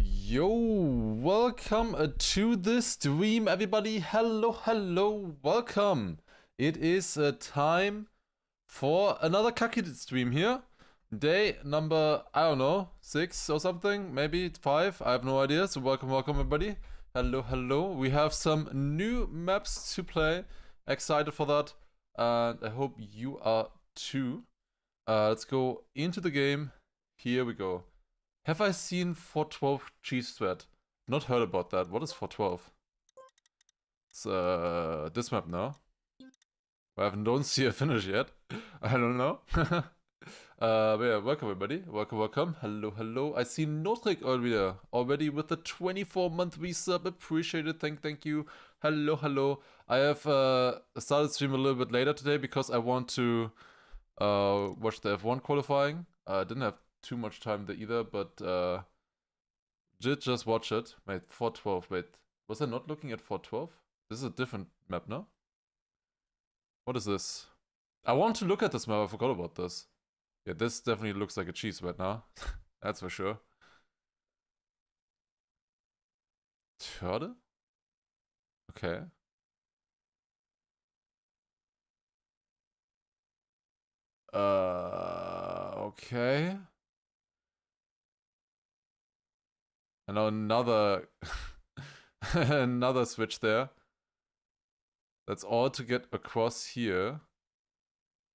Yo, welcome to the stream, everybody. Hello, welcome. It is time for another KACKY stream here. Day number, I don't know, 6 or something, maybe 5, I have no idea. So welcome, everybody. Hello. We have some new maps to play. Excited for that. And I hope you are too. Let's go into the game. Here we go. Have I seen 412 cheese thread? Not heard about that. What is 412? It's this map now. I don't see a finish yet. I don't know. But yeah, welcome everybody. Welcome. Hello. I see Notrik already with the 24-month resub. Appreciate it. Thank you. Hello. I have started stream a little bit later today because I want to watch the F1 qualifying. I didn't have too much time there either, but did just watch it. Wait, 412. Wait, was I not looking at 412? This is a different map, no? What is this? I want to look at this map. I forgot about this. Yeah, this definitely looks like a cheese right now. That's for sure. Turtle? Okay. Okay. And another another switch there. That's all to get across here.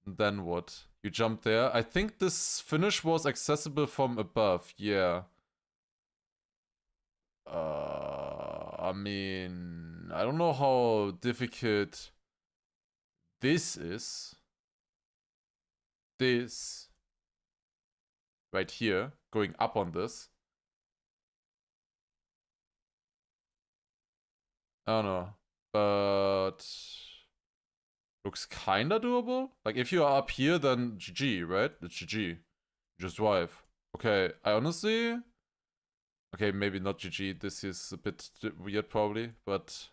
And then what? You jump there. I think this finish was accessible from above. Yeah. I mean, I don't know how difficult this is. This right here, going up on this. I don't know, but looks kinda doable. Like if you are up here, then GG, right? It's GG. Just drive. Okay, I honestly, okay, maybe not GG. This is a bit weird probably, but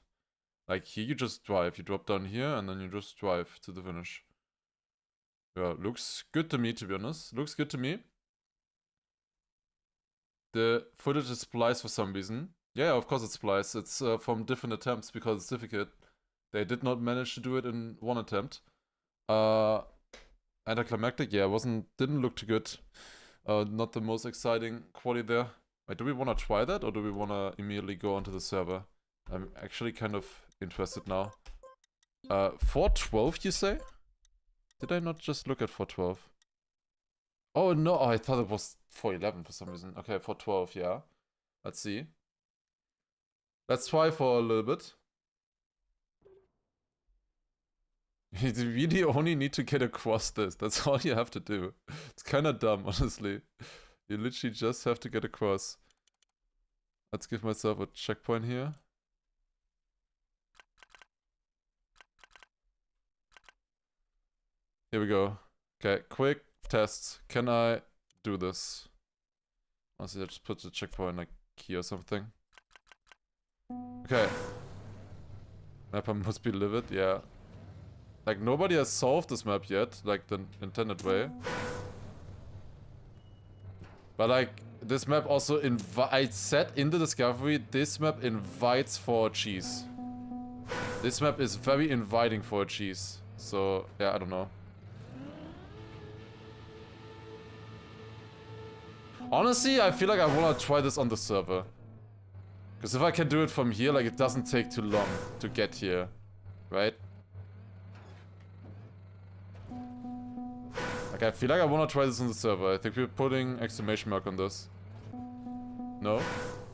like here you just drive. You drop down here and then you just drive to the finish. Yeah, looks good to me, to be honest. Looks good to me. The footage is spliced for some reason. Yeah, of course it's spliced. It's from different attempts because it's difficult. They did not manage to do it in one attempt. Anticlimactic, yeah, didn't look too good. Not the most exciting quality there. Wait, do we want to try that or do we want to immediately go onto the server? I'm actually kind of interested now. 412, you say? Did I not just look at 412? Oh no, I thought it was 411 for some reason. Okay, 412, yeah. Let's see. Let's try for a little bit. You really only need to get across this. That's all you have to do. It's kind of dumb, honestly. You literally just have to get across. Let's give myself a checkpoint here. Here we go. Okay, quick tests. Can I do this? Honestly, I just put the checkpoint like here or something. Okay. Mapper must be livid, yeah. Like, nobody has solved this map yet, like the intended way. But like, this map also I said in the discovery, this map invites for cheese. This map is very inviting for a cheese. So, yeah, I don't know. Honestly, I feel like I wanna try this on the server. Because if I can do it from here, like, it doesn't take too long to get here. Right? Like, I feel like I wanna try this on the server. I think we're putting exclamation mark on this. No?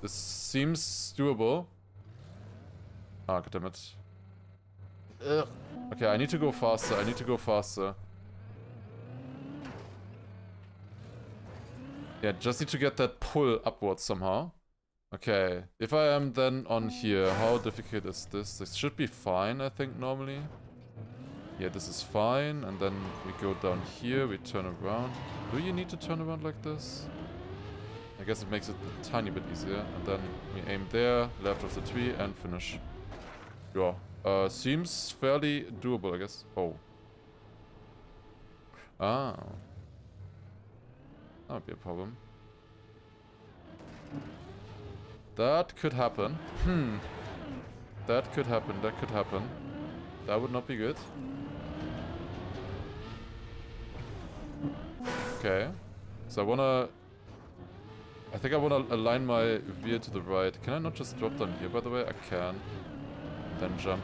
This seems doable. Ah, goddammit. Ugh. Okay, I need to go faster. Yeah, just need to get that pull upwards somehow. Okay, if I am then on here, how difficult is this? This should be fine, I think, normally. Yeah, this is fine, and then we go down here, we turn around. Do you need to turn around like this? I guess it makes it a tiny bit easier. And then we aim there, left of the tree, and finish. Yeah, seems fairly doable, I guess. Oh. Ah. That would be a problem. That could happen. That could happen, that could happen. That would not be good. Okay. So I think I wanna align my veer to the right. Can I not just drop down here, by the way? I can. Then jump.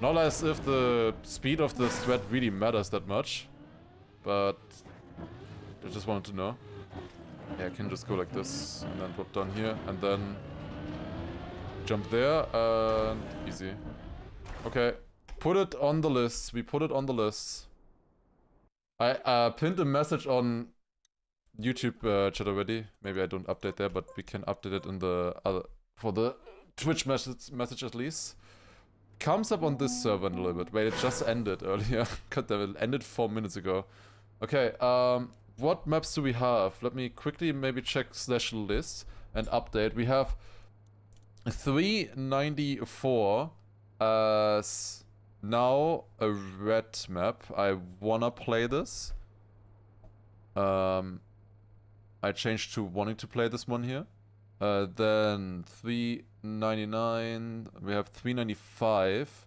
Not as if the speed of this thread really matters that much. But I just wanted to know. Yeah, I can just go like this and then drop down here and then jump there and easy. Okay, put it on the list. We put it on the list. I pinned a message on YouTube chat already. Maybe I don't update there, but we can update it in the other for the Twitch message at least. Comes up on this server in a little bit. Wait, it just ended earlier. God damn it, ended 4 minutes ago. Okay, what maps do we have? Let me quickly maybe check /list and update. We have 394 as now a red map. I wanna play this. I changed to wanting to play this one here. Then 399. We have 395.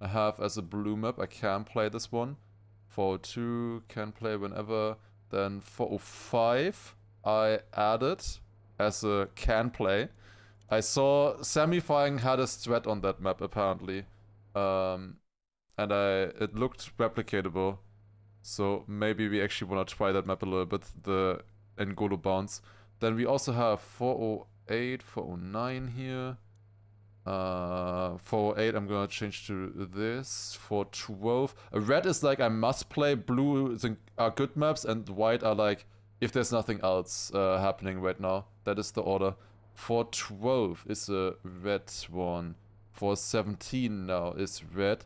I have as a blue map. I can play this one. 402 can play whenever. Then 405 I added as a can play. I saw Samifying had a thread on that map apparently. And it looked replicatable. So maybe we actually want to try that map a little bit, the Ngolo bounce. Then we also have 408, 409 here. 408 I'm gonna change to this. 412. Red is like I must play, blue are good maps, and white are like if there's nothing else happening right now. That is the order. 412 is a red one. 417 now is red.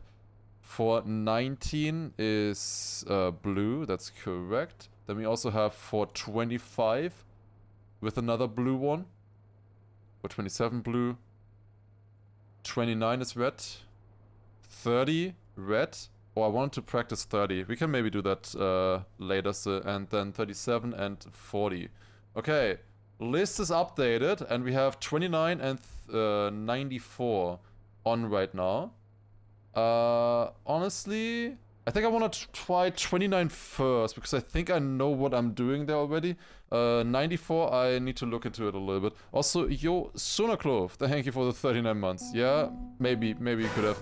419 is blue, that's correct. Then we also have 425 with another blue one. 427 blue. 29 is red. 30 red. Oh, I wanted to practice 30. We can maybe do that later. And then 37 and 40. Okay, list is updated and we have 29 and 94 on right now. Honestly, I think I want to try 29 first because I think I know what I'm doing there already. 94, I need to look into it a little bit. Also, yo, Sonaklov, thank you for the 39 months. Yeah, maybe you could have.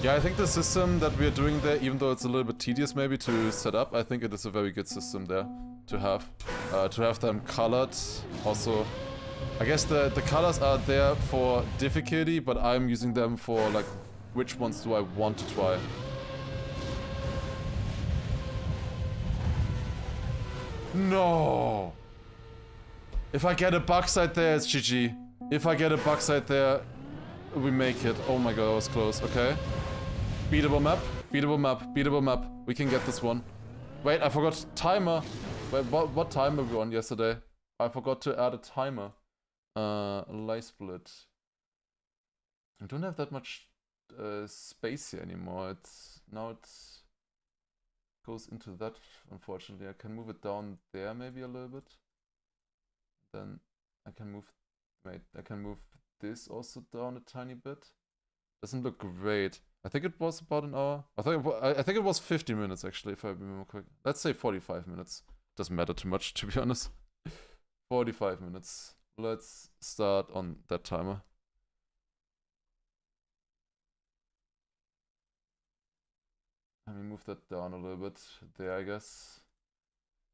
Yeah, I think the system that we're doing there, even though it's a little bit tedious maybe to set up, I think it is a very good system there to have them colored. Also, I guess the colors are there for difficulty, but I'm using them for like which ones do I want to try. No! If I get a backside there, it's GG. If I get a backside there, we make it. Oh my god, that was close. Okay. Beatable map, beatable map, beatable map. We can get this one. Wait, I forgot timer. Wait, what timer were we on yesterday? I forgot to add a timer. Light split. I don't have that much space here anymore. Now it goes into that, unfortunately. I can move it down there maybe a little bit. Then I can move, wait, I can move this also down a tiny bit. Doesn't look great. I think it was about an hour. I think it was 50 minutes actually, if I remember quick. Let's say 45 minutes. Doesn't matter too much, to be honest. 45 minutes. Let's start on that timer. Let me move that down a little bit there, I guess.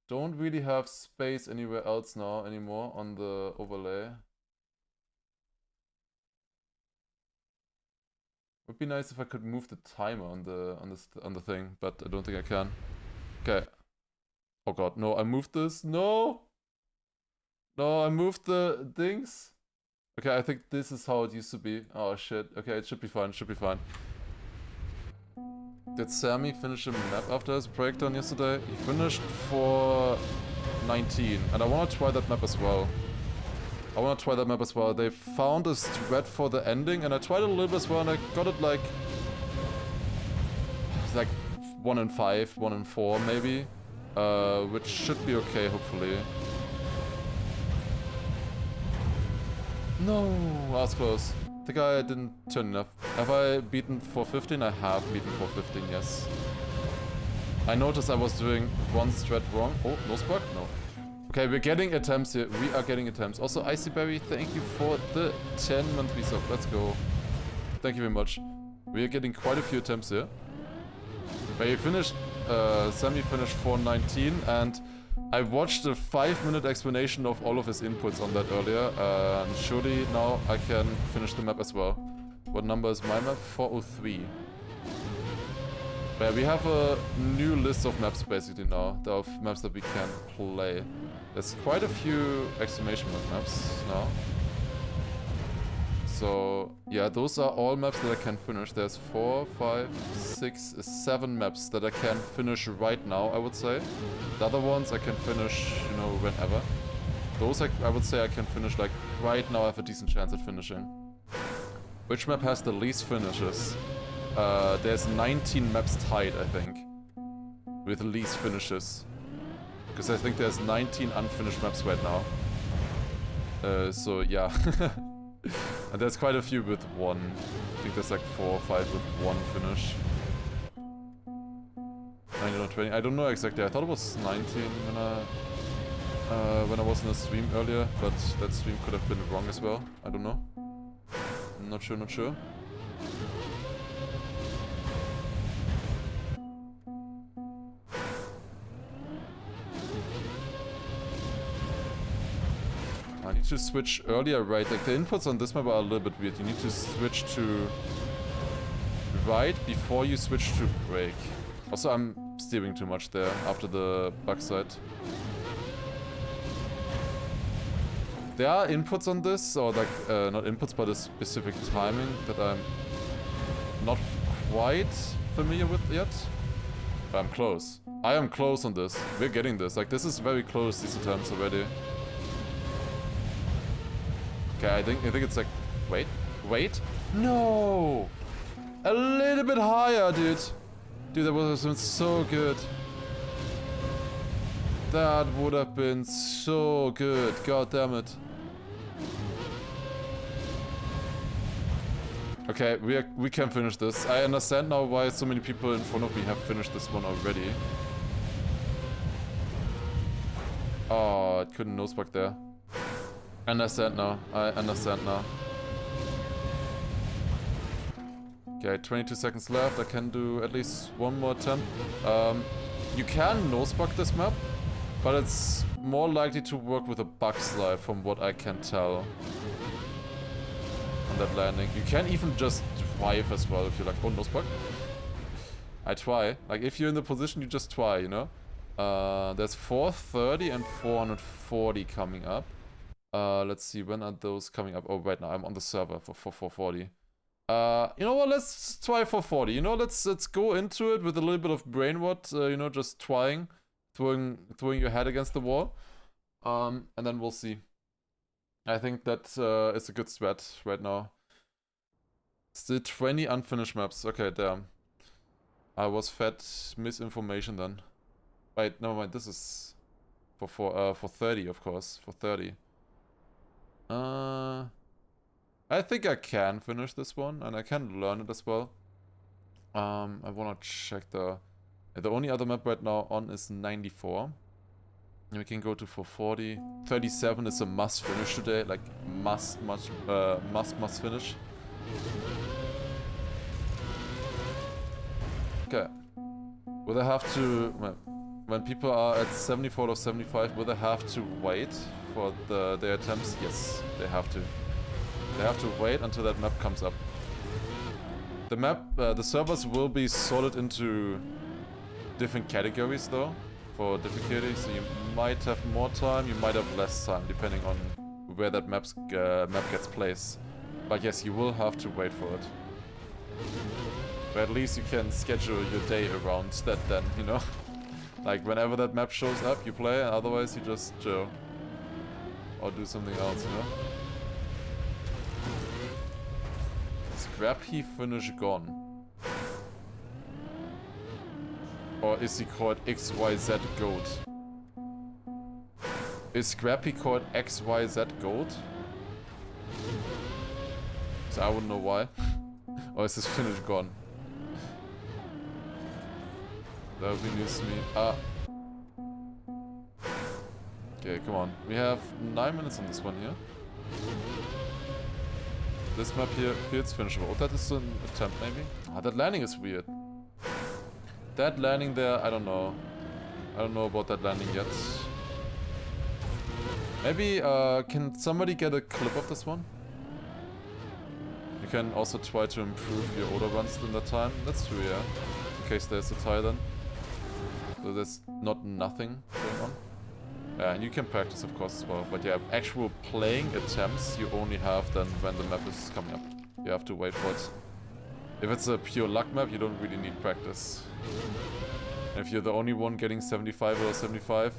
Don't really have space anywhere else now anymore on the overlay. Would be nice if I could move the timer on the thing, but I don't think I can. Okay. Oh god, no, I moved this. No! No, I moved the things. Okay, I think this is how it used to be. Oh shit. Okay, it should be fine, it should be fine. Did Sammy finish a map after his breakdown yesterday? He finished for 19, and I want to try that map as well. They found a thread for the ending, and I tried it a little bit as well, and I got it like 1 in 5, 1 in 4 maybe, which should be okay, hopefully. No, I was close. I think I didn't turn enough. Have I beaten 415? I have beaten 415, yes. I noticed I was doing one strat wrong. Oh, no spark? No. Okay, we're getting attempts here. We are getting attempts. Also, Icy Berry, thank you for the 10 monthly sub. Let's go. Thank you very much. We are getting quite a few attempts here. But you finished, Sammy finished 419, and I watched a 5-minute explanation of all of his inputs on that earlier. And surely now I can finish the map as well. What number is my map? 403. But we have a new list of maps basically now, of maps that we can play. There's quite a few exclamation mark maps now. So yeah, those are all maps that I can finish. There's 4, 5, 6, 7 maps that I can finish right now, I would say. The other ones I can finish, you know, whenever. Those I would say I can finish like right now. I have a decent chance at finishing. Which map has the least finishes? There's 19 maps tied, I think, with the least finishes. Because I think there's 19 unfinished maps right now. So yeah. And there's quite a few with 1. I think there's like 4 or 5 with 1 finish. 19 or 20. I don't know exactly. I thought it was 19 when I was in a stream earlier, but that stream could have been wrong as well. I don't know. I'm not sure, not sure. I need to switch earlier right. Like the inputs on this map are a little bit weird. You need to switch to right before you switch to brake. Also, I'm steering too much there after the backside. There are inputs on this, or like, not inputs, but a specific timing that I'm not quite familiar with yet. But I'm close. I am close on this. We're getting this. Like, this is very close, these attempts already. Okay, I think it's like... Wait. No! A little bit higher, dude. Dude, that would have been so good. That would have been so good. God damn it. Okay, we can finish this. I understand now why so many people in front of me have finished this one already. Oh, it couldn't nosebug there. I understand now. I understand now. Okay, 22 seconds left. I can do at least one more attempt. You can nosebug this map, but it's more likely to work with a bug slide from what I can tell on that landing. You can even just drive as well if you're like, oh, nosebug. I try. Like, if you're in the position, you just try, you know? There's 430 and 440 coming up. Let's see, when are those coming up? Oh, right now, I'm on the server for 440. You know what, let's try 440. You know, let's go into it with a little bit of brain rot, you know, just trying, throwing your head against the wall. And then we'll see. I think that is a good strat right now. Still 20 unfinished maps. Okay, damn. I was fed misinformation then. Wait, never mind, this is for 30, of course, for 30. I think I can finish this one, and I can learn it as well. I wanna check the only other map right now on is 94. And we can go to 440. 37 is a must finish today, like must finish. Okay. Will I have to, when people are at 74 or 75, will they have to wait for their attempts? Yes, they have to. They have to wait until that map comes up. The map, the servers will be sorted into different categories though, for difficulty, so you might have more time, you might have less time, depending on where that map gets placed. But yes, you will have to wait for it. But at least you can schedule your day around that then, you know? Like, whenever that map shows up, you play, and otherwise you just chill. Or do something else, you know? Scrappy finish gone. Or is he called XYZ Goat? Is Scrappy called XYZ Goat? So I wouldn't know why. Or is this finish gone? That would be news to me. Okay, come on. We have 9 minutes on this one here. This map here feels finishable. Oh, that is an attempt, maybe? Ah, that landing is weird. That landing there, I don't know. I don't know about that landing yet. Maybe, can somebody get a clip of this one? You can also try to improve your auto runs in that time. That's true, yeah. In case there's a tie then. So there's not nothing going on. Yeah, and you can practice, of course, as well. But yeah, actual playing attempts you only have then when the map is coming up. You have to wait for it. If it's a pure luck map, you don't really need practice. And if you're the only one getting 75 or 75,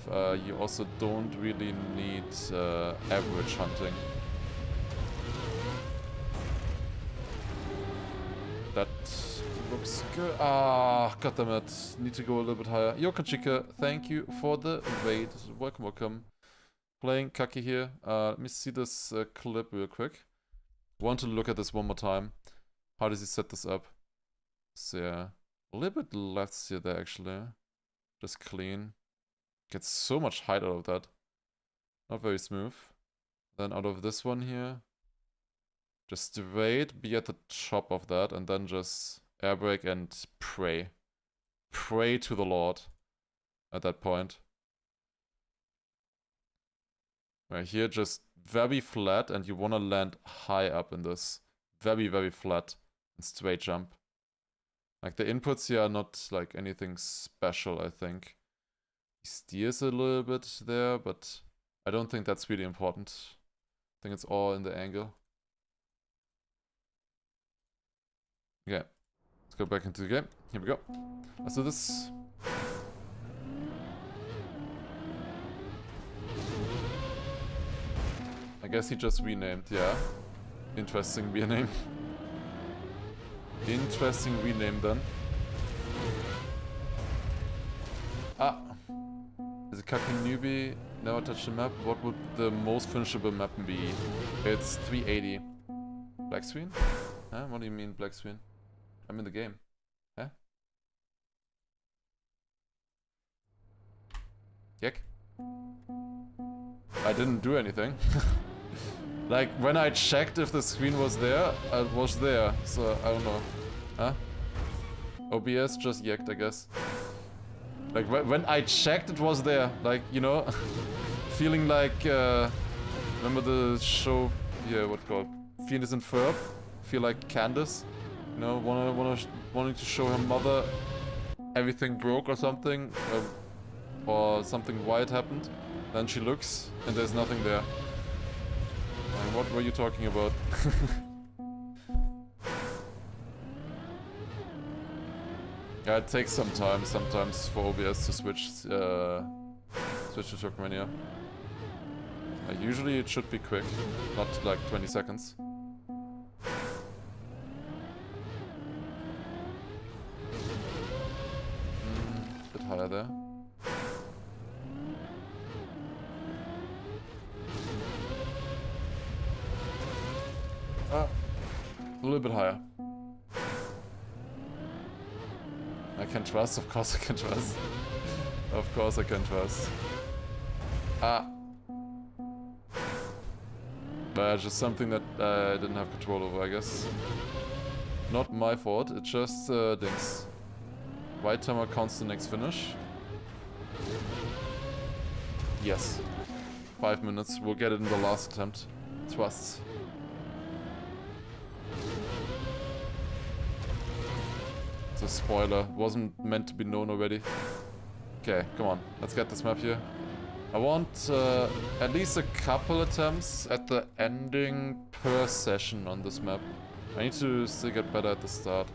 you also don't really need average hunting. That looks good. Ah, goddammit. Need to go a little bit higher. Yo, Kachika, thank you for the raid. Welcome, welcome. Playing KACKY here. Let me see this clip real quick. Want to look at this one more time. How does he set this up? So yeah, a little bit left here there actually. Just clean. Gets so much height out of that. Not very smooth. Then out of this one here. Just straight, be at the top of that, and then just air brake and pray. Pray to the Lord at that point. Right here, just very flat, and you want to land high up in this. Very, very flat and straight jump. Like the inputs here are not like anything special, I think. He steers a little bit there, but I don't think that's really important. I think it's all in the angle. Okay, let's go back into the game. Here we go. Let's do this. I guess he just renamed, yeah. Interesting rename. Interesting rename then. Ah! Is it KACKY newbie? Never touched the map. What would the most finishable map be? It's 380. Black screen? Huh? What do you mean black screen? I'm in the game. Huh? Yuck. I didn't do anything. Like, when I checked if the screen was there, it was there. So, I don't know. Huh? OBS just yacked, I guess. Like, when I checked, it was there. Like, you know, feeling like, remember the show, yeah, what called? Phineas and Ferb? Feel like Candace? You know, wanting to show her mother everything broke or something, or something wild happened. Then she looks, and there's nothing there. And what were you talking about? Yeah, it takes some time sometimes for OBS to switch to Turkmenia. Usually it should be quick, not like 20 seconds. Bit higher there. A little bit higher. I can trust, of course I can trust. Of course I can trust. Ah. But just something that I didn't have control over, I guess. Not my fault, it just dings. White timer counts the next finish. Yes. 5 minutes, we'll get it in the last attempt. Trust. It's a spoiler, wasn't meant to be known already. Okay, come on, let's get this map here. I want at least a couple attempts at the ending per session on this map. I need to still get better at the start.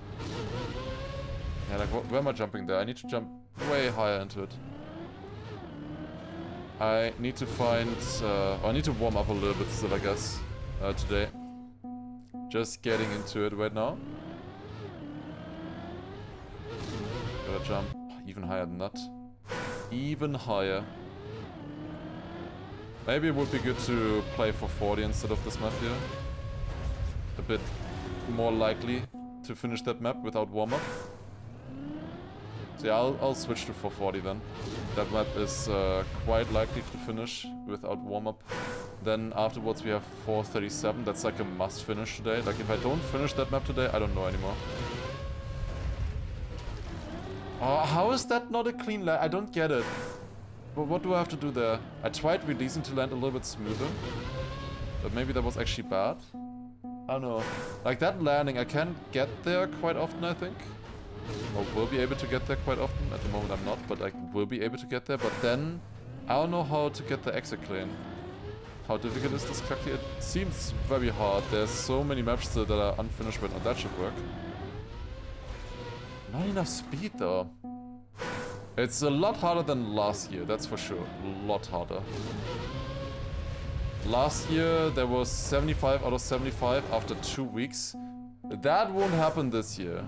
Yeah, like where am I jumping there? I need to jump way higher into it. I need to find... I need to warm up a little bit still, I guess, today. Just getting into it right now. Gotta jump even higher than that. Even higher. Maybe it would be good to play for 40 instead of this map here. A bit more likely to finish that map without warm-up. So yeah, I'll switch to 440 then. That map is quite likely to finish without warm-up. Then afterwards we have 437. That's like a must finish today. Like if I don't finish that map today, I don't know anymore. Oh, how is that not a clean land? I don't get it. But what do I have to do there? I tried releasing to land a little bit smoother. But maybe that was actually bad. I don't know. Like that landing, I can get there quite often, I think. Or will be able to get there quite often. At the moment I'm not, but I will be able to get there. But then, I don't know how to get the exit clean. How difficult is this KACKY? It seems very hard. There's so many maps still that are unfinished, but that should work. Not enough speed though. It's a lot harder than last year, that's for sure. A lot harder. Last year there was 75 out of 75 after 2 weeks. That won't happen this year.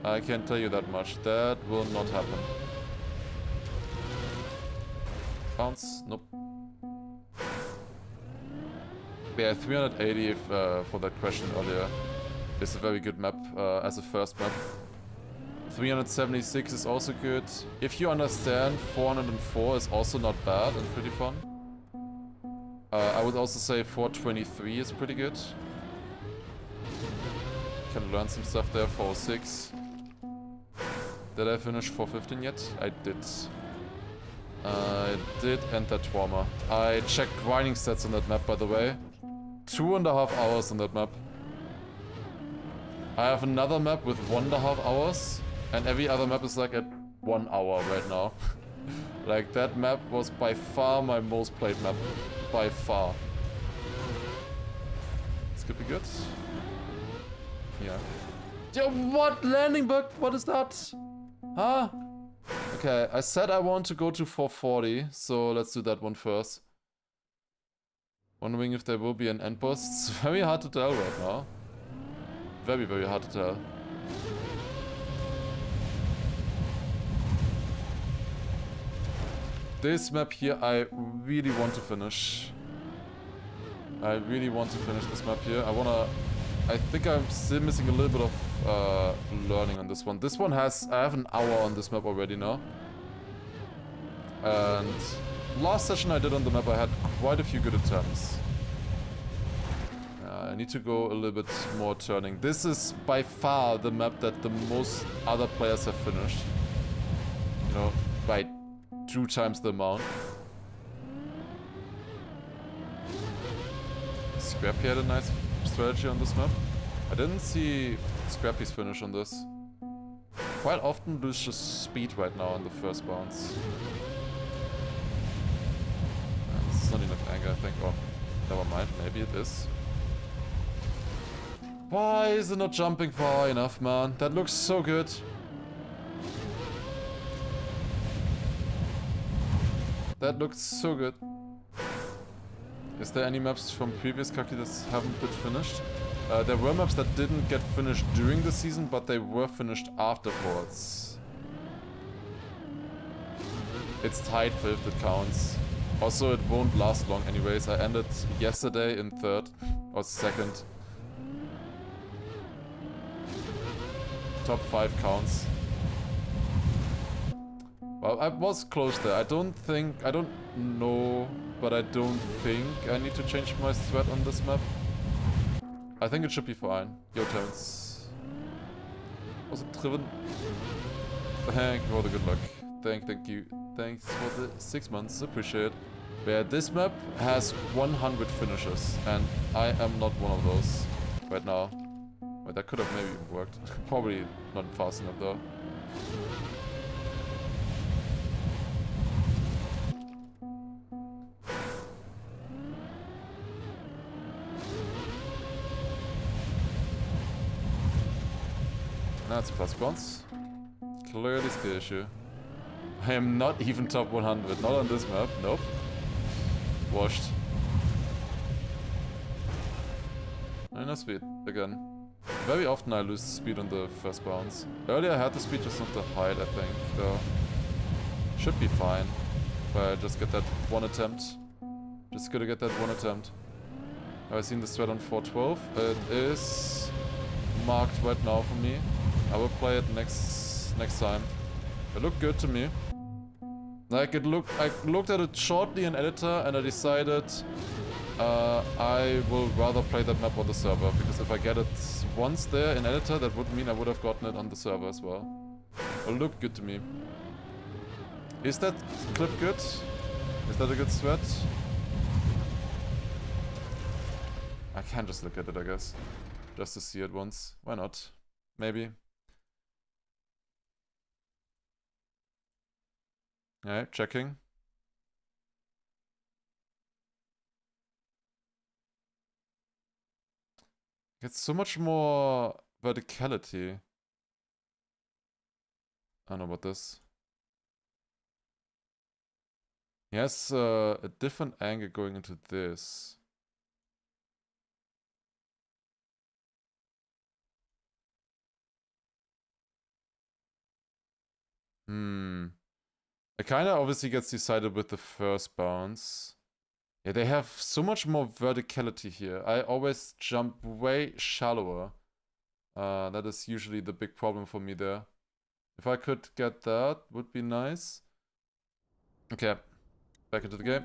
I can tell you that much. That will not happen. Bounce? Nope. Yeah, 380 for that question earlier is a very good map as a first map. 376 is also good. If you understand, 404 is also not bad and pretty fun. I would also say 423 is pretty good. Can learn some stuff there. 406. Did I finish 415 yet? I did. I did enter trauma. I checked grinding stats on that map, by the way. 2.5 hours on that map. I have another map with 1.5 hours. And every other map is like at 1 hour right now. Like that map was by far my most played map. By far. This could be good. Yeah. Yo, what? Landing bug? What is that? Huh? Okay, I said I want to go to 440, so let's do that one first. Wondering if there will be an end boss. It's very hard to tell right now. Very, very hard to tell. This map here, I really want to finish. I really want to finish this map here. I think I'm still missing a little bit of learning on this one. This one has, I have an hour on this map already now. And last session I did on the map, I had quite a few good attempts. I need to go a little bit more turning. This is by far the map that the most other players have finished. You know, by 2 times the amount. Scrappy had a nice strategy on this map. I didn't see Scrappy's finish on this. Quite often lose just speed right now on the first bounce. This is not enough anger, I think. Oh, never mind. Maybe it is. Why is it not jumping far enough, man? That looks so good. That looked so good. Is there any maps from previous KACKY that haven't been finished? There were maps that didn't get finished during the season, but they were finished afterwards. It's tied 5th, it counts. Also, it won't last long anyways. I ended yesterday in 3rd or 2nd. Top 5 counts. Well, I was close there. I don't know, but I don't think I need to change my strat on this map. I think it should be fine. Yo, Terrence. Was it driven? Thank you for the good luck. Thank you. Thanks for the 6 months. Appreciate it. Yeah, this map has 100 finishes, and I am not one of those right now. Well, that could have maybe even worked. Probably not fast enough though. That's plus bronze. Clearly skill issue. I am not even top 100. Not on this map. Nope. Washed. No speed. Again. Very often I lose speed on the first bounce. Earlier I had the speed, just not the height, I think. Though. Should be fine. If I just get that one attempt. Just gotta get that one attempt. Have I seen the thread on 412? It is marked right now for me. I will play it next time. It looked good to me. Like I looked at it shortly in editor and I decided I will rather play that map on the server, because if I get it once there in editor, that would mean I would have gotten it on the server as well. It looked good to me. Is that clip good? Is that a good thread? I can just look at it, I guess. Just to see it once. Why not? Maybe. Alright, checking. It's so much more verticality. I don't know about this. He has a different angle going into this. It kind of obviously gets decided with the first bounce. Yeah, they have so much more verticality here. I always jump way shallower. That is usually the big problem for me there. If I could get that, would be nice. Okay, back into the game.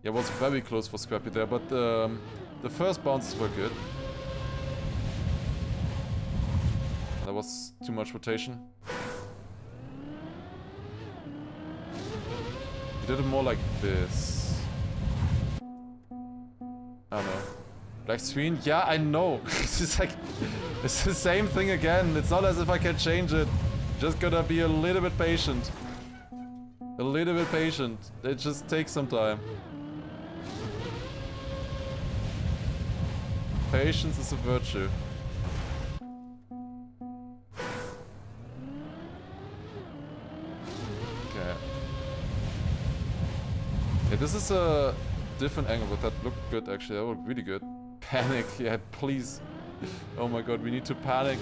Yeah, it was very close for Scrappy there, but the first bounces were good. That was too much rotation. He did it more like this. I don't know. Black screen? Yeah, I know. It's like, it's the same thing again. It's not as if I can change it. Just gotta be a little bit patient. A little bit patient. It just takes some time. Patience is a virtue. Okay. Yeah, this is a different angle, but that looked good actually. That looked really good. Panic, yeah, please. Oh my god, we need to panic.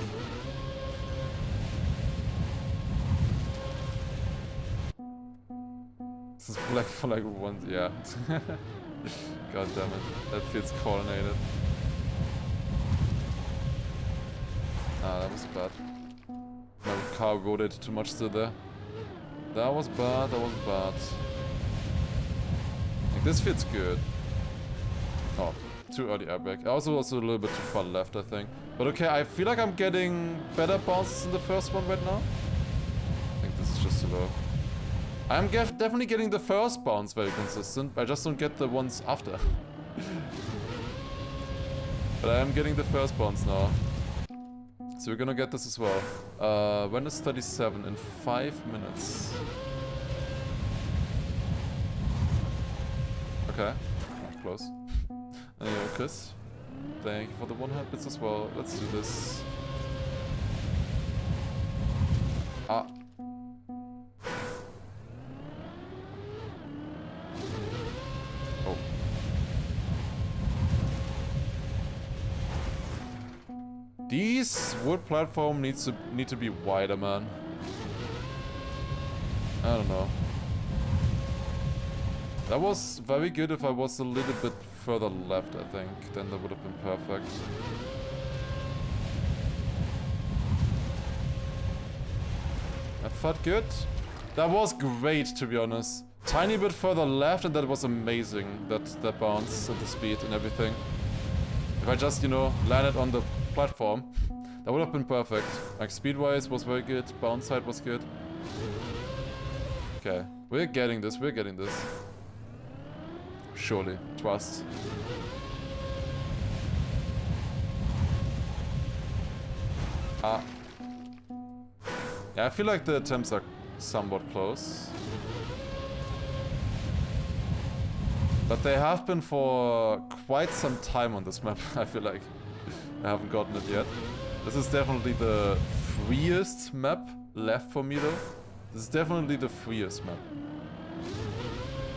This is black for like one, yeah. God damn it, that feels coordinated. Ah, that was bad. My car rotated too much still there. That was bad, that was bad. Like, this feels good. Oh, too early airbag. Also a little bit too far left, I think. But okay, I feel like I'm getting better bounces than the first one right now. I think this is just too low. I'm definitely getting the first bounce very consistent. I just don't get the ones after. But I am getting the first bounce now. So we're gonna get this as well. When is 37? In 5 minutes. Okay, close. Anyway, Chris, thank you for the 100 bits as well. Let's do this. Ah. Oh. These wood platform need to be wider, man. I don't know. That was very good if I was a little bit further left, I think. Then that would have been perfect. That felt good. That was great, to be honest. Tiny bit further left and that was amazing. That bounce and the speed and everything. If I just, you know, landed on the platform, that would have been perfect. Like, speed-wise was very good. Bounce side was good. Okay. We're getting this. We're getting this. Surely. Trust. Ah. Yeah, I feel like the attempts are somewhat close. But they have been for quite some time on this map, I feel like. I haven't gotten it yet. This is definitely the freest map left for me though. This is definitely the freest map.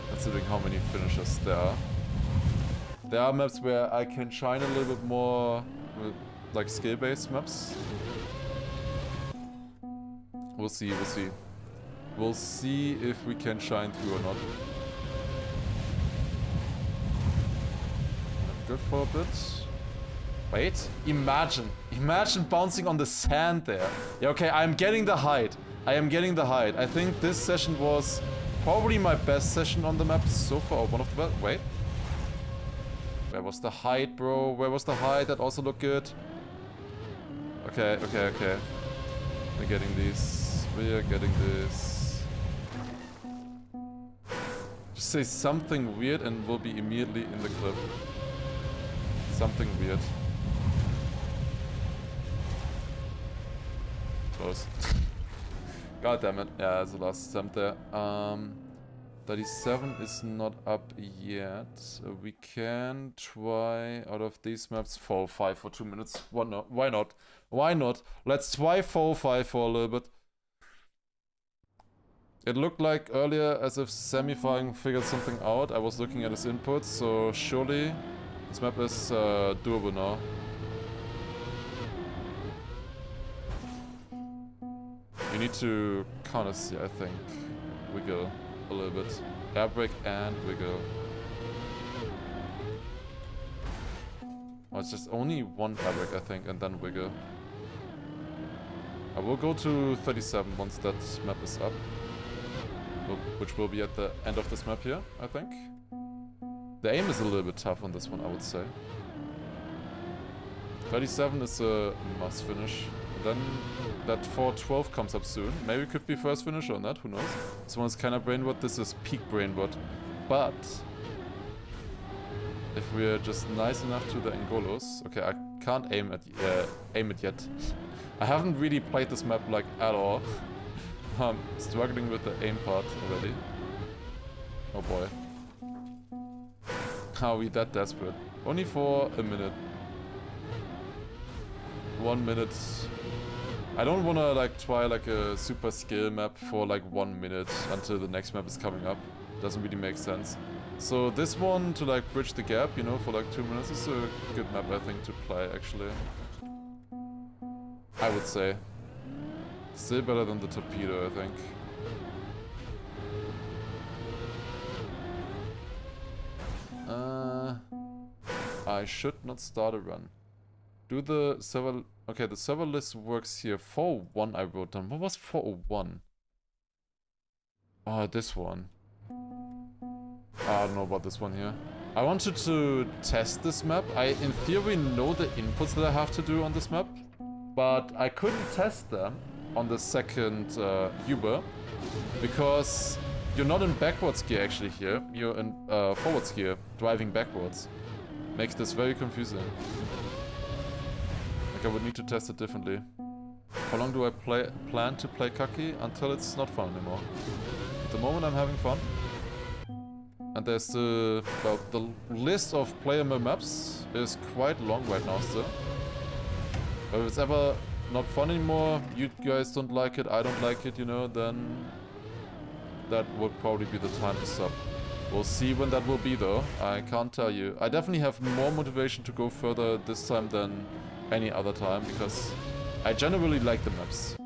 Considering how many finishes there are. There are maps where I can shine a little bit more with like skill-based maps. We'll see, we'll see. We'll see if we can shine through or not. good for a bit. Wait, imagine bouncing on the sand there. Yeah, okay, I'm getting the height. I think this session was probably my best session on the map so far. One of the best. Wait. Where was the height, bro? Where was the height? That also looked good. Okay. We're getting this. Just say something weird and we'll be immediately in the clip. Something weird. Close. God damn it. Yeah, that's the last attempt there. 37 is not up yet. We can try out of these maps fall 5 for 2 minutes. Why not? Let's try fall 5 for a little bit. It looked like earlier as if Semifying figured something out. I was looking at his inputs, so surely this map is doable now. You need to counter steer, I think. Wiggle a little bit. Air brake and wiggle. Oh, it's just only one air brake, I think, and then wiggle. I will go to 37 once that map is up. Which will be at the end of this map here, I think. The aim is a little bit tough on this one, I would say. 37 is a must finish. Then that 412 comes up soon. Maybe it could be first finish or not, who knows. This one is kind of brain rot, this is peak brain rot. But if we're just nice enough to the Angolos... Okay, I can't aim it yet. I haven't really played this map like at all. I'm struggling with the aim part already. Oh boy. Are we that desperate? Only for a minute. 1 minute. I don't wanna like try like a super skill map for like 1 minute until the next map is coming up. Doesn't really make sense. So this one to like bridge the gap, you know, for like 2 minutes is a good map I think to play actually. I would say. Still better than the torpedo, I think. I should not start a run. Do the server... Okay, the server list works here. 401 I wrote down. What was 401? Oh, this one. I don't know about this one here. I wanted to test this map. I, in theory, know the inputs that I have to do on this map. But I couldn't test them on the second Uber. Because you're not in backwards gear actually here. You're in forwards gear, driving backwards. Makes this very confusing. Like I would need to test it differently. How long do I plan to play KACKY? Until it's not fun anymore. At the moment I'm having fun. And there's the... Well, the list of playable maps is quite long right now still. But if it's ever not fun anymore, you guys don't like it, I don't like it, you know, then... That would probably be the time to stop. We'll see when that will be though, I can't tell you. I definitely have more motivation to go further this time than any other time, because I generally like the maps.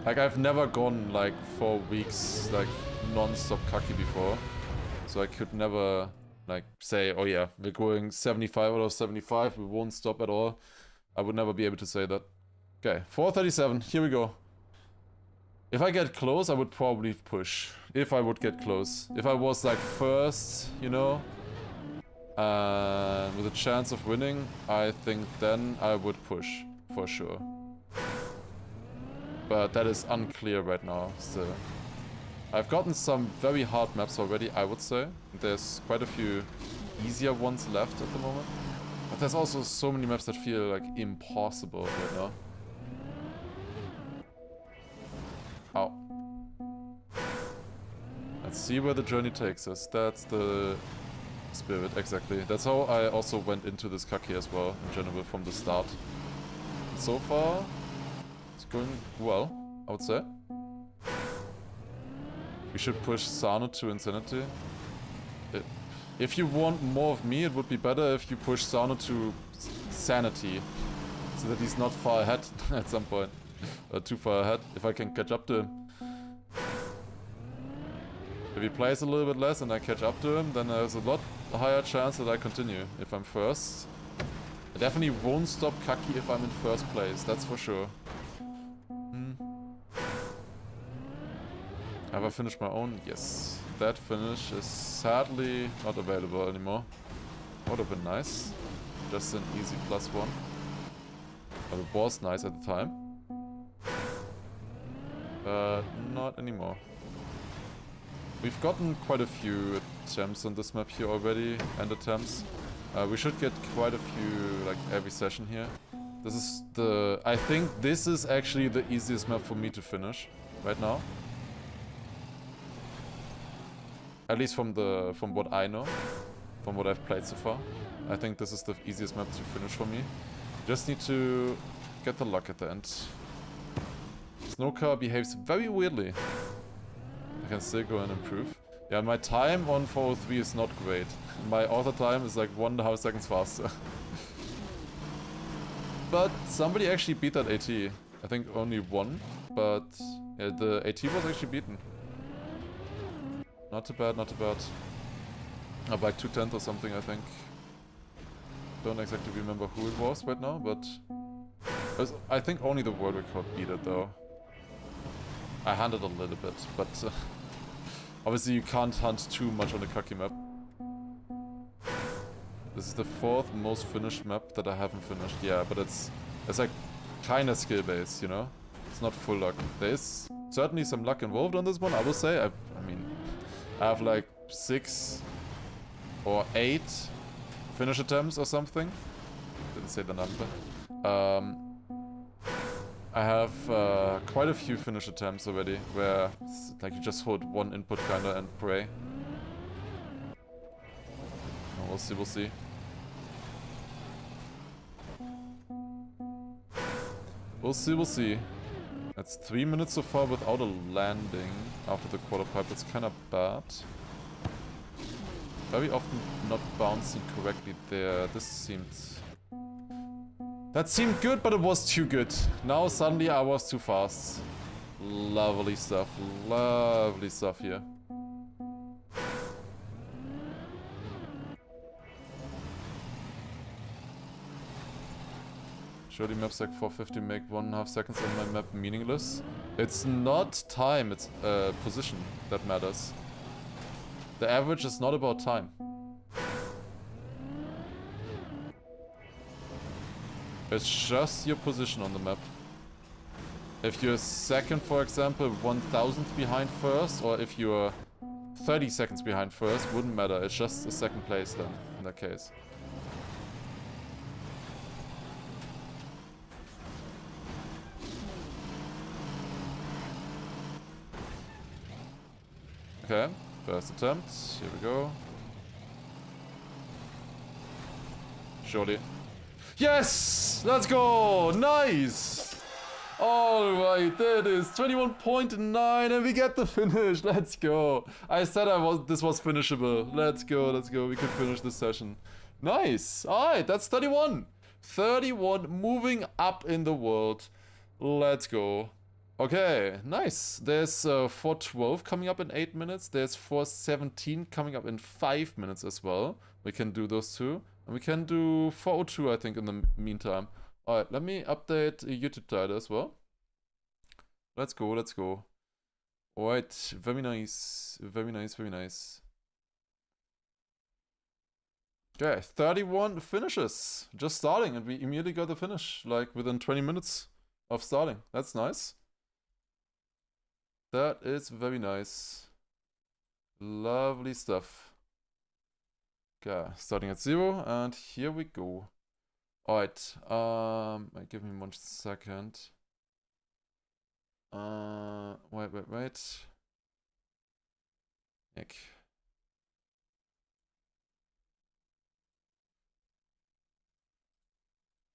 Like I've never gone like 4 weeks like non-stop KACKY before. So I could never like say, oh yeah, we're going 75 out of 75, we won't stop at all. I would never be able to say that. Okay, 437, here we go. If I get close, I would probably push. If I would get close. If I was like first, you know, with a chance of winning, I think then I would push, for sure. But that is unclear right now, still. I've gotten some very hard maps already, I would say. There's quite a few easier ones left at the moment. But there's also so many maps that feel like impossible right now. Ow. Let's see where the journey takes us. That's the spirit, exactly. That's how I also went into this KACKY as well, in general, from the start. So far, it's going well, I would say. We should push Sano to Insanity. If you want more of me, it would be better if you push Sano to Sanity. So that he's not far ahead at some point. Too far ahead, if I can catch up to him. If he plays a little bit less and I catch up to him, then there's a lot higher chance that I continue if I'm first. I definitely won't stop KACKY if I'm in first place, that's for sure. Have I finished my own? Yes. That finish is sadly not available anymore. Would have been nice. Just an easy +1. But it was nice at the time. But not anymore. We've gotten quite a few attempts on this map here already, and attempts. We should get quite a few, like, every session here. This is the... I think this is actually the easiest map for me to finish right now. At least from what I know, from what I've played so far. I think this is the easiest map to finish for me. Just need to get the luck at the end. Snowcar behaves very weirdly. I can still go and improve. Yeah, my time on 403 is not great. My auto time is like 1.5 seconds faster. But somebody actually beat that AT. I think only one, but yeah, the AT was actually beaten. Not too bad, not too bad. By 2/10 or something, I think. Don't exactly remember who it was right now, but... I think only the world record beat it, though. I hunted a little bit, but... obviously you can't hunt too much on the KACKY map. This is the 4th most finished map that I haven't finished. Yeah, but it's like kinda skill-based, you know? It's not full luck. There is certainly some luck involved on this one, I will say. I mean... I have like 6 or 8 finish attempts or something. Didn't say the number. I have quite a few finish attempts already, where like you just hold one input kinda and pray. We'll see, we'll see. We'll see, we'll see. That's 3 minutes so far without a landing after the quarter pipe. It's kind of bad. Very often not bouncing correctly there. This seemed... that seemed good, but it was too good. Now suddenly I was too fast. Lovely stuff here. Surely maps like 450 make 1.5 seconds on my map meaningless. It's not time, it's position that matters. The average is not about time. It's just your position on the map. If you're second, for example, 1,000th behind first, or if you're 30 seconds behind first, wouldn't matter. It's just a second place then, in that case. Okay, first attempt. Here we go. Surely. Yes! Let's go! Nice! Alright, there it is. 21.9 and we get the finish. Let's go. I said this was finishable. Let's go, let's go. We can finish this session. Nice. Alright, that's 31. 31 moving up in the world. Let's go. Okay, nice. There's 412 coming up in 8 minutes. There's 417 coming up in 5 minutes as well. We can do those two. And we can do 402, I think, in the meantime. Alright, let me update YouTube title as well. Let's go, let's go. Alright, very nice. Very nice, very nice. Okay, 31 finishes. Just starting, and we immediately got the finish. Like, within 20 minutes of starting. That's nice. That is very nice. Lovely stuff. Okay, starting at 0, and here we go. Alright, give me 1 second. Wait. Nick.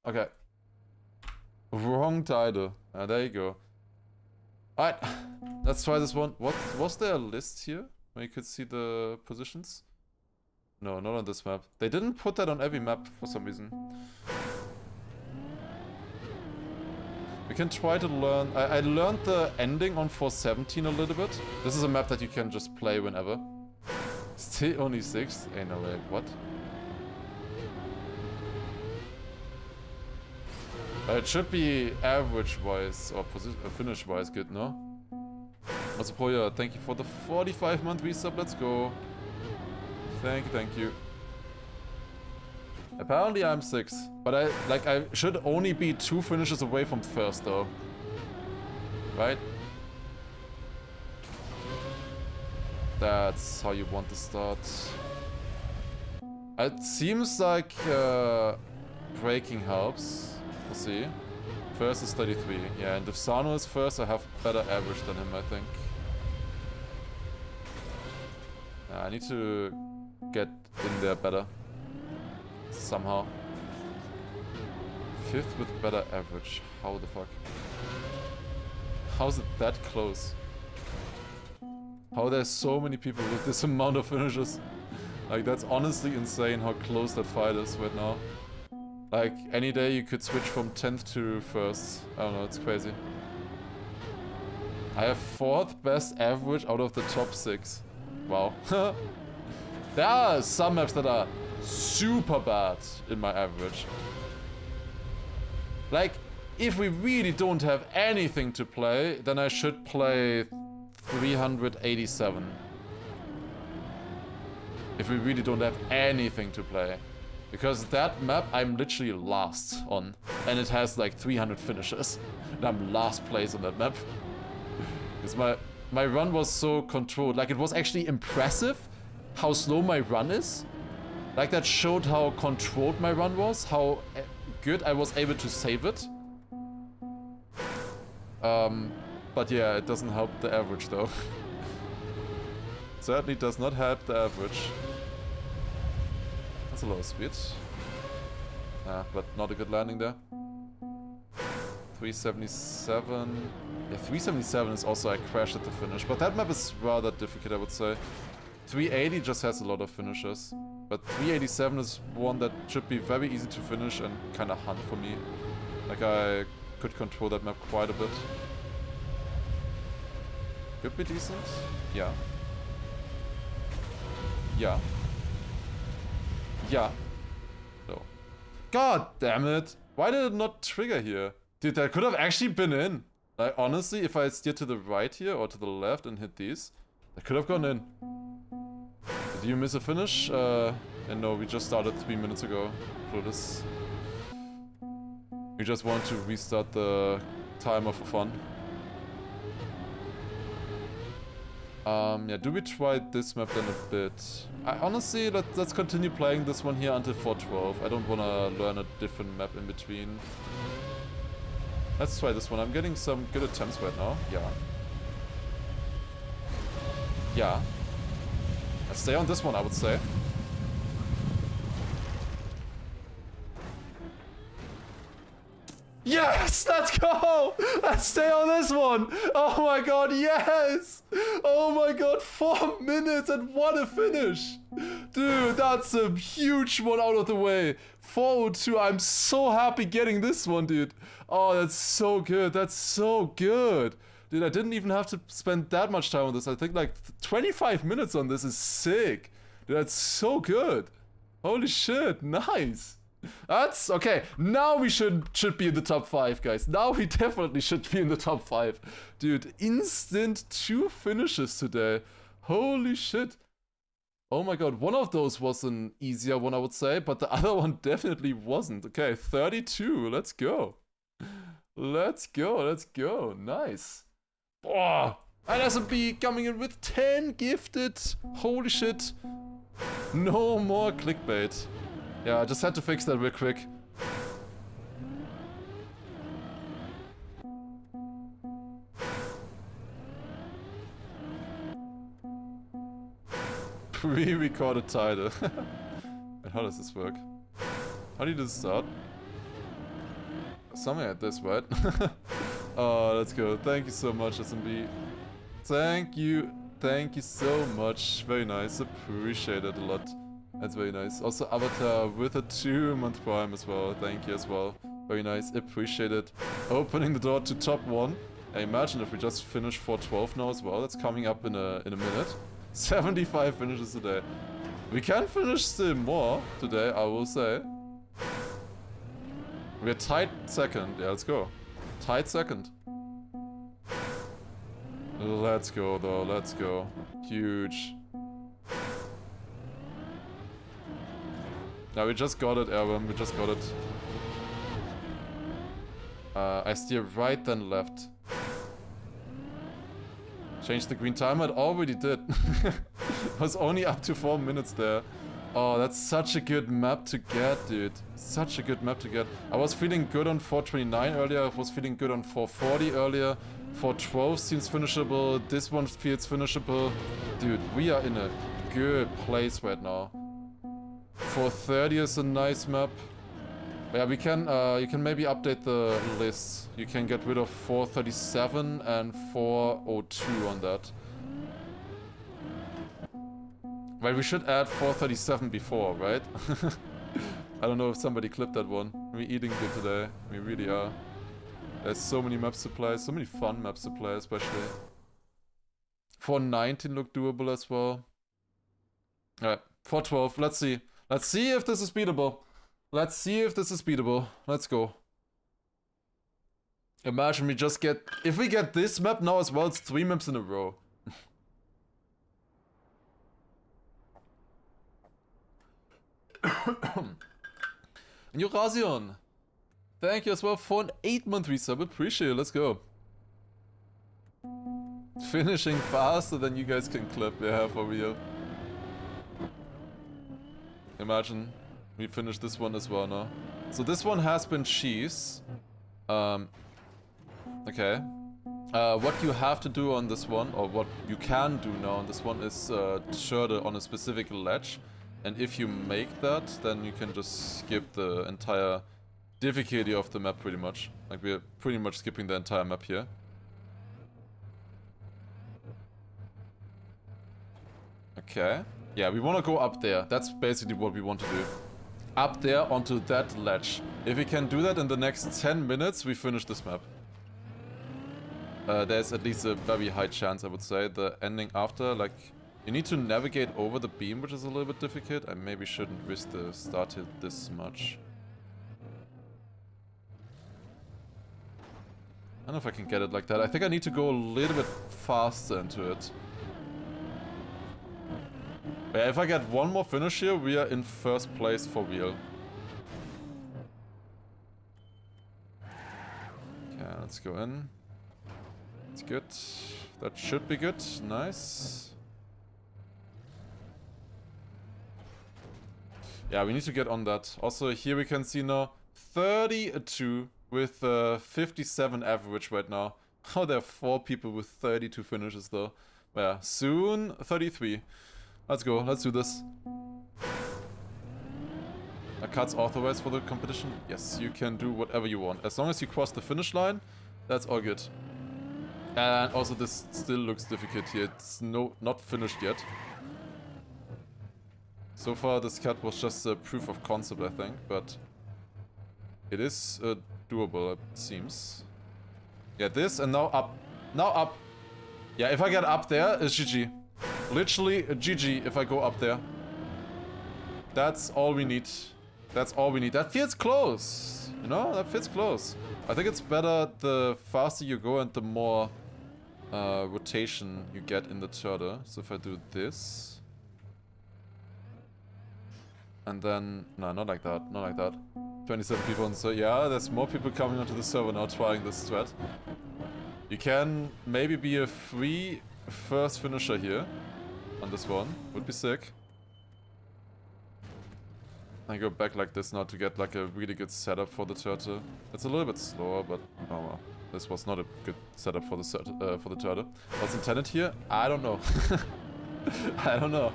Okay. Wrong title. There you go. Alright, let's try this one. Was there a list here where you could see the positions? No, not on this map. They didn't put that on every map for some reason. We can try to learn... I learned the ending on 417 a little bit. This is a map that you can just play whenever. Still only 6? Ain't no way. What? It should be average-wise or finish-wise good, no? Also, Poya, thank you for the 45-month resub. Let's go. Thank you. Apparently I'm 6, but I should only be 2 finishes away from first though. Right? That's how you want to start. It seems like braking helps. We'll see. First is 33. Yeah, and if Sano is first, I have better average than him, I think. I need to get in there better. Somehow. 5th with better average. How the fuck? How's it that close? How there's so many people with this amount of finishes? Like, that's honestly insane how close that fight is right now. Like, any day you could switch from 10th to 1st. I don't know, it's crazy. I have 4th best average out of the top 6. Wow. There are some maps that are super bad in my average. Like, if we really don't have anything to play, then I should play 387. If we really don't have anything to play. Because that map I'm literally last on. And it has like 300 finishes. And I'm last place on that map. Because my run was so controlled. Like, it was actually impressive how slow my run is. Like, that showed how controlled my run was, how good I was able to save it. But yeah, it doesn't help the average though. Certainly does not help the average. That's a low speed. But not a good landing there. 377. Yeah, 377 is also I crashed at the finish, but that map is rather difficult, I would say. 380 just has a lot of finishes. But 387 is one that should be very easy to finish and kind of hunt for me. Like, I could control that map quite a bit. Could be decent. Yeah. Yeah. Yeah. No. God damn it! Why did it not trigger here? Dude, that could have actually been in. Like, honestly, if I steer to the right here or to the left and hit these, that could have gone in. Did you miss a finish? And no, we just started 3 minutes ago. This. We just want to restart the timer for fun. Yeah, do we try this map then a bit? Honestly, let's continue playing this one here until 412. I don't want to learn a different map in between. Let's try this one. I'm getting some good attempts right now. Yeah. Yeah. Let's stay on this one, I would say. Yes! Let's go! Let's stay on this one! Oh my god, yes! Oh my god, 4 minutes and what a finish! Dude, that's a huge one out of the way. 402, I'm so happy getting this one, dude. Oh, that's so good, that's so good. Dude, I didn't even have to spend that much time on this. I think like 25 minutes on this is sick. Dude, that's so good. Holy shit, nice. That's okay. Now we should be in the top 5, guys. Now we definitely should be in the top 5. Dude, instant 2 finishes today. Holy shit. Oh my god, one of those was an easier one, I would say, but the other one definitely wasn't. Okay, 32. Let's go. Let's go. Let's go. Nice. Oh, and S&B coming in with 10 gifted. Holy shit. No more clickbait. Yeah, I just had to fix that real quick. Pre-recorded title. And how does this work? How do you do this start? Something like this, right? Oh, let's go. Thank you so much, SMB. Thank you. Thank you so much. Very nice. Appreciate it a lot. That's very nice. Also, Avatar with a 2-month prime as well. Thank you as well. Very nice, appreciate it. Opening the door to top 1. I imagine if we just finish 412 now as well, that's coming up in a minute. 75 finishes today. We can finish still more today, I will say. We're tied second. Yeah, let's go. Tied second. Let's go though, let's go. Huge. Now we just got it, Erwin, we just got it. I steer right then left. Change the green timer, it already did. It was only up to 4 minutes there. Oh, that's such a good map to get, dude. Such a good map to get. I was feeling good on 429 earlier, I was feeling good on 440 earlier. 412 seems finishable, this one feels finishable. Dude, we are in a good place right now. 430 is a nice map. Yeah, we can, you can maybe update the list. You can get rid of 437 and 402 on that. Well, we should add 437 before, right? I don't know if somebody clipped that one. We're eating good today. We really are. There's so many map supplies, so many fun map supplies especially. 419 looked doable as well. Alright, 412, let's see. Let's see if this is beatable. Let's see if this is beatable. Let's go. Imagine we just get... If we get this map now as well, it's 3 maps in a row. And Eurasion, thank you as well for an 8-month resub. Appreciate it. Let's go. Finishing faster than you guys can clip. Yeah, for real. Imagine we finish this one as well now. So this one has been cheese. Okay. What you have to do on this one, or what you can do now on this one, is turtle on a specific ledge. And if you make that, then you can just skip the entire difficulty of the map pretty much. Like, we're pretty much skipping the entire map here. Okay. Yeah, we want to go up there. That's basically what we want to do. Up there onto that ledge. If we can do that in the next 10 minutes, we finish this map. There's at least a very high chance, I would say. The ending after, like... You need to navigate over the beam, which is a little bit difficult. I maybe shouldn't risk the start hit this much. I don't know if I can get it like that. I think I need to go a little bit faster into it. But yeah, if I get one more finish here, we are in first place for real. Okay, let's go in. It's good. That should be good. Nice. Yeah, we need to get on that. Also, here we can see now 32 with 57 average right now. Oh, there are 4 people with 32 finishes though. But yeah, soon 33. Let's go, let's do this. Are cards authorized for the competition? Yes, you can do whatever you want. As long as you cross the finish line, that's all good. And also this still looks difficult here. It's not finished yet. So far, this cut was just a proof of concept, I think, but it is doable, it seems. Yeah, this, and now up. Now up. Yeah, if I get up there, it's GG. Literally a GG if I go up there. That's all we need. That's all we need. That feels close. You know, that feels close. I think it's better the faster you go and the more rotation you get in the turtle. So if I do this... And then, no, not like that, not like that. 27 people, and so yeah, there's more people coming onto the server now trying this strat. You can maybe be a free first finisher here on this one, would be sick. I go back like this now to get like a really good setup for the turtle. It's a little bit slower, but oh well. This was not a good setup for the turtle. What's intended here? I don't know. I don't know.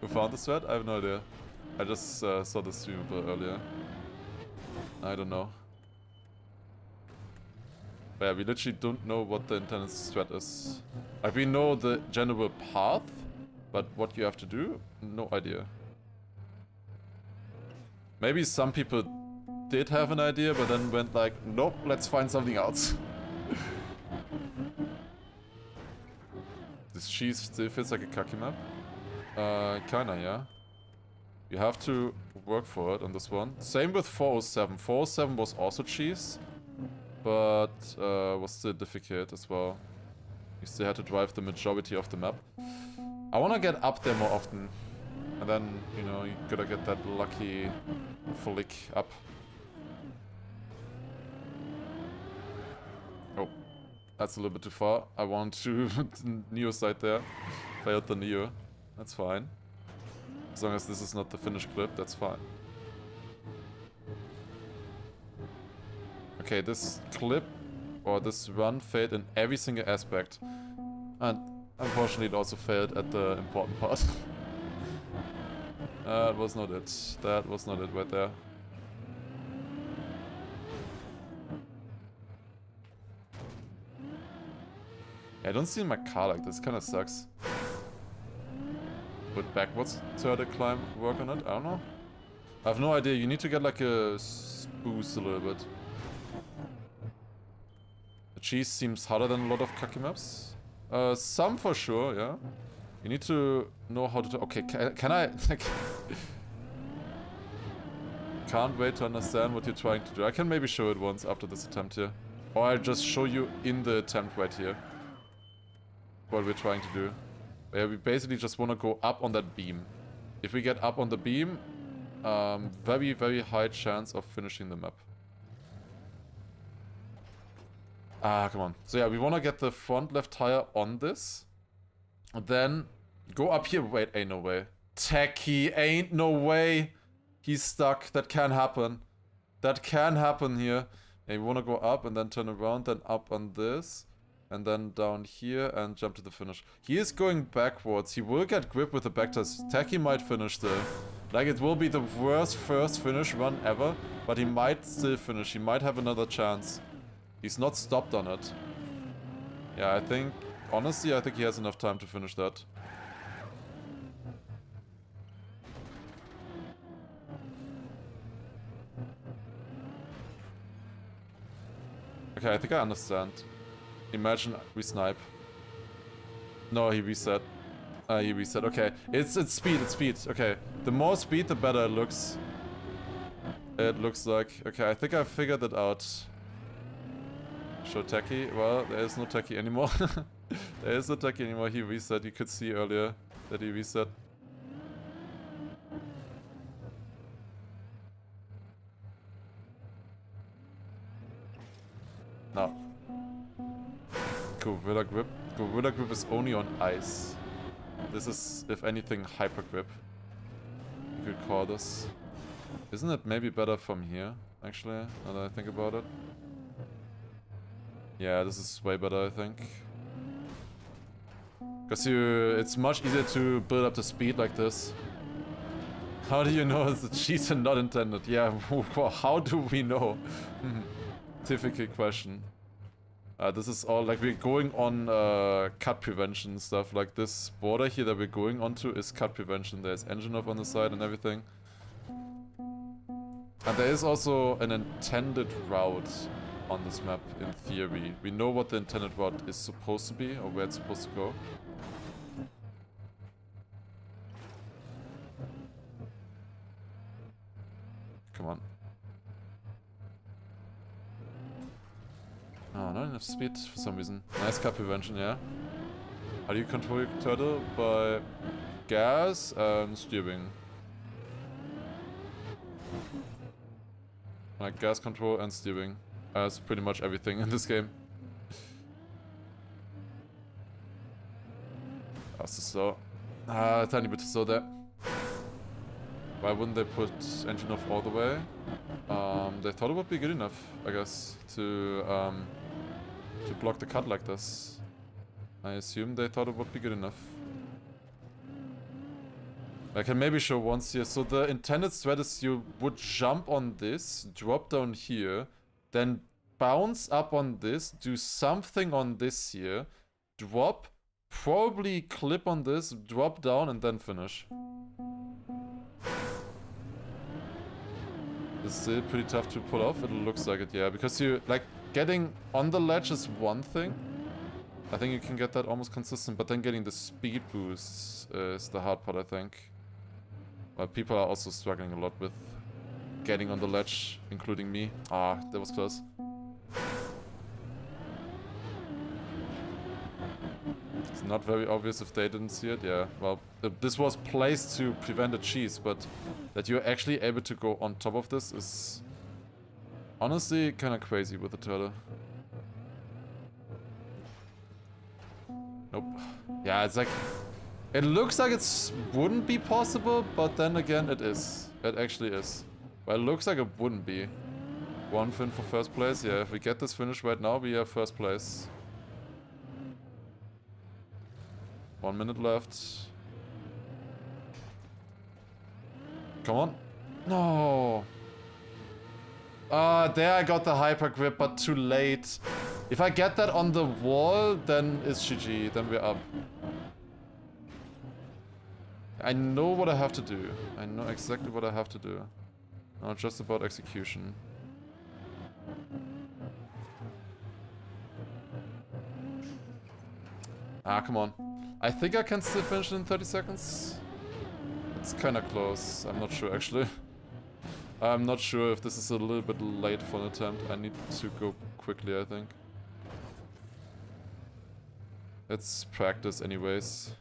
Who found the strat? I have no idea. I just saw the stream earlier. I don't know. But yeah, we literally don't know what the intended strat is. Like, we know the general path, but what you have to do, no idea. Maybe some people did have an idea, but then went like, nope, let's find something else. This cheese still feels like a KACKY map. Kinda, yeah. You have to work for it on this one. Same with 407. 407 was also cheese, but was still difficult as well. You still had to drive the majority of the map. I wanna get up there more often. And then, you know, you gotta get that lucky flick up. Oh, that's a little bit too far. I want to Neo side there. Failed the Neo. That's fine. As long as this is not the finished clip, that's fine. Okay, this clip or this run failed in every single aspect. And unfortunately it also failed at the important part. That was not it. That was not it right there. Yeah, I don't see my car like this. Kinda sucks. Would backwards turtle climb work on it? I don't know. I have no idea. You need to get like a boost a little bit. The cheese seems harder than a lot of KACKY maps. Some for sure, yeah. You need to know how to do. Okay, can I? Can't wait to understand what you're trying to do. I can maybe show it once after this attempt here. Or I'll just show you in the attempt right here what we're trying to do. Yeah, we basically just want to go up on that beam. If we get up on the beam, very, very high chance of finishing the map. Ah, come on. So yeah, we want to get the front left tire on this. And then go up here. Wait, ain't no way. KACKY, ain't no way. He's stuck. That can happen. That can happen here. And we want to go up and then turn around, then up on this. And then down here and jump to the finish. He is going backwards. He will get grip with the back tires. KACKY might finish still. Like, it will be the worst first finish run ever. But he might still finish. He might have another chance. He's not stopped on it. Yeah, I think... Honestly, I think he has enough time to finish that. Okay, I think I understand. Imagine we snipe. No, he reset. He reset. Okay, it's speed. It's speed. Okay, the more speed, the better it looks. It looks like. Okay, I think I figured it out. Show KACKY. Well, there is no KACKY anymore. There is no KACKY anymore. He reset. You could see earlier that he reset. No. Gorilla Grip. Gorilla Grip is only on ice. This is, if anything, Hyper Grip. You could call this. Isn't it maybe better from here, actually, now that I think about it? Yeah, this is way better, I think. Because it's much easier to build up the speed like this. How do you know it's a cheat and not intended? Yeah, how do we know? Difficult question. This is all, like, we're going on cut prevention stuff. Like, this border here that we're going onto is cut prevention. There's engine off on the side and everything. And there is also an intended route on this map, in theory. We know what the intended route is supposed to be, or where it's supposed to go. Come on. Oh, not enough speed for some reason. Nice cut prevention, yeah. How do you control your turtle? By gas and steering. Like gas control and steering. That's pretty much everything in this game. That's too slow. A tiny bit too slow there. Why wouldn't they put engine off all the way? They thought it would be good enough, I guess, to block the cut like this. I assume they thought it would be good enough. I can maybe show once here. So the intended strat is you would jump on this, drop down here, then bounce up on this, do something on this here, drop, probably clip on this, drop down, and then finish. This is still pretty tough to pull off. It looks like it, yeah. Because you, like, getting on the ledge is one thing. I think you can get that almost consistent, but then getting the speed boost is the hard part, I think. But people are also struggling a lot with getting on the ledge, including me. Ah, that was close. It's not very obvious if they didn't see it. Yeah, well, this was placed to prevent a cheese, but that you're actually able to go on top of this is honestly kind of crazy with the turtle. Nope. Yeah, it's like... It looks like it wouldn't be possible, but then again it is. It actually is. Well, it looks like it wouldn't be. One fin for first place. Yeah, if we get this finish right now, we have first place. 1 minute left. Come on. No. There I got the hyper grip, but too late. If I get that on the wall, then it's GG. Then we're up. I know what I have to do. I know exactly what I have to do. Now just about execution. Ah, come on. I think I can still finish it in 30 seconds. It's kinda close. I'm not sure, actually. I'm not sure if this is a little bit late for an attempt. I need to go quickly, I think. It's practice anyways.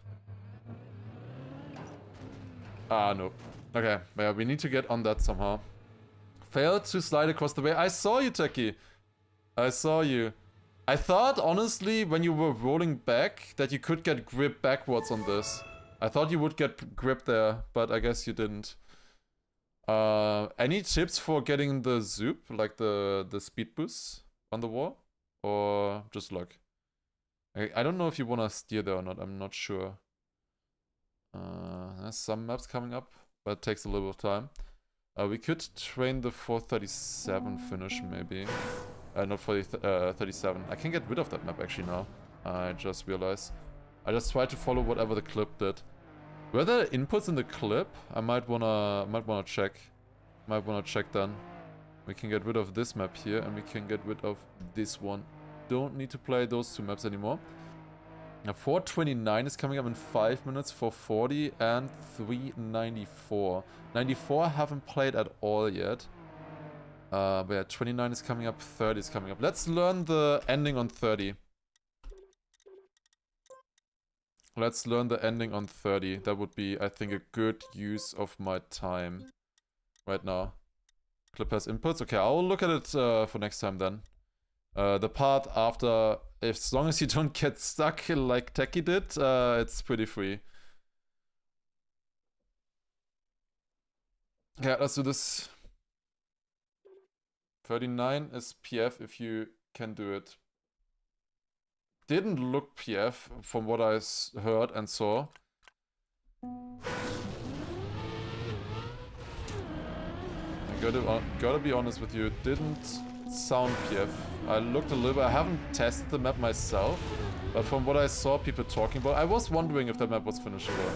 Ah, no. Okay, yeah, we need to get on that somehow. Failed to slide across the way. I saw you, Techie. I saw you. I thought, honestly, when you were rolling back, that you could get grip backwards on this. I thought you would get grip there, but I guess you didn't. Any tips for getting the zoop, like the speed boost on the wall? Or just luck? I don't know if you want to steer there or not, I'm not sure. There's some maps coming up, but it takes a little bit of time. We could train the 437 finish, maybe. Not 37. I can get rid of that map actually now. I just realized. I just tried to follow whatever the clip did. Were there inputs in the clip? I might wanna check. Might wanna check then. We can get rid of this map here, and we can get rid of this one. Don't need to play those two maps anymore. Now 429 is coming up in 5 minutes, 440 and 394. 94 I haven't played at all yet. But yeah, 29 is coming up, 30 is coming up. Let's learn the ending on 30. Let's learn the ending on 30. That would be, I think, a good use of my time right now. Clip has inputs. Okay, I'll look at it for next time then. The part after, as long as you don't get stuck like Techie did, it's pretty free. Yeah, let's do this. 39 is PF if you can do it. Didn't look PF from what I heard and saw. I gotta be honest with you, it didn't sound PF. I looked a little bit, I haven't tested the map myself, but from what I saw people talking about, I was wondering if that map was finishable.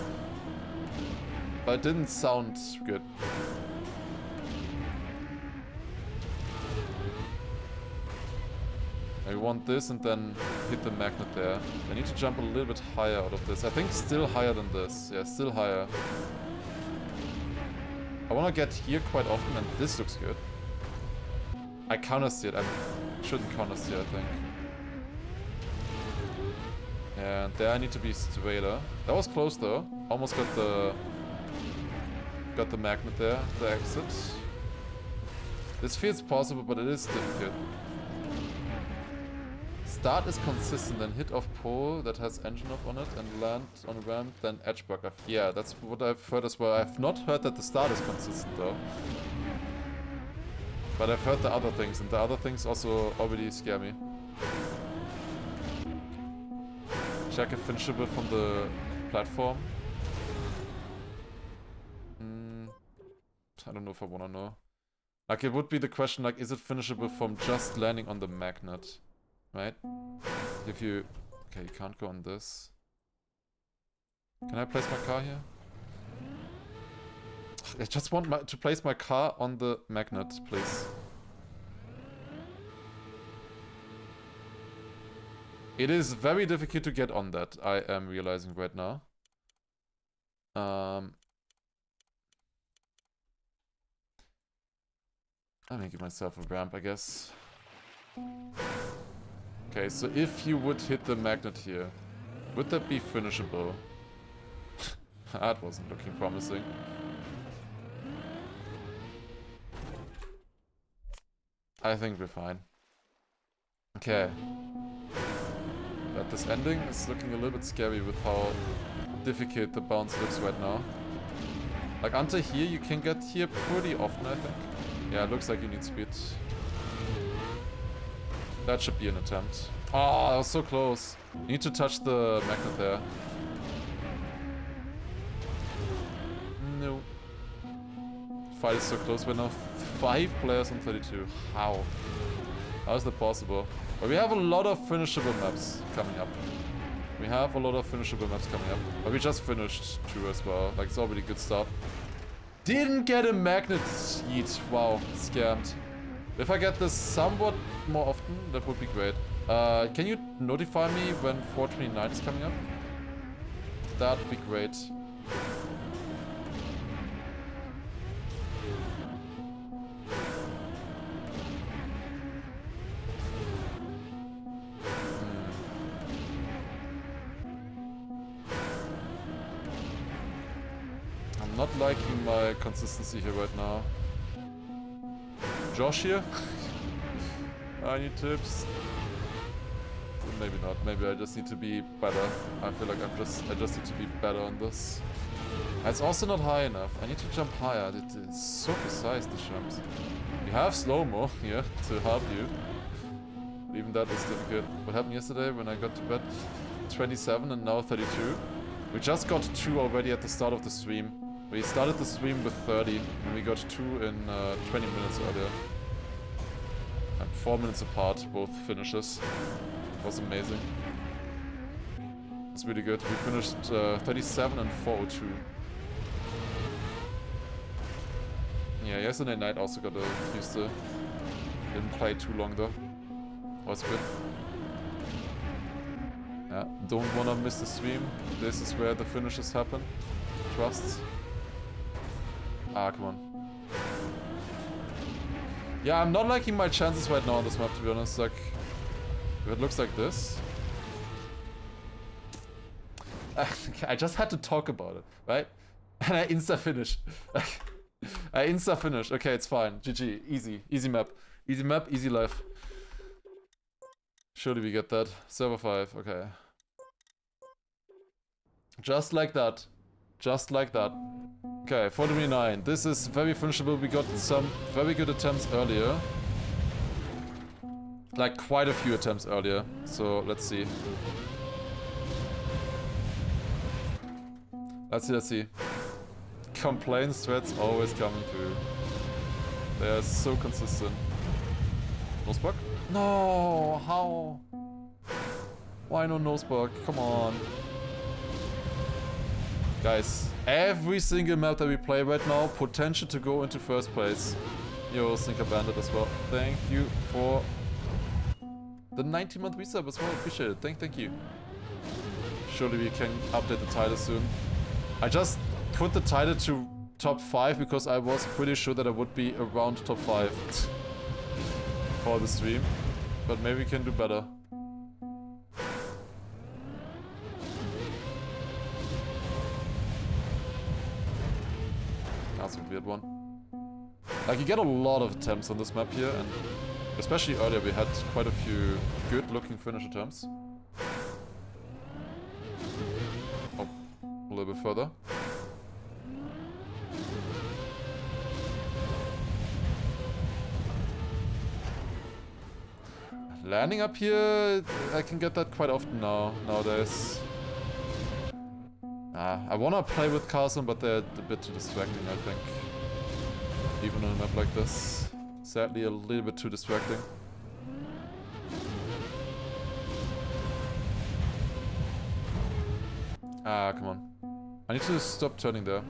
But it didn't sound good. I want this and then hit the magnet there. I need to jump a little bit higher out of this. I think still higher than this. Yeah, still higher. I want to get here quite often and this looks good. I counter-steered. I shouldn't counter-steer, I think. And there I need to be straighter. That was close though. Almost got the magnet there, the exit. This feels possible, but it is difficult. Start is consistent, then hit off pole that has engine off on it and land on ramp, then edge bug. Yeah, that's what I've heard as well. I've not heard that the start is consistent though. But I've heard the other things, and the other things also already scare me. Check if finishable from the platform. I don't know if I wanna know. Like, it would be the question, like, is it finishable from just landing on the magnet? Right? If you... Okay, you can't go on this. Can I place my car here? I just want to place my car on the magnet, please. It is very difficult to get on that, I am realizing right now. Let me give myself a ramp, I guess. Okay, so if you would hit the magnet here, would that be finishable? That wasn't looking promising. I think we're fine. Okay. But this ending is looking a little bit scary with how difficult the bounce looks right now. Like until here, you can get here pretty often, I think. Yeah, it looks like you need speed. That should be an attempt. Oh, that was so close. You need to touch the magnet there. No. Fight is so close right now. 5 players on 32. How? How is that possible? But we have a lot of finishable maps coming up. We have a lot of finishable maps coming up. But we just finished 2 as well. Like, it's already a good start. Didn't get a magnet yeet. Wow, scammed. If I get this somewhat more often, that would be great. Can you notify me when 429 is coming up? That'd be great. I'm not liking my consistency here right now. Josh here? I need tips. Maybe not. Maybe I just need to be better. I feel like I just need to be better on this. It's also not high enough. I need to jump higher. It's so precise, the jumps. You have slow-mo here to help you. But even that is difficult. What happened yesterday when I got to bed? 27 and now 32. We just got 2 already at the start of the stream. We started the stream with 30 and we got 2 in 20 minutes earlier. And 4 minutes apart, both finishes. It was amazing. It's really good. We finished 37 and 4:02. Yeah, yesterday night also got a few still. Didn't play too long though. Was good. Yeah, don't wanna miss the stream. This is where the finishes happen. Trust. Ah, come on. Yeah, I'm not liking my chances right now on this map, to be honest. Like, if it looks like this. I just had to talk about it, right? And I insta-finish. I insta-finish. Okay, it's fine. GG. Easy. Easy map. Easy map, easy life. Surely we get that. Server 5. Okay. Just like that. Just like that. Okay, 429. This is very finishable. We got some very good attempts earlier. Like, quite a few attempts earlier. So, let's see. Let's see. Complaints, threats always coming through. They are so consistent. Nosebug? No! How? Why no nosebug? Come on. Guys, every single map that we play right now, potential to go into first place. Yo, Sneaker Bandit as well. Thank you for the 90-month resub as well. Appreciate it. Thank you. Surely we can update the title soon. I just put the title to top 5 because I was pretty sure that I would be around top 5 for the stream. But maybe we can do better. That's a weird one. Like, you get a lot of attempts on this map here, and especially earlier we had quite a few good looking finish attempts. Oh, a little bit further. Landing up here, I can get that quite often nowadays. I wanna play with Castle, but they're a bit too distracting, I think. Even on a map like this. Sadly, a little bit too distracting. Ah, come on. I need to stop turning there.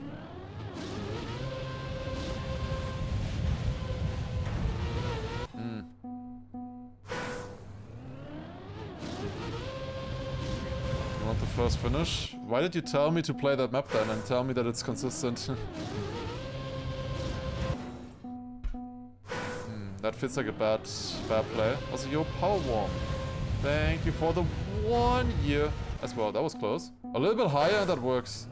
first finish. Why did you tell me to play that map then and tell me that it's consistent? That feels like a bad play. Also, yo, Power Worm. Thank you for the 1 year as well. That was close. A little bit higher and that works.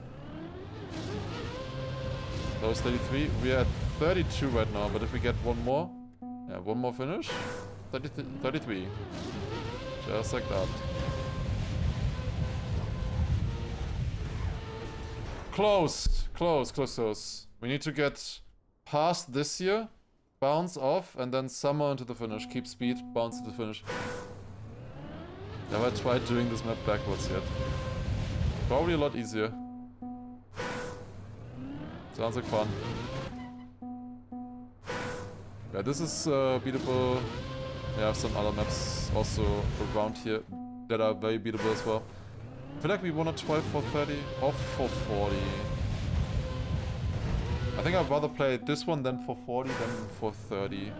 That was 33. We are at 32 right now, but if we get one more... Yeah, one more finish. 33. Just like that. Close. Close, close, close. We need to get past this here. Bounce off, and then summer into the finish. Keep speed, bounce to the finish. Never tried doing this map backwards yet. Probably a lot easier. Sounds like fun. Yeah, this is beatable. We have some other maps also around here that are very beatable as well. I feel like we wanna try for 30 or for 40. I think I'd rather play this one than for 40 than for 30.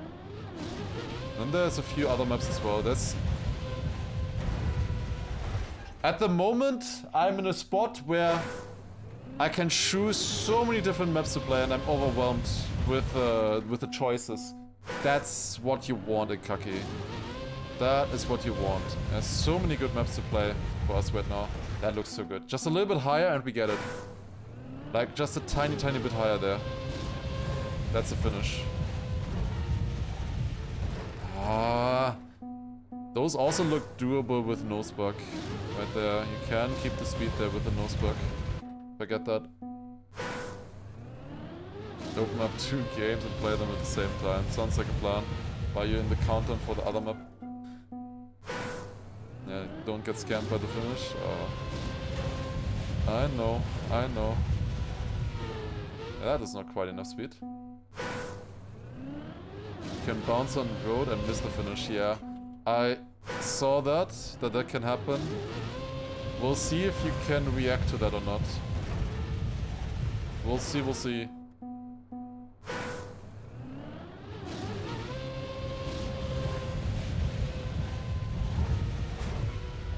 And there's a few other maps as well. At the moment, I'm in a spot where I can choose so many different maps to play and I'm overwhelmed with the choices. That's what you want in KACKY. That is what you want. There's so many good maps to play for us right now. That looks so good. Just a little bit higher and we get it. Like, just a tiny, tiny bit higher there. That's a finish. Ah, those also look doable with nose bug. Right there. You can keep the speed there with the nose bug. Forget that. Open up 2 games and play them at the same time. Sounds like a plan. While you're in the countdown for the other map. Yeah, don't get scammed by the finish. Oh. I know, I know. That is not quite enough speed. You can bounce on the road and miss the finish, yeah. I saw that can happen. We'll see if you can react to that or not. We'll see, we'll see.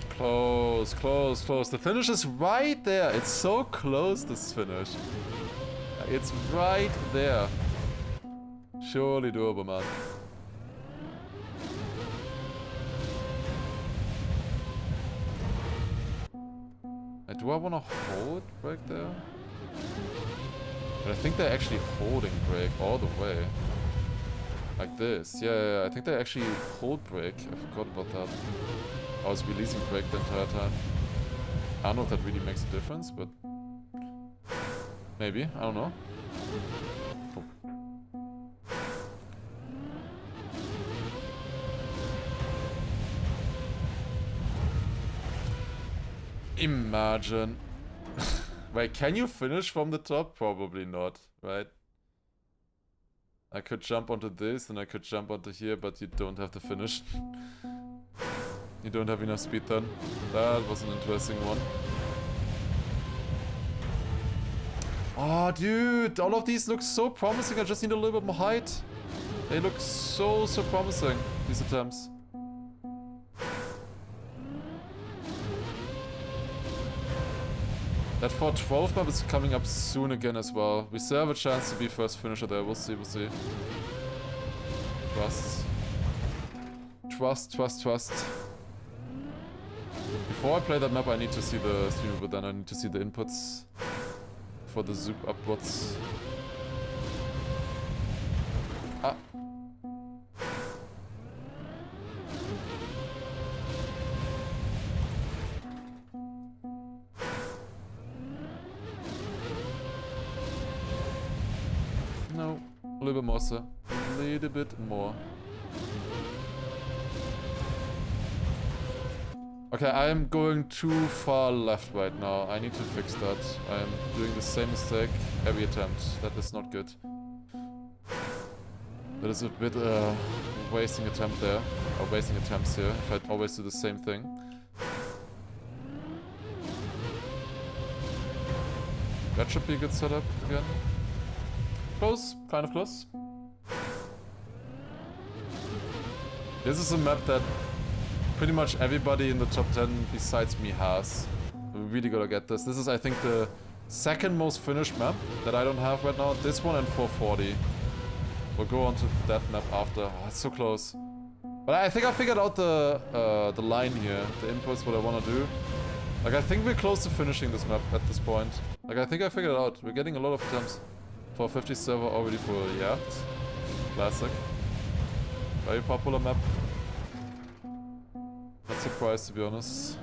Close, close, close. The finish is right there. It's so close, this finish. It's right there. Surely doable, man. Do I want to hold break there? But I think they're actually holding break all the way. Like this. Yeah, I think they actually hold break. I forgot about that. I was releasing break the entire time. I don't know if that really makes a difference, but... maybe, I don't know. Oh. Imagine. Wait, can you finish from the top? Probably not, right? I could jump onto this and I could jump onto here, but you don't have to finish. You don't have enough speed then. That was an interesting one. Oh, dude, all of these look so promising. I just need a little bit more height. They look so promising, these attempts. That 412 map is coming up soon again as well. We still have a chance to be first finisher there. We'll see, we'll see. Trust. Trust, trust, trust. Before I play that map, I need to see the stream, but then I need to see the inputs for the zoom upwards. Ah. No, a little bit more, sir. A little bit more. Okay, I am going too far left right now. I need to fix that. I am doing the same mistake every attempt. That is not good. That is a bit wasting attempt there. Or wasting attempts here, if I always do the same thing. That should be a good setup again. Close, kind of close. This is a map that pretty much everybody in the top 10 besides me has. We really gotta get this. This is, I think, the second most finished map that I don't have right now. This one and 440. We'll go on to that map after. Oh, it's so close. But I think I figured out the line here. The inputs, what I want to do. Like, I think we're close to finishing this map at this point. Like, I think I figured it out. We're getting a lot of attempts. 450 server already for a yacht. Classic. Very popular map. Not surprised, to be honest.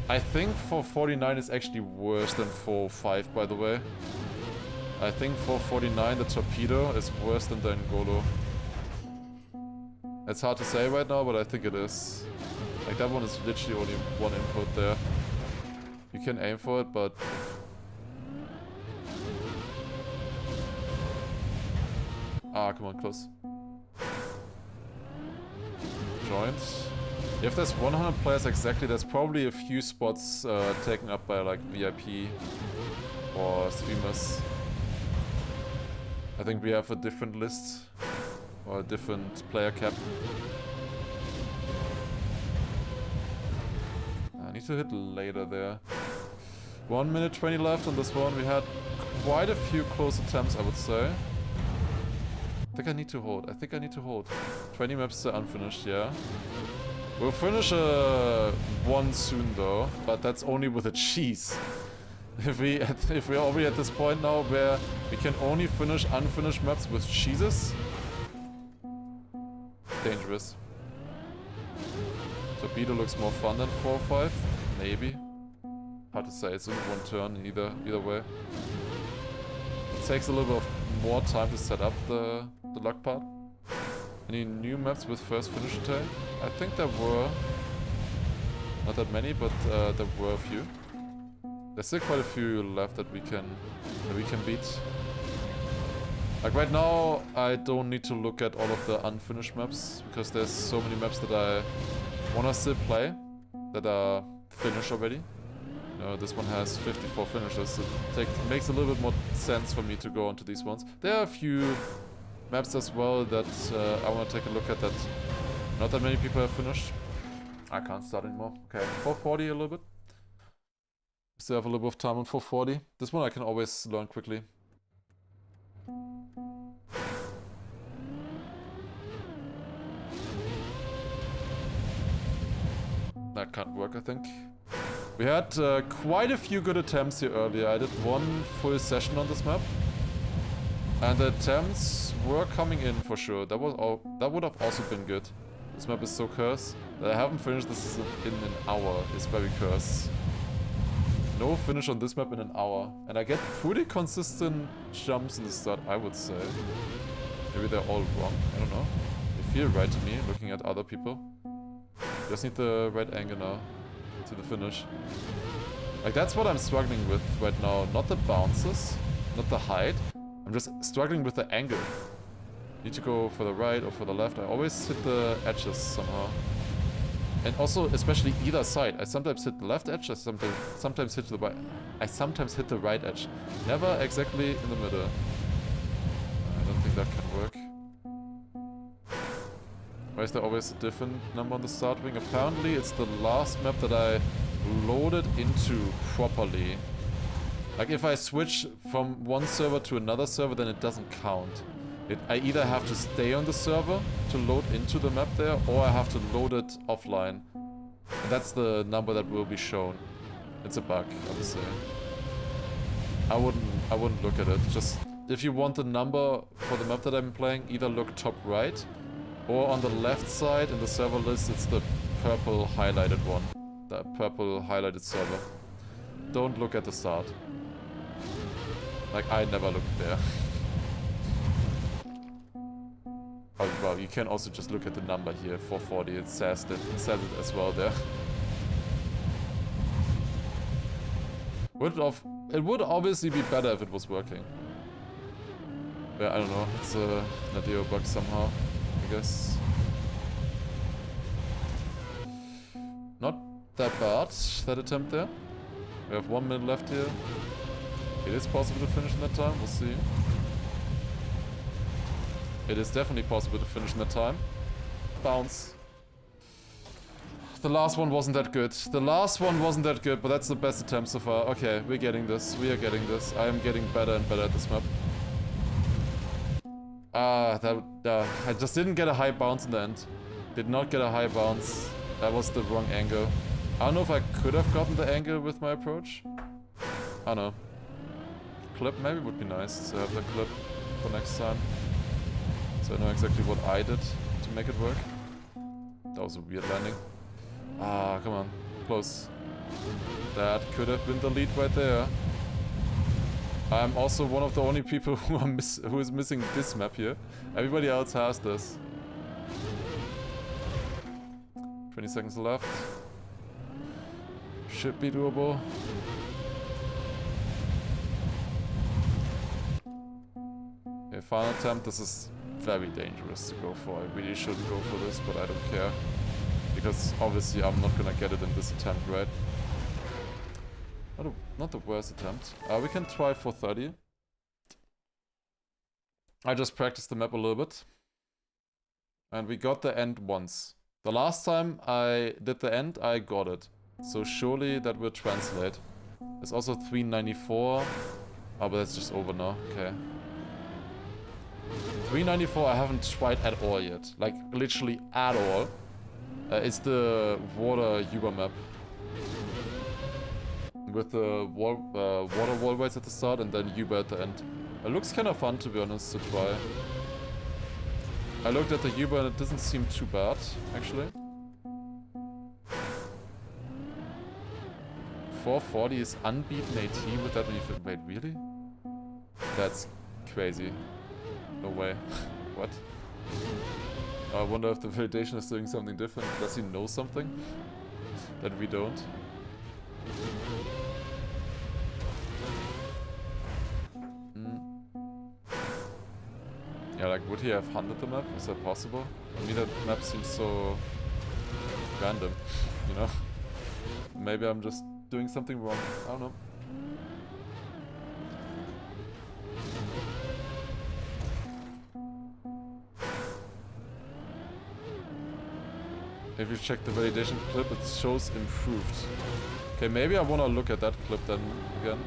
I think 449 is actually worse than 405, by the way. I think 449, the torpedo, is worse than the Ngolo. It's hard to say right now, but I think it is. Like, that one is literally only one input there. You can aim for it, but... Ah, come on, close. Joint. If there's 100 players exactly, there's probably a few spots taken up by, like, VIP or streamers. I think we have a different list. Or a different player cap. I need to hit later there. 1 minute 20 left on this one. We had quite a few close attempts, I would say. I think I need to hold. 20 maps are unfinished, yeah. We'll finish one soon though, but that's only with a cheese. If we're already at this point now where we can only finish unfinished maps with cheeses. Dangerous. Torpedo looks more fun than 4 or 5, maybe. Hard to say, it's only one turn either way. It takes a little bit more time to set up the luck part. Any new maps with first finish attack? I think there were. Not that many, but there were a few. There's still quite a few left that we can beat. Like right now, I don't need to look at all of the unfinished maps, because there's so many maps that I wanna still play, that are finished already. You know, this one has 54 finishes, so it makes a little bit more sense for me to go onto these ones. There are a few maps as well that I wanna take a look at that not that many people have finished. I can't start anymore. Okay, 440 a little bit. Still have a little bit of time on 440. This one I can always learn quickly. That can't work, I think. We had quite a few good attempts here earlier. I did one full session on this map. And the attempts were coming in for sure. That would have also been good. This map is so cursed that I haven't finished this in an hour. It's very cursed. No finish on this map in an hour. And I get pretty consistent jumps in the start, I would say. Maybe they're all wrong. I don't know. They feel right to me, looking at other people. Just need the right angle now to the finish. Like, that's what I'm struggling with right now. Not the bounces, not the height. I'm just struggling with the angle. Need to go for the right or for the left. I always hit the edges somehow. And also, especially either side. I sometimes hit the left edge, I sometimes hit the right. I sometimes hit the right edge. Never exactly in the middle. I don't think that can work. Why is there always a different number on the start wing? Apparently it's the last map that I loaded into properly. Like, if I switch from one server to another server, then it doesn't count. I either have to stay on the server to load into the map there, or I have to load it offline. And that's the number that will be shown. It's a bug, obviously. I wouldn't look at it. Just, if you want the number for the map that I'm playing, either look top right, or on the left side in the server list, it's the purple highlighted one. The purple highlighted server. Don't look at the start. Like, I never looked there. Oh, well, you can also just look at the number here, 440, it says it as well there. It would obviously be better if it was working. Yeah, I don't know, it's a Nadeo bug somehow, I guess. Not that bad, that attempt there. We have 1 minute left here. It is possible to finish in that time, we'll see. It is definitely possible to finish in that time. bounce. The last one wasn't that good. The last one wasn't that good, but that's the best attempt so far. Okay, we're getting this. We are getting this. I am getting better and better at this map. I just didn't get a high bounce in the end. Did not get a high bounce. That was the wrong angle. I don't know if I could have gotten the angle with my approach. I don't know. Clip maybe would be nice to have the clip for next time. So I know exactly what I did to make it work. That was a weird landing. Ah, come on. Close. That could have been the lead right there. I'm also one of the only people who is missing this map here. Everybody else has this. 20 seconds left. Should be doable. Okay, final attempt. This is very dangerous to go for. I really shouldn't go for this, but I don't care. Because obviously I'm not gonna get it in this attempt, right? Not the worst attempt. We can try for 30. I just practiced the map a little bit. And we got the end once. The last time I did the end, I got it. So surely that will translate. There's also 394. Oh, but that's just over now. Okay. 394 I haven't tried at all yet. Like, literally at all. It's the water Uber map. With the water wallways at the start and then Uber at the end. It looks kind of fun, to be honest, to try. I looked at the Uber and it doesn't seem too bad, actually. 440 is unbeaten AT with that many... Wait, really? That's crazy. No way. What? I wonder if the validation is doing something different. Does he know something that we don't? Yeah, like, would he have hunted the map? Is that possible? I mean, that map seems so random, you know? Maybe I'm just doing something wrong. I don't know. If you check the validation clip, it shows improved. Okay, maybe I want to look at that clip then again.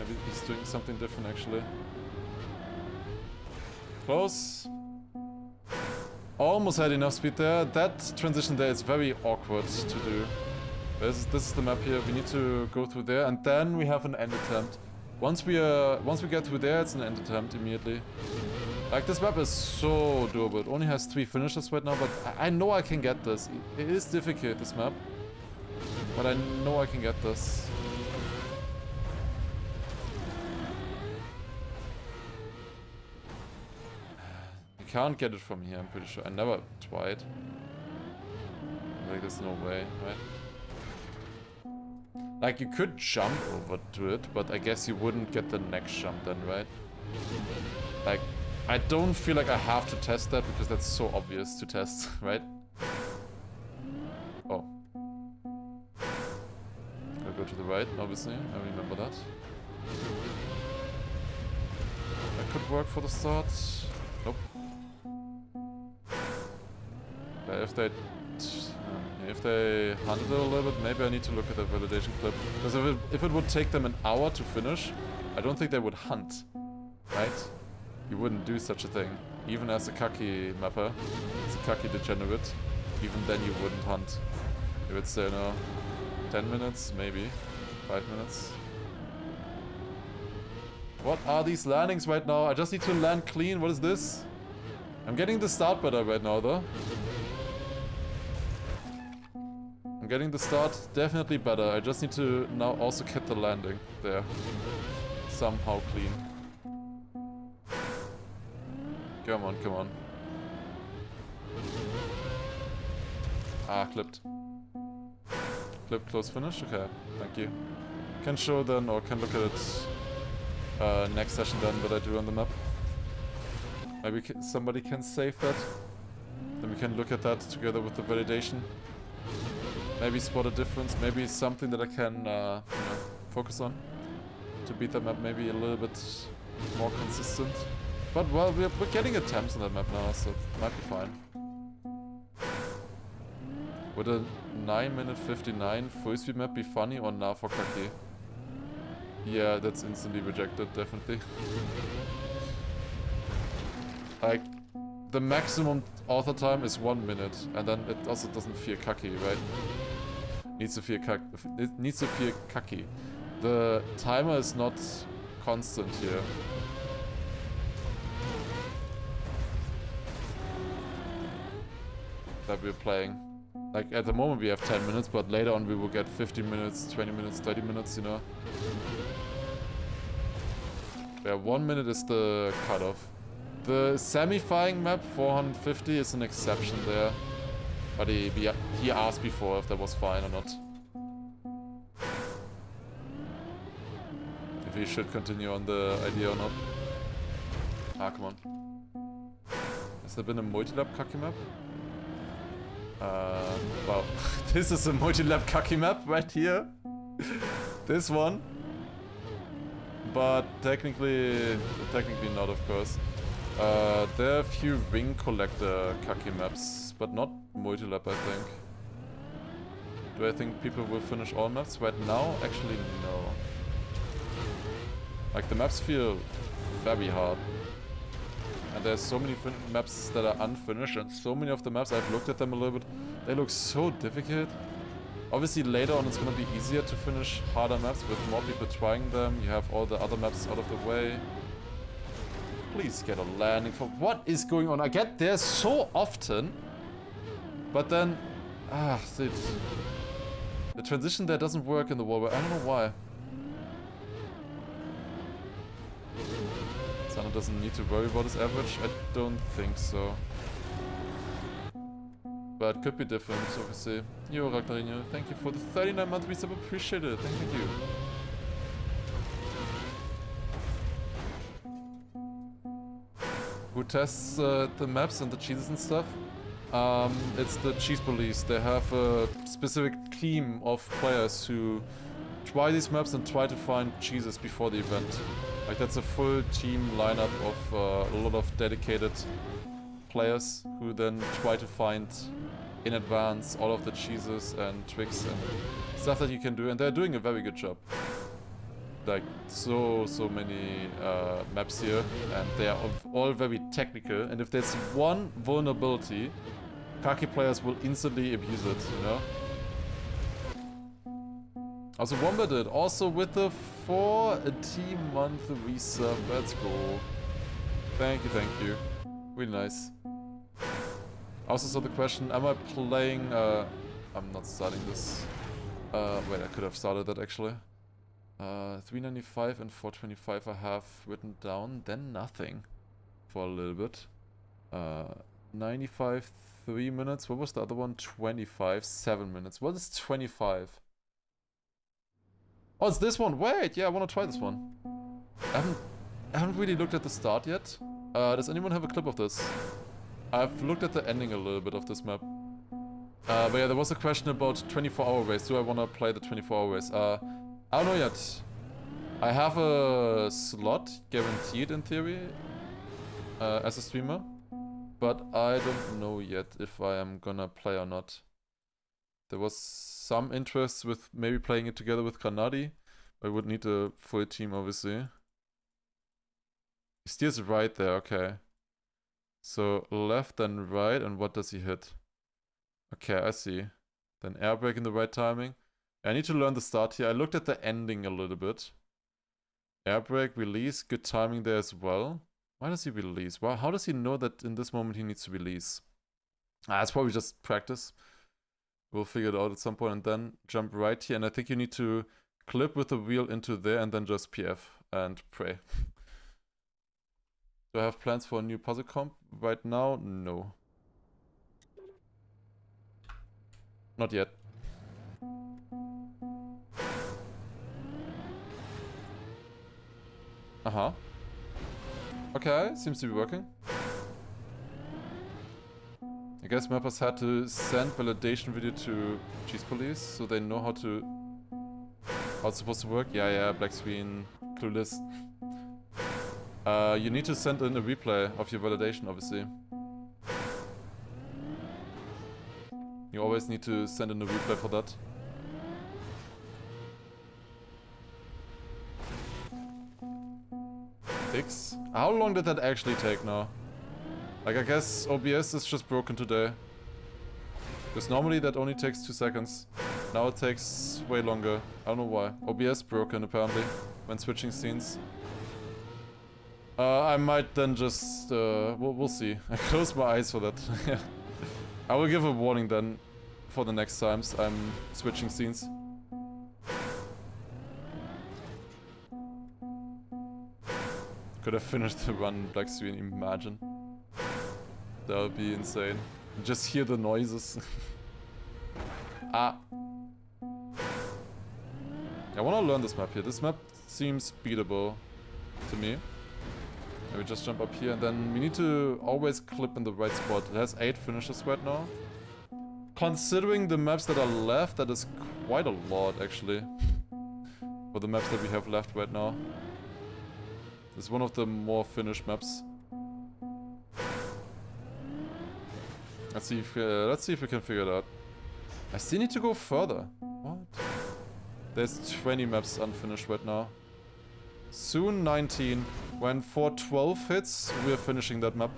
Maybe he's doing something different actually. Close. Almost had enough speed there. That transition there is very awkward to do. This is the map here. We need to go through there and then we have an end attempt. Once we get through there, it's an end attempt immediately. Like, this map is so doable. It only has 3 finishes right now, but I know I can get this. It is difficult, this map. But I know I can get this. You can't get it from here, I'm pretty sure. I never tried. Like, there's no way, right? Like, you could jump over to it, but I guess you wouldn't get the next jump then, right? Like, I don't feel like I have to test that because that's so obvious to test, right? Oh. I'll go to the right, obviously. I remember that. That could work for the start. Nope. If they hunted it a little bit, maybe I need to look at the validation clip. Because if it would take them an hour to finish, I don't think they would hunt, right? You wouldn't do such a thing. Even as a KACKY mapper, as a KACKY degenerate, even then you wouldn't hunt. You would say, no, 10 minutes, maybe 5 minutes. What are these landings right now? I just need to land clean. What is this? I'm getting the start better right now, though. I'm getting the start definitely better. I just need to now also get the landing there. Somehow clean. Come on, come on. Ah, clipped. Clip, close finish? Okay, thank you. Can show then, or can look at it next session then, what I do on the map. Maybe somebody can save that. Then we can look at that together with the validation. Maybe spot a difference, maybe something that I can you know, focus on. To beat that map maybe a little bit more consistent. But well, we're getting attempts on that map now, so it might be fine. Would a 9 minute 59 full speed map be funny or nah for KACKY? Yeah, that's instantly rejected, definitely. Like, the maximum author time is 1 minute, and then it also doesn't feel KACKY, right? It needs to feel KACKY. The timer is not constant here. That we're playing. Like, at the moment we have 10 minutes, but later on we will get 15 minutes, 20 minutes, 30 minutes, you know? Yeah, 1 minute is the cutoff. The semi-fying map, 450, is an exception there. But he asked before if that was fine or not. If he should continue on the idea or not. Ah, come on. Has there been a multi-lap KACKY map? Wow. This is a multi-lap KACKY map right here. This one. But technically not, of course. There are a few ring collector KACKY maps, but not multi-lap, I think. Do I think people will finish all maps right now? Actually, no. Like, the maps feel very hard. And there's so many maps that are unfinished, and so many of the maps, I've looked at them a little bit, they look so difficult. Obviously later on it's gonna be easier to finish harder maps with more people trying them. You have all the other maps out of the way. Please get a landing for what is going on? I get there so often, but then the transition there doesn't work in the wall. I don't know why. Sana doesn't need to worry about his average. I don't think so. But it could be different, obviously. Yo, Ragnarinho, thank you for the 39 month resub. Appreciate it. Thank you. Who tests the maps and the cheeses and stuff? It's the cheese police. They have a specific team of players who try these maps and try to find cheeses before the event. Like, that's a full team lineup of a lot of dedicated players who then try to find in advance all of the cheeses and tricks and stuff that you can do, and they're doing a very good job. Like, so many maps here, and they are all very technical, and if there's one vulnerability, KACKY players will instantly abuse it, you know? Also, Wombat did, also with the 4-month resub. Let's go. Thank you. Really nice. I also saw the question, am I playing... I'm not starting this. Wait, I could have started that actually. 395 and 425 I have written down, then nothing for a little bit. 95, 3 minutes. What was the other one? 25, 7 minutes. What is 25? Oh, it's this one. Wait, yeah, I want to try this one. I haven't really looked at the start yet. Does anyone have a clip of this? I've looked at the ending a little bit of this map. But yeah, there was a question about 24-hour race. Do I want to play the 24-hour race? I don't know yet. I have a slot guaranteed in theory as a streamer, but I don't know yet if I am gonna play or not. There was some interest with maybe playing it together with Granadi. I would need a full team, obviously. He steers right there, okay. So left and right, and what does he hit? Okay, I see. Then air brake in the right timing. I need to learn the start here. I looked at the ending a little bit. Air brake, release, good timing there as well. Why does he release? Well, how does he know that in this moment he needs to release? It's probably just practice. We'll figure it out at some point, and then jump right here. And I think you need to clip with the wheel into there and then just PF and pray. Do I have plans for a new puzzle comp right now? No. Not yet. Uh-huh. Okay, seems to be working. I guess mappers had to send validation video to Cheese Police so they know how it's supposed to work. Yeah, black screen, clueless. You need to send in a replay of your validation, obviously. You always need to send in a replay for that. Fix? How long did that actually take now? Like, I guess OBS is just broken today. Because normally that only takes 2 seconds. Now it takes way longer. I don't know why. OBS broken apparently when switching scenes. I might then just... we'll see. I close my eyes for that. I will give a warning then for the next times I'm switching scenes. Could have finished the run black screen, imagine. That would be insane. Just hear the noises. Ah. I wanna learn this map here. This map seems beatable to me. Maybe just jump up here and then we need to always clip in the right spot. It has 8 finishes right now. Considering the maps that are left, that is quite a lot actually. For the maps that we have left right now. It's one of the more finished maps. Let's see if we can figure it out. I still need to go further. What? There's 20 maps unfinished right now. Soon 19. When 412 hits, we're finishing that map.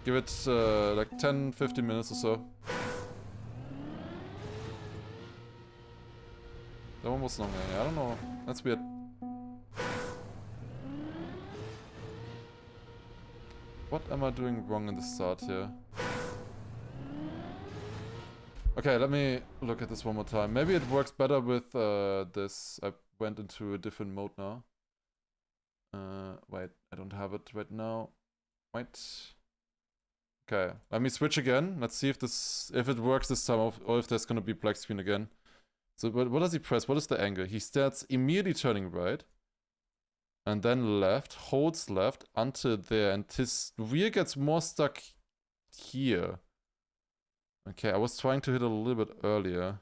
Give it like 10-15 minutes or so. That one was longer. I don't know. That's weird. What am I doing wrong in the start here? Okay, let me look at this one more time. Maybe it works better with this. I went into a different mode now. Wait, I don't have it right now. Wait. Okay, let me switch again. Let's see if it works this time or if there's gonna be black screen again. So what does he press? What is the angle? He starts immediately turning right. And then left, holds left until there, and his wheel gets more stuck here. Okay, I was trying to hit a little bit earlier.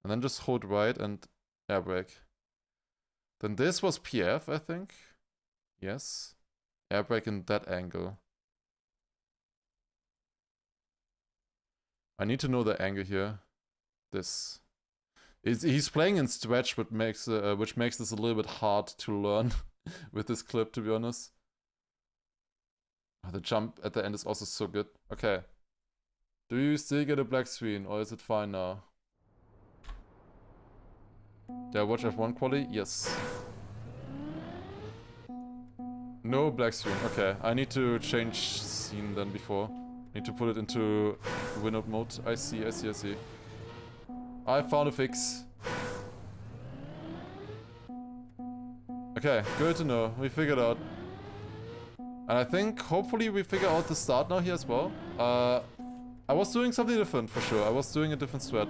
And then just hold right and air brake. Then this was PF, I think. Yes. Air brake in that angle. I need to know the angle here. This. He's playing in stretch, which makes this a little bit hard to learn with this clip, to be honest. Oh, the jump at the end is also so good. Okay. Do you still get a black screen, or is it fine now? Did I watch F1 quality? Yes. No black screen. Okay, I need to change scene then before. Need to put it into window mode. I see. I found a fix. Okay, good to know. We figured out. And I think, hopefully, we figure out the start now here as well. I was doing something different, for sure. I was doing a different strat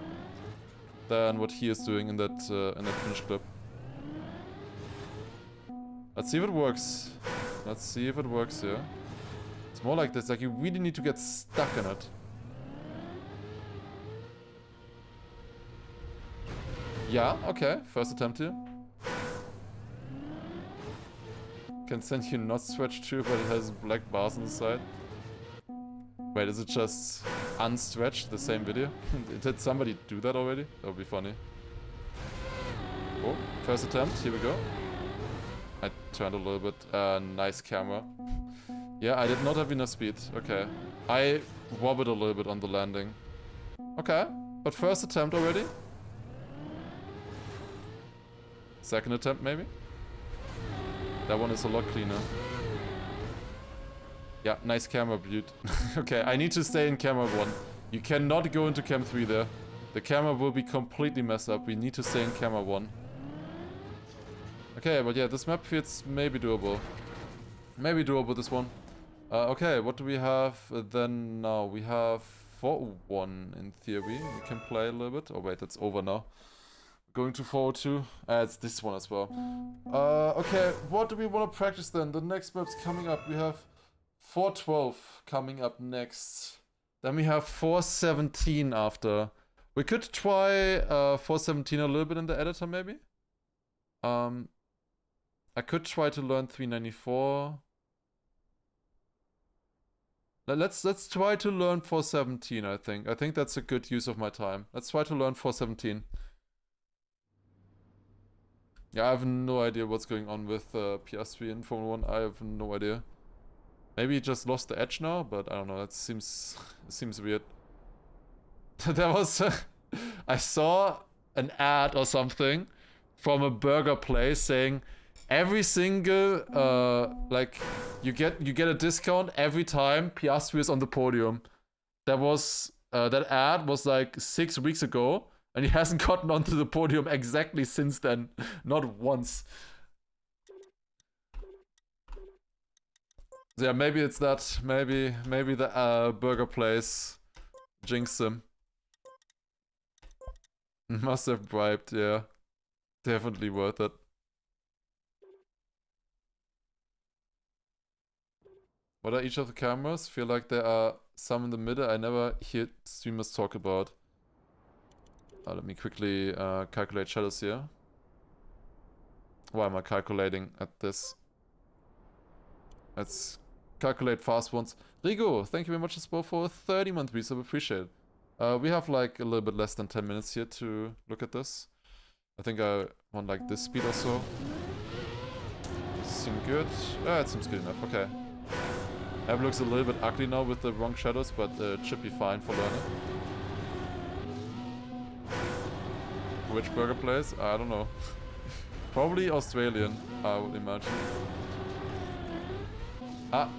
than what he is doing in that finish clip. Let's see if it works. Let's see if it works here. It's more like this, like you really need to get stuck in it. Yeah, okay, first attempt here. Can send you not stretch too, but it has black bars on the side. Wait, is it just unstretched, the same video? Did somebody do that already? That would be funny. Oh, first attempt, here we go. I turned a little bit. Nice camera. Yeah, I did not have enough speed. Okay. I wobbled a little bit on the landing. Okay, but first attempt already? Second attempt, maybe? That one is a lot cleaner. Yeah, nice camera, beaut. Okay, I need to stay in camera 1. You cannot go into cam 3 there. The camera will be completely messed up. We need to stay in camera 1. Okay, but yeah, this map feels maybe doable. Maybe doable, this one. Okay, what do we have then now? We have 401 in theory. We can play a little bit. Oh wait, that's over now. Going to 402. It's this one as well. Okay, what do we want to practice then? The next map's coming up. We have 412 coming up next. Then we have 417 after. We could try 417 a little bit in the editor maybe. I could try to learn 394. Let's try to learn 417, I think. I think that's a good use of my time. Let's try to learn 417. Yeah, I have no idea what's going on with PS3 in Formula 1. I have no idea. Maybe he just lost the edge now, but I don't know. That seems weird. There was I saw an ad or something from a burger place saying every single like you get a discount every time Piastri is on the podium. That was that ad was like 6 weeks ago, and he hasn't gotten onto the podium exactly since then. Not once. So yeah, maybe it's that. Maybe the burger place jinxed him. Must have bribed, yeah. Definitely worth it. What are each of the cameras? Feel like there are some in the middle I never hear streamers talk about. Let me quickly calculate shadows here. Why am I calculating at this? Let's calculate fast ones. Rigo, thank you very much as well for a 30-month resub. Appreciate it. We have like a little bit less than 10 minutes here to look at this. I think I want like this speed or so. Seem good? It seems good enough. Okay. Map looks a little bit ugly now with the wrong shadows, but it should be fine for learning. Which burger place? I don't know. Probably Australian, I would imagine. But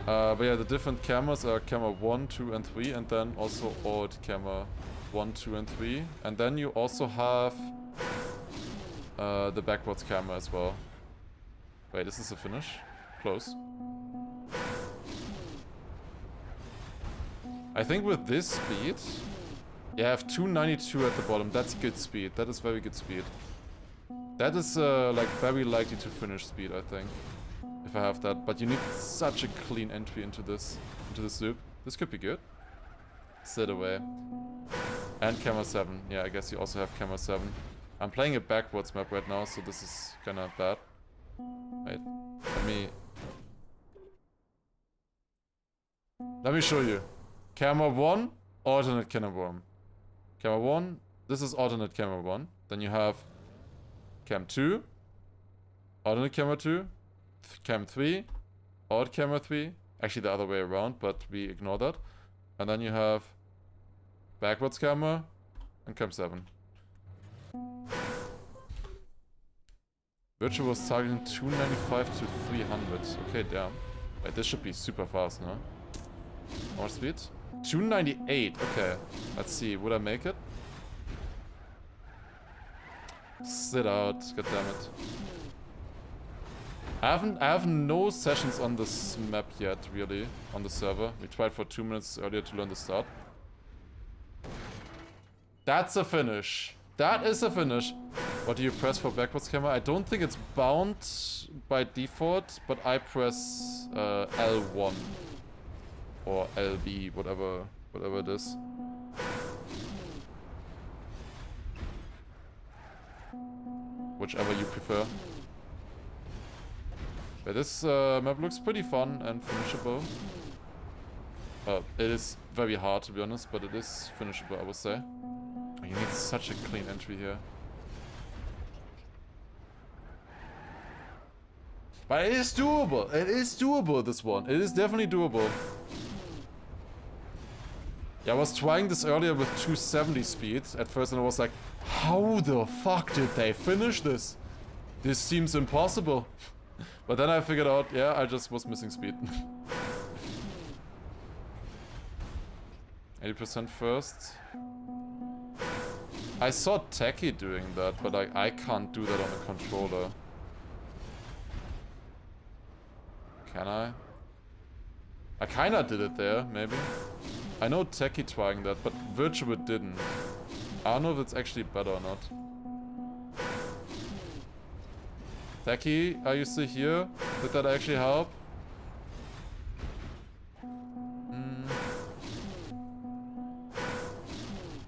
yeah, the different cameras are camera 1, 2, and 3, and then also old camera 1, 2, and 3. And then you also have the backwards camera as well. Wait, is this a finish? Close. I think with this speed, you have 292 at the bottom. That's good speed. That is very good speed. That is like very likely to finish speed, I think. If I have that. But you need such a clean entry into this loop. This could be good. Sit away. And camera 7. Yeah, I guess you also have camera 7. I'm playing a backwards map right now, so this is kinda bad. Wait. Let me show you. Camera 1, alternate camera 1. Camera 1, this is alternate camera 1. Then you have cam 2, alternate camera 2, cam 3, alt camera 3. Actually the other way around, but we ignore that. And then you have backwards camera and cam 7. Virtual was targeting 295 to 300. Okay, damn. Wait, this should be super fast, no? More speed? 298. Okay. Let's see. Would I make it? Sit out. God damn it. I have no sessions on this map yet, really, on the server. We tried for 2 minutes earlier to learn the start. That's a finish. That is a finish. What do you press for backwards camera? I don't think it's bound by default, but I press L1 or LB, whatever it is. Whichever you prefer. But this map looks pretty fun and finishable. It is very hard, to be honest, but it is finishable, I would say. You need such a clean entry here. But it is doable. It is doable, this one. It is definitely doable. Yeah, I was trying this earlier with 270 speed at first, and I was like, how the fuck did they finish this? This seems impossible. But then I figured out, yeah, I just was missing speed. 80% first. I saw KACKY doing that, but I can't do that on a controller. Can I? I kinda did it there, maybe. I know KACKY trying that, but Virtual didn't. I don't know if it's actually better or not. KACKY, are you still here? Did that actually help?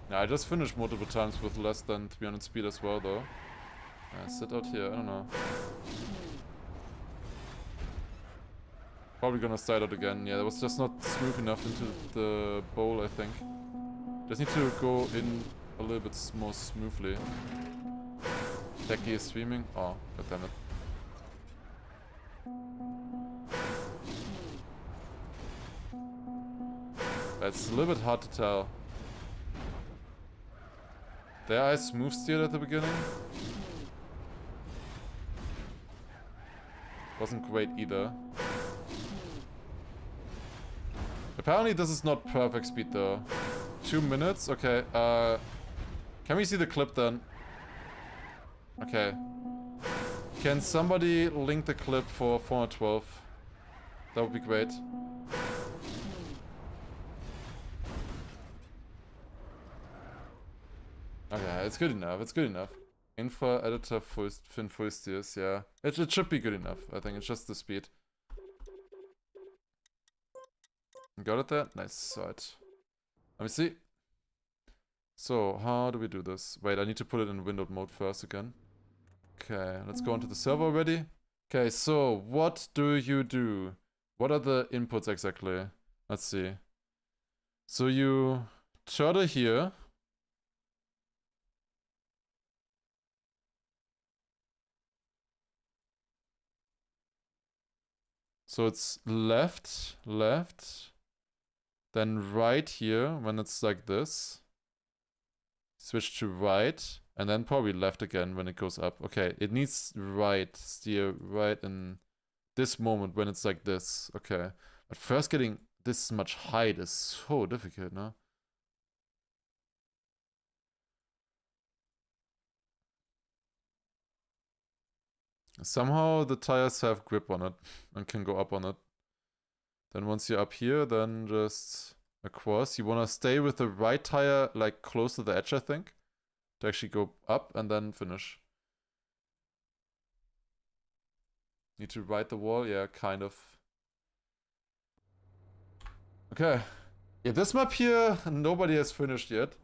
Yeah, I just finished multiple times with less than 300 speed as well, though. Sit out here, I don't know. Probably gonna start out again. Yeah, that was just not smooth enough into the bowl, I think. Just need to go in a little bit more smoothly. KACKY is streaming. Oh, goddammit. It's a little bit hard to tell. There I smooth steered at the beginning. Wasn't great either. Apparently this is not perfect speed though. 2 minutes? Okay, can we see the clip then? Okay. Can somebody link the clip for 412? That would be great. Okay, it's good enough, it's good enough. Infra editor fin full steers, yeah. It should be good enough, I think. It's just the speed. Got it there? Nice, right. Let me see. So, how do we do this? Wait, I need to put it in windowed mode first again. Okay, let's go onto the server already. Okay, so what do you do? What are the inputs exactly? Let's see. So you turtle here. So it's left, left, then right here when it's like this. Switch to right, and then probably left again when it goes up. Okay, it needs right, steer right in this moment when it's like this. Okay, but first getting this much height is so difficult, no? Somehow the tires have grip on it and can go up on it. Then once you're up here, then just across. You want to stay with the right tire like close to the edge, I think, to actually go up and then finish. Need to ride the wall? Yeah, kind of. Okay. Yeah, this map here, nobody has finished yet.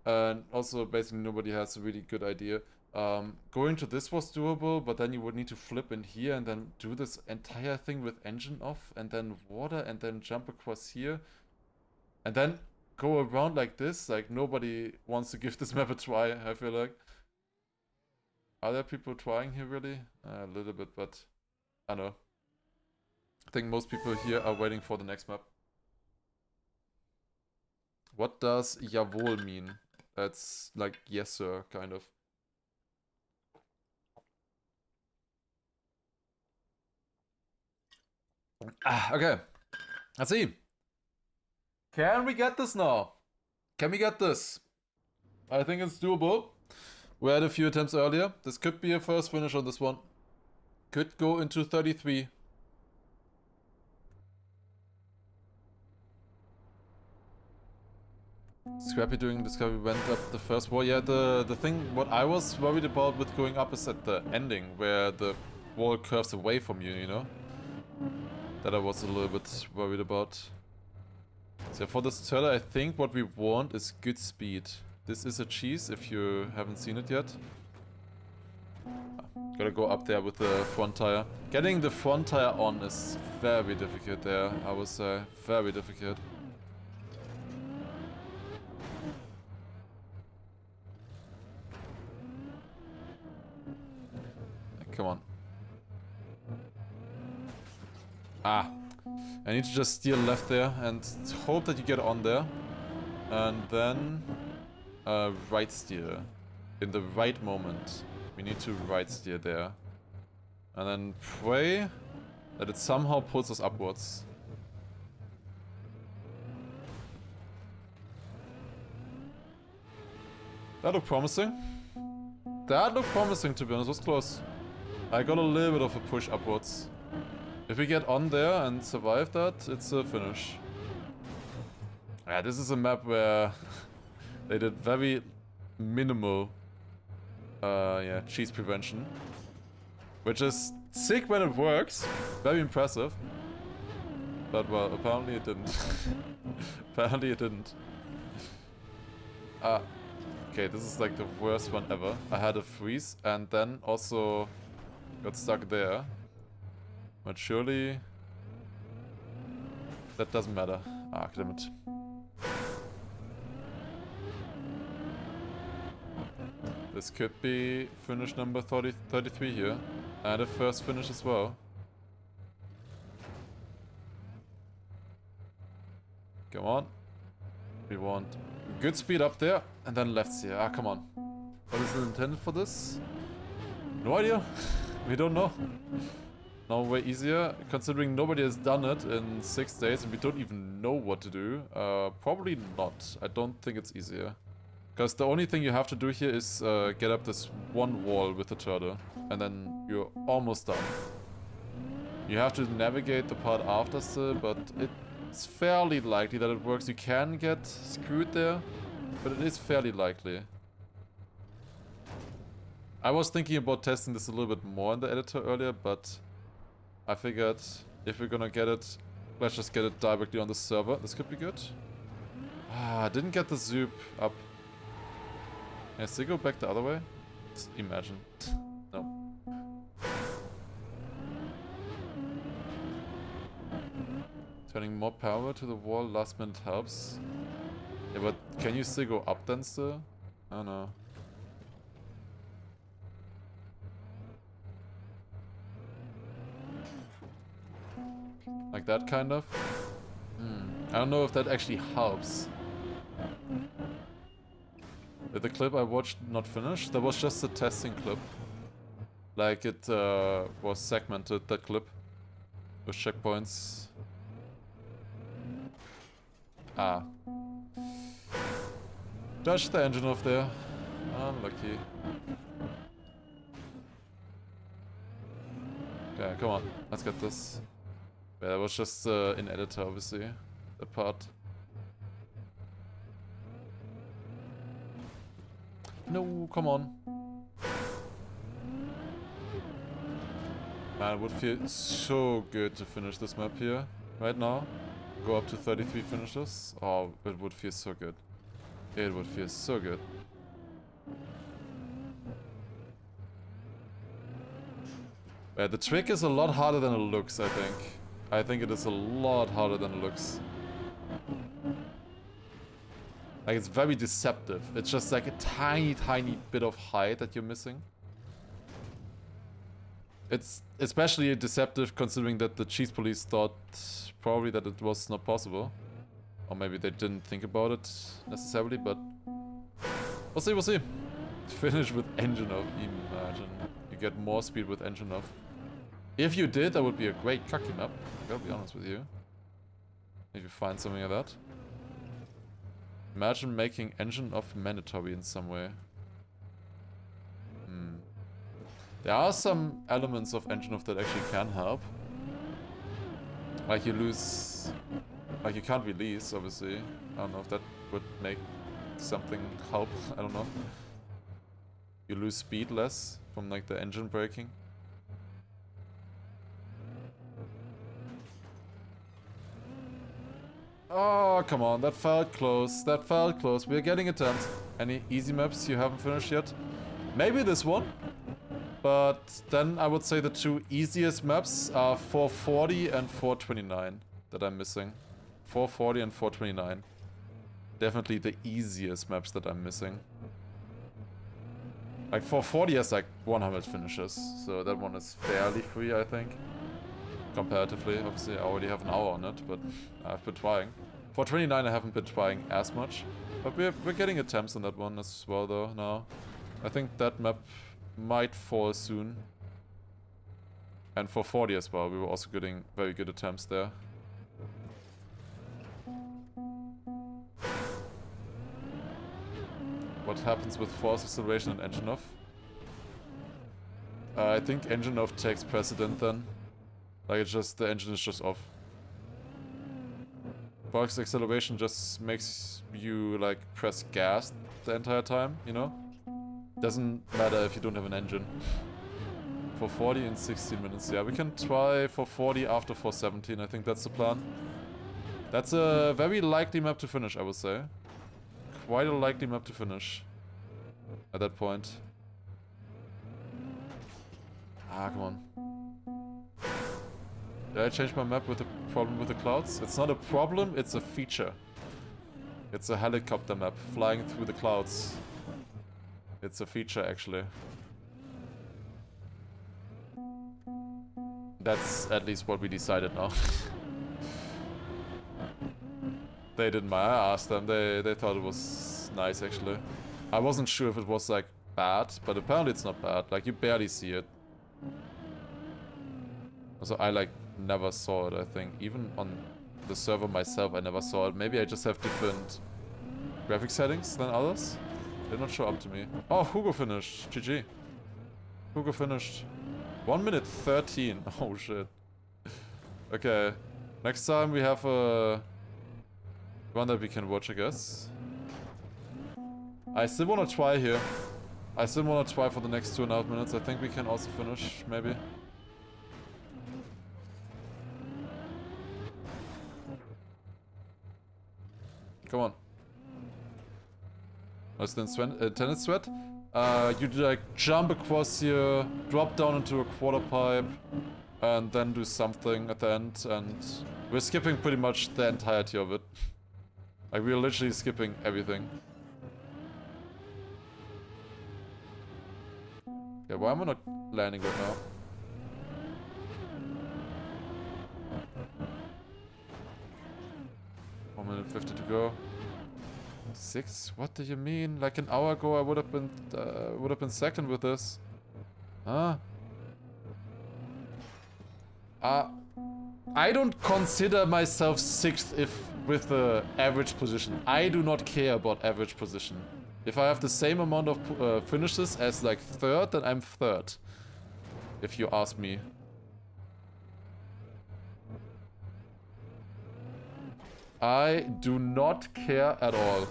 And also, basically, nobody has a really good idea. Going to this was doable, but then you would need to flip in here and then do this entire thing with engine off, and then water, and then jump across here. And then go around like this. Like, nobody wants to give this map a try, I feel like. Are there people trying here, really? A little bit, but I don't know. I think most people here are waiting for the next map. What does jawohl mean? That's like, yes sir, kind of. Okay. Let's see. Can we get this now? Can we get this? I think it's doable. We had a few attempts earlier. This could be a first finish on this one. Could go into 33. Scrappy doing Discovery went up the first wall. Yeah, the thing, what I was worried about with going up is at the ending, where the wall curves away from you, you know? That I was a little bit worried about. So for this turtle, I think what we want is good speed. This is a cheese, if you haven't seen it yet. Gotta go up there with the front tire. Getting the front tire on is very difficult there, I would say. Very difficult. Come on. Ah. I need to just steer left there and hope that you get on there. And then right steer. In the right moment. We need to right steer there. And then pray that it somehow pulls us upwards. That looked promising. That looked promising, to be honest. It was close. I got a little bit of a push upwards. If we get on there and survive that, it's a finish. Yeah, this is a map where they did very minimal yeah, cheese prevention. Which is sick when it works. Very impressive. But well, apparently it didn't. Apparently it didn't. Okay, this is like the worst one ever. I had a freeze and then also got stuck there. But surely That doesn't matter. Ah, damn it. This could be finish number 33 here. And a first finish as well. Come on. We want good speed up there. And then lefts here. Ah, come on. What is intended for this? No idea. We don't know. No way easier. Considering nobody has done it in 6 days and we don't even know what to do. Probably not. I don't think it's easier. Because the only thing you have to do here is get up this one wall with the turtle. And then you're almost done. You have to navigate the part after still, but it's fairly likely that it works. You can get screwed there, but it is fairly likely. I was thinking about testing this a little bit more in the editor earlier, but I figured if we're gonna get it, let's just get it directly on the server. This could be good. Ah, I didn't get the zoop up. Can I still go back the other way? Just imagine. No. Turning more power to the wall last minute helps. Yeah, but can you still go up then still? I don't know. Like that kind of? I don't know if that actually helps. Did the clip I watched not finish? That was just a testing clip. Like it was segmented, that clip. With checkpoints. Ah. Dodge the engine off there. Unlucky. Okay, come on. Let's get this. Yeah, that was just in editor, obviously. That part. No, come on. Man, it would feel so good to finish this map here. Right now. Go up to 33 finishes. Oh, it would feel so good. It would feel so good. Yeah, the trick is a lot harder than it looks, I think. I think it is a lot harder than it looks. Like, it's very deceptive. It's just like a tiny, tiny bit of height that you're missing. It's especially deceptive considering that the cheese police thought probably that it was not possible. Or maybe they didn't think about it necessarily, but... We'll see, we'll see. Finish with engine off, imagine. You get more speed with engine off. If you did, that would be a great KACKY map. I gotta be honest with you. If you find something like that. Imagine making engine off mandatory in some way. There are some elements of engine off that actually can help. Like you lose... Like you can't release, obviously. I don't know if that would make something help. I don't know. You lose speed less from like the engine braking. Oh, come on. That felt close. That felt close. We're getting attempts. Any easy maps you haven't finished yet? Maybe this one. But then I would say the two easiest maps are 440 and 429 that I'm missing. 440 and 429. Definitely the easiest maps that I'm missing. Like 440 has like 100 finishes, so that one is fairly free, I think. Comparatively, obviously I already have an hour on it, but I've been trying. 429 I haven't been trying as much, but we're getting attempts on that one as well though now. I think that map might fall soon. And 440 as well, we were also getting very good attempts there. What happens with force acceleration and engine off? I think engine off takes precedent then. Like it's just, the engine is just off. Force acceleration just makes you like press gas the entire time, you know? Doesn't matter if you don't have an engine. 440 in 16 minutes, yeah. We can try 440 after 417, I think that's the plan. That's a very likely map to finish, I would say. Quite a likely map to finish. At that point. Ah, come on. Did I change my map with the problem with the clouds? It's not a problem, it's a feature. It's a helicopter map, flying through the clouds. It's a feature, actually. That's at least what we decided now. They didn't mind. I asked them. They thought it was nice, actually. I wasn't sure if it was, like, bad, but apparently it's not bad. Like, you barely see it. Also, I, like, never saw it, I think. Even on the server myself, I never saw it. Maybe I just have different graphic settings than others. They're not show up to me. Oh, Hugo finished. GG. Hugo finished. 1 minute 13. Oh, shit. Okay. Next time we have a one that we can watch, I guess. I still want to try here. I still want to try for the next 2.5 minutes. I think we can also finish, maybe. Come on. What's the tennis sweat? You like jump across here, drop down into a quarter pipe, and then do something at the end, and we're skipping pretty much the entirety of it. Like, we're literally skipping everything. Yeah, why am I not landing right now? One minute 50 to go. 6? What do you mean? Like an hour ago I would have been second with this. Huh? I don't consider myself 6th if with the average position. I do not care about average position. If I have the same amount of finishes as like 3rd, then I'm 3rd. If you ask me. I do not care at all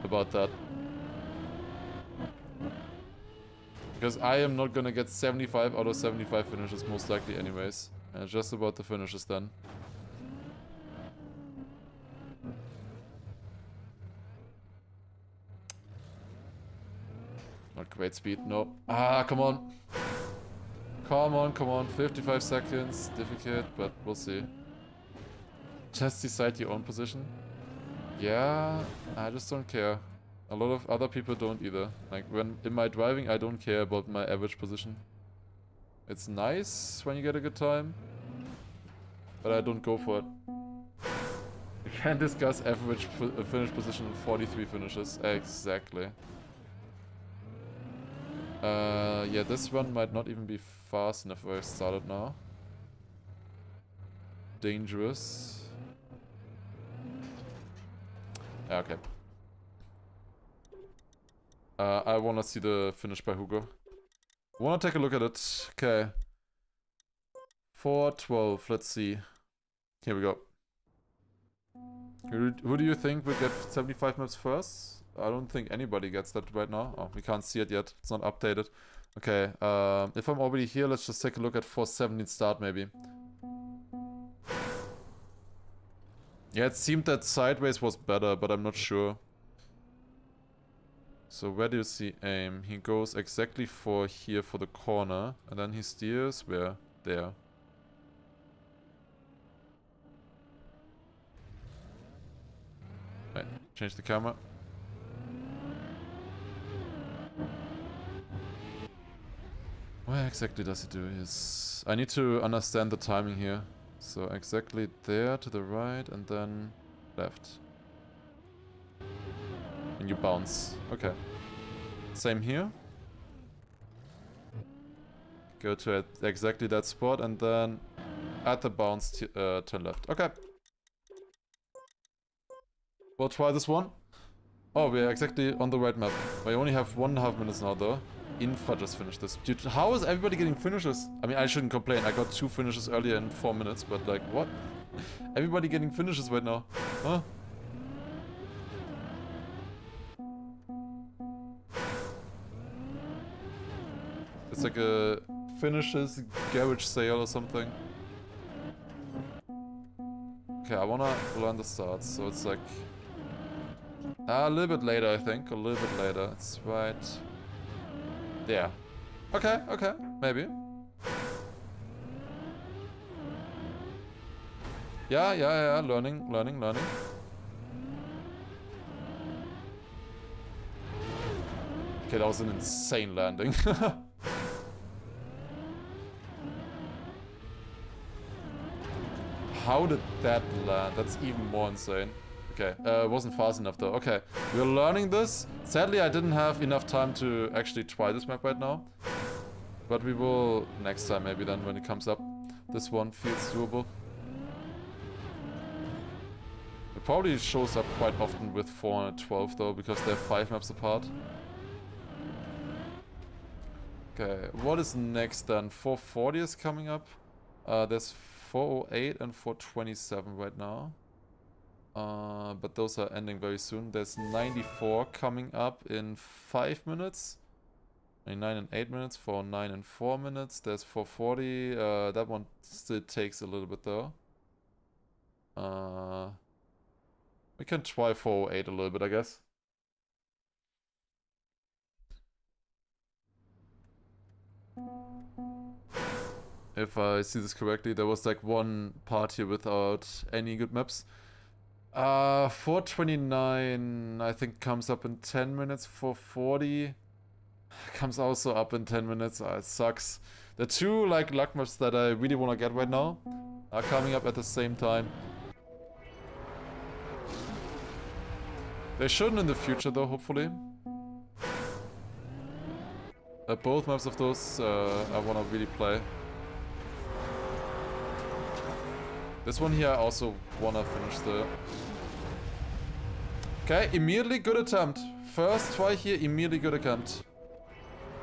about that. Because I am not gonna get 75 out of 75 finishes most likely anyways. And it's just about the finishes then. Not great speed, no. Ah, come on. Come on, come on. 55 seconds. Difficult, but we'll see. Just decide your own position. Yeah, I just don't care. A lot of other people don't either. Like, when in my driving, I don't care about my average position. It's nice when you get a good time, but I don't go for it. You can't discuss average finish position in 43 finishes. Exactly. Yeah, this one might not even be fast enough where I started now. Dangerous. Yeah, okay. I wanna see the finish by Hugo. Wanna take a look at it. Okay. 4:12, let's see. Here we go. Who do you think will get 75 maps first? I don't think anybody gets that right now. Oh, we can't see it yet. It's not updated. Okay, if I'm already here, let's just take a look at 4:17 start maybe. Yeah, it seemed that sideways was better, but I'm not sure. So where do you see aim? He goes exactly for here for the corner, and then he steers where? There. Right, change the camera. Where exactly does he do his... I need to understand the timing here. So exactly there to the right and then left. And you bounce. Okay. Same here. Go to exactly that spot and then at the bounce turn left. Okay. We'll try this one. Oh, we're exactly on the right map. We only have 1.5 minutes now though. Infra just finished this. Dude, how is everybody getting finishes? I mean, I shouldn't complain. I got 2 finishes earlier in 4 minutes, but like, what? Everybody getting finishes right now. Huh? It's like a finishes garage sale or something. Okay, I wanna learn the starts, so it's like... a little bit later, I think. A little bit later. It's right... yeah. Okay, okay. Maybe. Yeah, learning. Okay, that was an insane landing. How did that land? That's even more insane. Okay, it wasn't fast enough though. Okay, we're learning this. Sadly, I didn't have enough time to actually try this map right now. But we will next time maybe then when it comes up. This one feels doable. It probably shows up quite often with 412 though, because they're 5 maps apart. Okay, what is next then? 440 is coming up. There's 408 and 427 right now. But those are ending very soon. There's 94 coming up in 5 minutes. 99 and 8 minutes, 409 and 4 minutes. There's 440. That one still takes a little bit though. We can try 408 a little bit, I guess. If I see this correctly, there was like one part here without any good maps. 429 I think comes up in 10 minutes. 440 comes also up in 10 minutes. It sucks. The two like luck maps that I really want to get right now are coming up at the same time. They shouldn't in the future though, hopefully. Both maps of those I want to really play. This one here I also want to finish the... Okay, immediately good attempt. First try here, immediately good attempt.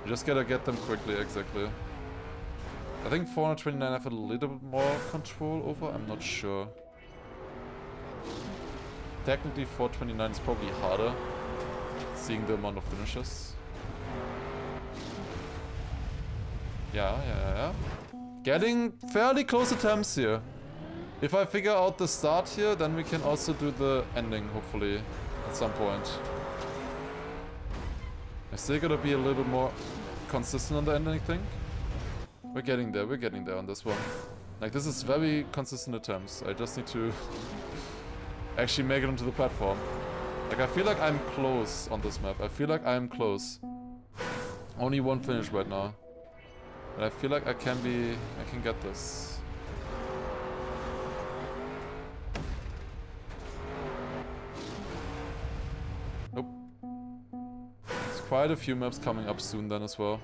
You just gotta get them quickly, exactly. I think 429 I have a little bit more control over, I'm not sure. Technically 429 is probably harder, seeing the amount of finishes. Yeah. Getting fairly close attempts here. If I figure out the start here, then we can also do the ending, hopefully, at some point. I still gotta be a little bit more consistent on the ending, I think. We're getting there on this one. Like, this is very consistent attempts. I just need to actually make it onto the platform. Like, I feel like I'm close on this map. I feel like I'm close. Only one finish right now. But I feel like I can get this. Nope. There's quite a few maps coming up soon then as well.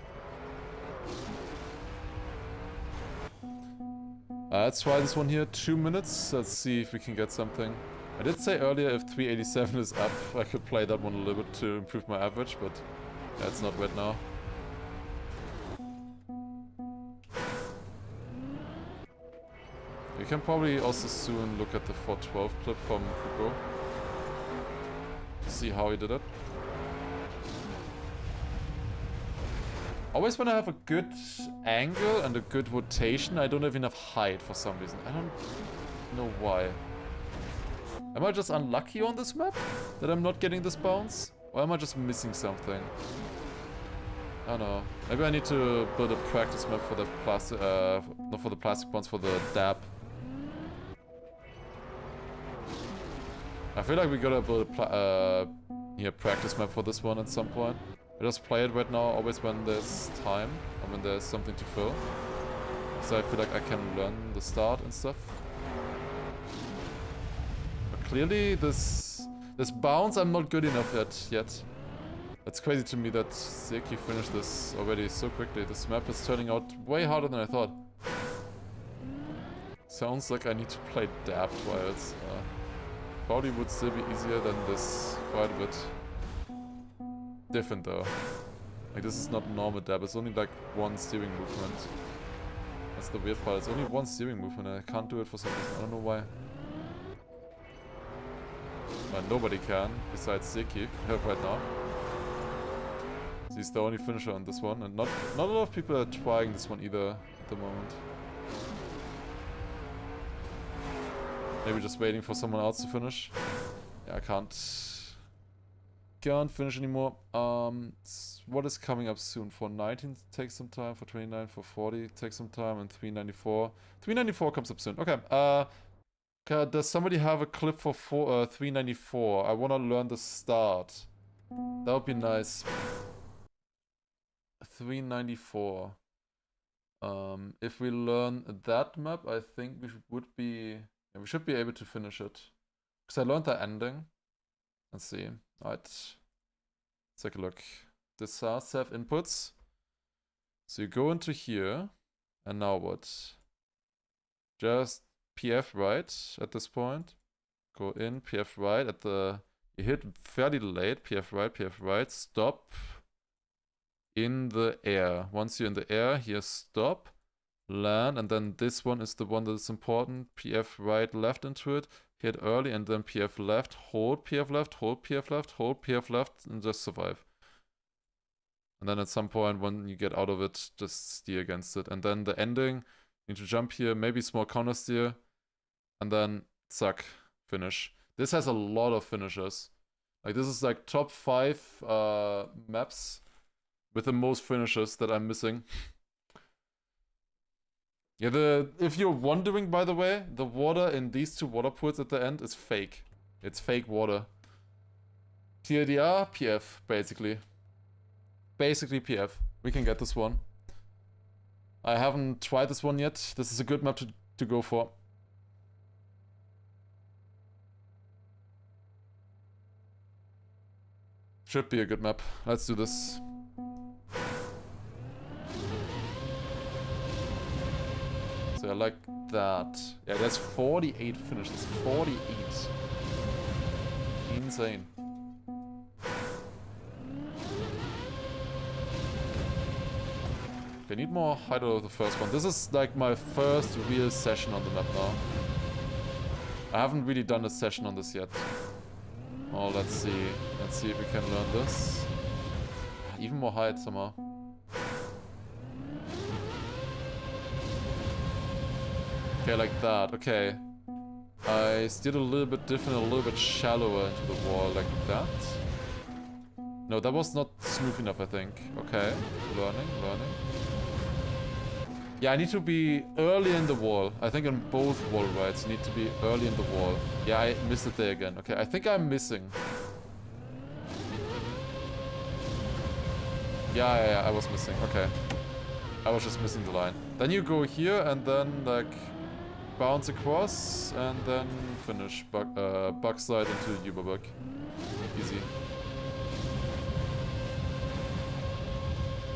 Let's try this one here, 2 minutes. Let's see if we can get something. I did say earlier if 387 is up, I could play that one a little bit to improve my average, but yeah, it's not right now. You can probably also soon look at the 412 clip from Hugo. See how he did it. Always when I have a good angle and a good rotation, I don't have enough height for some reason. I don't know why. Am I just unlucky on this map? That I'm not getting this bounce? Or am I just missing something? I don't know. Maybe I need to build a practice map for the plastic, not for the plastic bounce, for the dab. I feel like we gotta build a practice map for this one at some point. I just play it right now, always when there's time, and when there's something to fill. So I feel like I can learn the start and stuff. But clearly this bounce I'm not good enough yet. It's crazy to me that KACKY finished this already so quickly. This map is turning out way harder than I thought. Sounds like I need to play dab trials. Probably would still be easier than this quite a bit. Different though. Like, this is not normal dab, it's only like one steering movement. That's the weird part, it's only one steering movement and I can't do it for some reason, I don't know why. But nobody can, besides KACKY, right now. He's the only finisher on this one, and not a lot of people are trying this one either at the moment. Maybe just waiting for someone else to finish. Yeah, I can't finish anymore. What is coming up soon? 419 takes some time, 429, 440 takes some time, and 394. 394 comes up soon. Okay, Does somebody have a clip for 394? I want to learn the start. That would be nice. 394. If we learn that map, I think we should be able to finish it. Because I learned the ending. Let's see. Alright. Let's take a look. This has have inputs. So you go into here. And now what? Just PF right at this point. Go in, PF right at the... You hit fairly late. PF right. Stop. In the air. Once you're in the air, here stop. Land. And then this one is the one that's important. PF right, left into it. Hit early and then PF left. Hold PF left. Hold PF left. Hold PF left. And just survive. And then at some point when you get out of it, just steer against it. And then the ending, you need to jump here, maybe small counter steer. And then zack, finish. This has a lot of finishes. Like this is like top 5 maps with the most finishes that I'm missing. Yeah, if you're wondering, by the way, the water in these 2 water pools at the end is fake. It's fake water. TLDR, PF, basically. Basically PF. We can get this one. I haven't tried this one yet. This is a good map to go for. Should be a good map. Let's do this. So I like that. Yeah, there's 48 finishes. 48. Insane. I need more height out of the first one. This is like my first real session on the map now. I haven't really done a session on this yet. Oh, let's see. Let's see if we can learn this. Even more height somehow. Okay, like that. Okay. I steered a little bit different, a little bit shallower into the wall, like that. No, that was not smooth enough, I think. Okay. Learning. Yeah, I need to be early in the wall. I think on both wall rides, you need to be early in the wall. Yeah, I missed it there again. Okay, I think I'm missing. Yeah, I was missing. Okay. I was just missing the line. Then you go here and then, like, bounce across and then finish. Bug slide into Uberbug. Easy.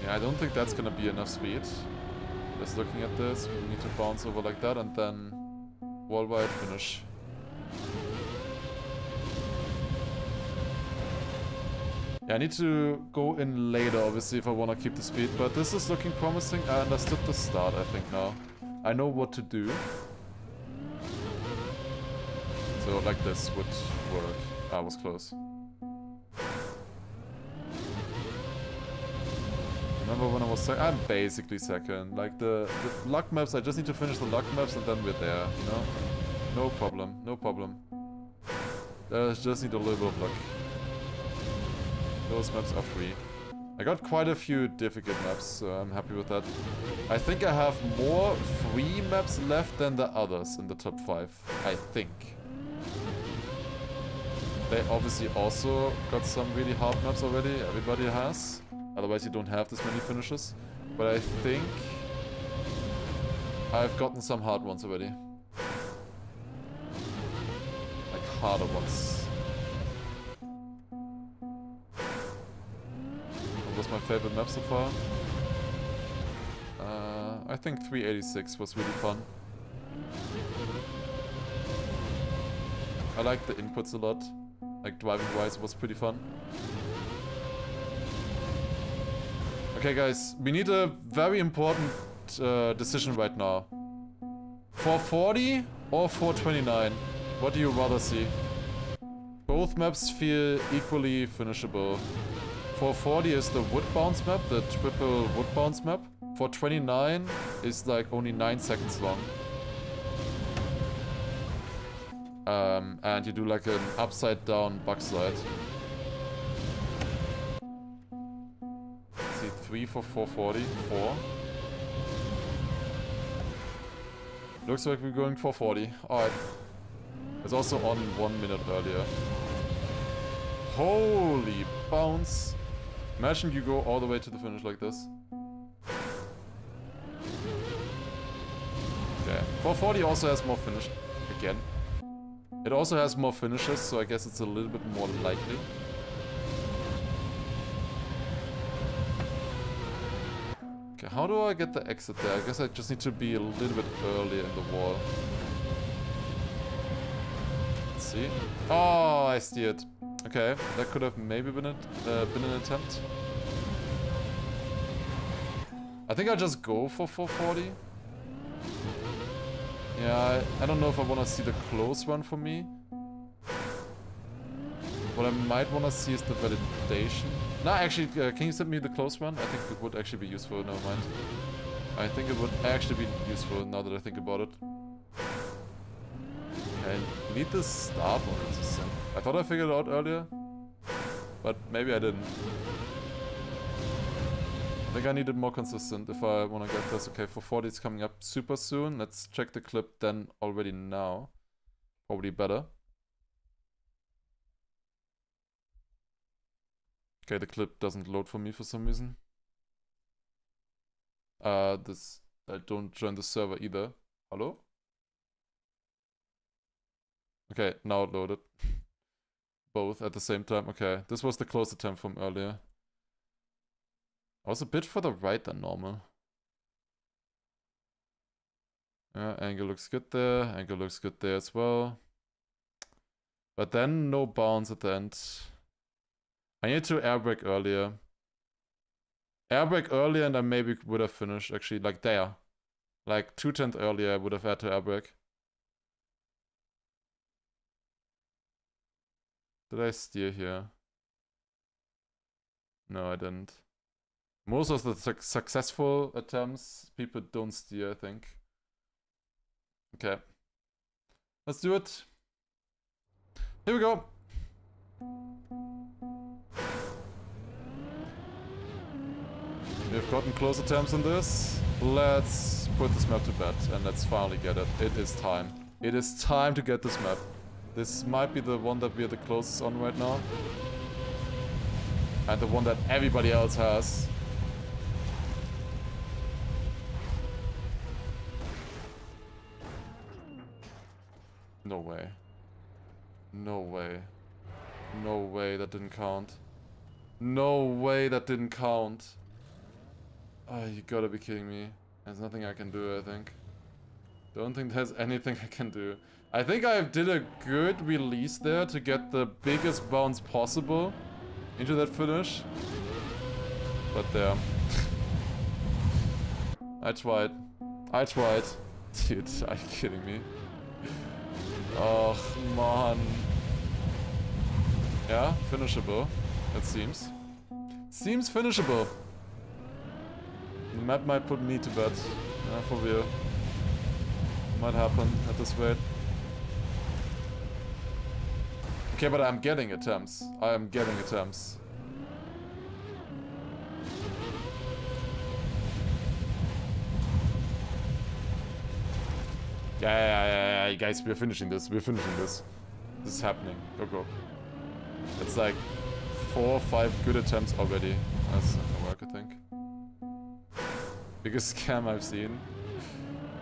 Yeah, I don't think that's gonna be enough speed. Just looking at this, we need to bounce over like that and then wall wide finish. Yeah, I need to go in later, obviously, if I want to keep the speed, but this is looking promising. I understood the start, I think, now. I know what to do. So, like this would work. Ah, was close. Remember when I was second? I'm basically second. Like the luck maps, I just need to finish the luck maps and then we're there, you know? No problem, no problem. Just need a little bit of luck. Those maps are free. I got quite a few difficult maps, so I'm happy with that. I think I have more free maps left than the others in the top 5. I think. They obviously also got some really hard maps already. Everybody has. Otherwise you don't have this many finishes. But I think I've gotten some hard ones already. Like harder ones. What was my favorite map so far? I think 386 was really fun. I like the inputs a lot. Like driving wise, it was pretty fun. Okay guys, we need a very important decision right now. 440 or 429? What do you rather see? Both maps feel equally finishable. 440 is the wood bounce map, the triple wood bounce map. 429 is like only 9 seconds long. And you do like an upside down bug slide. 3 for 440, 4. Looks like we're going 440. Alright. It's also on 1 minute earlier. Holy bounce. Imagine you go all the way to the finish like this. Okay. 440 also has more finish. Again. It also has more finishes, so I guess it's a little bit more likely. Okay, how do I get the exit there? I guess I just need to be a little bit earlier in the wall. Let's see. Oh, I steered. Okay, that could have maybe been an attempt. I think I'll just go for 440. Yeah, I don't know if I want to see the close run for me. What I might want to see is the validation. No, actually, can you send me the close run? I think it would actually be useful. Never mind. I think it would actually be useful now that I think about it. I need this start more consistent. I thought I figured it out earlier, but maybe I didn't. I think I need it more consistent if I want to get this. Okay, 440 is coming up super soon. Let's check the clip then already now. Probably better. Okay, the clip doesn't load for me for some reason. I don't join the server either. Hello? Okay, now it loaded. Both at the same time. Okay, this was the close attempt from earlier. I was a bit further right than normal. Yeah, angle looks good there. Angle looks good there as well. But then no bounce at the end. I need to air brake earlier. Air brake earlier and I maybe would have finished actually like there. Like 2/10 earlier I would have had to air brake. Did I steer here? No, I didn't. Most of the successful attempts, people don't steer, I think. Okay. Let's do it. Here we go. We've gotten close attempts on this. Let's put this map to bed and let's finally get it. It is time. It is time to get this map. This might be the one that we're the closest on right now. And the one that everybody else has. No way. No way. No way that didn't count. No way that didn't count. Oh, you gotta be kidding me. There's nothing I can do, I think. Don't think there's anything I can do. I think I did a good release there to get the biggest bounce possible into that finish. But there. I tried. I tried. Dude, are you kidding me? Oh, man. Yeah, finishable. It seems. Seems finishable. The map might put me to bed. Yeah, for real. Might happen at this rate. Okay, but I'm getting attempts. I am getting attempts. Yeah, guys, we're finishing this. We're finishing this. This is happening. Go, go. It's like 4 or 5 good attempts already. That's not gonna work, I think. Biggest scam I've seen.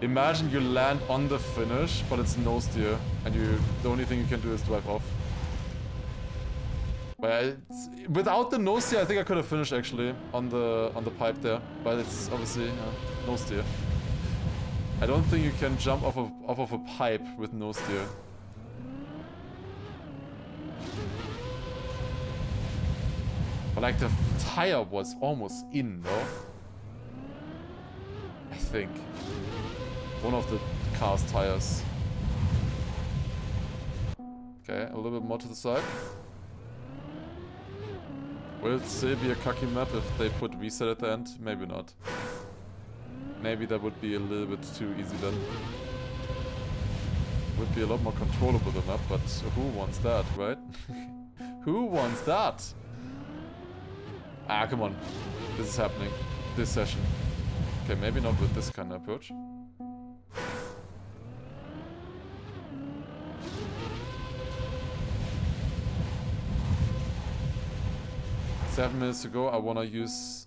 Imagine you land on the finish, but it's no steer, and the only thing you can do is drive off. But without the no steer, I think I could have finished actually on the pipe there. But it's obviously no steer. I don't think you can jump off of a pipe with no steer. But like the tire was almost in, no? I think. One of the car's tires. Okay, a little bit more to the side. Will it still be a KACKY map if they put reset at the end? Maybe not. Maybe that would be a little bit too easy then. Would be a lot more controllable the map, but who wants that, right? Who wants that? Ah, come on. This is happening. This session. Okay, maybe not with this kind of approach. 7 minutes to go. I want to use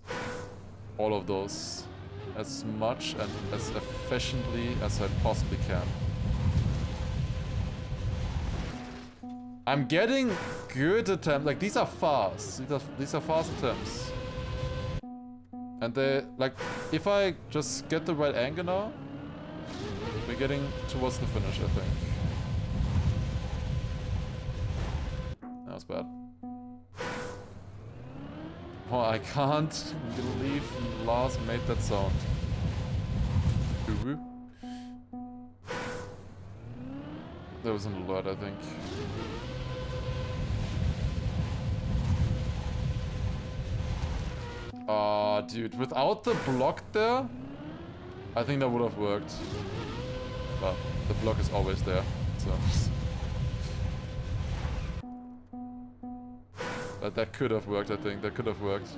all of those as much and as efficiently as I possibly can. I'm getting good attempts. Like, these are fast. These are fast attempts. And they, like, if I just get the right angle now, we're getting towards the finish, I think. That was bad. Oh, I can't believe Lars made that sound. Ooh. There was an alert, I think. Ah, dude, without the block there, I think that would have worked. But the block is always there, so. But that could have worked, I think. That could have worked.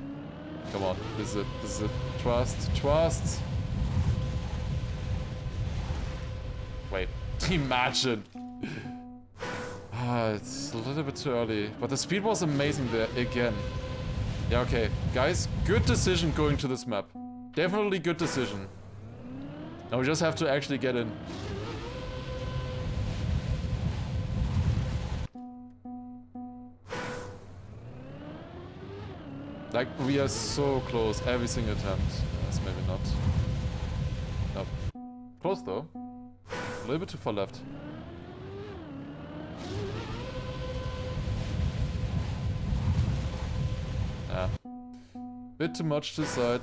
Come on, this is it. This is it. Trust, trust. Wait, imagine. Ah, it's a little bit too early. But the speed was amazing there again. Yeah, okay. Guys, good decision going to this map. Definitely good decision. Now we just have to actually get in. Like, we are so close every single attempt. Yes, maybe not. Nope. Close though. A little bit too far left. Yeah. Bit too much to the side.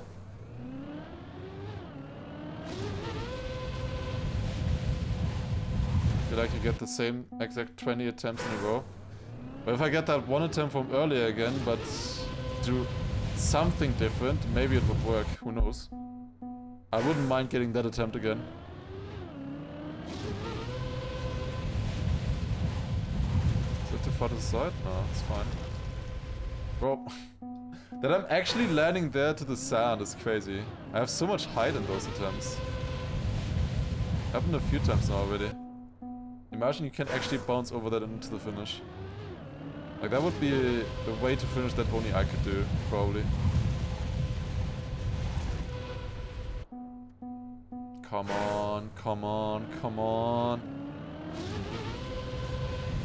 I feel like you get the same exact 20 attempts in a row. But if I get that one attempt from earlier again, but do something different, maybe it would work. Who knows? I wouldn't mind getting that attempt again. Is that too far to the side? No, it's fine. Bro, that I'm actually landing there to the sand is crazy. I have so much height in those attempts. Happened a few times now already. Imagine you can actually bounce over that into the finish. Like, that would be a way to finish that only I could do, probably. Come on, come on, come on.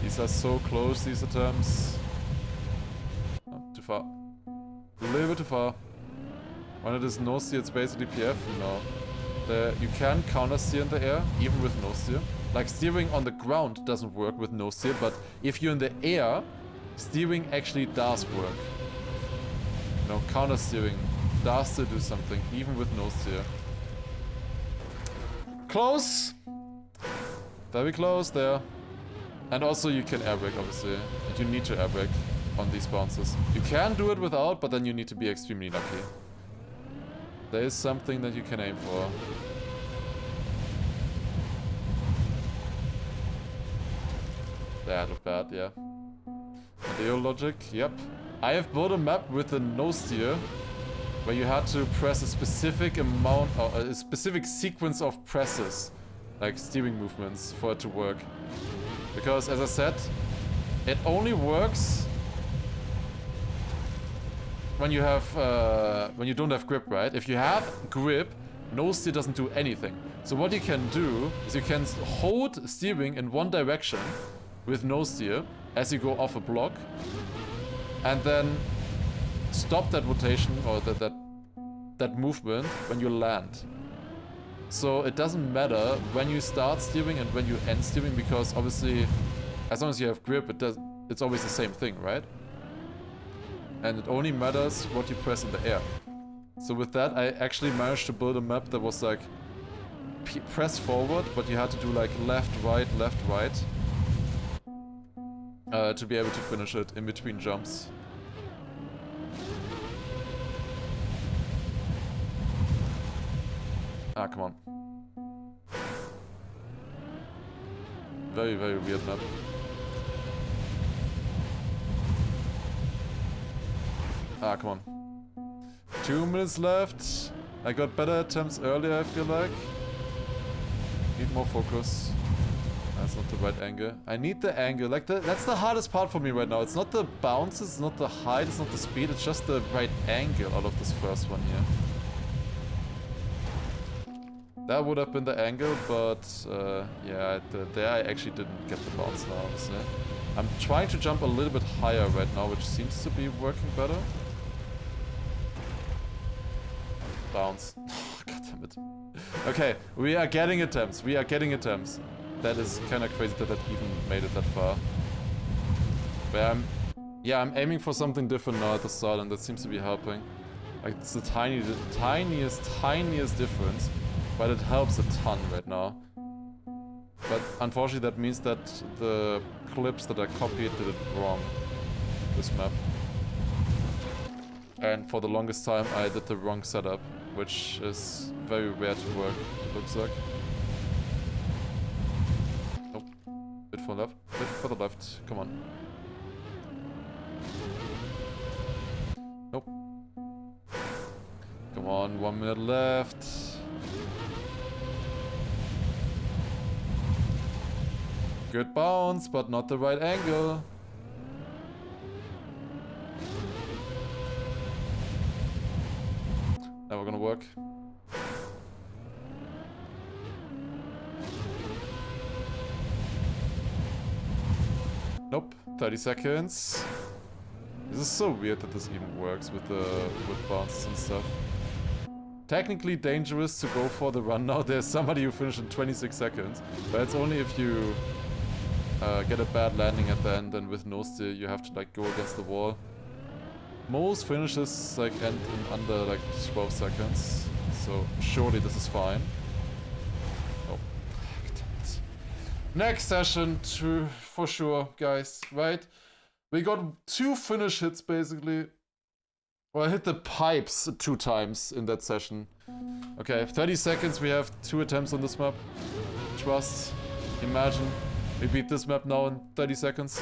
These are so close, these attempts. Oh, too far. A little bit too far. When it is no steer, it's basically PF. No. You can counter steer in the air, even with no steer. Like, steering on the ground doesn't work with no steer, but if you're in the air, steering actually does work. You know, counter steering does still do something, even with no steer. Close! Very close there. And also you can air brake, obviously. And you need to air brake on these bounces. You can do it without, but then you need to be extremely lucky. There is something that you can aim for. That looked bad, yeah. Deo logic, yep. I have built a map with a no steer, where you had to press a specific amount, or a specific sequence of presses, like steering movements, for it to work. Because, as I said, it only works when you have, when you don't have grip, right? If you have grip, no steer doesn't do anything. So what you can do is you can hold steering in one direction with no steer as you go off a block, and then stop that rotation or that movement when you land. So it doesn't matter when you start steering and when you end steering, because obviously, as long as you have grip, it's always the same thing, right? And it only matters what you press in the air. So with that, I actually managed to build a map that was like press forward, but you had to do like left, right, to be able to finish it in between jumps. Ah, come on. Very, very weird map. Ah, come on. 2 minutes left. I got better attempts earlier, I feel like. Need more focus. That's not the right angle. I need the angle. Like, that's the hardest part for me right now. It's not the bounces, it's not the height, it's not the speed. It's just the right angle out of this first one here. That would have been the angle, but yeah, there I actually didn't get the bounce now, honestly. I'm trying to jump a little bit higher right now, which seems to be working better. Bounce. God damn it. Okay, we are getting attempts. We are getting attempts. That is kind of crazy that that even made it that far. But I'm aiming for something different now at the start, and that seems to be helping. Like, it's the tiniest difference, but it helps a ton right now. But unfortunately, that means that the clips that I copied did it wrong. This map. And for the longest time, I did the wrong setup, which is very rare to work, it looks like. Nope. Bit for left. Bit for the left. Come on. Nope. Come on, 1 minute left. Good bounce, but not the right angle. Never gonna work. Nope. 30 seconds. This is so weird that this even works with bounces and stuff. Technically dangerous to go for the run now. There's somebody who finished in 26 seconds. But it's only if you get a bad landing at the end, and with no steer you have to like go against the wall. Most finishes like end in under like 12 seconds, so surely this is fine. Oh, damn it. Next session, for sure, guys, right? We got 2 finish hits basically. Well, I hit the pipes 2 times in that session. Okay, 30 seconds, we have 2 attempts on this map. Trust, imagine, we beat this map now in 30 seconds.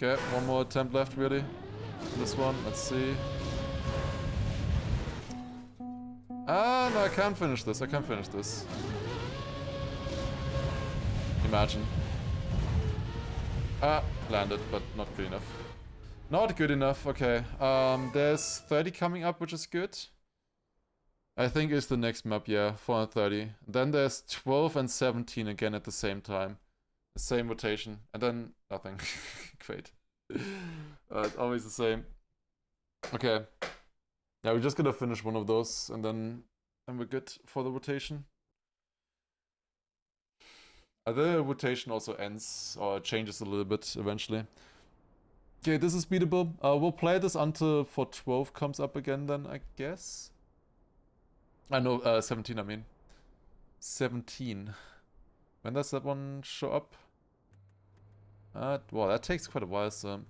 Okay, 1 more attempt left, really. This one, let's see. Ah, no, I can't finish this. I can't finish this. Imagine. Ah, landed, but not good enough. Not good enough, okay. There's 30 coming up, which is good. I think it's the next map, yeah, 430. Then there's 12 and 17 again at the same time. The same rotation, and then nothing. Great. Always the same. Okay. Yeah, we're just gonna finish one of those, and then we're good for the rotation. The rotation also ends, or changes a little bit eventually. Okay, this is beatable. We'll play this until 412 comes up again then, I guess. I know, 17 I mean. 17. When does that one show up? Well, that takes quite a while, so...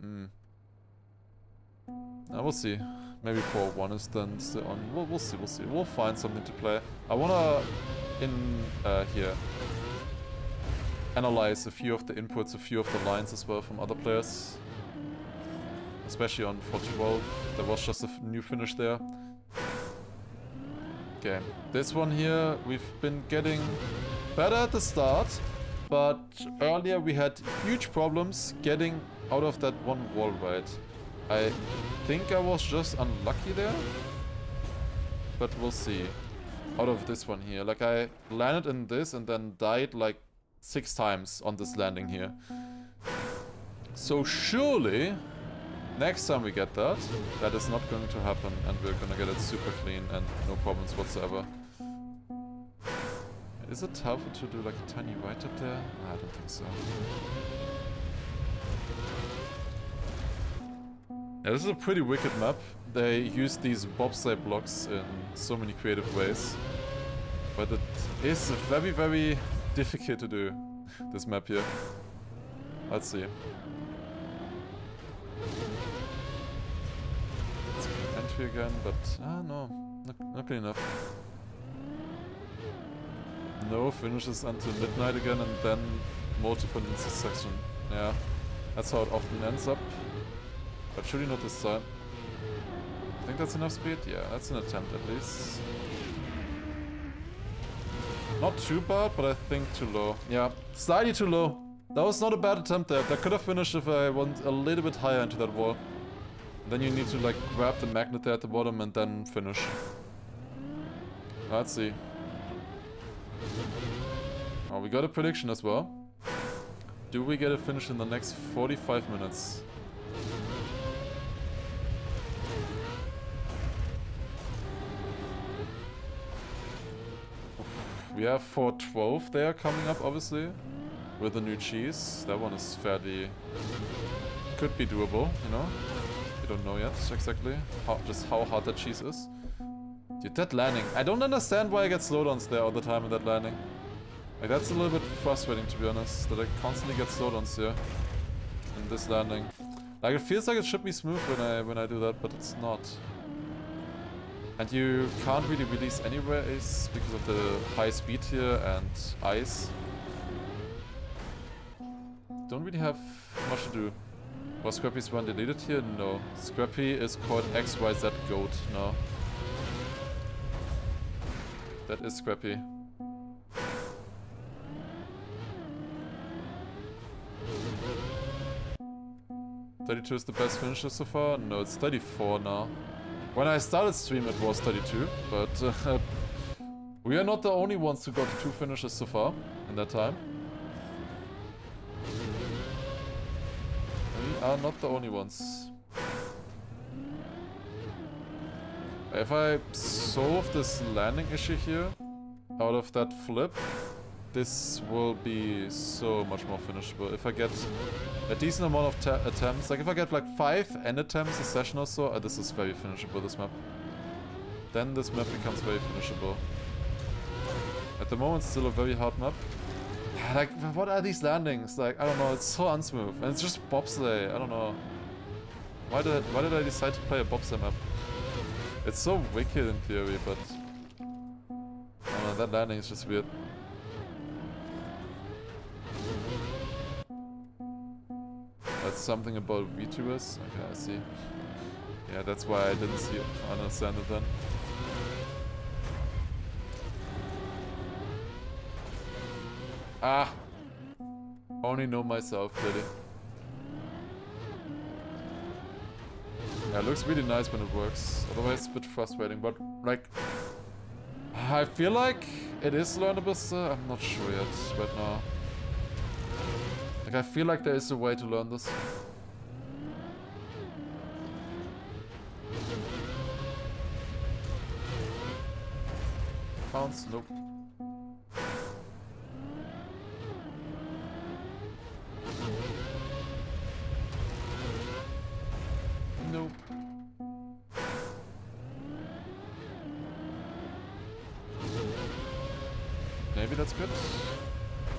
we'll see. Maybe 4-1 is then still on. We'll see, we'll see. We'll find something to play. I wanna, here, analyze a few of the inputs, a few of the lines as well from other players. Especially on 412. There was just a new finish there. Okay, this one here, we've been getting better at the start. But earlier we had huge problems getting out of that one wall ride. I think I was just unlucky there. But we'll see. Out of this one here. Like, I landed in this and then died like 6 times on this landing here. So surely, next time we get that, that is not going to happen, and we're gonna get it super clean and no problems whatsoever. Is it helpful to do like a tiny right up there? I don't think so. Yeah, this is a pretty wicked map. They use these bobsleigh blocks in so many creative ways. But it is very, very difficult to do, this map here. Let's see. Let's get entry again, but... no. Not good enough. No finishes until midnight again, and then multiple in succession. Yeah, that's how it often ends up. But surely not this time. I think that's enough speed? Yeah, that's an attempt at least. Not too bad, but I think too low. Yeah, slightly too low. That was not a bad attempt there. That could have finished if I went a little bit higher into that wall. Then you need to like grab the magnet there at the bottom and then finish. Let's see. Oh, we got a prediction as well. Do we get a finish in the next 45 minutes? We have 412 there coming up, obviously. With the new cheese. That one is fairly... could be doable, you know? We don't know yet exactly just how hard that cheese is. Dude, that landing. I don't understand why I get slowdowns there all the time in that landing. Like, that's a little bit frustrating, to be honest, that I constantly get slowdowns here in this landing. Like, it feels like it should be smooth when I do that, but it's not. And you can't really release anywhere is because of the high speed here and ice. Don't really have much to do. Was Scrappy's one deleted here? No. Scrappy is called XYZ Goat now. That is Scrappy. $32 is the best finisher so far? No, it's 34 now. When I started stream it was 32, but we are not the only ones who got 2 finishes so far in that time. We are not the only ones. If I solve this landing issue here, out of that flip, this will be so much more finishable. If I get a decent amount of attempts, like if I get like 5 end attempts a session or so, this is very finishable, this map. Then this map becomes very finishable. At the moment, it's still a very hard map. Like, what are these landings? Like, I don't know, it's so unsmooth. And it's just bobsleigh, I don't know. Why did I decide to play a bobsleigh map? It's so wicked in theory, but... I don't know, that landing is just weird. That's something about VTubers? Okay, I see. Yeah, that's why I didn't see it. I understand it then. Ah! Only know myself, clearly. Yeah, it looks really nice when it works. Otherwise, it's a bit frustrating, but like... I feel like it is learnable still. I'm not sure yet, right now. Like, I feel like there is a way to learn this. Bounce? Nope. Nope. Maybe that's good.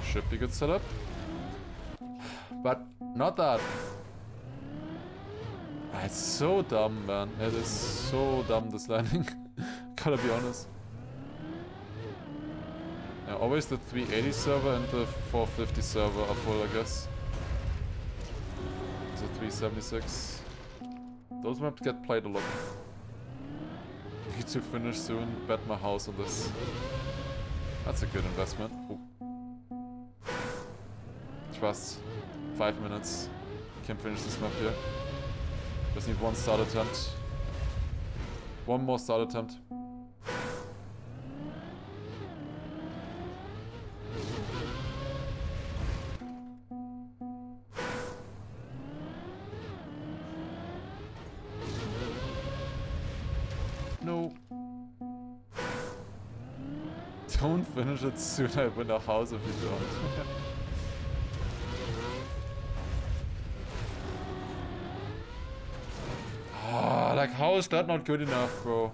Should be good setup. But not that. It's so dumb, man. It is so dumb, this landing. Gotta be honest. Yeah, always the 380 server and the 450 server are full, I guess. So 376. Those maps get played a lot. Need to finish soon. Bet my house on this. That's a good investment. Ooh. Trust. 5 minutes. Can finish this map here. Just need one start attempt. One more start attempt. No. Don't finish it soon, I win a house if you don't. Like, how is that not good enough, bro?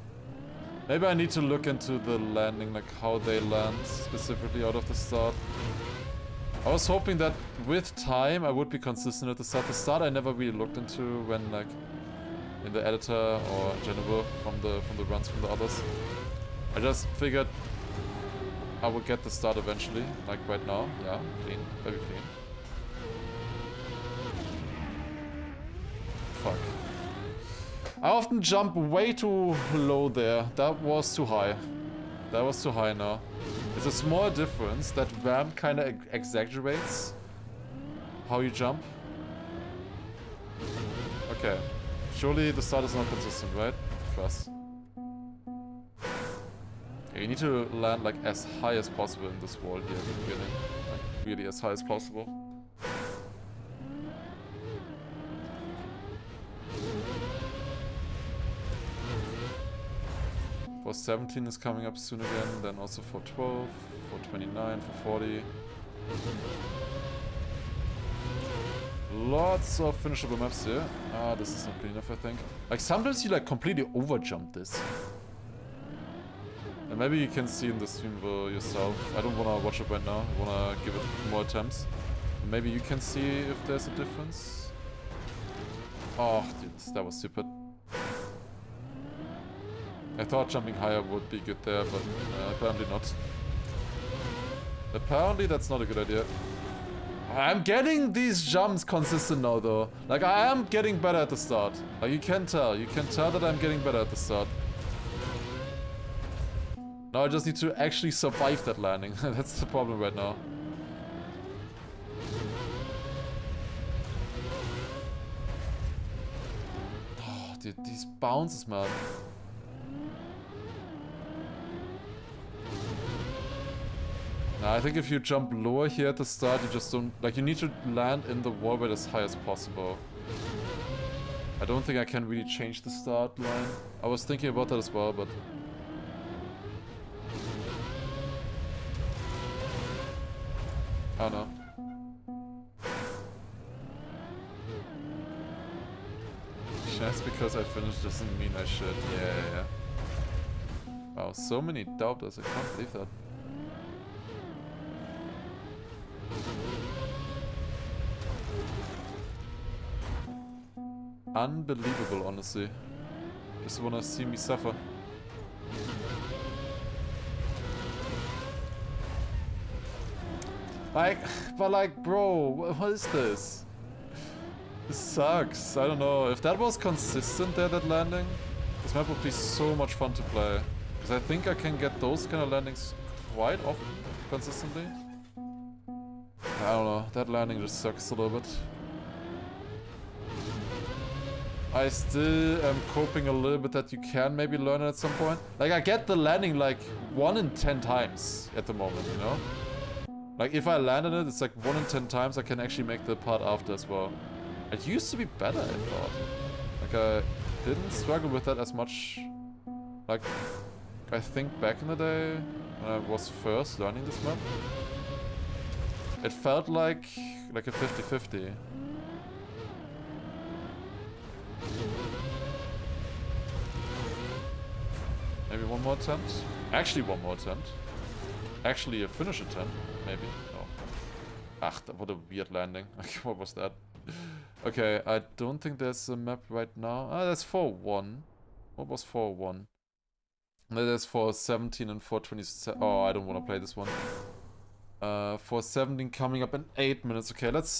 Maybe I need to look into the landing, like how they land specifically out of the start. I was hoping that with time I would be consistent at the start. The start I never really looked into when, like, in the editor or in general from the runs from the others. I just figured I would get the start eventually, like right now. Yeah, clean, very clean. Fuck. I often jump way too low there. That was too high. That was too high now. It's a small difference. That ramp kind of exaggerates how you jump. Okay. Surely the start is not consistent, right? Trust. Yeah, you need to land like as high as possible in this wall here at the beginning. Like really as high as possible. For 17 is coming up soon again, then also for 12, for 29, for 40. Lots of finishable maps here. Ah, this is not good enough, I think. Like, sometimes you, like, completely overjump this. And maybe you can see in the stream yourself. I don't wanna watch it right now. I wanna give it more attempts. Maybe you can see if there's a difference. Oh, dude, that was stupid. I thought jumping higher would be good there, but apparently not. Apparently that's not a good idea. I'm getting these jumps consistent now though. Like I am getting better at the start. Like you can tell that I'm getting better at the start. Now I just need to actually survive that landing. That's the problem right now. Oh, dude, these bounces, man. I think if you jump lower here at the start, you just don't... Like, you need to land in the wall as high as possible. I don't think I can really change the start line. I was thinking about that as well, but... I don't know. Just because I finished doesn't mean I should. Yeah. Wow, so many doubters. I can't believe that. Unbelievable, honestly. Just wanna see me suffer. Like, but like, bro, what is this? This sucks. I don't know. If that was consistent there, that landing, this map would be so much fun to play. Because I think I can get those kind of landings quite often, consistently. I don't know. That landing just sucks a little bit. I still am coping a little bit that you can maybe learn it at some point. Like, I get the landing like 1 in 10 times at the moment, you know? Like, if I landed it, it's like 1 in 10 times I can actually make the part after as well. It used to be better, I thought. Like, I didn't struggle with that as much. Like, I think back in the day, when I was first learning this map, it felt like a 50-50. Maybe one more attempt? Actually one more attempt. Actually a finish attempt, maybe. Oh. Ach, what a weird landing. What was that? Okay, I don't think there's a map right now. Ah, that's 4-1. What was 4-1? No, there's 4-17 and 4-27. Oh, I don't want to play this one. 4-17 coming up in 8 minutes. Okay, let's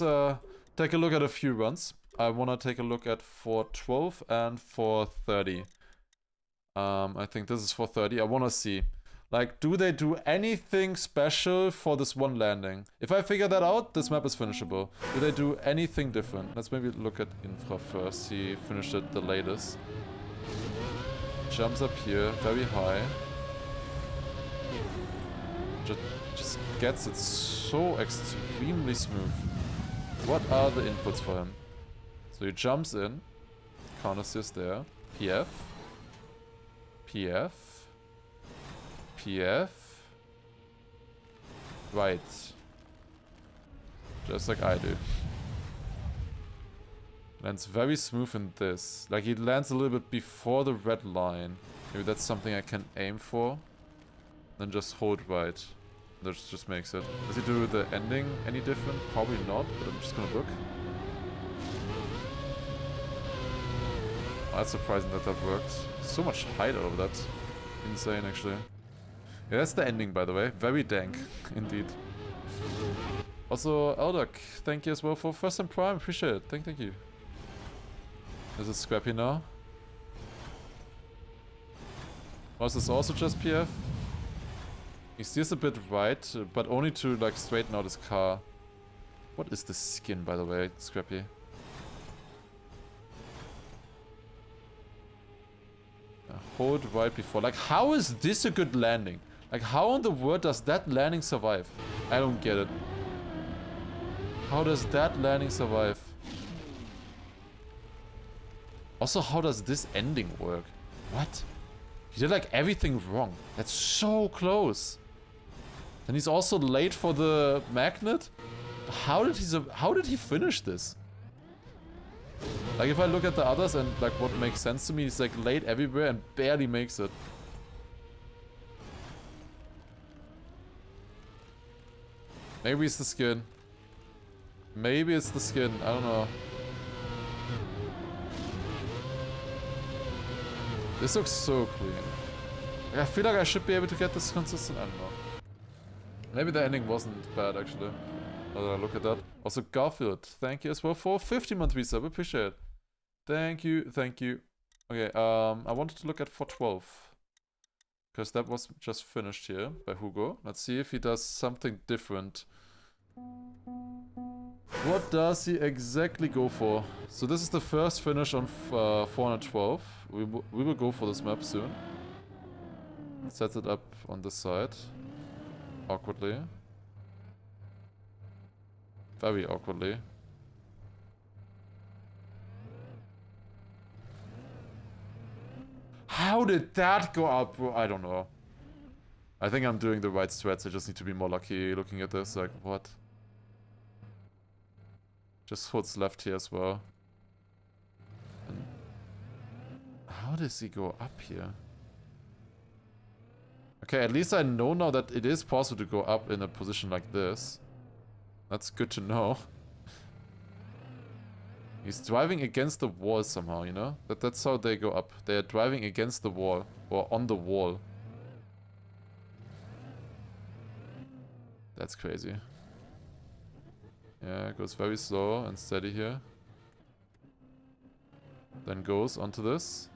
take a look at a few runs. I want to take a look at 4-12 and 4-30. I think this is 4-30. I want to see, like, do they do anything special for this one landing? If I figure that out, this map is finishable. Do they do anything different? Let's maybe look at Infra first. He finished it the latest. Jumps up here, very high. Just gets it so extremely smooth. What are the inputs for him? So he jumps in. Counter assist there. PF. PF. PF. Right. Just like I do. Lands very smooth in this. Like he lands a little bit before the red line. Maybe that's something I can aim for. Then just hold right. That just makes it. Does he do the ending any different? Probably not, but I'm just gonna look. Oh, that's surprising that that worked. So much height out of that. Insane, actually. Yeah, that's the ending, by the way. Very dank, indeed. Also, Eldok, thank you as well for first time Prime. Appreciate it. Thank you. Is it scrappy now? Was this also just PF? He steers a bit right, but only to like straighten out his car. What is this skin, by the way, Scrappy? Hold right before. Like, how is this a good landing? Like, how in the world does that landing survive? I don't get it. How does that landing survive? Also, how does this ending work? What? He did like everything wrong. That's so close. And he's also late for the magnet. How did he finish this? Like, if I look at the others and like what makes sense to me, he's like late everywhere and barely makes it. Maybe it's the skin. Maybe it's the skin. I don't know. This looks so clean. Like, I feel like I should be able to get this consistent. I don't know. Maybe the ending wasn't bad, actually. Now that I look at that. Also, Garfield, thank you as well for 50-month resub. Appreciate it. Thank you, thank you. Okay, I wanted to look at 412. Because that was just finished here by Hugo. Let's see if he does something different. What does he exactly go for? So this is the first finish on 412. We will go for this map soon. Set it up on this side. Awkwardly. Very awkwardly. How did that go up, bro? I don't know. I think I'm doing the right strats. I just need to be more lucky looking at this. Like, what? Just holds left here as well. And how does he go up here? Okay, at least I know now that it is possible to go up in a position like this. That's good to know. He's driving against the wall somehow, you know? That's how they go up. They are driving against the wall. Or on the wall. That's crazy. Yeah, it goes very slow and steady here. Then goes onto this.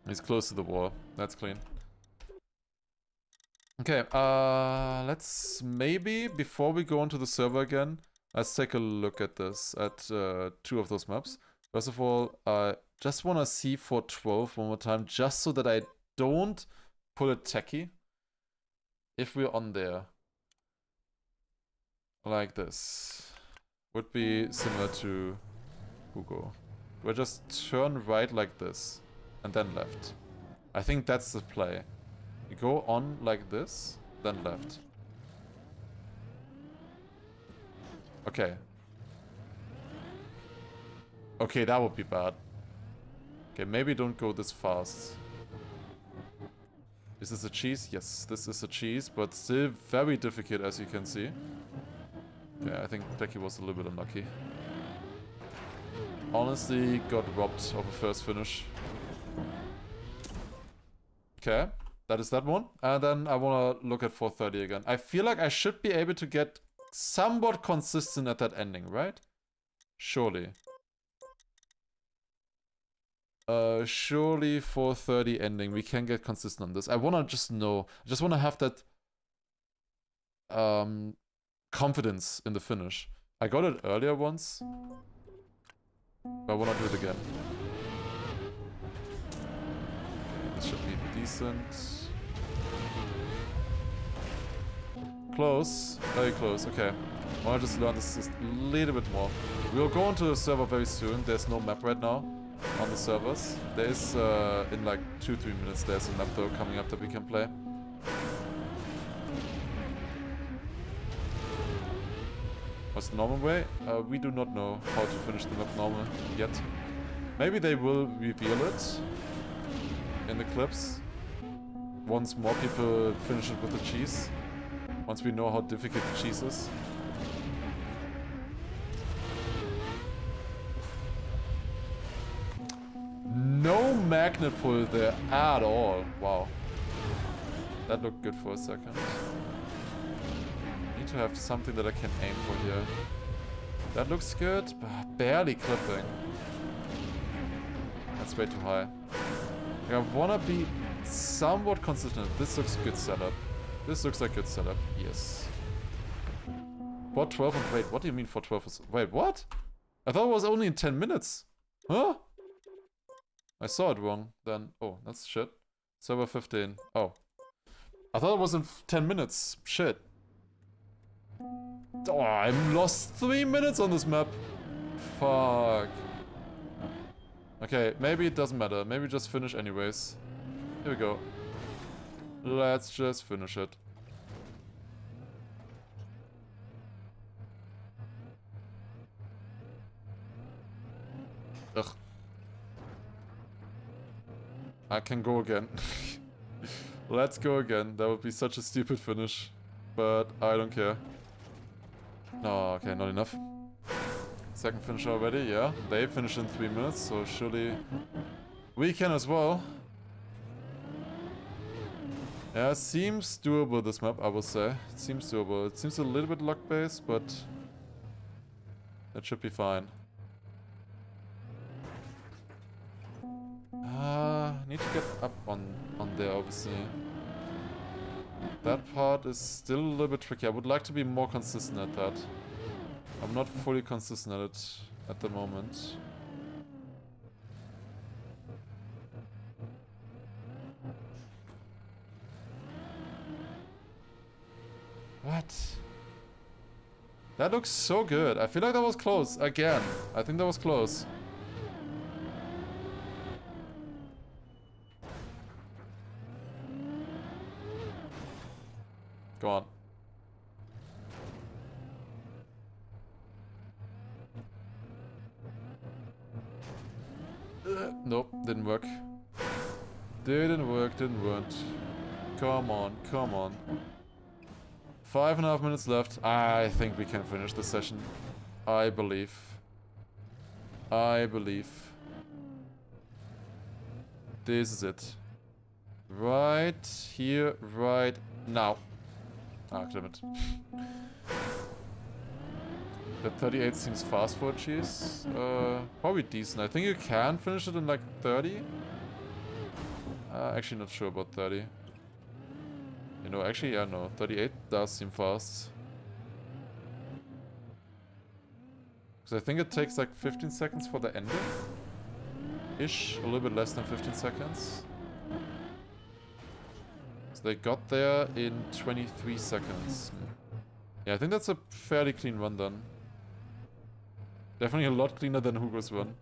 He's close to the wall. That's clean. Okay, let's maybe, before we go onto the server again, let's take a look at this, at 2 of those maps. First of all, I just want to see 412 one more time, just so that I don't pull it tacky. If we're on there, like this, would be similar to Hugo. We'll just turn right like this, and then left. I think that's the play. You go on like this, then left. Okay. Okay, that would be bad. Okay, maybe don't go this fast. Is this a cheese? Yes, this is a cheese, but still very difficult, as you can see. Yeah, I think Becky was a little bit unlucky. Honestly, got robbed of a first finish. Okay, that is that one. And then I want to look at 430 again. I feel like I should be able to get somewhat consistent at that ending, right? Surely. Surely 430 ending. We can get consistent on this. I want to just know. I just want to have that confidence in the finish. I got it earlier once. But I want to do it again. Okay, this should be decent. Close. Very close. Okay. I want to just learn this just a little bit more. We'll go onto the server very soon. There's no map right now on the servers. There is, in like 2-3 minutes, there's a map though coming up that we can play. What's the normal way? We do not know how to finish the map normal yet. Maybe they will reveal it in the clips once more people finish it with the cheese. Once we know how difficult the cheese is. No magnet pull there at all. Wow. That looked good for a second. Need to have something that I can aim for here. That looks good, but barely clipping. That's way too high. I wanna be somewhat consistent. This looks good setup. This looks like good setup. Yes. 412 and wait, what do you mean 412 is... Wait, what? I thought it was only in 10 minutes. Huh? I saw it wrong then. Oh, that's shit. Server 15. Oh. I thought it was in 10 minutes. Shit. Oh, I lost 3 minutes on this map. Fuck. Okay, maybe it doesn't matter. Maybe just finish anyways. Here we go. Let's just finish it. Ugh. I can go again. Let's go again. That would be such a stupid finish. But I don't care. No, okay, not enough. Second finish already, yeah. They finished in 3 minutes, so surely we can as well. Yeah, it seems doable, this map, I would say. It seems doable. It seems a little bit luck-based, but that should be fine. Need to get up on there, obviously. That part is still a little bit tricky. I would like to be more consistent at that. I'm not fully consistent at it at the moment. What? That looks so good. I feel like that was close. Again. I think that was close. Go on. Nope, didn't work. Didn't work. Come on, come on. 5.5 minutes left. I think we can finish this session. I believe. I believe. This is it. Right here, right now. Ah, damn it. The 38 seems fast for a cheese. Probably decent. I think you can finish it in like 30. Actually not sure about 30. You know, actually, yeah, no. 38 does seem fast. Because I think it takes like 15 seconds for the ending. Ish. A little bit less than 15 seconds. So they got there in 23 seconds. Yeah, I think that's a fairly clean run done. Definitely a lot cleaner than Hugo's run.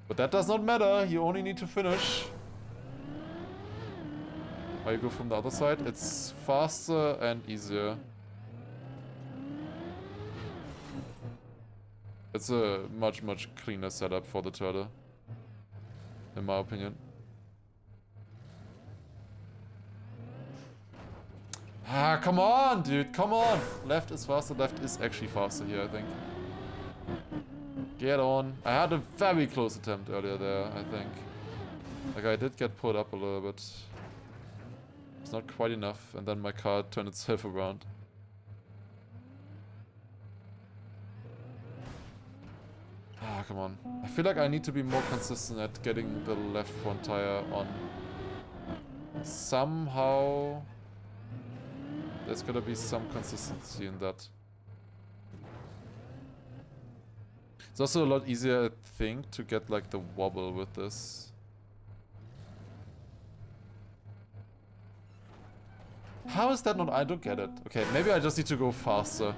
But that does not matter. You only need to finish. Or you go from the other side. It's faster and easier. It's a much, much cleaner setup for the turtle. In my opinion. Ah, come on, dude. Come on. Left is faster. Left is actually faster here, I think. Get on. I had a very close attempt earlier there, I think. Like, I did get pulled up a little bit. It's not quite enough, and then my car turned itself around. Ah, come on. I feel like I need to be more consistent at getting the left front tire on. Somehow... there's gotta be some consistency in that. It's also a lot easier, I think, to get like the wobble with this. How is that not? I don't get it. Okay, maybe I just need to go faster.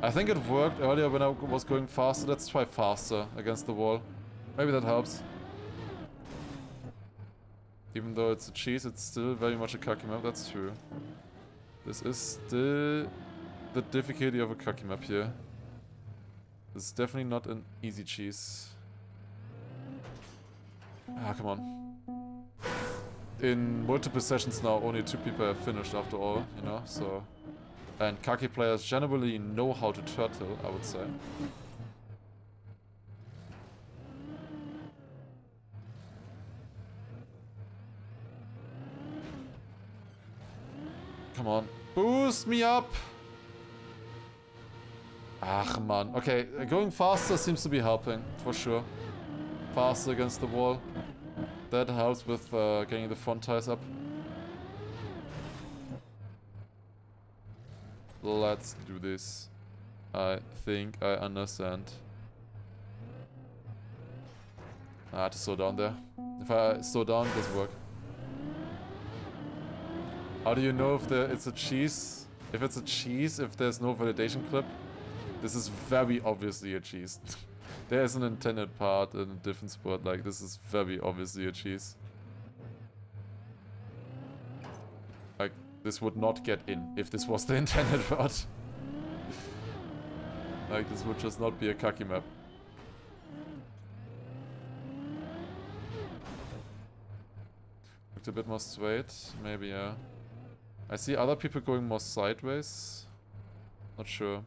I think it worked earlier when I was going faster. Let's try faster against the wall. Maybe that helps. Even though it's a cheese, it's still very much a KACKY map. That's true. This is still the difficulty of a KACKY map here. This is definitely not an easy cheese. Ah, come on. In multiple sessions now, only 2 people have finished after all, you know, so... And KACKY players generally know how to turtle, I would say. Come on. Boost me up! Ach man. Okay, going faster seems to be helping, for sure. Faster against the wall. that helps with getting the front tires up. Let's do this. I think I understand. I had to slow down there. If I slow down, it doesn't work. How do you know if it's a cheese? If it's a cheese, if there's no validation clip? This is very obviously a cheese. There is an intended part in a different sport. Like, this is very obviously a cheese. Like, this would not get in if this was the intended part. Like, this would just not be a KACKY map. Looked a bit more straight. Maybe, yeah. I see other people going more sideways. Not sure.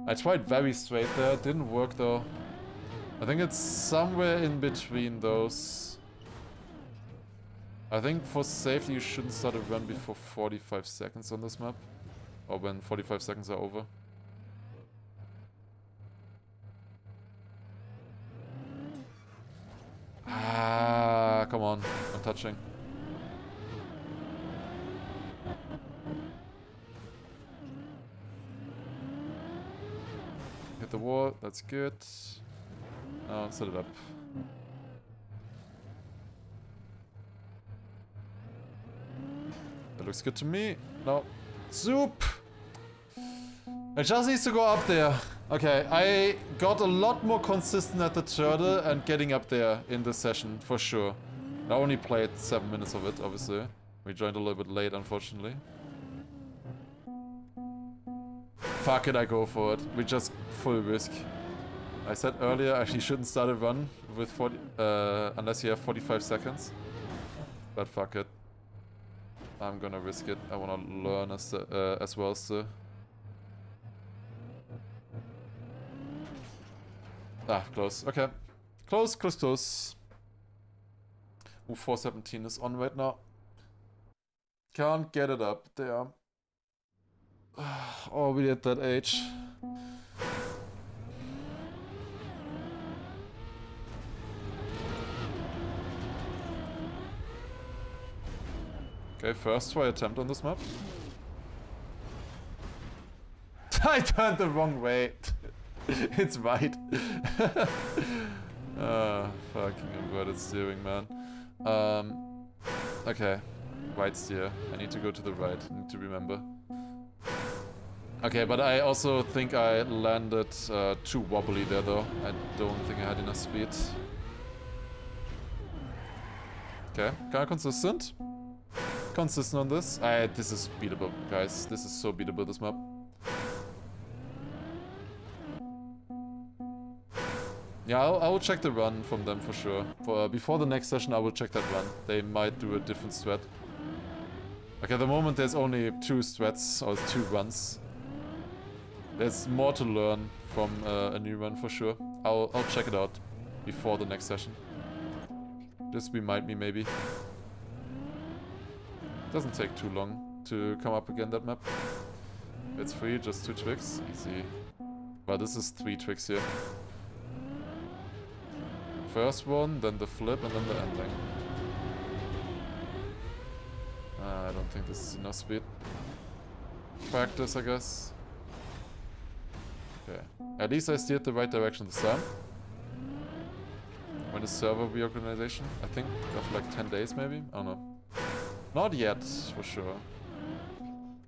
I tried very straight there. Didn't work though. I think it's somewhere in between those. I think for safety you shouldn't start a run before 45 seconds on this map. Or when 45 seconds are over. Ah, come on. I'm touching. Hit the wall. That's good. Now set it up. That looks good to me. No. Soup! It just needs to go up there. Okay, I got a lot more consistent at the turtle and getting up there in this session, for sure. I only played 7 minutes of it, obviously. We joined a little bit late, unfortunately. Fuck it, I go for it. We just full risk. I said earlier, actually shouldn't start a run with 40, unless you have 45 seconds. But fuck it. I'm gonna risk it. I wanna learn as well still. Ah, close. Okay. Close, close, close. Ooh, 417 is on right now. Can't get it up there. Already at that age. Okay, first try attempt on this map. I turned the wrong way. It's right. Fucking inverted steering, man. Okay. Right steer. I need to go to the right. I need to remember. Okay, but I also think I landed too wobbly there, though. I don't think I had enough speed. Okay, kind of consistent. Consistent on this. This is beatable, guys. This is so beatable, this map. Yeah, I will check the run from them for sure. Before the next session, I will check that run. They might do a different strat. Okay, at the moment there's only 2 strats, or 2 runs. There's more to learn from a new run for sure. I'll check it out before the next session. Just remind me maybe. Doesn't take too long to come up again that map. It's free, just 2 tricks. Easy. But this is 3 tricks here. First one, then the flip, and then the ending. I don't think this is enough speed. Practice, I guess. Okay. At least I steered the right direction this time. When is server reorganization? I think after like 10 days maybe? I don't know. Not yet, for sure.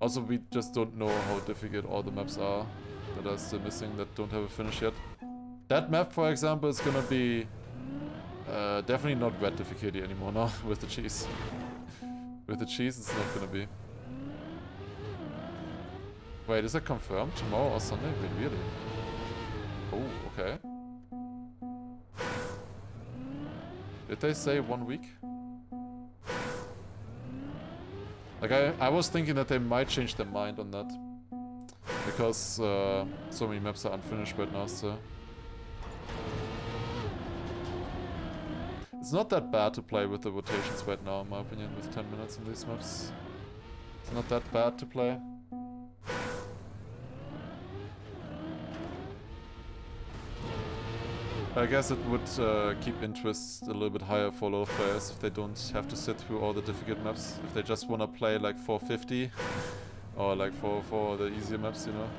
Also, we just don't know how difficult all the maps are that are still missing, that don't have a finish yet. That map, for example, is gonna be definitely not red difficulty anymore now with the cheese. With the cheese, it's not gonna be. Wait, is that confirmed? Tomorrow or Sunday? Wait, really? Oh, okay. Did they say 1 week? Like, I was thinking that they might change their mind on that. Because so many maps are unfinished right now, so... It's not that bad to play with the rotations right now, in my opinion, with 10 minutes on these maps. It's not that bad to play. I guess it would keep interest a little bit higher for a lot of players if they don't have to sit through all the difficult maps. If they just want to play like 450 or like for the easier maps, you know.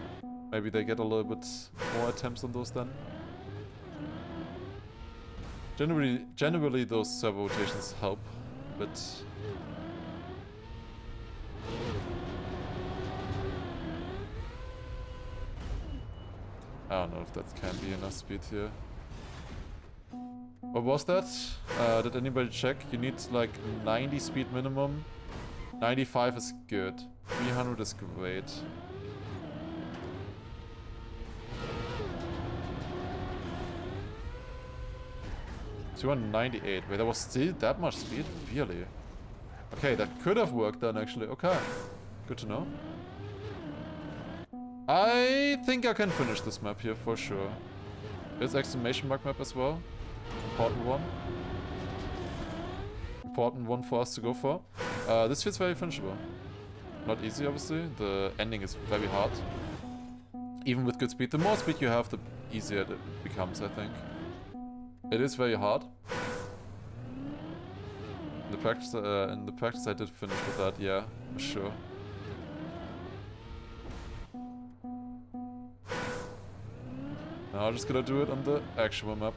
Maybe they get a little bit more attempts on those then. Generally those server rotations help, but I don't know if that can be enough speed here. What was that? Did anybody check? You need like 90 speed minimum. 95 is good. 300 is great. So 298. Wait, there was still that much speed? Really? Okay, that could have worked then actually. Okay. Good to know. I think I can finish this map here for sure. There's exclamation mark map as well. Important one. Important one for us to go for. This feels very finishable. Not easy, obviously. The ending is very hard. Even with good speed. The more speed you have, the easier it becomes, I think. It is very hard. In the practice I did finish with that, yeah, for sure. Now I'm just gonna do it on the actual map.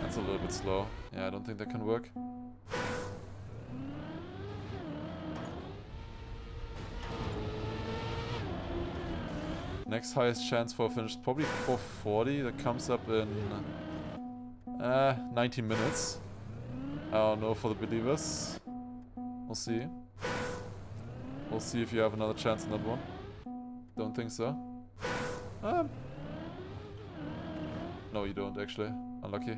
That's a little bit slow. Yeah, I don't think that can work. Next highest chance for a finish is probably 440. That comes up in 19 minutes. I don't know for the believers. We'll see. We'll see if you have another chance in that one. Don't think so. No, you don't actually. Unlucky.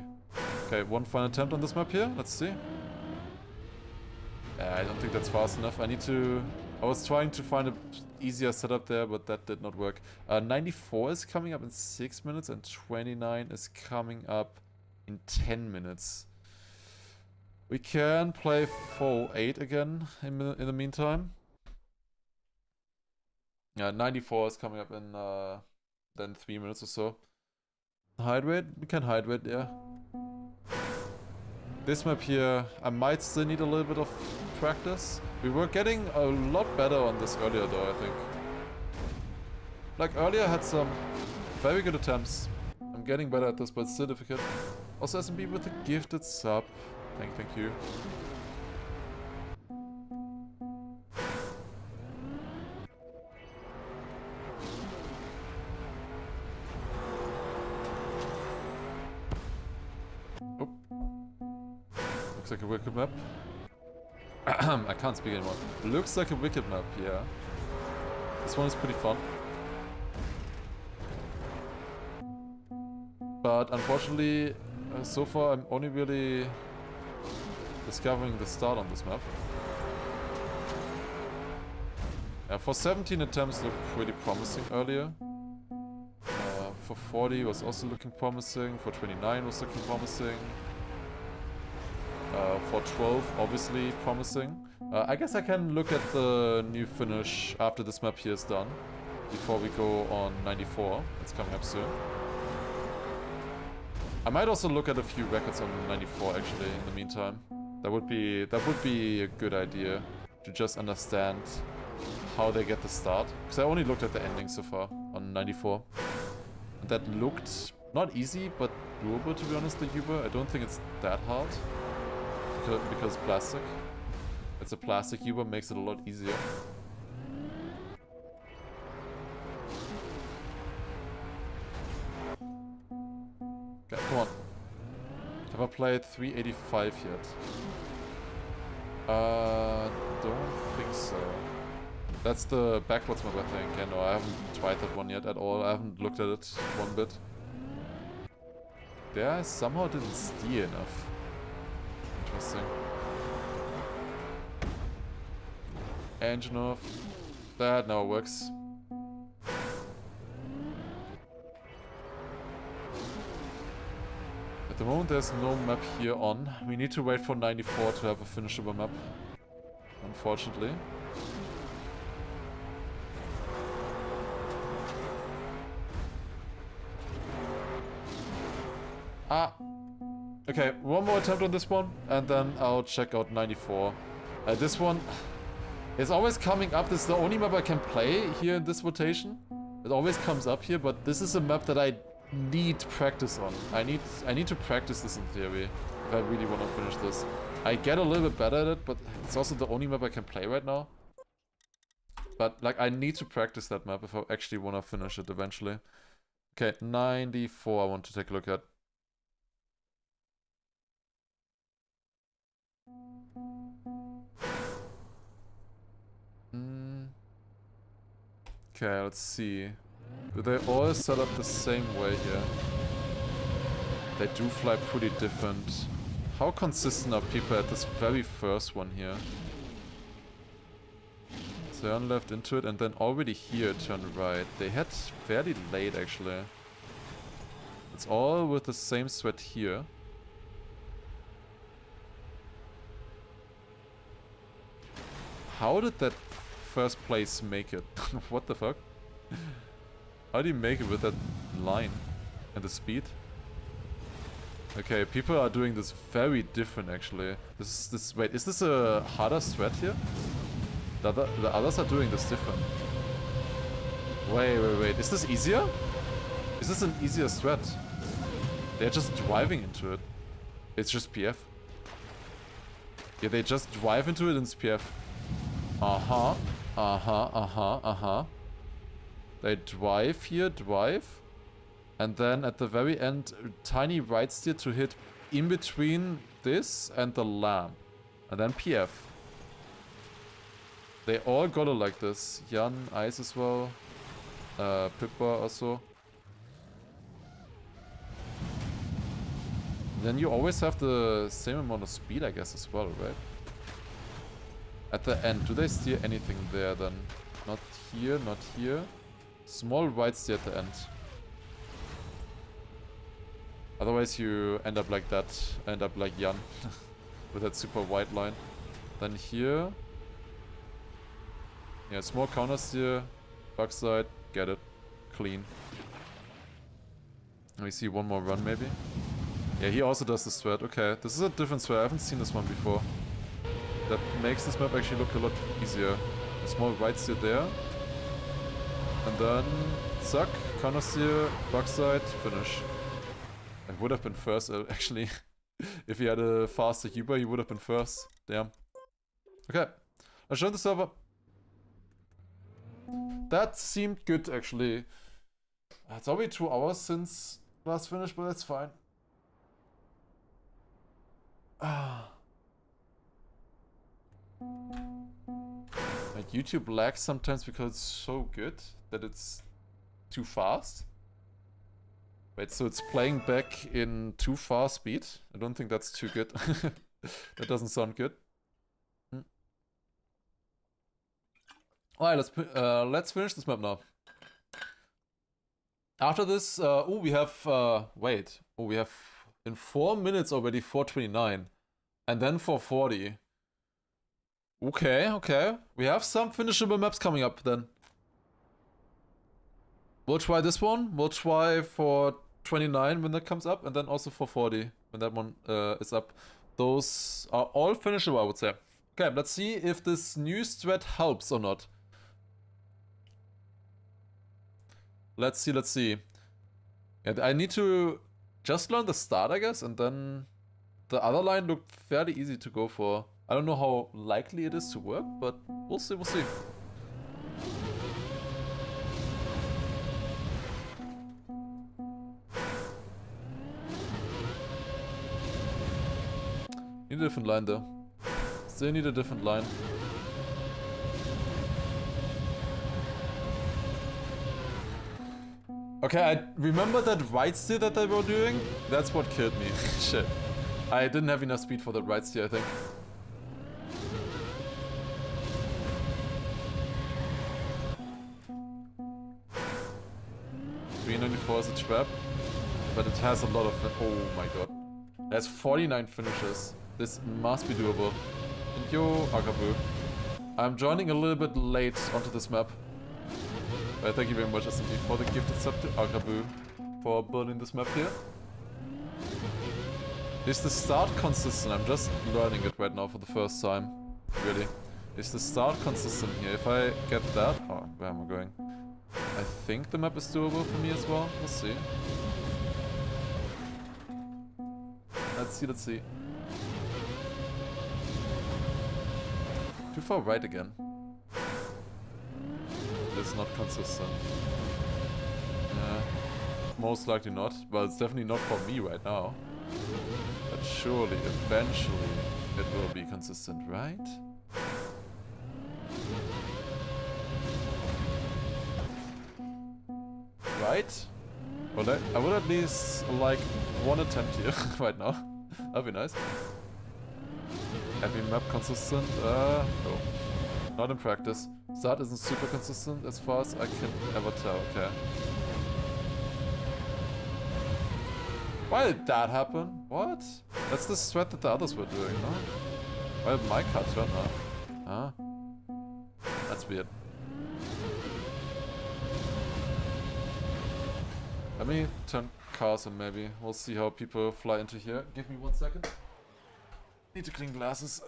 Okay, one final attempt on this map here. Let's see. I don't think that's fast enough. I was trying to find a easier setup there, but that did not work. 94 is coming up in 6 minutes and 29 is coming up in 10 minutes. We can play 408 again in the meantime. Yeah, 94 is coming up in then 3 minutes or so. Hydrate? We can hydrate, yeah. This map here, I might still need a little bit of practice. We were getting a lot better on this earlier though, I think. Like earlier I had some very good attempts. I'm getting better at this, but it's still difficult. Also SMB with a gifted sub. Thank you. Oh. Looks like a wicked map. I can't speak anymore. Looks like a wicked map, yeah. This one is pretty fun. But unfortunately, so far I'm only really discovering the start on this map. Yeah, for 17 attempts looked pretty promising earlier. For 40 was also looking promising. For 29 was looking promising. For 12, obviously promising. I guess I can look at the new finish after this map here is done. Before we go on 94. It's coming up soon. I might also look at a few records on 94 actually in the meantime. That would be a good idea to just understand how they get the start. Because I only looked at the ending so far on 94. And that looked not easy, but doable to be honest, the Uber. I don't think it's that hard. Because plastic. It's a plastic Uber, makes it a lot easier. Okay, come on. Have I played 385 yet? Don't think so. That's the backwards map, I think. Yeah, no, I haven't tried that one yet at all. I haven't looked at it one bit. There, I somehow didn't steer enough. Interesting. Engine off. That now works. At the moment there's no map here on. We need to wait for 94 to have a finishable map. Unfortunately. Ah. Okay, one more attempt on this one, and then I'll check out 94. This one is always coming up. This is the only map I can play here in this rotation. It always comes up here, but this is a map that I need practice on. I need to practice this in theory if I really want to finish this. I get a little bit better at it, but it's also the only map I can play right now. But like, I need to practice that map if I actually want to finish it eventually. Okay, 94 I want to take a look at. Okay, let's see. Do they all set up the same way here? They do fly pretty different. How consistent are people at this very first one here? Turn left into it and then already here turn right. They had fairly late actually. It's all with the same thread here. How did that first place make it? What the fuck? How do you make it with that line and the speed? Okay, people are doing this very different actually. Wait, is this a harder thread here? The others are doing this different. Wait, is this easier? Is this an easier thread? They're just driving into it. It's just PF. Yeah, they just drive into it and it's PF. They drive here, and then at the very end, tiny right steer to hit in between this and the lamp, and then PF. They all got it like this. Jan, Ice as well, Pippa also. And then you always have the same amount of speed, I guess, as well, right? At the end, do they steer anything there then? Not here, not here. Small right steer at the end. Otherwise you end up like that. End up like Jan. With that super wide line. Then here. Yeah, small counter steer. Backside. Get it. Clean. We see one more run maybe. Yeah, he also does this thread. Okay, this is a different thread. I haven't seen this one before. That makes this map actually look a lot easier. A small right steer there. And then, suck, counter steer, backside, finish. I would have been first, actually. If he had a faster Huber, he would have been first. Damn. Okay, let's join the server. That seemed good, actually. It's already 2 hours since last finish, but that's fine. Like YouTube lags sometimes because it's so good that it's too fast. Wait, so it's playing back in too fast speed? I don't think that's too good. That doesn't sound good. Alright, let's finish this map now. After this, we have in 4 minutes already 429. And then 440. Okay. We have some finishable maps coming up then. We'll try this one. We'll try for 29 when that comes up, and then also for 40 when that one is up. Those are all finishable, I would say. Okay, let's see if this new strat helps or not. Let's see. And I need to just learn the start, I guess, and then the other line looked fairly easy to go for. I don't know how likely it is to work, but we'll see. 'Need a different line though. Still need a different line. Okay, I remember that right steer that they were doing. That's what killed me. Shit. I didn't have enough speed for that right steer, I think. .394 is a trap, but it has a lot of... Oh my god. It has 49 finishes. This must be doable. Thank you, Akabu. I'm joining a little bit late onto this map. Thank you very much, SMT, for the gifted sub to Akabu for building this map here. Is the start consistent? I'm just learning it right now for the first time. Really. Is the start consistent here? If I get that... Oh, where am I going? I think the map is doable for me as well. We'll see. Let's see, let's see. Too far right again. It's not consistent. Yeah. Most likely not. Well, it's definitely not for me right now. But surely, eventually, it will be consistent, right? Right? Well, I would at least like one attempt here right now. That'd be nice. Every map consistent? No. Not in practice. Start isn't super consistent as far as I can ever tell, okay. Why did that happen? What? That's the threat that the others were doing, no? Why did my car turn now? Huh? That's weird. Let me turn cars on maybe. We'll see how people fly into here. Give me 1 second. Need to clean glasses.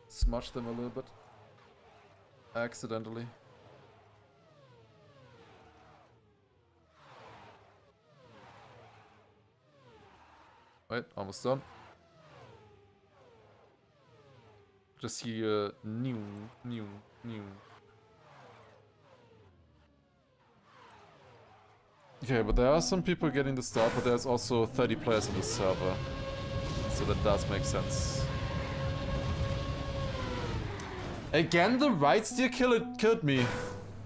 Smudge them a little bit. Accidentally. Wait, almost done. Just see new. Okay, but there are some people getting the start, but there's also 30 players in the server. So that does make sense. Again, the right steer killed me.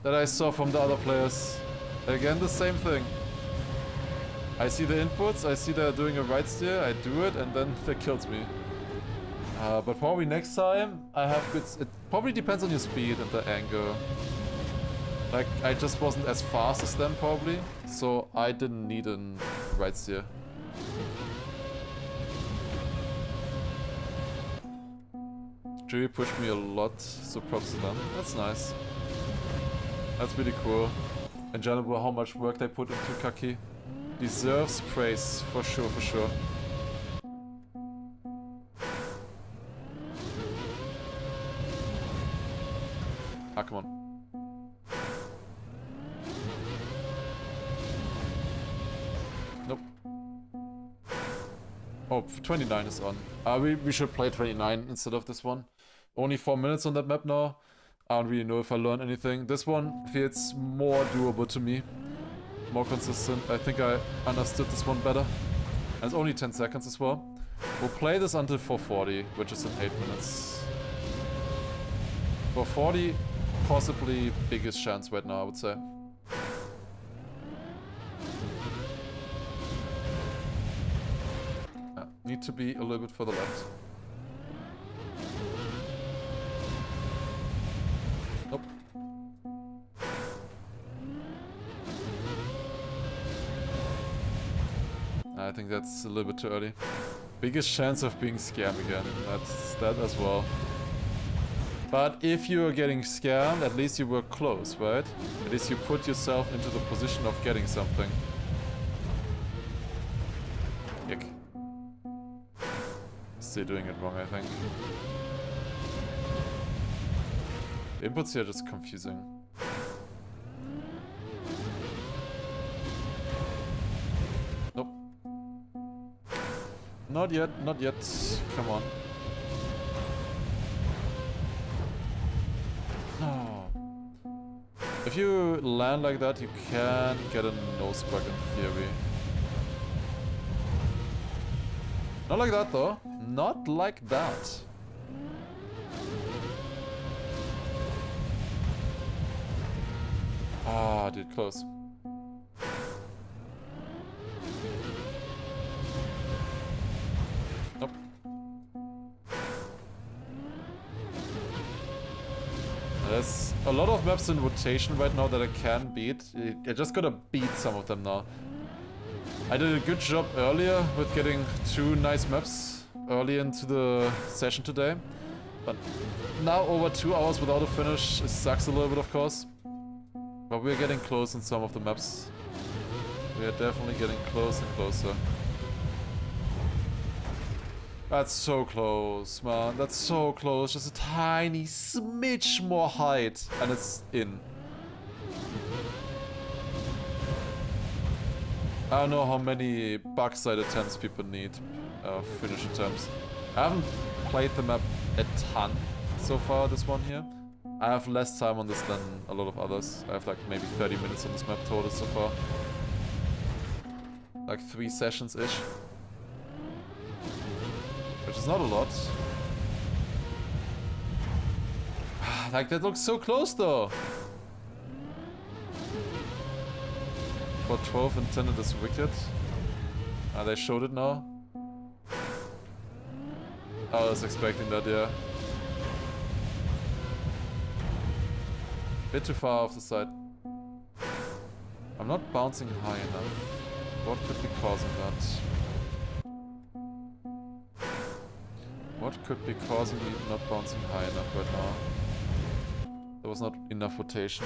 That I saw from the other players. Again, the same thing. I see the inputs, I see they're doing a right steer, I do it, and then that kills me. But probably next time, I have good... It probably depends on your speed and the angle. Like, I just wasn't as fast as them, probably. So, I didn't need a right steer. Jury pushed me a lot, so props to them. That's nice. That's really cool. In general, how much work they put into KACKY deserves praise, for sure, for sure. Ah, come on. Nope. Oh, 29 is on. We should play 29 instead of this one. Only 4 minutes on that map now. I don't really know if I learned anything. This one feels more doable to me. More consistent. I think I understood this one better. And it's only 10 seconds as well. We'll play this until 4:40, which is in 8 minutes. 4:40, possibly biggest chance right now, I would say. Need to be a little bit further left. Nope. I think that's a little bit too early. Biggest chance of being scammed again. That's that as well. But if you're getting scammed, at least you were close, right? At least you put yourself into the position of getting something. Yuck. Still doing it wrong, I think. The inputs here are just confusing. Nope. Not yet, not yet. Come on. No. If you land like that, you can get a nose bug in theory. Not like that though. Not like that. Ah, dude, close. Nope. There's a lot of maps in rotation right now that I can beat. I just gotta beat some of them now. I did a good job earlier with getting 2 nice maps early into the session today. But now over 2 hours without a finish, it sucks a little bit, of course. But we're getting close in some of the maps. We are definitely getting close and closer. That's so close, man. That's so close. Just a tiny smidge more height. And it's in. I don't know how many backside attempts people need. Finish attempts. I haven't played the map a ton so far, this one here. I have less time on this than a lot of others. I have like maybe 30 minutes on this map total so far. Like 3 sessions-ish. Which is not a lot. Like, that looks so close, though. For 12 intended as wicked. They showed it now. I was expecting that, yeah. Bit too far off the side. I'm not bouncing high enough. What could be causing that? What could be causing me not bouncing high enough right now? There was not enough rotation.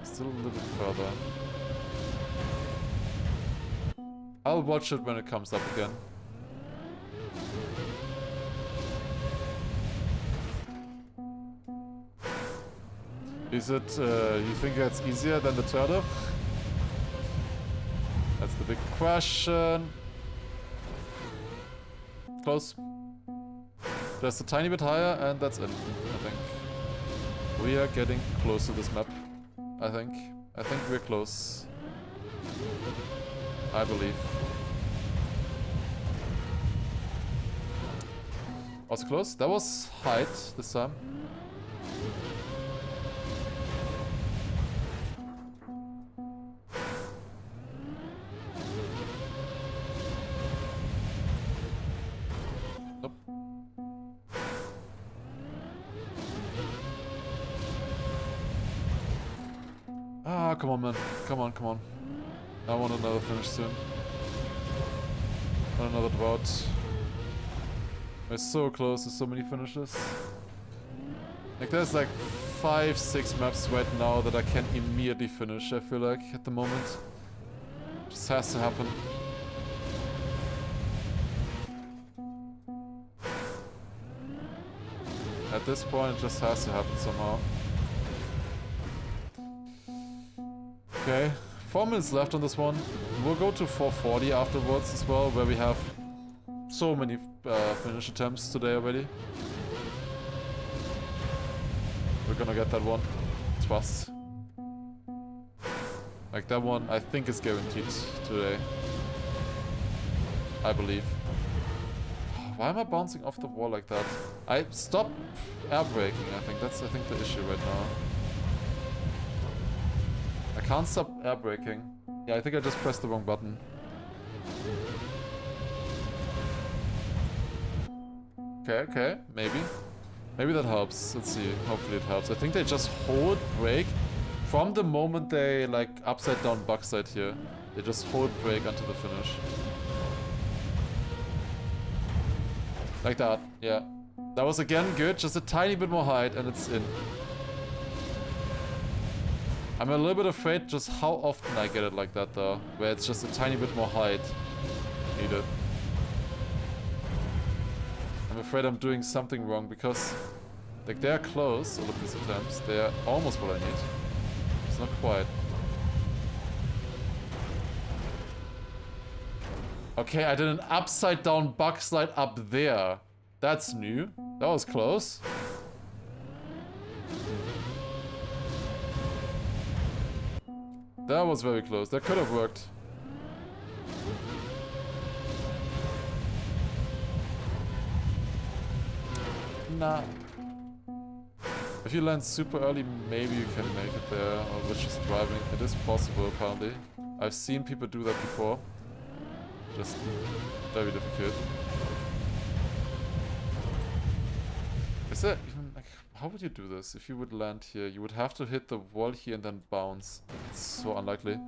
Still a little bit further. I'll watch it when it comes up again. Is it, you think that's easier than the turtle? That's the big question. Close. Just a tiny bit higher and that's it, I think. We are getting close to this map, I think. I think we're close. I believe. Also close. That was height this time. Nope. Ah, come on, man. Come on, come on. I want another finish soon. I want another drought. We're so close to so many finishes. Like, there's like 5-6 maps right now that I can immediately finish, I feel like, at the moment. Just has to happen. At this point, it just has to happen somehow. Okay, 4 minutes left on this one. We'll go to 440 afterwards as well, where we have so many finish attempts today already. We're gonna get that one. Trust. Like, that one I think is guaranteed today. I believe. Why am I bouncing off the wall like that? I stopped air braking, I think. That's, I think, the issue right now. I can't stop air braking. Yeah, I think I just pressed the wrong button. Okay, okay, maybe. Maybe that helps. Let's see. Hopefully it helps. I think they just hold brake from the moment they, like, upside down backside here. They just hold brake until the finish. Like that, yeah. That was again good, just a tiny bit more height and it's in. I'm a little bit afraid just how often I get it like that though, where it's just a tiny bit more height needed. I'm afraid I'm doing something wrong because, like, they're close, all of these attempts. They're almost what I need. It's not quite. Okay, I did an upside down backslide up there. That's new. That was close. That was very close. That could have worked. Nah. If you land super early, maybe you can make it there, or with just driving. It is possible, apparently. I've seen people do that before. Just very difficult. Is that even, like, how would you do this? If you would land here, you would have to hit the wall here and then bounce. It's so unlikely.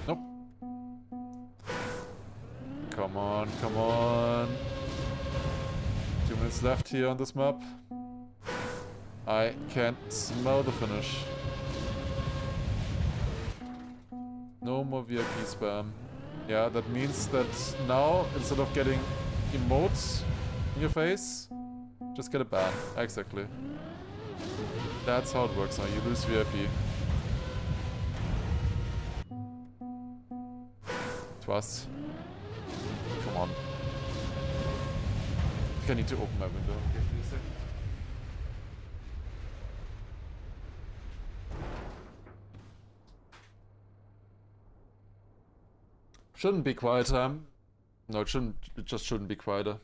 Nope. on, come on. 2 minutes left here on this map. I can't smell the finish. No more VIP spam. Yeah, that means that now, instead of getting emotes in your face, just get a ban. Exactly. That's how it works now. You lose VIP. Trust. Come on. I think I need to open my window. Okay, give me a second. Shouldn't be quieter. No, it shouldn't. It just shouldn't be quieter.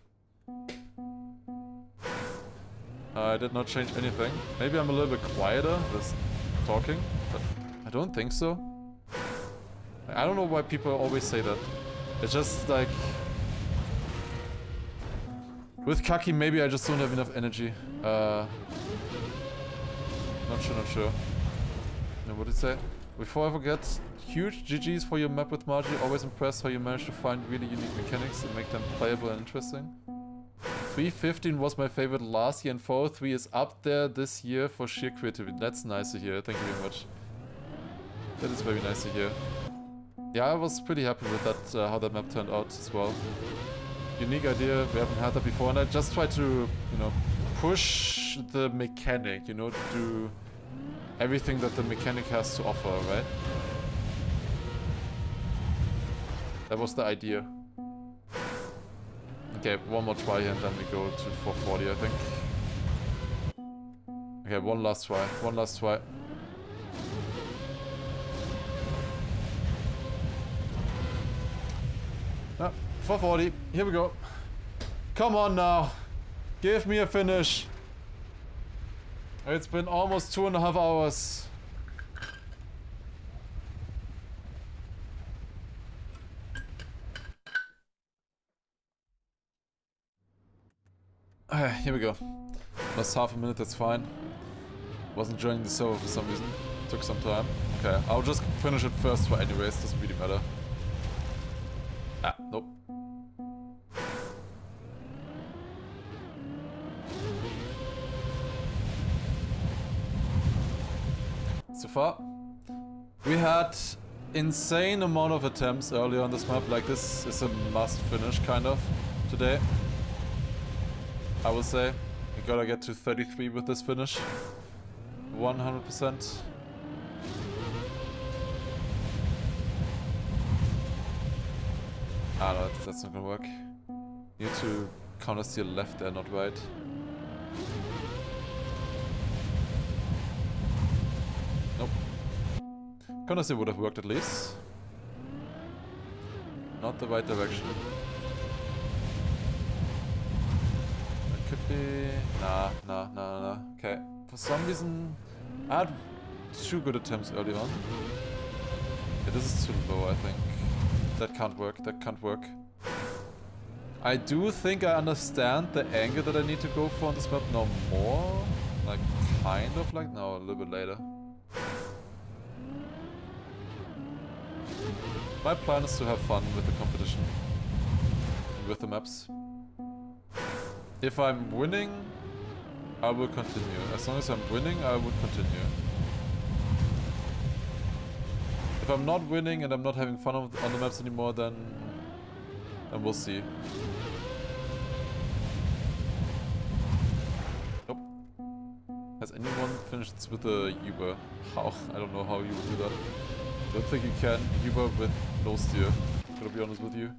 I did not change anything. Maybe I'm a little bit quieter with talking, but I don't think so. I don't know why people always say that. It's just like... With KACKY, maybe I just don't have enough energy. Not sure. No, what did it say? Before I forget, huge GGs for your map with Margie. Always impressed how you managed to find really unique mechanics and make them playable and interesting. 315 was my favorite last year, and 403 is up there this year for sheer creativity. That's nice to hear. Thank you very much. That is very nice to hear. Yeah, I was pretty happy with that, how that map turned out as well. Unique idea, we haven't had that before, and I just try to, you know, push the mechanic, you know, to do everything that the mechanic has to offer, right? That was the idea. Okay, one more try here and then we go to 440, I think. Okay, one last try. Ah, 440, here we go. Come on now. Give me a finish. It's been almost 2.5 hours. Here we go. Lost half a minute, that's fine. Wasn't joining the server for some reason. Took some time. Okay, I'll just finish it first for anyways, doesn't really matter. Ah, nope. So far, we had insane amount of attempts earlier on this map. Like, this is a must finish, kind of, today. I will say. We gotta get to 33 with this finish. 100%. Ah, no, that's not gonna work. You need to counter steer left there, not right. Nope. Counter steer would have worked at least. Not the right direction. That could be... Nah. Okay. For some reason, I had 2 good attempts early on. Yeah, this is too low, I think. That can't work. I do think I understand the angle that I need to go for on this map now more. Like, kind of like... No, a little bit later. My plan is to have fun with the competition. With the maps. If I'm winning, I will continue. As long as I'm winning, I will continue. If I'm not winning and I'm not having fun on the maps anymore, then we'll see. Nope. Has anyone finished this with a Uber? How? I don't know how you would do that. Don't think you can Uber with no steer, to be honest with you.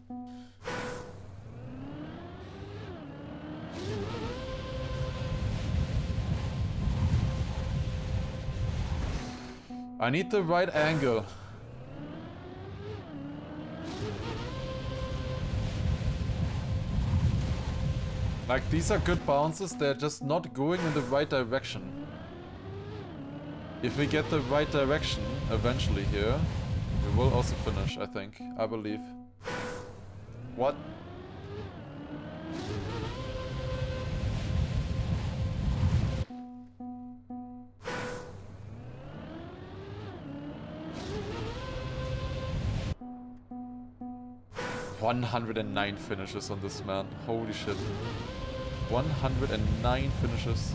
I need the right angle. Like, these are good bounces, they're just not going in the right direction. If we get the right direction, eventually here, we will also finish, I think. I believe. What? 109 finishes on this man. Holy shit. 109 finishes.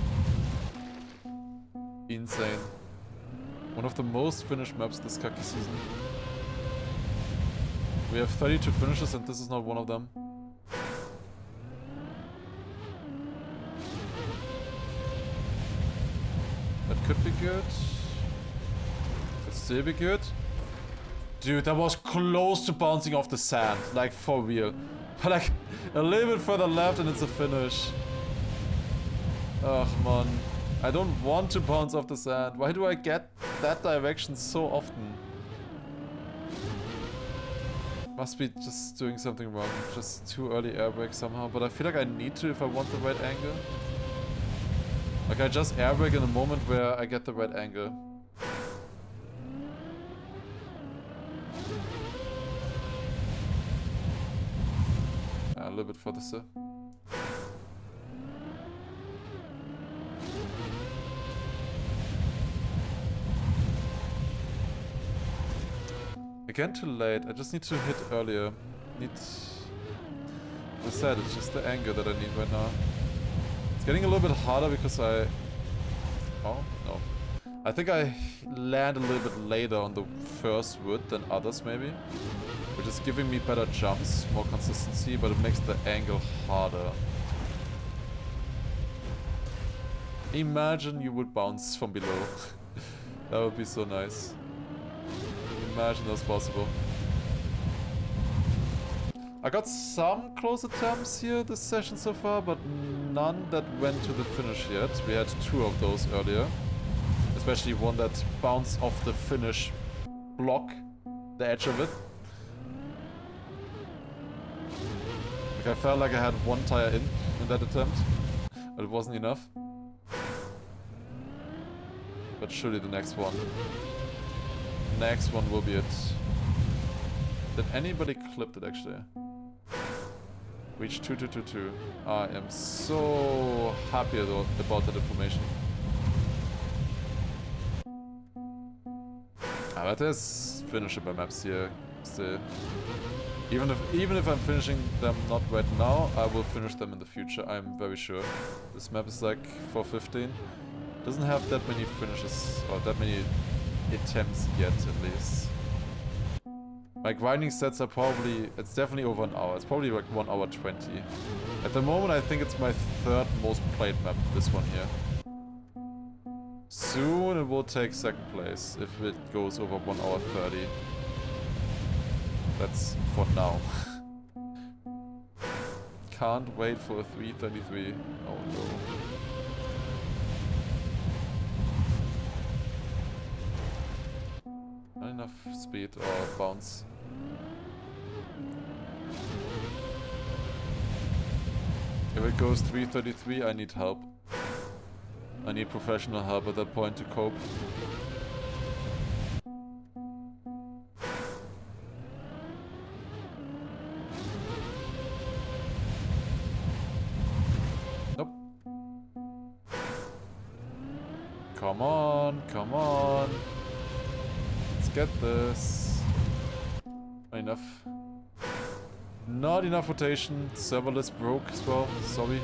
Insane. One of the most finished maps this KACKY season. We have 32 finishes and this is not one of them. That could be good. Could still be good. Dude, that was close to bouncing off the sand. Like, for real. But like, a little bit further left and it's a finish. Ugh, man. I don't want to bounce off the sand. Why do I get that direction so often? Must be just doing something wrong. Just too early air brake somehow. But I feel like I need to if I want the right angle. Like, I just air brake in a moment where I get the right angle. A little bit further, sir. Again, too late. I just need to hit earlier. As I said, it's just the angle that I need right now. It's getting a little bit harder because I... Oh, no. I think I land a little bit later on the first wood than others, maybe. Which is giving me better jumps, more consistency, but it makes the angle harder. Imagine you would bounce from below. That would be so nice. Imagine that's possible. I got some close attempts here this session so far, but none that went to the finish yet. We had 2 of those earlier. Especially one that bounced off the finish block, the edge of it. Like, I felt like I had 1 tire in that attempt, but it wasn't enough. But surely the next one. Next one will be it. Did anybody clip it actually? Reach 2222. I am so happy about that information. But there's finishable maps here still. Even if I'm finishing them not right now, I will finish them in the future, I'm very sure. This map is like 415. Doesn't have that many finishes or that many attempts yet, at least. My grinding sets are probably... It's definitely over an hour. It's probably like 1 hour 20. At the moment, I think it's my 3rd most played map, this one here. Soon it will take 2nd place if it goes over 1 hour 30. That's for now. Can't wait for a 3:33. Oh no. Not enough speed or bounce. If it goes 3:33, I need help. I need professional help at that point to cope. Nope. Come on, come on. Let's get this. Not enough. Not enough rotation. Serverless broke as well. Sorry.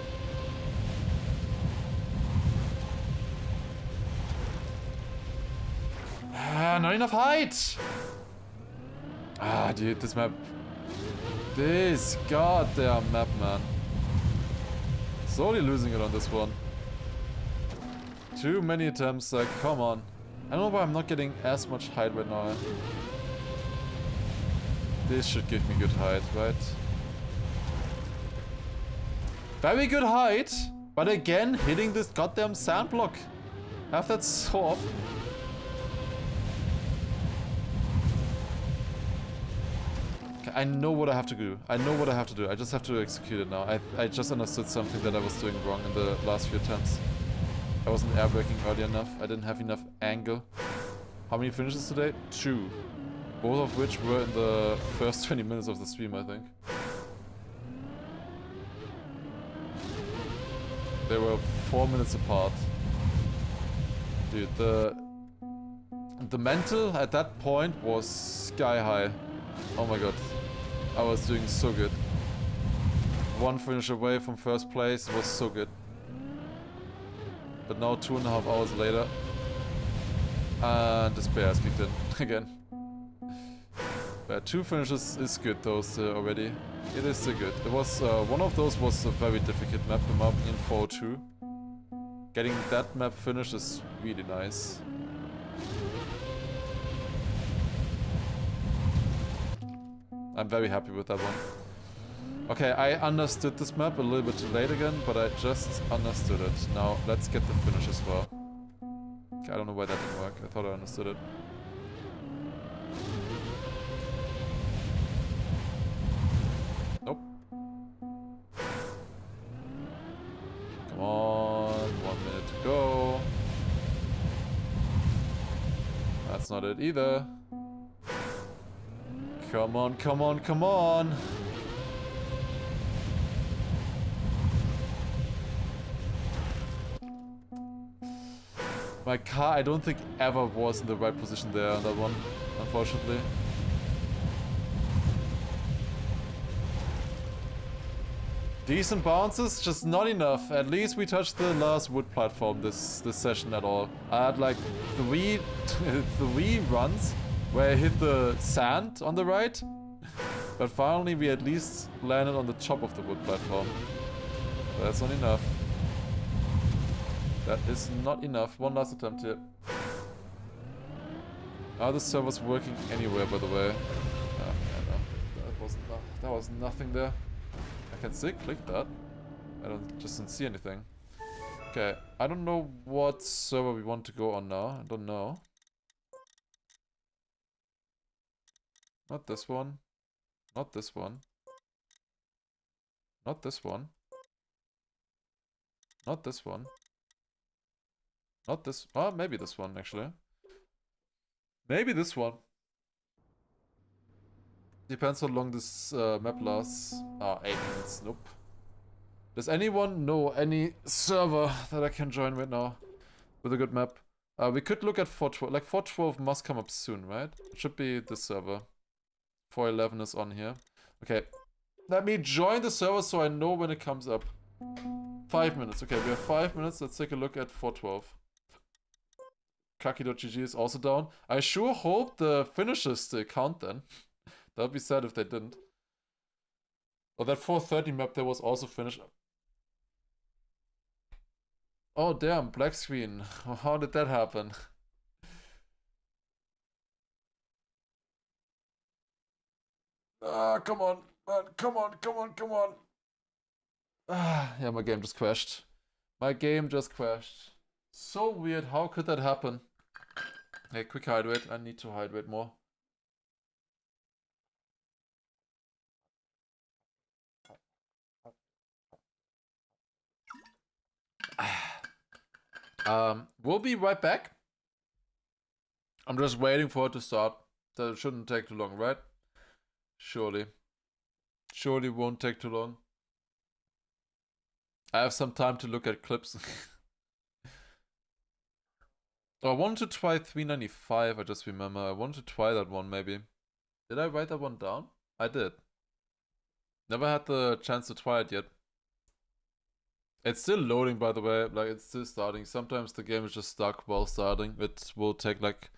Not enough height! Ah, dude, this map. This goddamn map, man. Slowly losing it on this one. Too many attempts, like, come on. I don't know why I'm not getting as much height right now. This should give me good height, right? Very good height, but again, hitting this goddamn sand block. I have that so often. I know what I have to do. I know what I have to do. I just have to execute it now. I just understood something that I was doing wrong in the last few attempts. I wasn't air braking early enough. I didn't have enough angle. How many finishes today? 2. Both of which were in the first 20 minutes of the stream, I think. They were 4 minutes apart. Dude, the mental at that point was sky high. Oh my god. I was doing so good. One finish away from first place was so good. But now 2.5 hours later, and despair has kicked in again. But 2 finishes is good though still already. It is still good. It was one of those was a very difficult map in my opinion, 4-2. Getting that map finished is really nice. I'm very happy with that one. Okay, I understood this map a little bit too late again, but I just understood it. Now, let's get the finish as well. Okay, I don't know why that didn't work. I thought I understood it. Nope. Come on, 1 minute to go. That's not it either. Come on, come on, come on! My car, I don't think ever was in the right position there on that one, unfortunately. Decent bounces, just not enough. At least we touched the last wood platform this session at all. I had like three runs where I hit the sand on the right. But finally we at least landed on the top of the wood platform. But that's not enough. That is not enough. One last attempt here. Are the servers working anywhere, by the way? Oh, yeah, no. That was nothing there. I can still click that. I just don't see anything. Okay, I don't know what server we want to go on now. I don't know. Not this one. Not this one. Not this one. Not this one. Not this. Oh, maybe this one, actually. Maybe this one. Depends how long this map lasts. Ah, 8 minutes. Nope. Does anyone know any server that I can join right now with a good map? We could look at 412. Like 412 must come up soon, right? It should be this server. 411 is on here. Okay. Let me join the server so I know when it comes up. 5 minutes. Okay, we have 5 minutes. Let's take a look at 412. KACKY.gg is also down. I sure hope the finishes still count then. That would be sad if they didn't. Oh, that 430 map there was also finished. Oh damn, black screen. How did that happen? Ah, come on, man, come on, come on, come on. Ah, yeah, my game just crashed. My game just crashed. So weird, how could that happen? Hey, quick hydrate, I need to hydrate more. We'll be right back. I'm just waiting for it to start. That shouldn't take too long, right? Surely. Surely won't take too long. I have some time to look at clips. Oh, I wanted to try 395, I just remember. I wanted to try that one, maybe. Did I write that one down? I did. Never had the chance to try it yet. It's still loading, by the way. Like, it's still starting. Sometimes the game is just stuck while starting. It will take, like,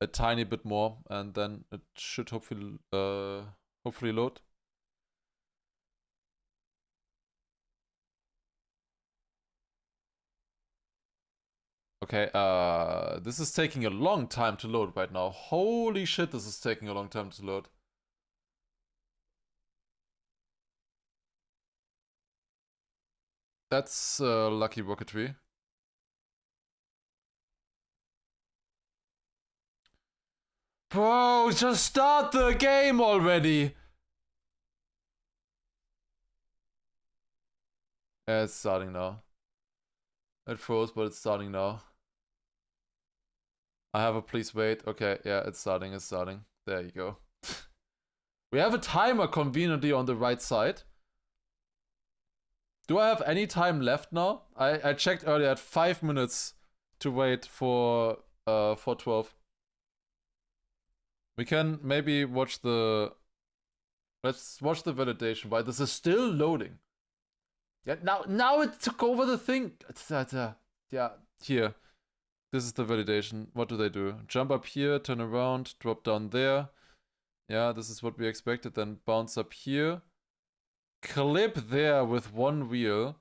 a tiny bit more. And then it should hopefully load. Okay, this is taking a long time to load right now. Holy shit, this is taking a long time to load. That's lucky rocketry. Bro, just start the game already! Yeah, it's starting now. It froze, but it's starting now. I have a please wait. Okay, yeah, it's starting, it's starting. There you go. We have a timer conveniently on the right side. Do I have any time left now? I checked earlier at 5 minutes to wait for 12. We can maybe watch the Let's watch the validation. Why this is still loading. Yeah, now it took over the thing. Yeah, here. This is the validation. What do they do? Jump up here, turn around, drop down there. Yeah, this is what we expected. Then bounce up here. Clip there with one wheel.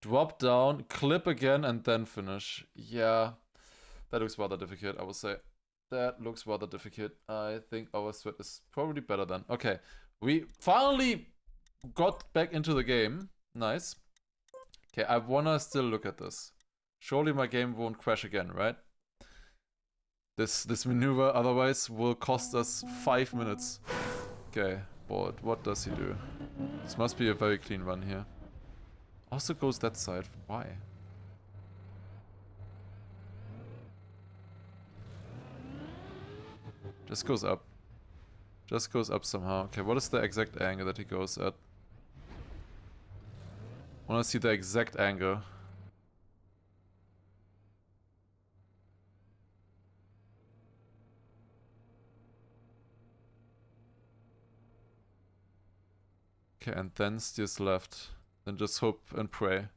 Drop down, clip again, and then finish. Yeah, that looks rather difficult, I would say. That looks rather difficult. I think our sweat is probably better than. Okay, we finally got back into the game. Nice. Okay, I wanna still look at this. Surely my game won't crash again, right? This maneuver otherwise will cost us 5 minutes. Okay, but what does he do? This must be a very clean run here. Also goes that side. Why? Just goes up. Just goes up somehow. Okay, what is the exact angle that he goes at? I wanna see the exact angle. Okay, and then steers left. Then just hope and pray.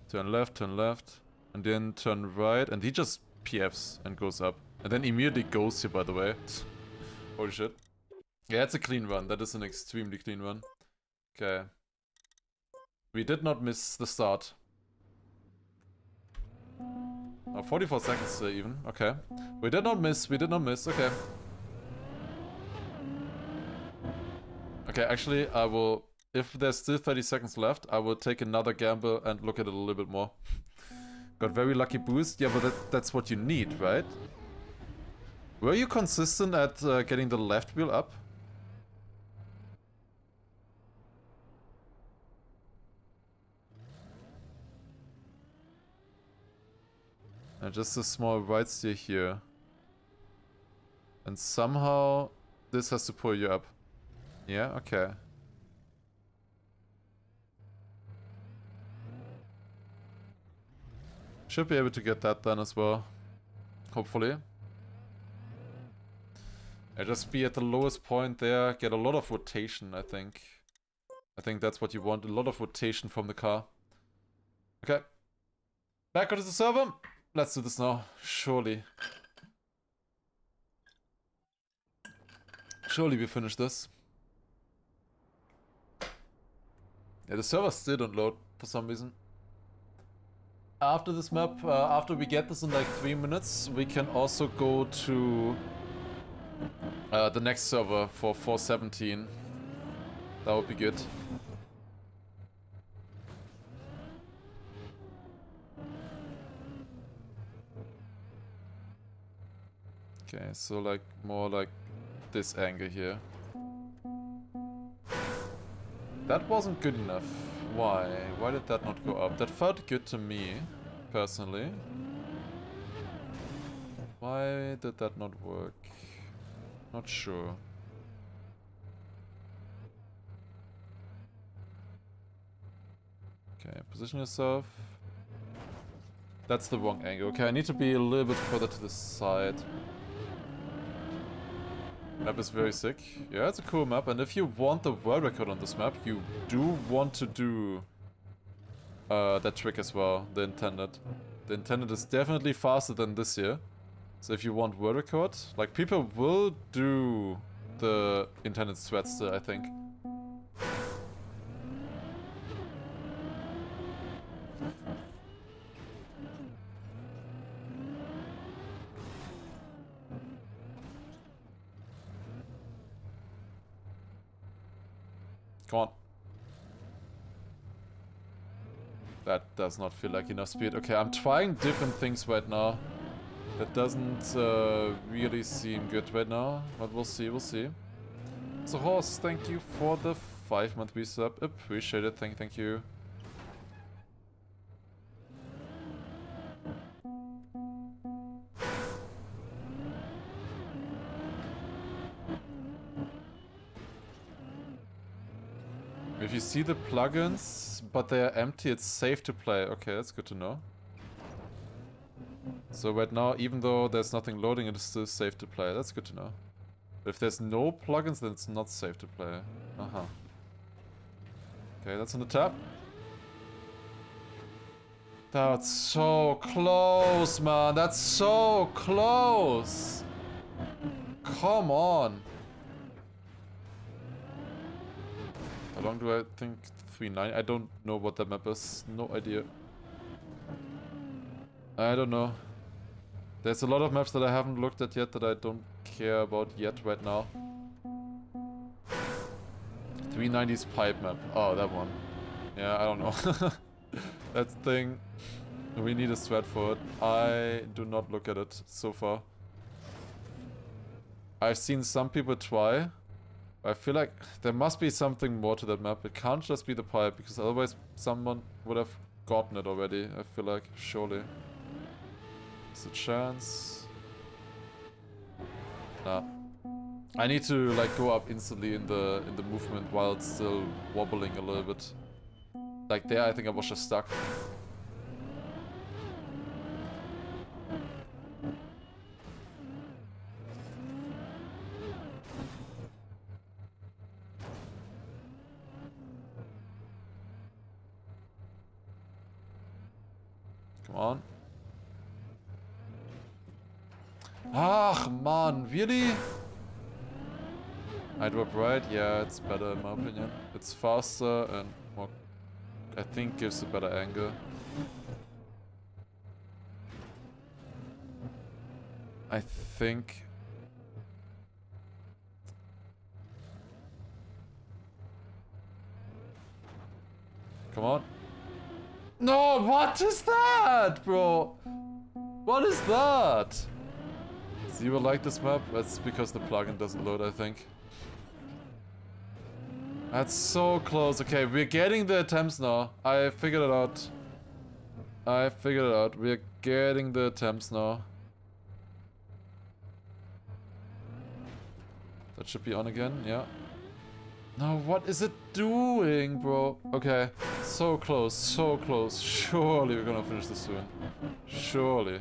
Turn left, and then turn right, and he just PFs and goes up. And then immediately goes here, by the way. Holy shit. Yeah, it's a clean run. That is an extremely clean run. Okay. We did not miss the start. Oh, 44 seconds even. Okay. We did not miss, okay. Okay, actually, I will... If there's still 30 seconds left, I will take another gamble and look at it a little bit more. Got very lucky boost. Yeah, but that's what you need, right? Were you consistent at getting the left wheel up? And just a small right steer here. And somehow this has to pull you up. Yeah, okay. Should be able to get that done as well. Hopefully. I just be at the lowest point there, get a lot of rotation, I think. I think that's what you want, a lot of rotation from the car. Okay. Back onto the server. Let's do this now. Surely. Surely we finish this. Yeah, the server still don't load for some reason. After this map, after we get this in like 3 minutes, we can also go to the next server for 417. That would be good. Okay, so like more like this angle here. That wasn't good enough. Why? Why did that not go up? That felt good to me, personally. Why did that not work? Not sure. Okay, position yourself. That's the wrong angle. Okay, I need to be a little bit further to the side. Map is very sick. Yeah, it's a cool map, and if you want the world record on this map, you do want to do that trick as well, the intended. The intended is definitely faster than this here. So if you want world record, like people will do the intended sweat still, I think. Come on. That does not feel like enough speed. Okay, I'm trying different things right now. That doesn't really seem good right now, but we'll see, we'll see. So Horse, thank you for the 5-month resub. Appreciate it, thank you. If you see the plugins, but they are empty, it's safe to play. Okay, that's good to know. So right now, even though there's nothing loading, it is still safe to play. That's good to know. But if there's no plugins, then it's not safe to play. Uh-huh. Okay, that's on the tap. That's so close, man. That's so close. Come on. How long do I think 390? I don't know what that map is. No idea. I don't know. There's a lot of maps that I haven't looked at yet that I don't care about yet right now. 390's pipe map. Oh, that one. Yeah, I don't know. That thing. We need a strat for it. I do not look at it so far. I've seen some people try. I feel like there must be something more to that map. It can't just be the pipe, because otherwise someone would have gotten it already. I feel like, surely. There's a chance. Nah. I need to like go up instantly in the movement while it's still wobbling a little bit. Like there, I think I was just stuck. Come on. Ach, man, really? I drop right? Yeah, it's better in my opinion. It's faster and more, I think gives a better angle. I think... Come on. No, what is that, bro? What is that? Zero like this map? That's because the plugin doesn't load, I think. That's so close. Okay, we're getting the attempts now. I figured it out. I figured it out. We're getting the attempts now. That should be on again, yeah. No, what is it doing, bro? Okay, so close, so close. Surely we're gonna finish this soon. Surely.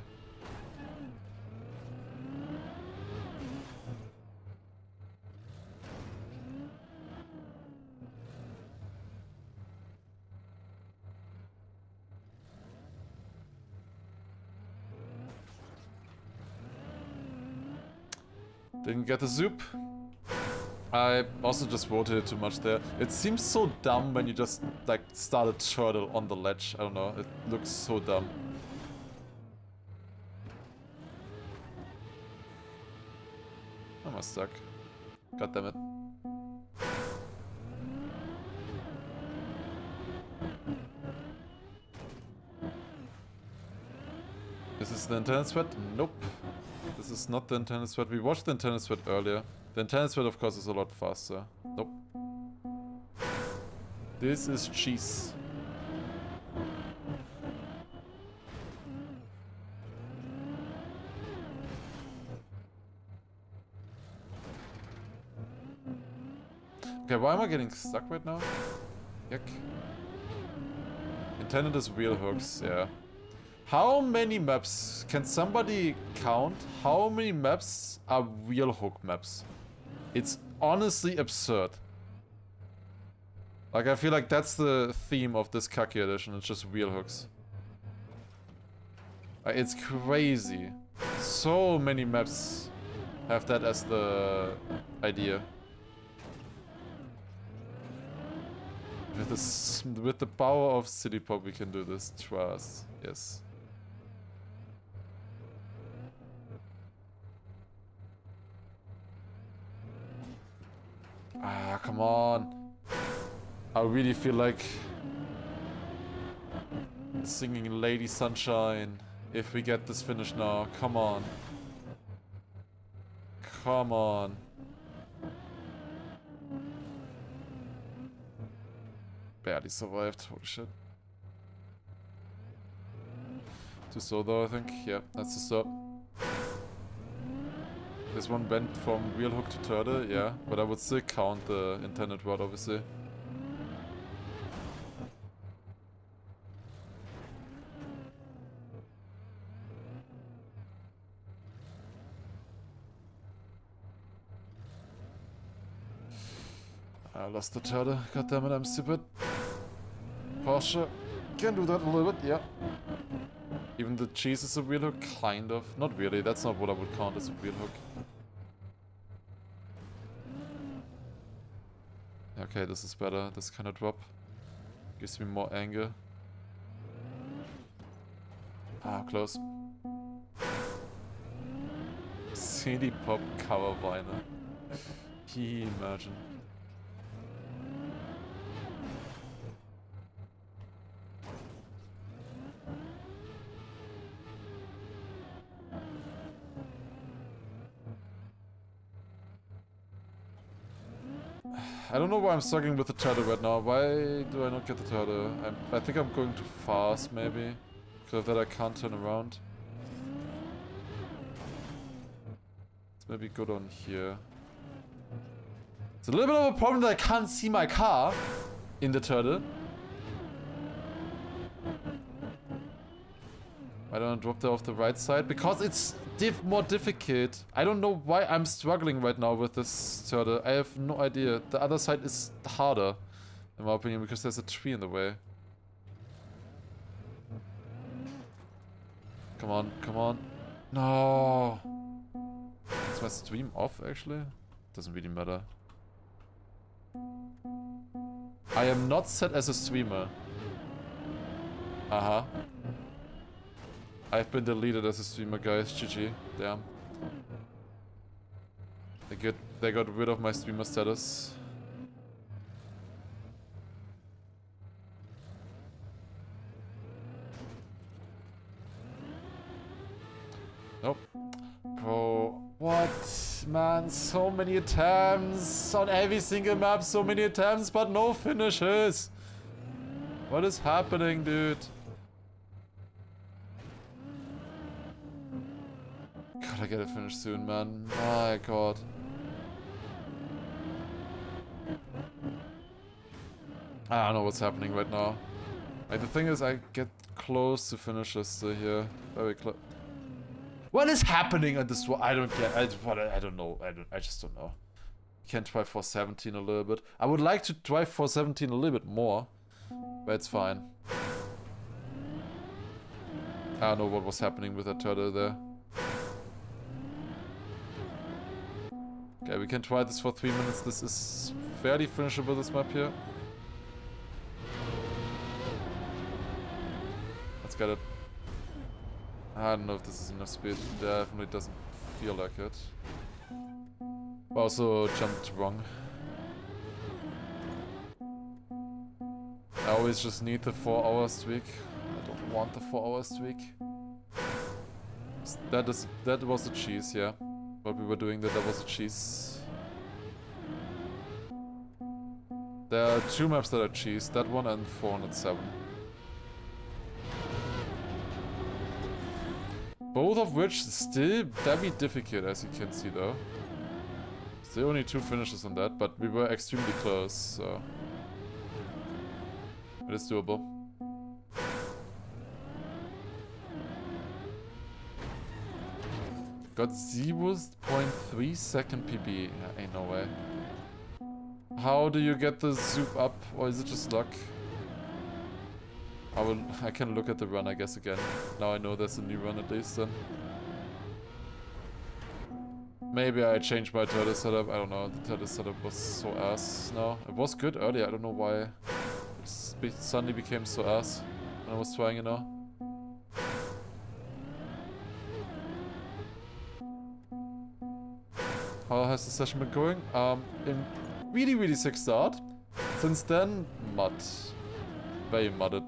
Didn't get the zoop. I also just rotated too much there. It seems so dumb when you just, like, start a turtle on the ledge. I don't know, it looks so dumb. Am I stuck? God damn it. Is this the intended sweat? Nope. This is not the intended sweat. We watched the intended sweat earlier. The intended sweat, of course, is a lot faster. Nope. This is cheese. Okay, why am I getting stuck right now? Yuck. Intended is wheel hooks, yeah. How many maps, can somebody count how many maps are wheel hook maps? It's honestly absurd. Like, I feel like that's the theme of this KACKY edition, it's just wheel hooks. Like, it's crazy. So many maps have that as the idea. With the power of City Pop we can do this, trust, yes. Ah, come on. I really feel like singing Lady Sunshine if we get this finish now. Come on. Come on. Barely survived. Holy shit. Too slow though, I think. Yeah, that's the stop. This one went from wheel hook to turtle, yeah, but I would still count the intended route, obviously. I lost the turtle. God damn it, I'm stupid. Porsche can do that a little bit, yeah. Even the cheese is a wheel hook, kind of. Not really, that's not what I would count as a wheel hook. Okay, this is better. This kind of drop gives me more angle. Ah, close. CD pop cover vinyl. Imagine. I don't know why I'm struggling with the turtle right now. Why do I not get the turtle? I think I'm going too fast, maybe. Because of that I can't turn around. It's maybe good on here. It's a little bit of a problem that I can't see my car in the turtle. Why don't I drop that off the right side? Because it's more difficult. I don't know why I'm struggling right now with this turtle. I have no idea. The other side is harder, in my opinion, because there's a tree in the way. Come on, come on. No. Is my stream off, actually? Doesn't really matter. I am not set as a streamer. Uh-huh. I've been deleted as a streamer, guys. GG. Damn. They got rid of my streamer status. Nope. Bro, what? Man, so many attempts on every single map, so many attempts, but no finishes. What is happening, dude? Gotta get it finished soon, man. My god. I don't know what's happening right now. Like, the thing is, I get close to finishes still here. Very close. What is happening on this one? I don't get. I don't know. I just don't know. Can try 417 a little bit. I would like to try 417 a little bit more, but it's fine. I don't know what was happening with that turtle there. Okay, we can try this for 3 minutes. This is fairly finishable, this map here. Let's get it. I don't know if this is enough speed. Definitely doesn't feel like it. Also jumped wrong. I always just need the 4-hour streak. I don't want the 4-hour streak. That was the cheese, yeah. What we were doing there, that was the cheese. There are 2 maps that are cheese, that one and 407. Both of which still very difficult, as you can see though. Still only 2 finishes on that, but we were extremely close, so... It is doable. Got 0.3 second PB. Yeah, ain't no way. How do you get the zoop up? Or is it just luck? I can look at the run, I guess, again. Now I know there's a new run at least then. Maybe I changed my turtle setup. I don't know. The turtle setup was so ass now. It was good earlier. I don't know why it suddenly became so ass when I was trying it now. How has the session been going? In really sick start. Since then, mud. Very mudded.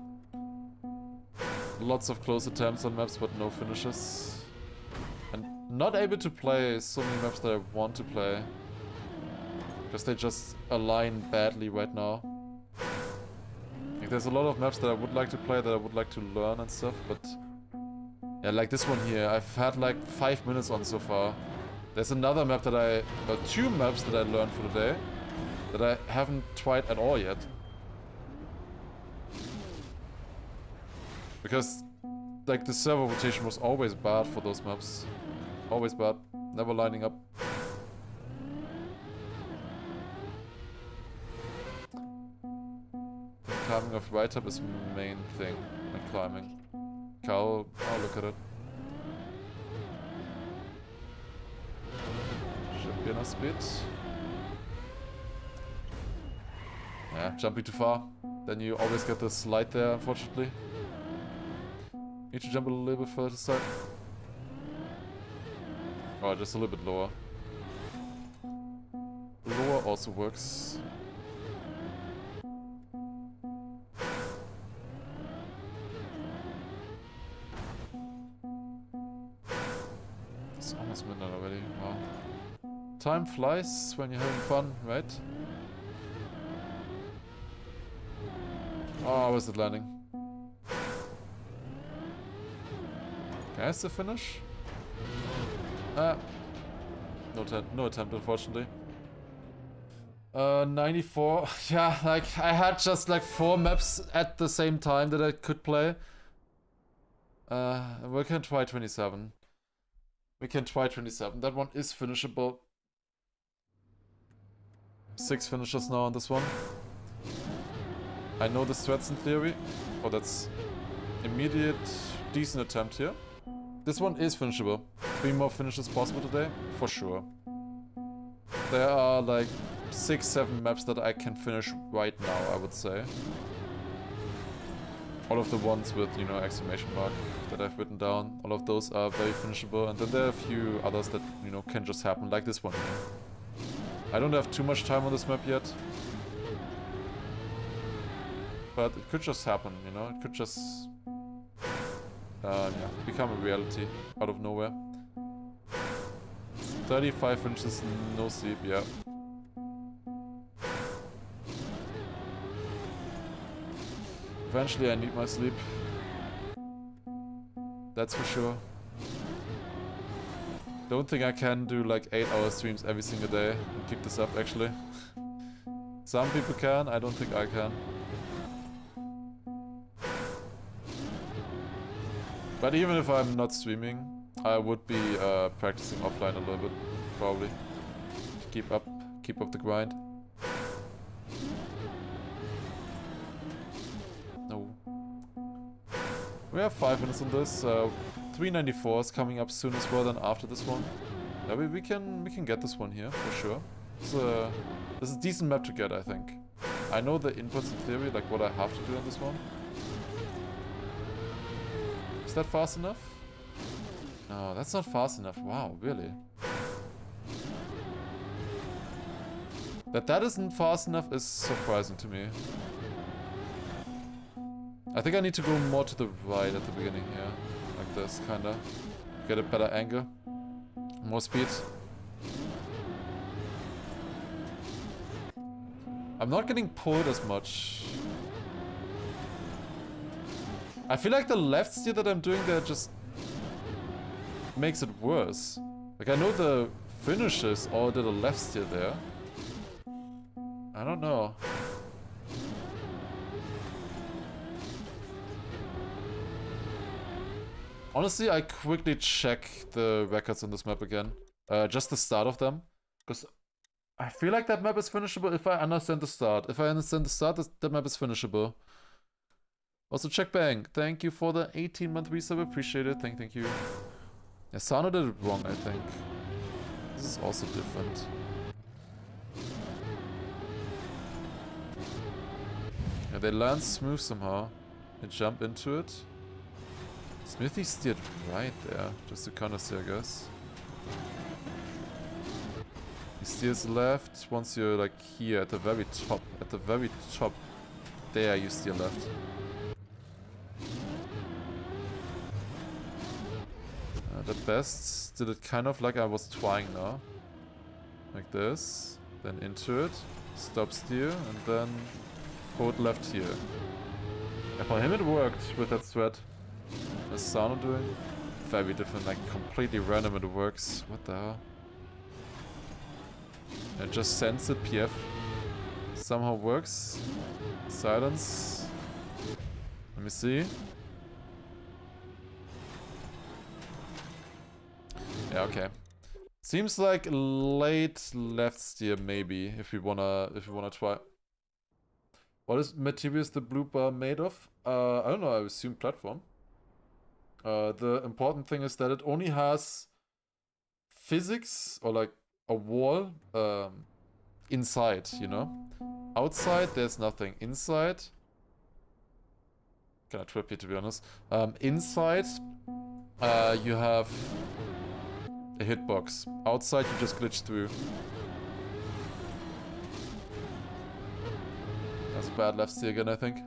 Lots of close attempts on maps, but no finishes. And not able to play so many maps that I want to play. Because they just align badly right now. Like, there's a lot of maps that I would like to play, that I would like to learn and stuff, but... Yeah, like this one here. I've had like 5 minutes on so far. There's another map that or 2 maps that I learned for the day that I haven't tried at all yet. Because, like, the server rotation was always bad for those maps. Always bad. Never lining up. having a right up is main thing when climbing. Cow, oh look at it. Should be enough speed. Yeah, jumping too far. Then you always get this slide there, unfortunately. Need to jump a little bit further to the side. Oh, just a little bit lower. Lower also works. It's almost midnight already. Wow. Time flies when you're having fun, right? Oh, where's it landing? Can I still finish? No attempt, unfortunately. 94. Yeah, like, I had just like 4 maps at the same time that I could play. We can try 27. We can try 27. That one is finishable. 6 finishes now on this one. I know the threats in theory. Oh, that's immediate decent attempt here. This one is finishable. 3 more finishes possible today, for sure. There are like 6-7 maps that I can finish right now, I would say. All of the ones with, you know, exclamation mark that I've written down, all of those are very finishable. And then there are a few others that, you know, can just happen, like this one here. I don't have too much time on this map yet. But it could just happen, you know, it could just yeah, become a reality out of nowhere. 35 inches, no sleep, yeah. Eventually I need my sleep. That's for sure. Don't think I can do like 8-hour streams every single day and keep this up actually. Some people can, I don't think I can. But even if I'm not streaming, I would be practicing offline a little bit, probably. Keep up the grind. No. We have 5 minutes on this. 394 is coming up soon as well. Then after this one, yeah, we can get this one here for sure. This is a decent map to get, I think. I know the inputs in theory, like what I have to do on this one. Is that fast enough? No, that's not fast enough. Wow, really? That isn't fast enough is surprising to me. I think I need to go more to the right at the beginning here. Like this, kinda. Get a better angle. More speed. I'm not getting pulled as much. I feel like the left steer that I'm doing there just makes it worse. Like I know the finishes all did a left steer there. I don't know. Honestly, I quickly check the records on this map again. Just the start of them. Because I feel like that map is finishable if I understand the start. If I understand the start, that map is finishable. Also, check bang. Thank you for the 18-month resub. Appreciate it. Thank you. Yeah, Sano did it wrong, I think. This is also different. Yeah, they land smooth somehow. They jump into it. Smithy steered right there, just to counter steer, I guess. He steers left once you're like here at the very top. At the very top, there you steer left. At best, did it kind of like I was trying now. Like this, then into it, stop steer, and then hold left here. Yeah, for him it worked with that thread. What's Sano doing? Very different, like completely random it works. What the hell? And just sends it, PF. Somehow works. Silence. Let me see. Yeah, okay. Seems like late left steer maybe if we wanna try. What is materials the blue bar made of? I don't know, I assume platform. The important thing is that it only has physics, or like a wall, inside, you know? Outside, there's nothing. Inside... Kinda trippy, to be honest. Inside, you have a hitbox. Outside, you just glitch through. That's a bad left steer again, I think.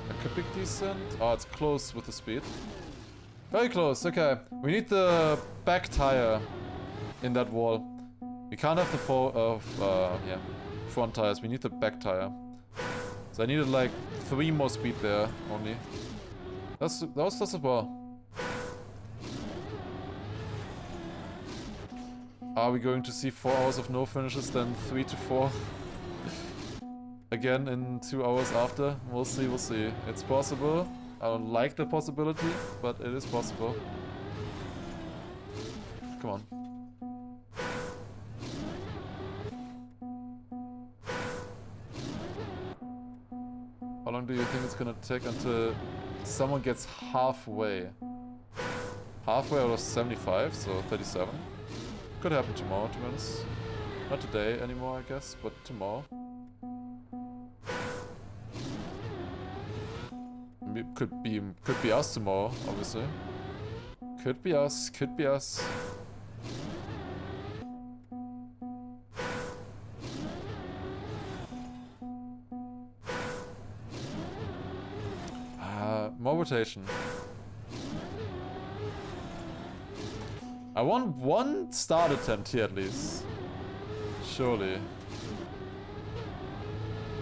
That could be decent. Oh, it's close with the speed. Very close, okay. We need the back tire in that wall. We can't have the front tires. We need the back tire. So I needed like 3 more speed there only. That was as well. Are we going to see 4 hours of no finishes, then 3 to 4? Again in 2 hours after? We'll see, we'll see. It's possible. I don't like the possibility, but it is possible. Come on. How long do you think it's gonna take until someone gets halfway? Halfway out of 75, so 37. Could happen tomorrow, to be honest. Not today anymore, I guess, but tomorrow. Could be us tomorrow, obviously. Could be us, could be us. More rotation. I want 1 start attempt here at least. Surely.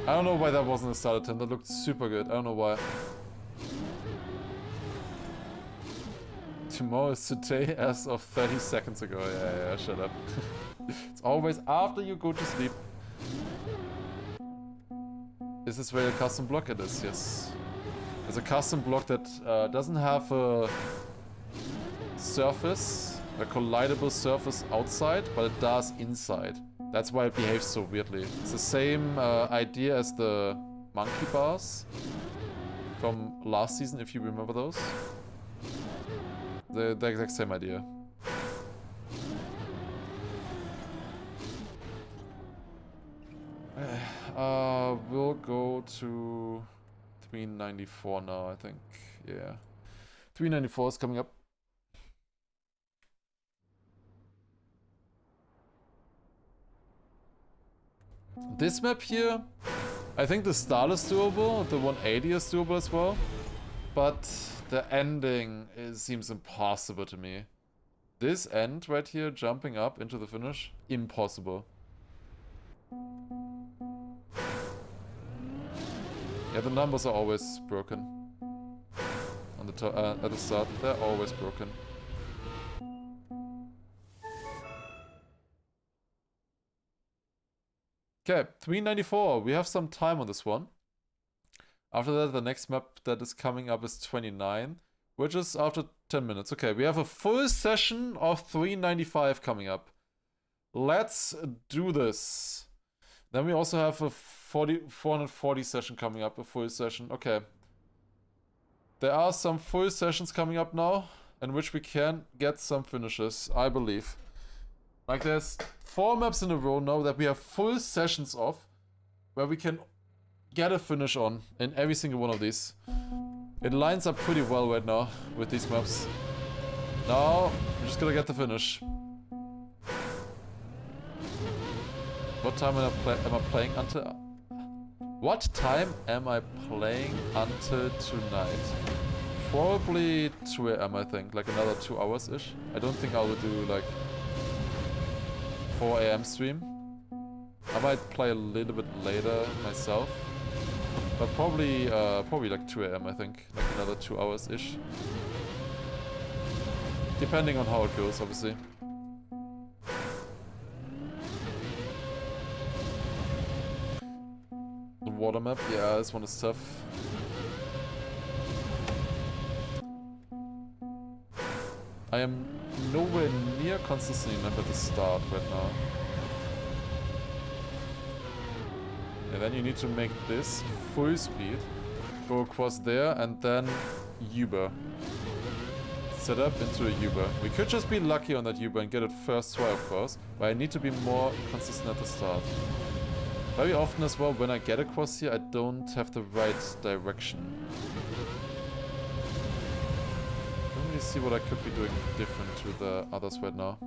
I don't know why that wasn't a start attempt. That looked super good. I don't know why. Tomorrow is today as of 30 seconds ago. Yeah, shut up. It's always after you go to sleep. Is this where a custom block it is? Yes. There's a custom block that doesn't have a surface, a collidable surface outside, but it does inside. That's why it behaves so weirdly. It's the same idea as the monkey bars from last season, if you remember those. The exact same idea. We'll go to 394 now, I think. Yeah. 394 is coming up. This map here, I think the start is doable, the 180 is doable as well. But the ending seems impossible to me. This end right here, jumping up into the finish, impossible. Yeah, the numbers are always broken. On the at the start, they're always broken. Okay, 394. We have some time on this one. After that, the next map that is coming up is 29, which is after 10 minutes. Okay, we have a full session of 395 coming up. Let's do this. Then we also have a 440 session coming up, a full session. Okay. There are some full sessions coming up now, in which we can get some finishes, I believe. Like there's 4 maps in a row now that we have full sessions of, where we can get a finish on in every single one of these. It lines up pretty well right now with these maps. Now, I'm just gonna get the finish. What time am I playing until? What time am I playing until tonight? Probably 2 AM, I think, like another 2 hours-ish. I don't think I will do like 4 AM stream. I might play a little bit later myself, but probably like 2 AM, I think, like another 2 hours-ish. Depending on how it goes, obviously. The water map, yeah, this one is tough. I I am nowhere near consistent enough at the start right now. And then you need to make this full speed, go across there, and then Uber. Set up into a Uber. We could just be lucky on that Uber and get it first try, of course, but I need to be more consistent at the start. Very often as well, when I get across here, I don't have the right direction. Don't really see what I could be doing different to the others right now.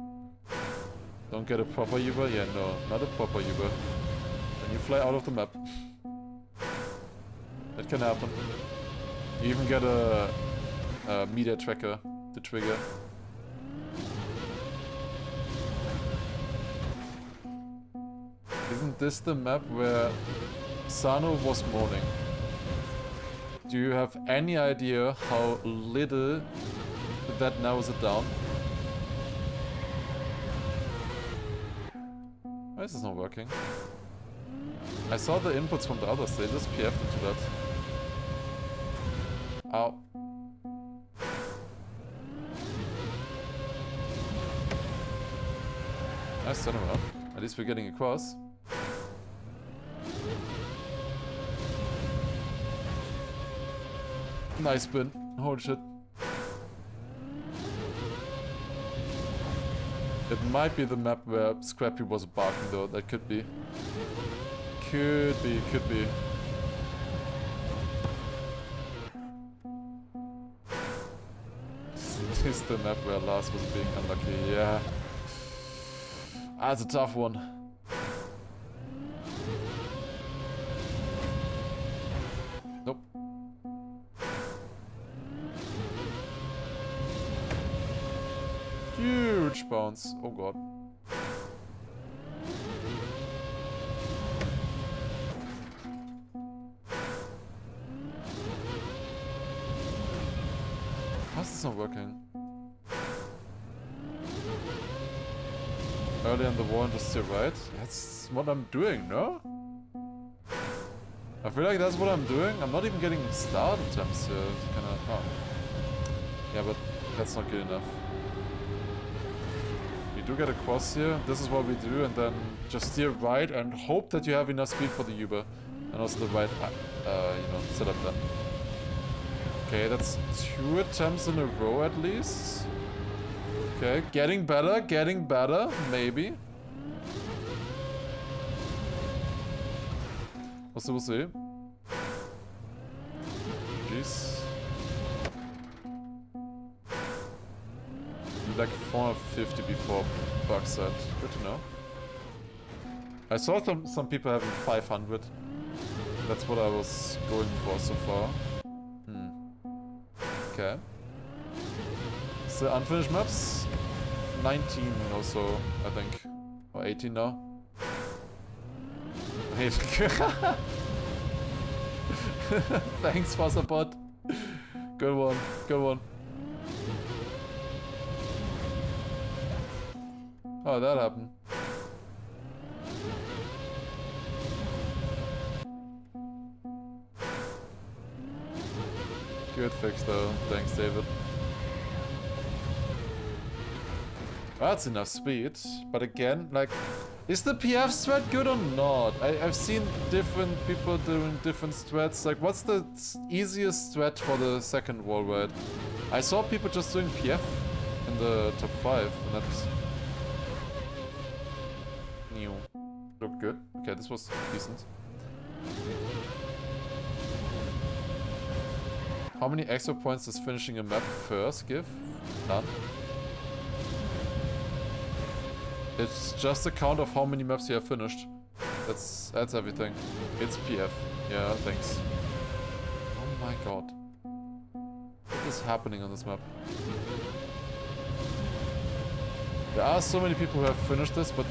Don't get a proper Uber? Yeah, no, not a proper Uber. Then you fly out of the map. That can happen. You even get a media tracker to trigger. Isn't this the map where Sano was mourning? Do you have any idea how little that narrows it down? Why is this not working? I saw the inputs from the others, they just PF'd into that. Ow. Nice turnaround. At least we're getting across. Nice spin. Holy shit. It might be the map where Scrappy was barking though. That could be. Could be. This is the map where Lars was being unlucky. Yeah. That's a tough one. Nope. Huge bounce. Oh god. How's this not working? Early on the wall and just steer right? That's what I'm doing, no? I feel like that's what I'm doing. I'm not even getting start attempts here. Kinda, oh. Yeah, but that's not good enough. You do get across here. This is what we do, and then just steer right and hope that you have enough speed for the Uber. And also the right, setup then. Okay, that's 2 attempts in a row at least. Okay, getting better, maybe. We'll see. Jeez. Like 450 before bug set. Good to know. I saw some people having 500. That's what I was going for so far. Okay. So unfinished maps? 19 or so, I think. Or 18 now. Thanks for support. Good one. Oh, that happened. Good fix though. Thanks, David. That's enough speed. But again, like, is the PF strat good or not? I've seen different people doing different strats. Like, what's the easiest strat for the second wall ride? I saw people just doing PF in the top 5, and that's new. Looked good. Okay, this was decent. How many extra points does finishing a map first give? None. It's just a count of how many maps you have finished. That's everything. It's PF. Yeah, thanks. Oh my god. What is happening on this map? There are so many people who have finished this, but...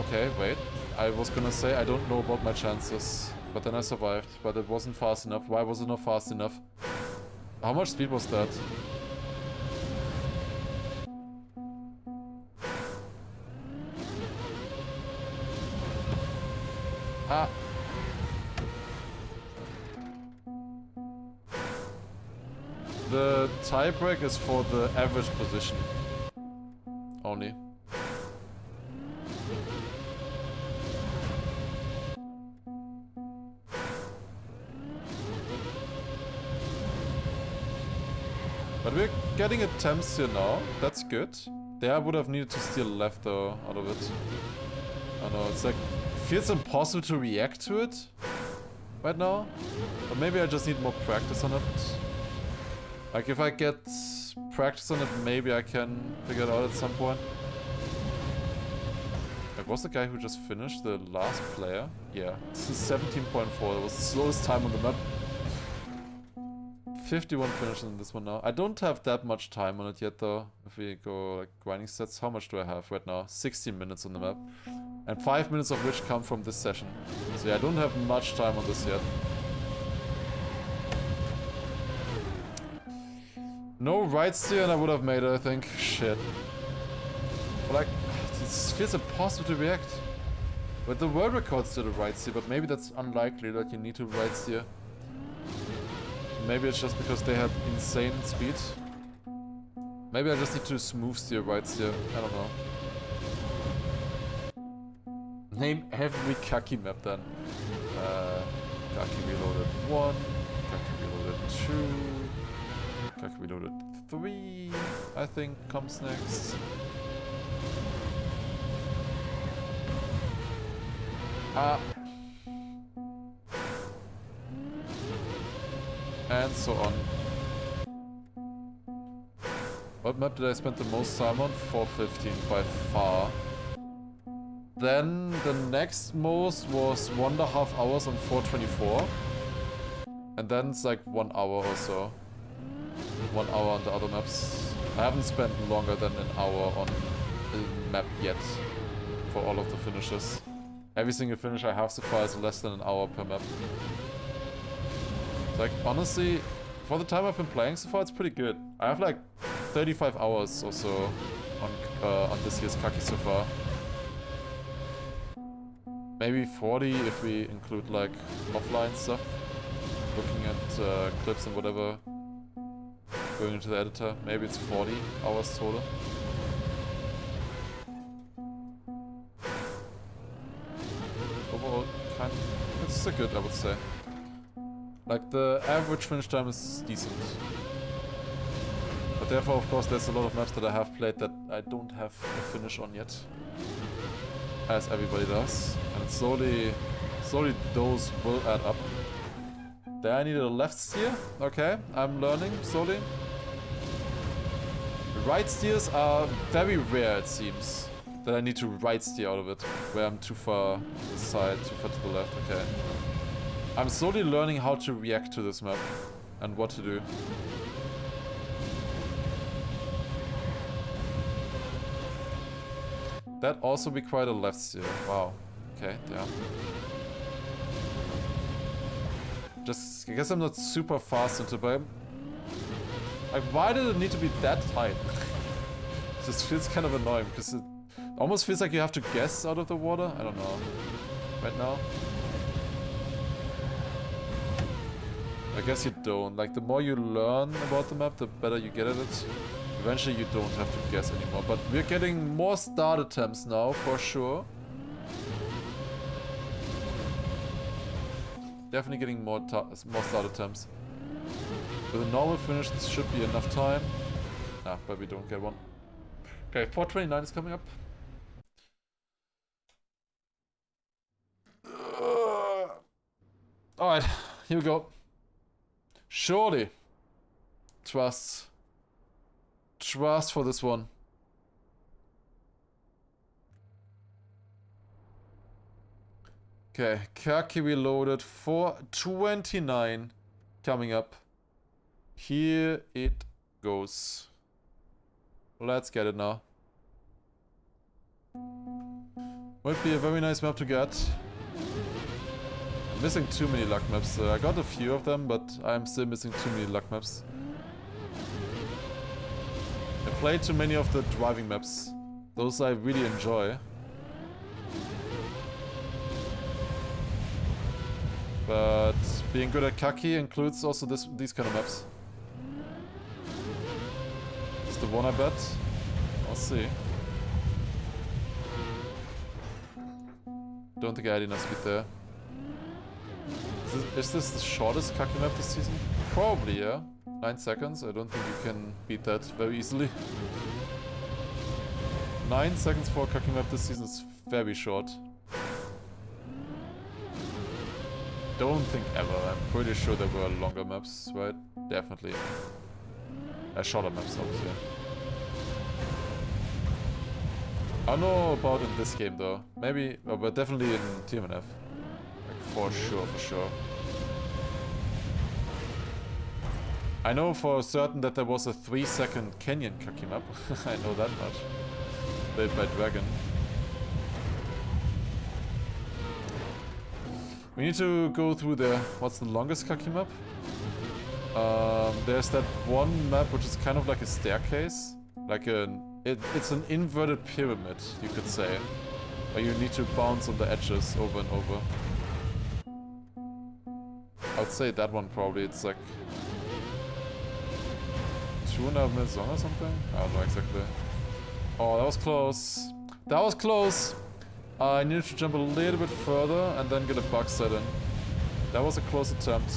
Okay, wait. I was gonna say I don't know about my chances. But then I survived. But it wasn't fast enough. Why was it not fast enough? How much speed was that? Ah. The tiebreak is for the average position only. But we're getting attempts here now. That's good. There I would have needed to steal left though out of it. I know, it's like, feels impossible to react to it right now. But maybe I just need more practice on it. Like if I get practice on it, maybe I can figure it out at some point. Like, was the guy who just finished the last player? Yeah, this is 17.4. That was the slowest time on the map. 51 finishes in this one now. I don't have that much time on it yet though. If we go like grinding sets, how much do I have right now? 16 minutes on the map. And 5 minutes of which come from this session. So yeah, I don't have much time on this yet. No right steer and I would have made it, I think. Shit. But like, this feels impossible to react. But the world records did a right steer, but maybe that's unlikely that you need to right steer. Maybe it's just because they had insane speed. Maybe I just need to smooth steer, right steer. I don't know. Name every KACKY map then. KACKY Reloaded 1, KACKY Reloaded 2, KACKY Reloaded 3, I think comes next. And so on. What map did I spend the most time on? 415 by far. Then the next most was 1.5 hours on 424. And then it's like 1 hour or so. 1 hour on the other maps. I haven't spent longer than an hour on a map yet for all of the finishes. Every single finish I have so far is less than an hour per map. Like, honestly, for the time I've been playing so far, it's pretty good. I have like 35 hours or so on this year's KACKY so far. Maybe 40 if we include like offline stuff. Looking at clips and whatever. Going into the editor. Maybe it's 40 hours total. Overall, it's still good, I would say. Like, the average finish time is decent. But therefore, of course, there's a lot of maps that I have played that I don't have a finish on yet. As everybody does. And slowly those will add up. There I needed a left steer. Okay, I'm learning slowly. Right steers are very rare, it seems. That I need to right steer out of it. Where I'm too far to the side, too far to the left. Okay. I'm slowly learning how to react to this map and what to do. That also required a left steer. Wow. Okay, damn. Just, I guess I'm not super fast into it, but like, why did it need to be that tight? It just feels kind of annoying because it almost feels like you have to guess out of the water. I don't know. Right now. I guess you don't. Like, the more you learn about the map, the better you get at it. Eventually you don't have to guess anymore. But we're getting more start attempts now, for sure. Definitely getting more start attempts. With a normal finish, this should be enough time. Ah, but we don't get one. Okay, 429 is coming up. Alright, here we go. Surely. Trust. Trust for this one. Okay, KACKY Reloaded 429 coming up. Here it goes. Let's get it now. Might be a very nice map to get. I'm missing too many luck maps. I got a few of them, but I'm still missing too many luck maps. I played too many of the driving maps. Those I really enjoy. But being good at KACKY includes also these kind of maps. the one I bet. I'll see. Don't think I had enough speed there. Is this the shortest KACKY map this season? Probably, yeah. 9 seconds. I don't think you can beat that very easily. 9 seconds for a KACKY map this season is very short. Don't think ever. I'm pretty sure there were longer maps, right? Definitely. Shorter maps, obviously. I don't know about in this game though. Maybe, but definitely in TMNF. Like for sure. I know for certain that there was a 3-second Canyon KACKY map. I know that much. Built by Dragon. We need to go through the... What's the longest KACKY map? There's that one map which is kind of like a staircase. Like it's an inverted pyramid, you could say. Where you need to bounce on the edges over and over. I would say that one probably. It's like 2.5 minutes long or something? I don't know exactly. Oh, that was close. That was close! I needed to jump a little bit further and then get a bug set in. That was a close attempt.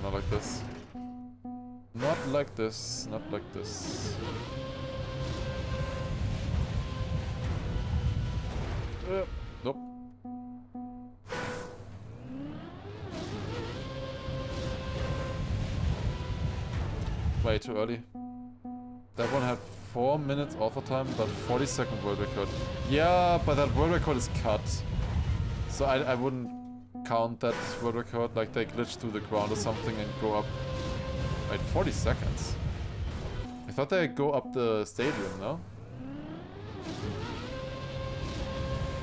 Not like this. Not like this. Not like this. Nope. Way too early. That one had 4 minutes author time, but 40-second world record. Yeah, but that world record is cut. So I wouldn't count that world record, like they glitch through the ground or something and go up. Wait, 40 seconds? I thought they go up the stadium, no?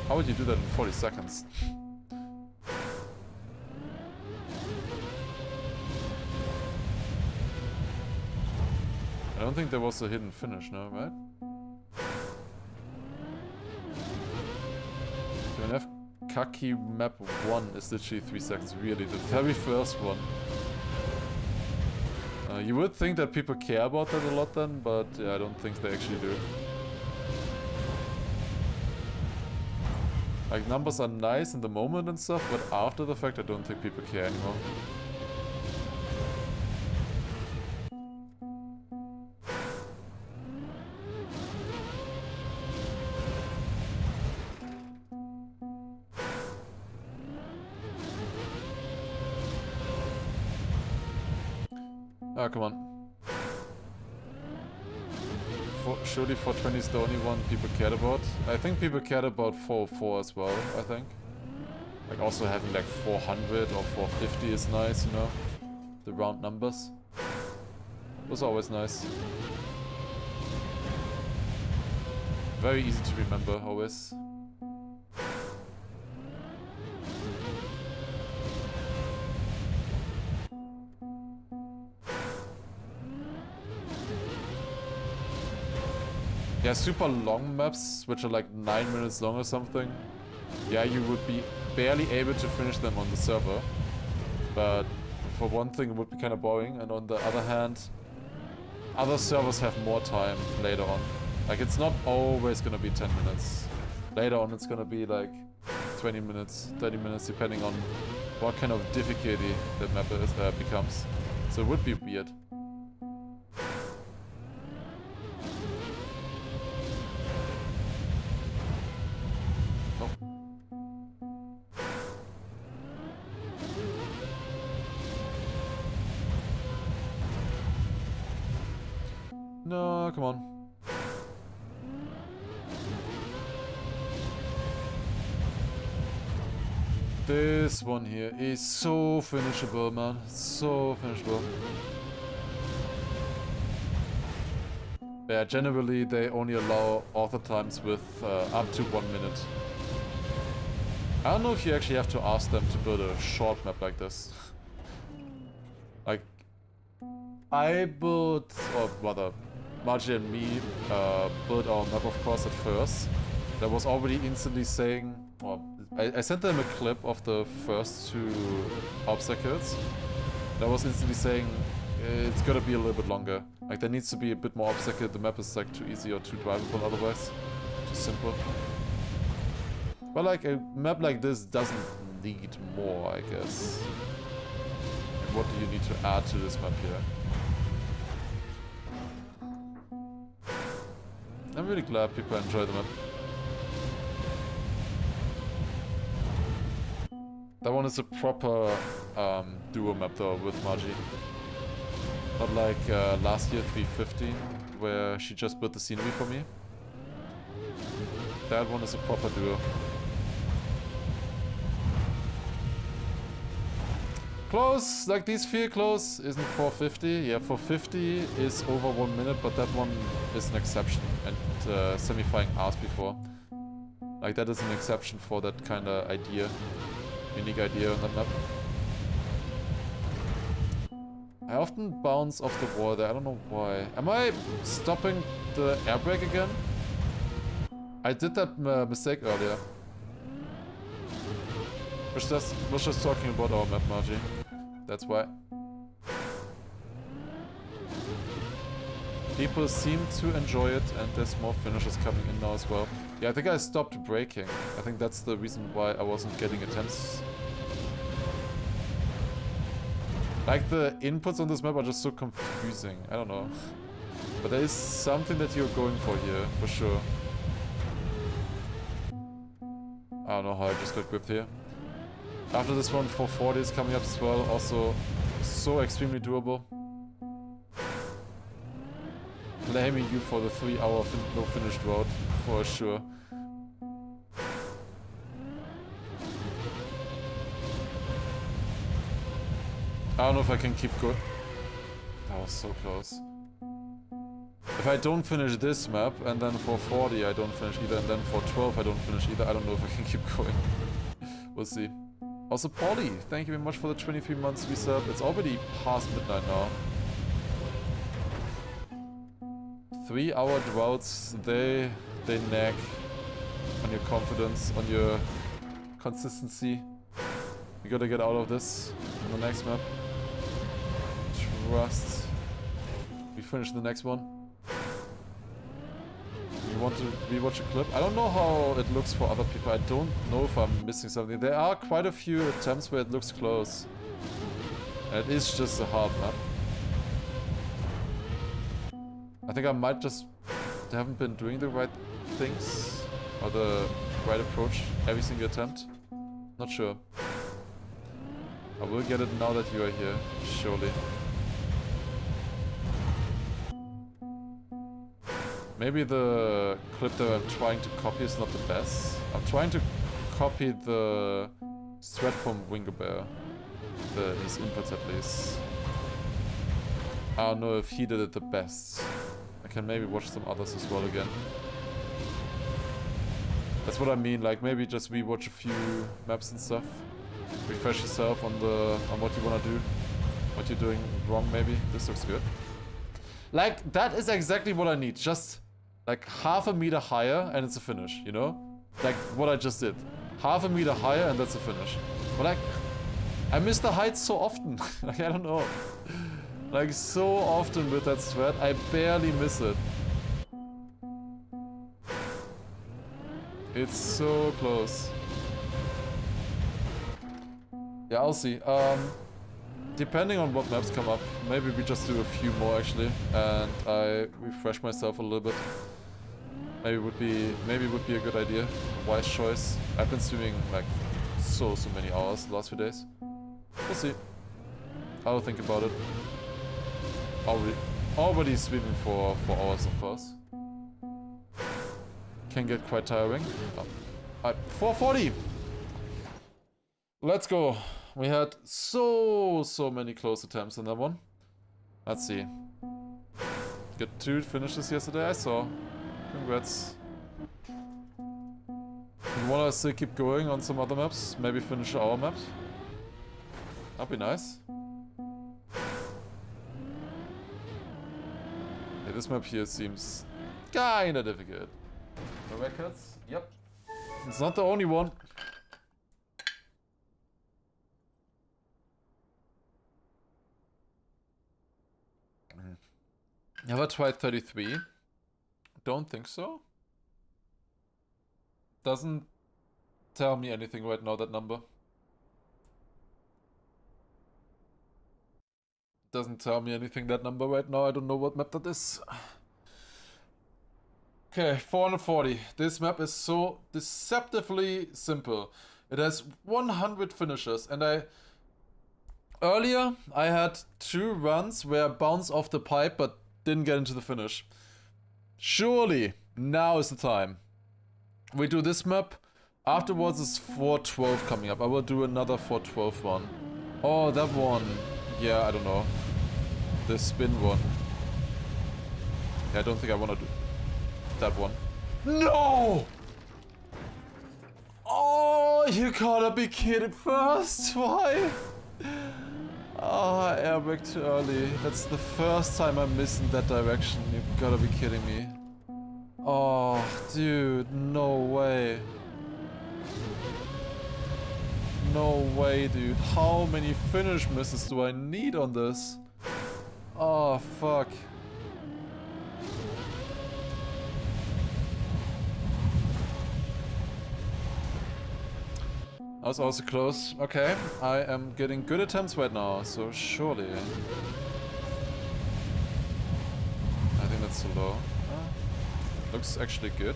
How would you do that in 40 seconds? I don't think there was a hidden finish, no, right? TMNF KACKY map 1 is literally 3 seconds, really, the very first one. You would think that people care about that a lot then, but yeah, I don't think they actually do. Like, numbers are nice in the moment and stuff, but after the fact I don't think people care anymore. Ah, come on. Surely 420 is the only one people cared about. I think people cared about 404 as well, I think. Like also having like 400 or 450 is nice, you know? The round numbers. Was always nice. Very easy to remember, always. Yeah, super long maps, which are like 9 minutes long or something. Yeah, you would be barely able to finish them on the server. But for one thing, it would be kind of boring. And on the other hand, other servers have more time later on. Like, it's not always gonna be 10 minutes. Later on, it's gonna be like 20 minutes, 30 minutes, depending on what kind of difficulty the map becomes. So it would be weird. No, come on. This one here is so finishable, man. So finishable. Yeah, generally they only allow author times with up to 1 minute. I don't know if you actually have to ask them to build a short map like this. Like, I built, or rather, Margie and me built our map, of course, at first. That was already instantly saying Well, I sent them a clip of the first 2 obstacles. And I was instantly saying it's gotta be a little bit longer. Like, there needs to be a bit more obstacle. The map is like too easy or too drivable otherwise. Too simple. But like a map like this doesn't need more, I guess. And what do you need to add to this map here? I'm really glad people enjoy the map. That one is a proper duo map though with Margie. Not like last year 315 where she just built the scenery for me. That one is a proper duo. Close, like these feel close. Isn't 450? Yeah, 450 is over 1 minute, but that one is an exception. And Semifying asked before. Like that is an exception for that kind of idea. Unique idea on that map. I often bounce off the wall there, I don't know why. Am I stopping the air brake again? I did that mistake earlier. Was just talking about our map, Margie. That's why. People seem to enjoy it, and there's more finishers coming in now as well. Yeah, I think I stopped braking. I think that's the reason why I wasn't getting attempts. Like, the inputs on this map are just so confusing. I don't know. But there is something that you're going for here, for sure. I don't know how I just got gripped here. After this one, 440 is coming up as well. Also, so extremely doable. Blaming you for the 3-hour no finished road, for sure. I don't know if I can keep going. That was so close. If I don't finish this map, and then for 40 I don't finish either, and then for 12 I don't finish either, I don't know if I can keep going. We'll see. Also, Polly, thank you very much for the 23 months resub. It's already past midnight now. 3-hour droughts, they nag on your confidence, on your consistency. We gotta get out of this on the next map. Trust. We finish the next one. You want to rewatch a clip? I don't know how it looks for other people. I don't know if I'm missing something. There are quite a few attempts where it looks close. And it is just a hard map. I think I might just haven't been doing the right things or the right approach every single attempt. Not sure. I will get it now that you are here, surely. Maybe the clip that I'm trying to copy is not the best. I'm trying to copy the thread from Wingerbear. His inputs at least. I don't know if he did it the best. I can maybe watch some others as well again. That's what I mean, like maybe just rewatch a few maps and stuff. Refresh yourself on what you wanna do. What you're doing wrong maybe. This looks good. Like, that is exactly what I need. Just like half a meter higher and it's a finish, you know? Like what I just did. Half a meter higher and that's a finish. But like, I miss the heights so often. Like, I don't know. Like, so often with that thread, I barely miss it. It's so close. Yeah, I'll see. Depending on what maps come up, maybe we just do a few more actually, and I refresh myself a little bit. Maybe it would be a good idea, a wise choice. I've been streaming like so many hours the last few days. We'll see. I'll think about it. Already streaming for 4 hours, of course. Can get quite tiring. 440. Let's go. We had so many close attempts in that one. Let's see. Get 2 finishes yesterday, I saw. Congrats. You wanna still keep going on some other maps? Maybe finish our maps? That'd be nice. Yeah, this map here seems kinda difficult. The records? Yep. It's not the only one. Have I tried 33? Don't think so. Doesn't tell me anything right now, that number. Doesn't tell me anything, that number right now. I don't know what map that is. Okay, 440. This map is so deceptively simple. It has 100 finishers, and earlier I had 2 runs where I bounced off the pipe but didn't get into the finish. Surely, now is the time. We do this map. Afterwards is 412 coming up. I will do another 412 one. Oh, that one. Yeah, I don't know. The spin one. Yeah, I don't think I want to do that one. No! Oh, you gotta be kidding. First try. Oh, I airbagged too early. That's the first time I missed in that direction. You gotta be kidding me. Oh, dude, no way. No way, dude. How many finish misses do I need on this? Oh, fuck. That was also close. Okay, I am getting good attempts right now, so surely. I think that's too low. Looks actually good.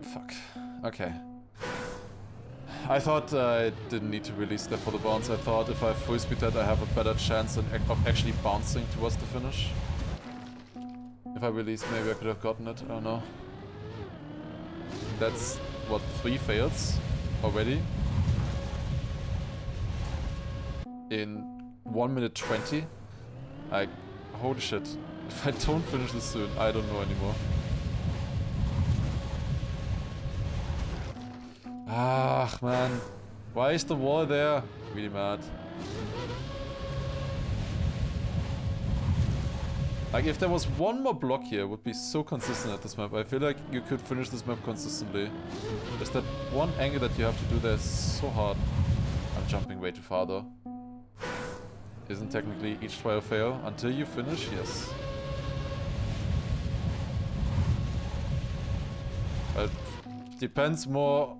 Fuck. Okay. I thought I didn't need to release that for the bounce. I thought if I full speed that I have a better chance of actually bouncing towards the finish. If I released, maybe I could have gotten it. I don't know. That's, what, 3 fails already? In 1 minute 20? Holy shit. If I don't finish this soon, I don't know anymore. Ah, man. Why is the wall there? Really mad. Like, if there was one more block here, it would be so consistent at this map. I feel like you could finish this map consistently. Just that one angle that you have to do there is so hard. I'm jumping way too far though. Isn't technically each try a fail until you finish? Yes. It depends more...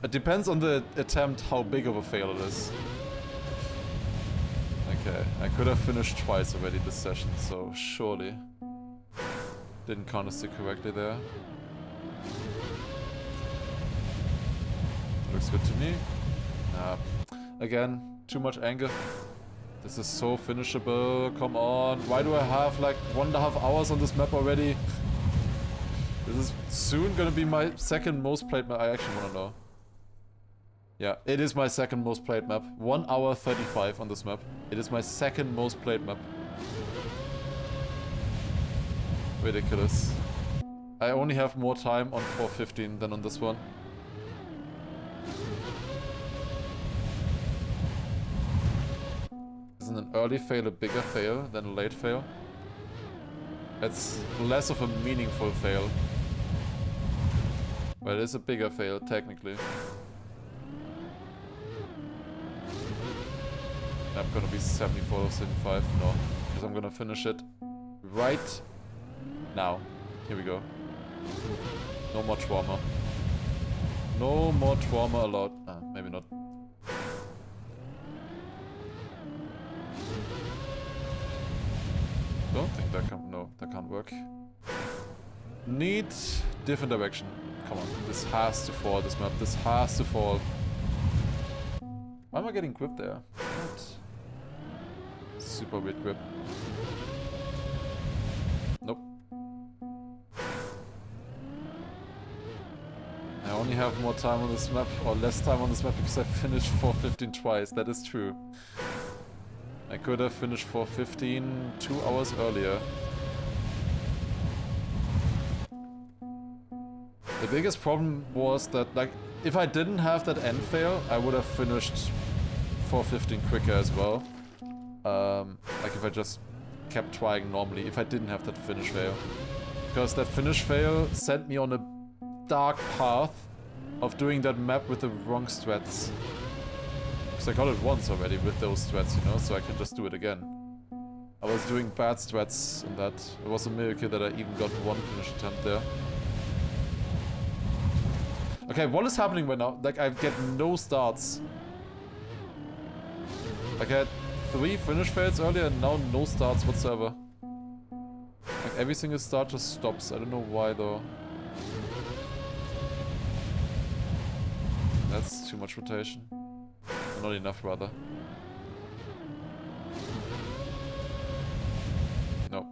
It depends on the attempt how big of a fail it is. Okay, I could have finished twice already this session, so surely. Didn't counter stick correctly there. Looks good to me. Again, too much anger. This is so finishable, come on. Why do I have like 1.5 hours on this map already? This is soon gonna be my second most played map. I actually wanna know. Yeah, it is my second most played map. 1 hour 35 on this map. It is my second most played map. Ridiculous. I only have more time on 4:15 than on this one. Isn't an early fail a bigger fail than a late fail? It's less of a meaningful fail. But it is a bigger fail, technically. I'm gonna be 74 or 75, no. Because I'm gonna finish it right now. Here we go. No more trauma. No more trauma allowed. Maybe not. Don't think that can... no, that can't work. Need different direction. Come on, this has to fall, this map. This has to fall. Why am I getting grip there? What? Super weird grip. Nope. I only have more time on this map, or less time on this map, because I finished 4:15 twice. That is true. I could have finished 4:15 2 hours earlier. The biggest problem was that, like, if I didn't have that end fail, I would have finished 4:15 quicker as well. Like if I just kept trying normally, if I didn't have that finish fail. Because that finish fail sent me on a dark path of doing that map with the wrong strats. Because I got it once already with those strats, you know, so I can just do it again. I was doing bad strats in that. It was a miracle that I even got one finish attempt there. Okay, what is happening right now? Like, I get no starts. Like, I had 3 finish fails earlier and now no starts whatsoever. Like, every single start just stops. I don't know why, though. That's too much rotation. Not enough, rather. No.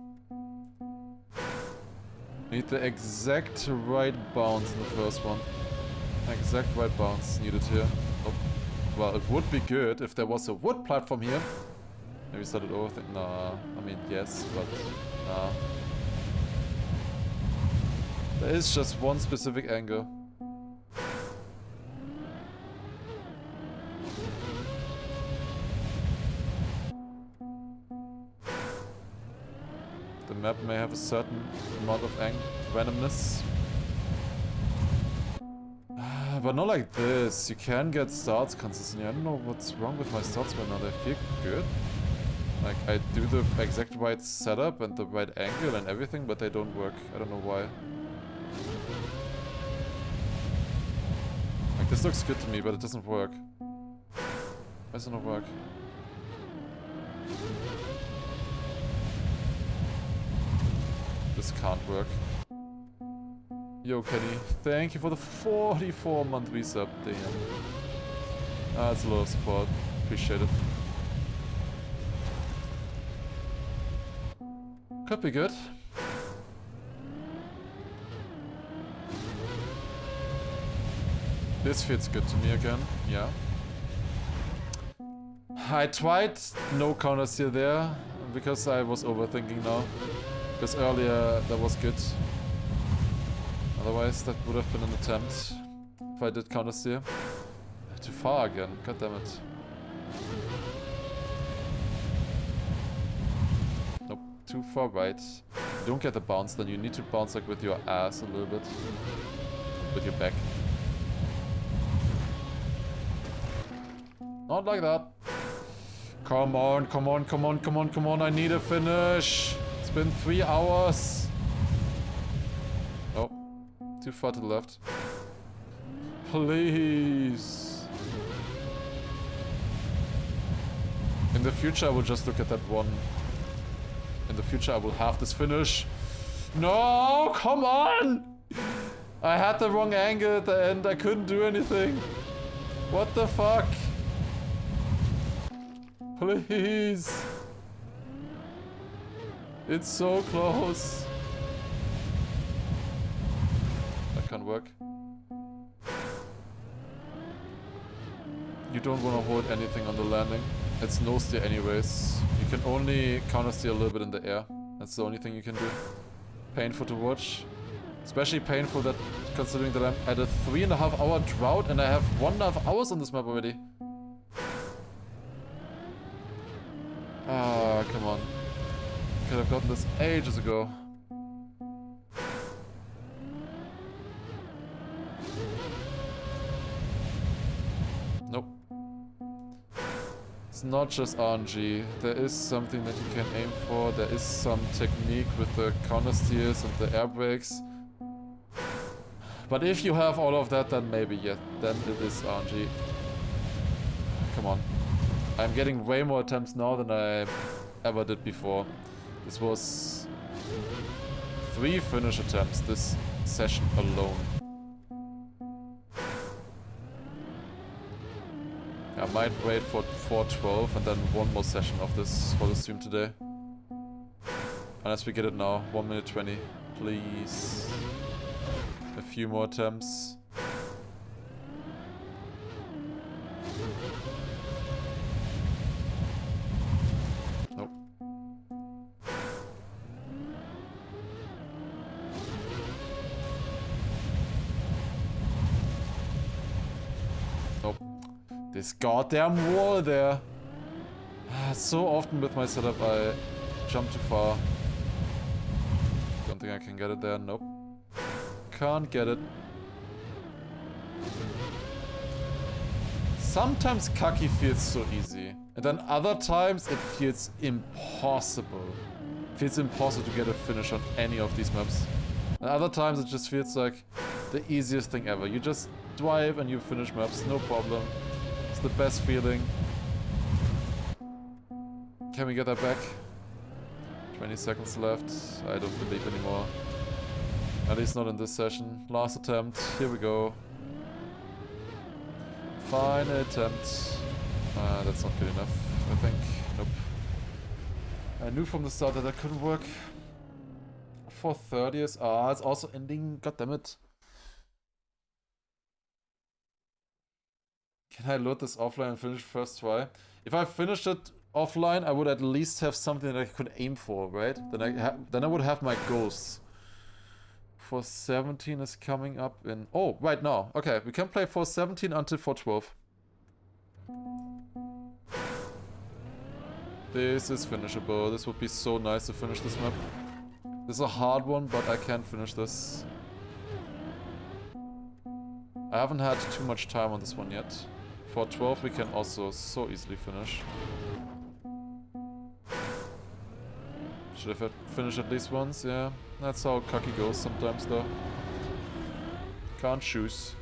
Need the exact right bounce in the first one. Exact right bounce needed here. Oh. Well, it would be good if there was a wood platform here. Maybe start it over. Nah. I mean, yes, but nah. There is just one specific angle. The map may have a certain amount of randomness. But not like this. You can get starts consistently. I don't know what's wrong with my starts right now. They feel good. Like, I do the exact right setup and the right angle and everything, but they don't work. I don't know why. Like, this looks good to me, but it doesn't work. Why does it not work? This can't work. Yo, Kenny, thank you for the 44-month resub. Damn. That's a lot of support. Appreciate it. Could be good. This feels good to me again. Yeah. I tried no counter steer there because I was overthinking now. Because earlier that was good. Otherwise that would have been an attempt if I did counter steer. Too far again, god damn it. Nope, too far right. You don't get the bounce, then you need to bounce like with your ass a little bit. With your back. Not like that. Come on, come on, come on, come on, come on, I need a finish. It's been 3 hours. Oh, too far to the left. Please. In the future, I will just look at that one. In the future, I will have this finish. No, come on! I had the wrong angle at the end. I couldn't do anything. What the fuck? Please. It's so close. That can't work. You don't want to hold anything on the landing. It's no steer anyways. You can only counter steer a little bit in the air. That's the only thing you can do. Painful to watch. Especially painful that considering that I'm at a 3.5 hour drought and I have 1.5 hours on this map already. Ah, come on. Could have gotten this ages ago. Nope. It's not just RNG. There is something that you can aim for. There is some technique with the counter steers and the air brakes. But if you have all of that, then maybe, yeah, then it is RNG. Come on. I'm getting way more attempts now than I ever did before. This was 3 finish attempts this session alone. I might wait for 4:12 and then one more session of this for the stream today. Unless we get it now. 1 minute 20. Please. A few more attempts. Nope. Nope. This goddamn wall there. So often with my setup I jump too far. Don't think I can get it there. Nope. Can't get it. Sometimes KACKY feels so easy. And then other times it feels impossible. It feels impossible to get a finish on any of these maps. And other times it just feels like the easiest thing ever. You just drive and you finish maps, no problem. It's the best feeling. Can we get that back? 20 seconds left. I don't believe anymore. At least not in this session. Last attempt. Here we go. Final attempt. That's not good enough, I think. Nope. I knew from the start that couldn't work. 4:30 is... Ah, it's also ending. God damn it. Can I load this offline and finish first try? If I finished it offline, I would at least have something that I could aim for, right? Then I would have my ghosts. 4:17 is coming up in... Oh, right now. Okay, we can play 4:17 until 4:12. This is finishable. This would be so nice to finish this map. This is a hard one, but I can finish this. I haven't had too much time on this one yet. 4:12 we can also so easily finish. Should have finished at least once, yeah. That's how KACKY goes sometimes though. Can't choose.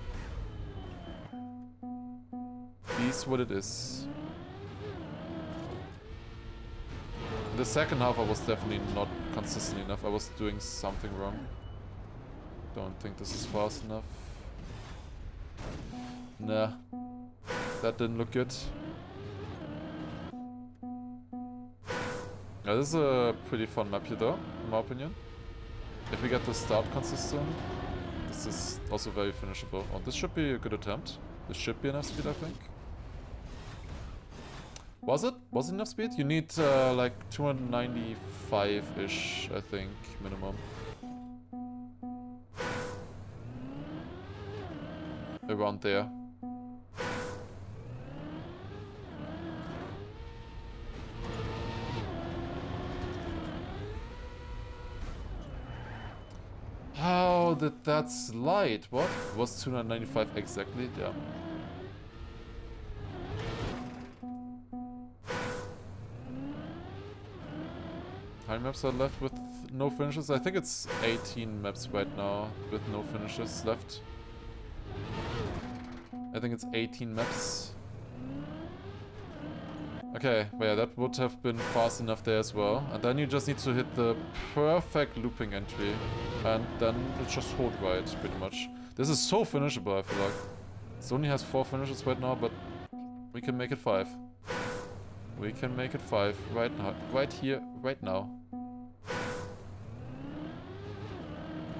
Is what it is. In the second half I was definitely not consistent enough. I was doing something wrong. Don't think this is fast enough. Nah. That didn't look good. Yeah, this is a pretty fun map here though, in my opinion. If we get the start consistent, this is also very finishable. Oh, this should be a good attempt. This should be enough speed, I think. Was it? Was it enough speed? You need like 295-ish, I think, minimum. Around there. How did that slide? What? Was 295 exactly? Yeah. How many maps are left with no finishes? I think it's 18 maps right now with no finishes left. I think it's 18 maps. Okay, well, yeah, that would have been fast enough there as well. And then you just need to hit the perfect looping entry. And then it's just hold right, pretty much. This is so finishable, I feel like. It only has 4 finishes right now, but we can make it 5. We can make it 5 right now, right here, right now.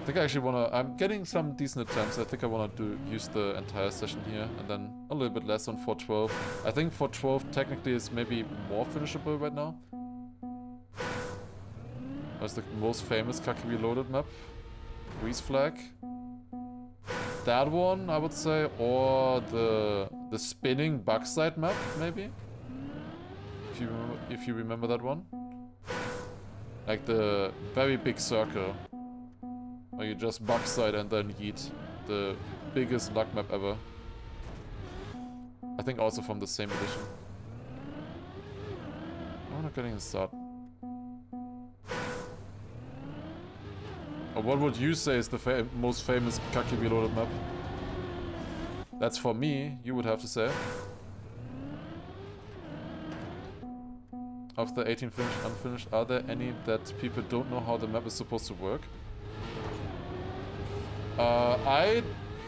I think I actually wanna... I'm getting some decent attempts. I think I wanna use the entire session here and then a little bit less on 4:12. I think 4:12 technically is maybe more finishable right now. That's the most famous KACKY Reloaded map. Grease Flag. That one, I would say, or the spinning backside map, maybe. If you remember that one. Like the very big circle. Where you just backside and then yeet. The biggest luck map ever. I think also from the same edition. I'm not getting a start. Or what would you say is the most famous KACKY Reloaded map? That's for me, you would have to say. Of the 18 finished, unfinished, are there any that people don't know how the map is supposed to work? I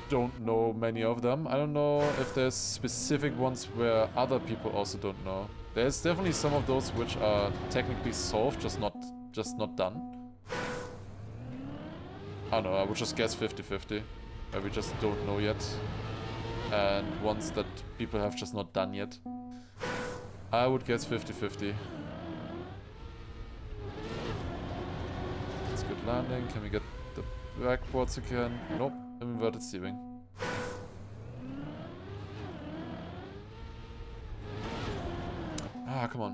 don't know many of them. I don't know if there's specific ones where other people also don't know. There's definitely some of those which are technically solved, just not done. I don't know, I would just guess 50-50. Where we just don't know yet. And ones that people have just not done yet. I would guess 50-50. It's good landing. Can we get the backboards again? Nope. Inverted steering. Ah, come on.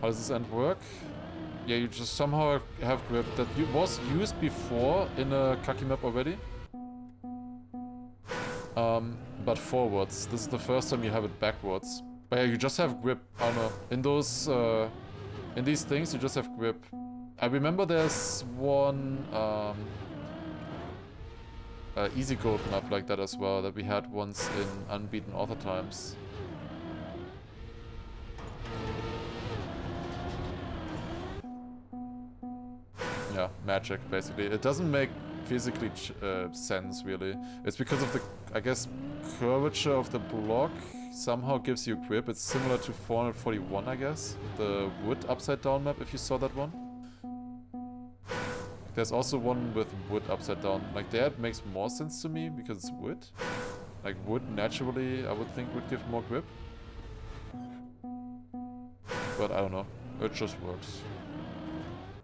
How does this end work? Yeah, you just somehow have grip that was used before in a KACKY map already. But forwards. This is the first time you have it backwards. But yeah, you just have grip. I don't know. In those, in these things, you just have grip. I remember there's one, easy gold map like that as well that we had once in Unbeaten Author Times. Yeah, magic, basically. It doesn't make physically sense, really. It's because of the, I guess, curvature of the block somehow gives you grip. It's similar to 441, I guess. The wood upside down map, if you saw that one. There's also one with wood upside down. Like, that makes more sense to me because it's wood. Like, wood naturally, I would think, would give more grip. But I don't know. It just works.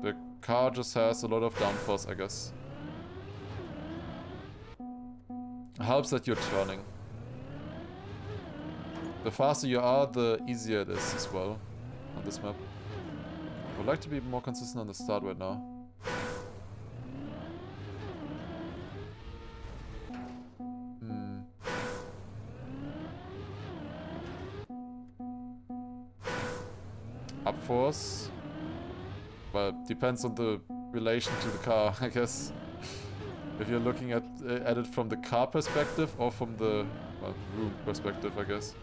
The car just has a lot of downforce, I guess. Helps that you're turning. The faster you are, the easier it is as well on this map. I would like to be more consistent on the start right now. Up force. Well, depends on the relation to the car, I guess. If you're looking at it from the car perspective or from the, well, room perspective, I guess.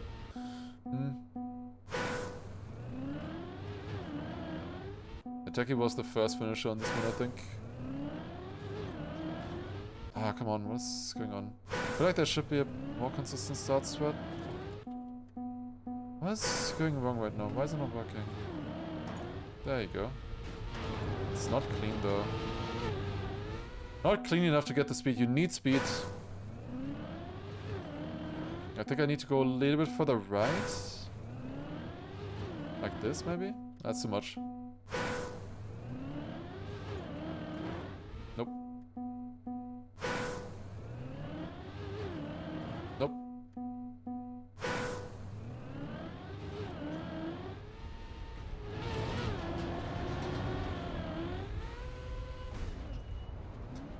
Attacky was the first finisher on this one, I think. Ah, come on, what's going on? I feel like there should be a more consistent start strat. What's going wrong right now? Why is it not working? There you go. It's not clean though. Not clean enough to get the speed. You need speed. I think I need to go a little bit further right. Like this, maybe? That's too much. Nope. Nope.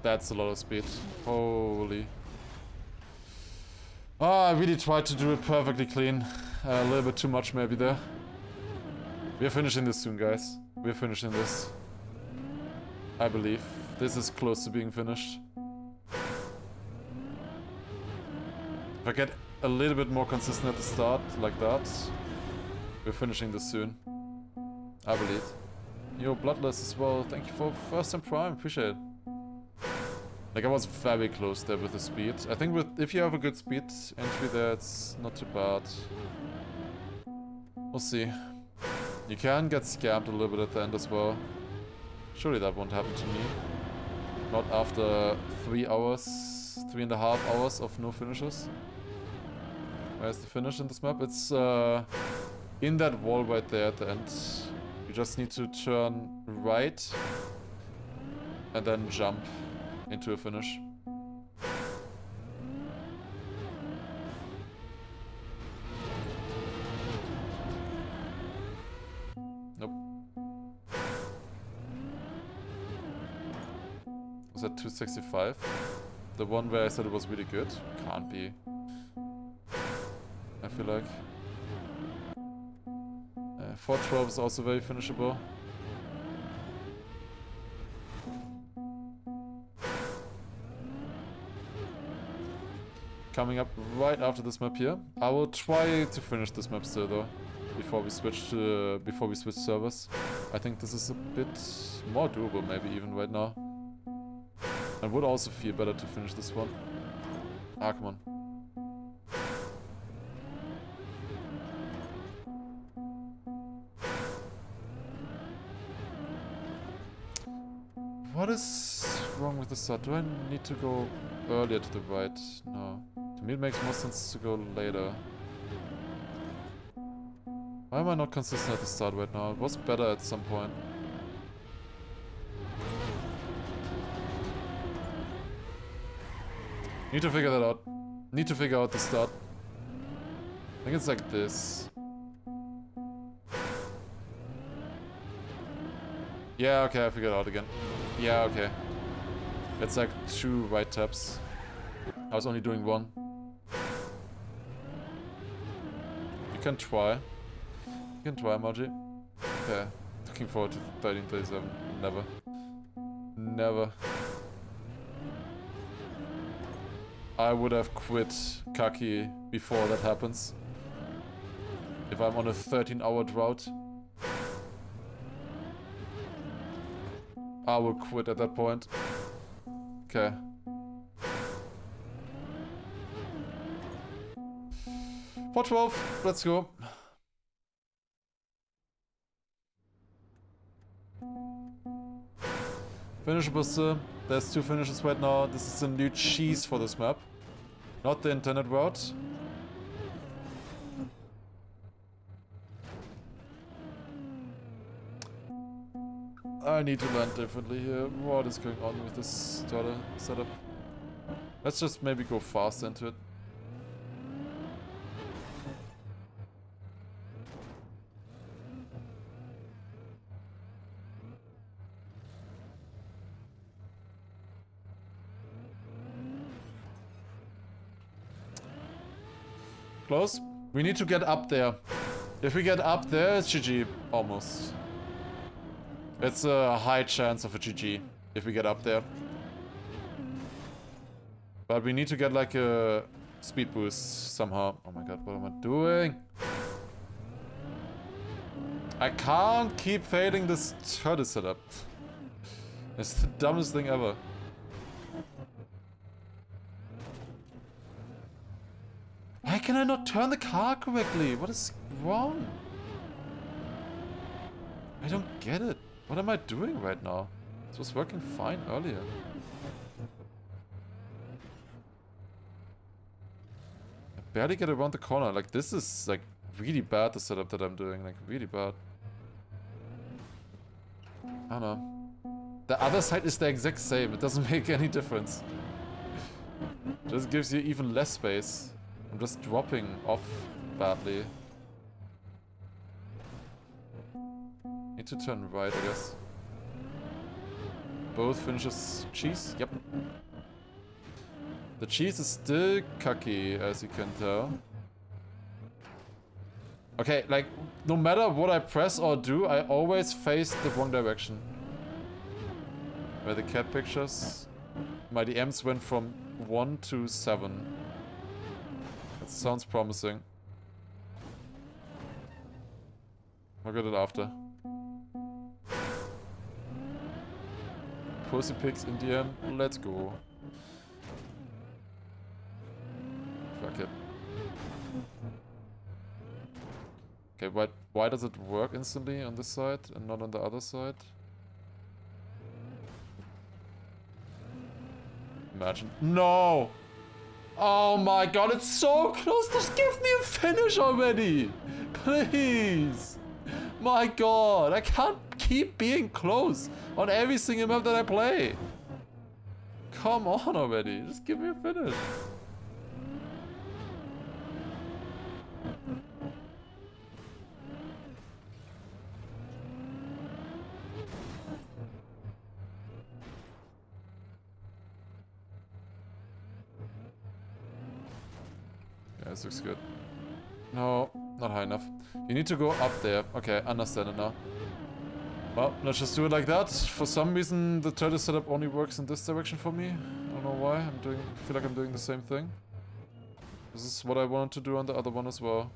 That's a lot of speed. Holy. Oh, I really tried to do it perfectly clean. A little bit too much maybe there. We're finishing this soon, guys. We're finishing this. I believe. This is close to being finished. If I get a little bit more consistent at the start, like that, we're finishing this soon. I believe. Yo, Bloodless as well. Thank you for first time Prime. Appreciate it. Like, I was very close there with the speed. I think if you have a good speed entry there, it's not too bad. We'll see. You can get scammed a little bit at the end as well. Surely that won't happen to me. Not after 3 hours, 3.5 hours of no finishes. Where's the finish in this map? It's in that wall right there at the end. You just need to turn right and then jump into a finish. Nope. Was that 265? The one where I said it was really good? Can't be. I feel like. 412 is also very finishable. Coming up right after this map here. I will try to finish this map still though, before we switch servers. I think this is a bit more doable maybe even right now. And would also feel better to finish this one. Ah, come on. What is wrong with the start? Do I need to go earlier to the right? No. To me it makes more sense to go later. Why am I not consistent at the start right now? It was better at some point. Need to figure that out. Need to figure out the start. I think it's like this. Yeah, okay, I figured it out again. Yeah, okay. It's like 2 right taps. I was only doing 1. You can try. You can try, Margie. Okay. Looking forward to 1337. Never. Never. I would have quit KACKY before that happens. If I'm on a 13-hour drought, I will quit at that point. Okay. For 12, let's go. Finish Busse. There's 2 finishes right now. This is a new cheese for this map. Not the intended route. I need to land differently here. What is going on with this starter setup? Let's just maybe go fast into it. Close. We need to get up there. If we get up there, it's GG. Almost. It's a high chance of a GG if we get up there. But we need to get like a speed boost somehow. Oh my god, what am I doing? I can't keep failing this turtle setup. It's the dumbest thing ever. Why can I not turn the car correctly? What is wrong? I don't get it. What am I doing right now? This was working fine earlier. I barely get around the corner. Like, this is like really bad, the setup that I'm doing. Like, really bad. I don't know. The other side is the exact same. It doesn't make any difference. Just gives you even less space. I'm just dropping off badly. Need to turn right, I guess. Both finishes cheese? Yep. The cheese is still KACKY, as you can tell. Okay, like, no matter what I press or do, I always face the wrong direction. Where the cat pictures. My DMs went from 1 to 7. That sounds promising. I'll get it after. Pussy pigs in the end. Let's go. Fuck it. Okay, why does it work instantly on this side and not on the other side? Imagine. No! Oh my god, it's so close! Just give me a finish already! Please! My god, I can't keep being close on every single map that I play. Come on already, just give me a finish. Yeah, this looks good. No, not high enough. You need to go up there. Okay, understand it now. Well, let's just do it like that. For some reason, the turtle setup only works in this direction for me. I don't know why. I feel like I'm doing the same thing. This is what I wanted to do on the other one as well.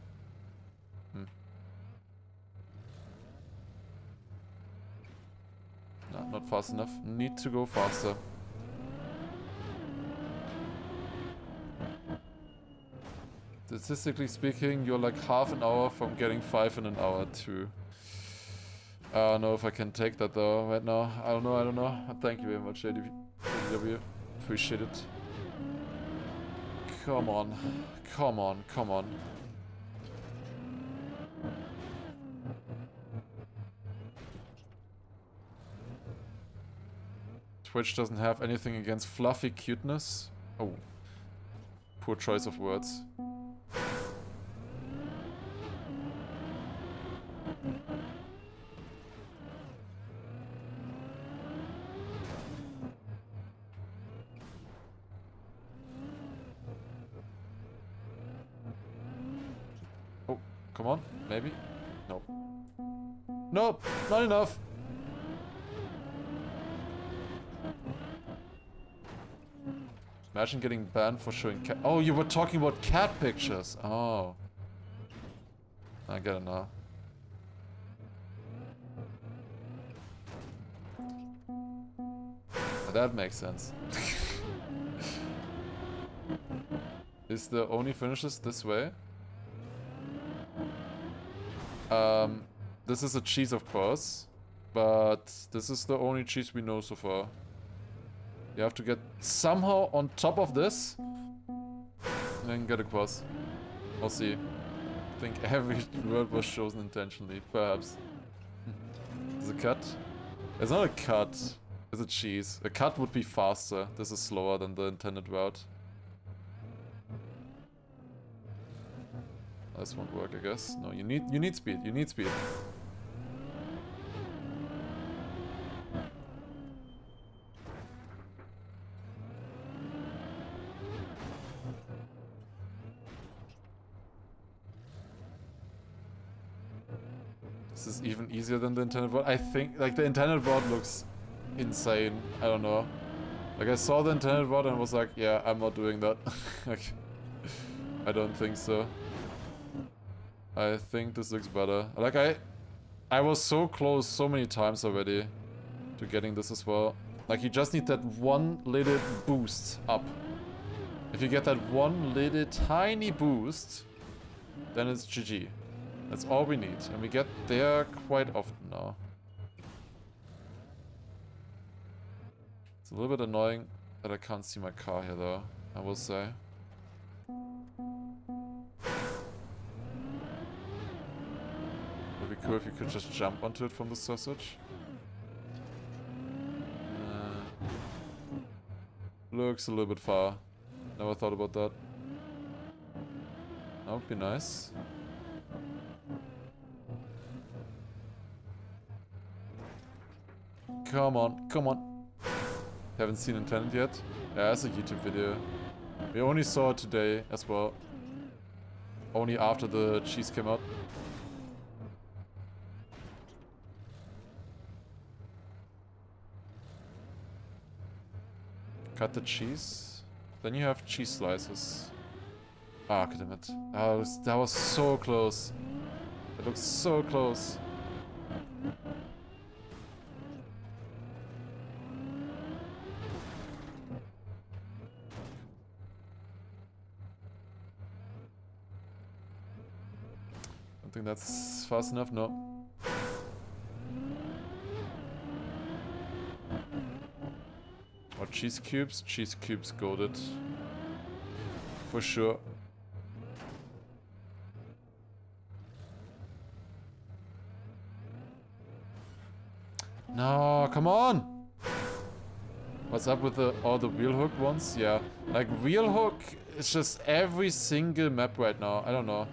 No, not fast enough. Need to go faster. Statistically speaking, you're like half an hour from getting 5 in an hour too. I don't know if I can take that though right now. I don't know. Thank you very much, JDW. Appreciate it. Come on. Twitch doesn't have anything against fluffy cuteness. Oh. Poor choice of words. Come on, maybe? Nope. Nope, not enough. Imagine getting banned for showing cat. Oh, you were talking about cat pictures. Oh. I get it now. That makes sense. Is the only finishes this way? This is a cheese, of course. But this is the only cheese we know so far. You have to get somehow on top of this. And then get across. We'll see. I think every word was chosen intentionally, perhaps. Is it a cut? It's not a cut. It's a cheese. A cut would be faster. This is slower than the intended route. This won't work, I guess. No, you need speed. You need speed. This is even easier than the intended route. I think, like, the intended route looks insane. I don't know. Like, I saw the intended route and was like, yeah, I'm not doing that. Like, I don't think so. I think this looks better. Like, I was so close so many times already to getting this as well. Like, you just need that one little boost up. If you get that one little tiny boost, then it's GG. That's all we need. And we get there quite often now. It's a little bit annoying that I can't see my car here though, I will say. Would be cool if you could just jump onto it from the sausage. Looks a little bit far. Never thought about that. That would be nice. Come on, come on. Haven't seen Intended yet? Yeah, it's a YouTube video. We only saw it today as well. Only after the cheese came out. Cut the cheese. Then you have cheese slices. Ah, damn it. That was so close. It looks so close. Don't think that's fast enough, no. Or cheese cubes goated. For sure. No, come on! What's up with all the wheel hook ones? Yeah, like wheel hook is just every single map right now. I don't know.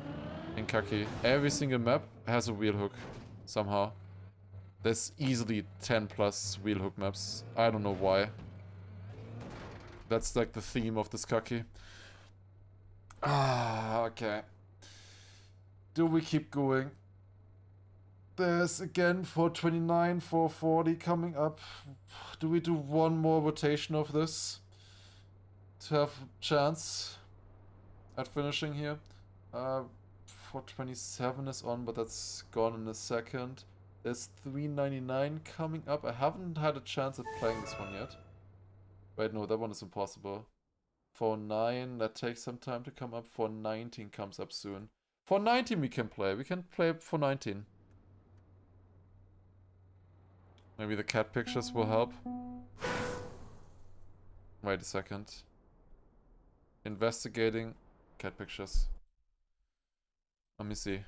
In KACKY, every single map has a wheel hook somehow. There's easily 10 plus wheel hook maps. I don't know why. That's like the theme of this KACKY. Ah, okay. Do we keep going? There's again 429, 440 coming up. Do we do one more rotation of this to have a chance at finishing here? 427 is on, but that's gone in a second. There's 399 coming up. I haven't had a chance at playing this one yet. Wait, no, that one is impossible. 409, that takes some time to come up. 419 comes up soon. 419 we can play. We can play 419. Maybe the cat pictures will help. Wait a second. Investigating cat pictures. Let me see.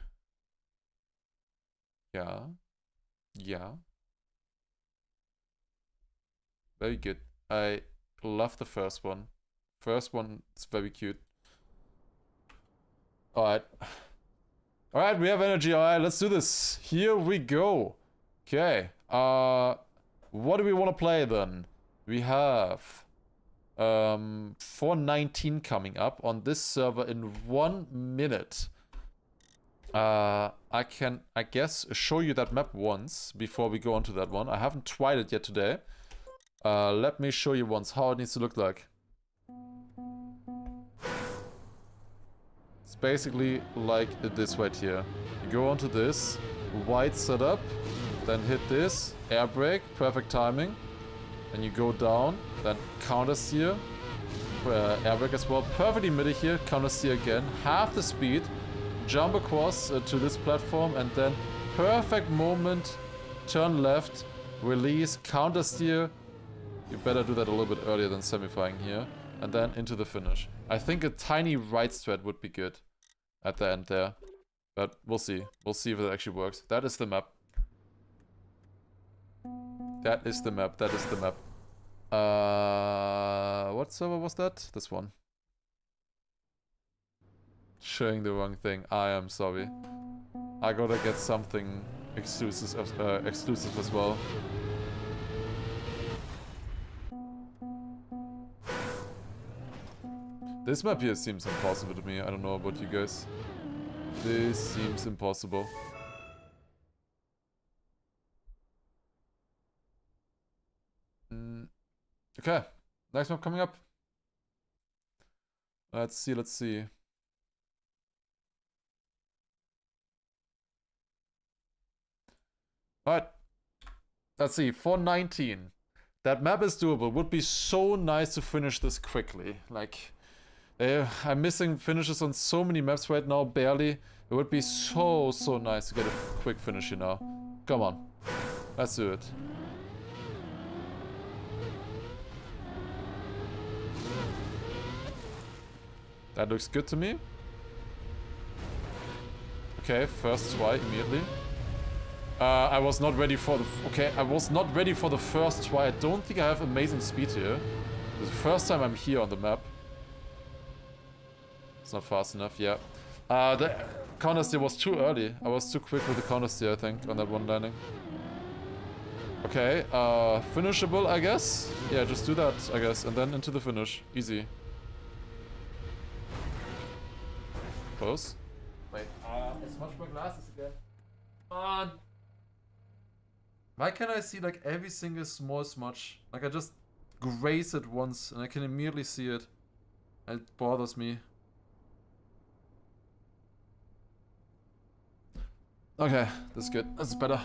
Yeah. Yeah. Very good. I love the first one. First one is very cute. Alright. Alright, we have energy. Alright, let's do this. Here we go. Okay. What do we want to play then? We have 419 coming up on this server in 1 minute. I can, I guess, show you that map once before we go on to that one. I haven't tried it yet today. Let me show you once how it needs to look like. It's basically like this right here. You go onto this, white setup, then hit this, air brake, perfect timing. Then you go down, then counter steer, air brake as well, perfectly middle here, counter steer again, half the speed, jump across to this platform, and then perfect moment, turn left, release, counter steer. You better do that a little bit earlier than semifying here, and then into the finish. I think a tiny right strat would be good at the end there, but we'll see. We'll see if it actually works. That is the map. That is the map. That is the map. What server was that? This one. Showing the wrong thing. I am sorry. I gotta get something exclusive as well. This map here seems impossible to me. I don't know about you guys. This seems impossible. Okay, next map coming up. Let's see, let's see. Alright. Let's see, 419. That map is doable. Would be so nice to finish this quickly. Like, I'm missing finishes on so many maps right now, barely. It would be so nice to get a quick finish, you know. Come on. Let's do it. That looks good to me. Okay, first try immediately. I was not ready for the... Okay, I was not ready for the first try. I don't think I have amazing speed here. It's the first time I'm here on the map. It's not fast enough, yeah. The counter steer was too early. I was too quick with the counter steer, I think, on that one landing. Okay, finishable, I guess? Yeah, just do that, I guess, and then into the finish. Easy. Close. Wait, smudge my glasses again. On. Why can't I see like every single small smudge? Like I just graze it once and I can immediately see it. It bothers me. Okay, that's good. That's better.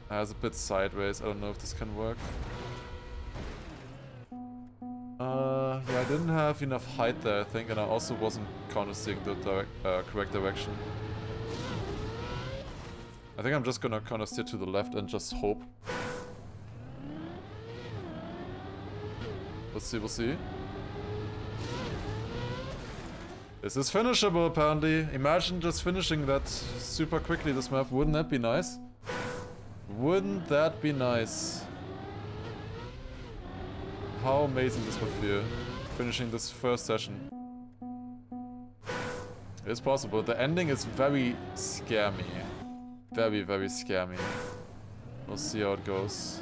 It's a bit sideways. I don't know if this can work. Yeah, I didn't have enough height there, I think, and I also wasn't counter-steering the correct direction. I think I'm just gonna counter-steer to the left and just hope. Let's see, we'll see. This is finishable, apparently. Imagine just finishing that super quickly, this map. Wouldn't that be nice? Wouldn't that be nice? How amazing this would feel, finishing this first session. It's possible. The ending is very scary. Very scary. We'll see how it goes.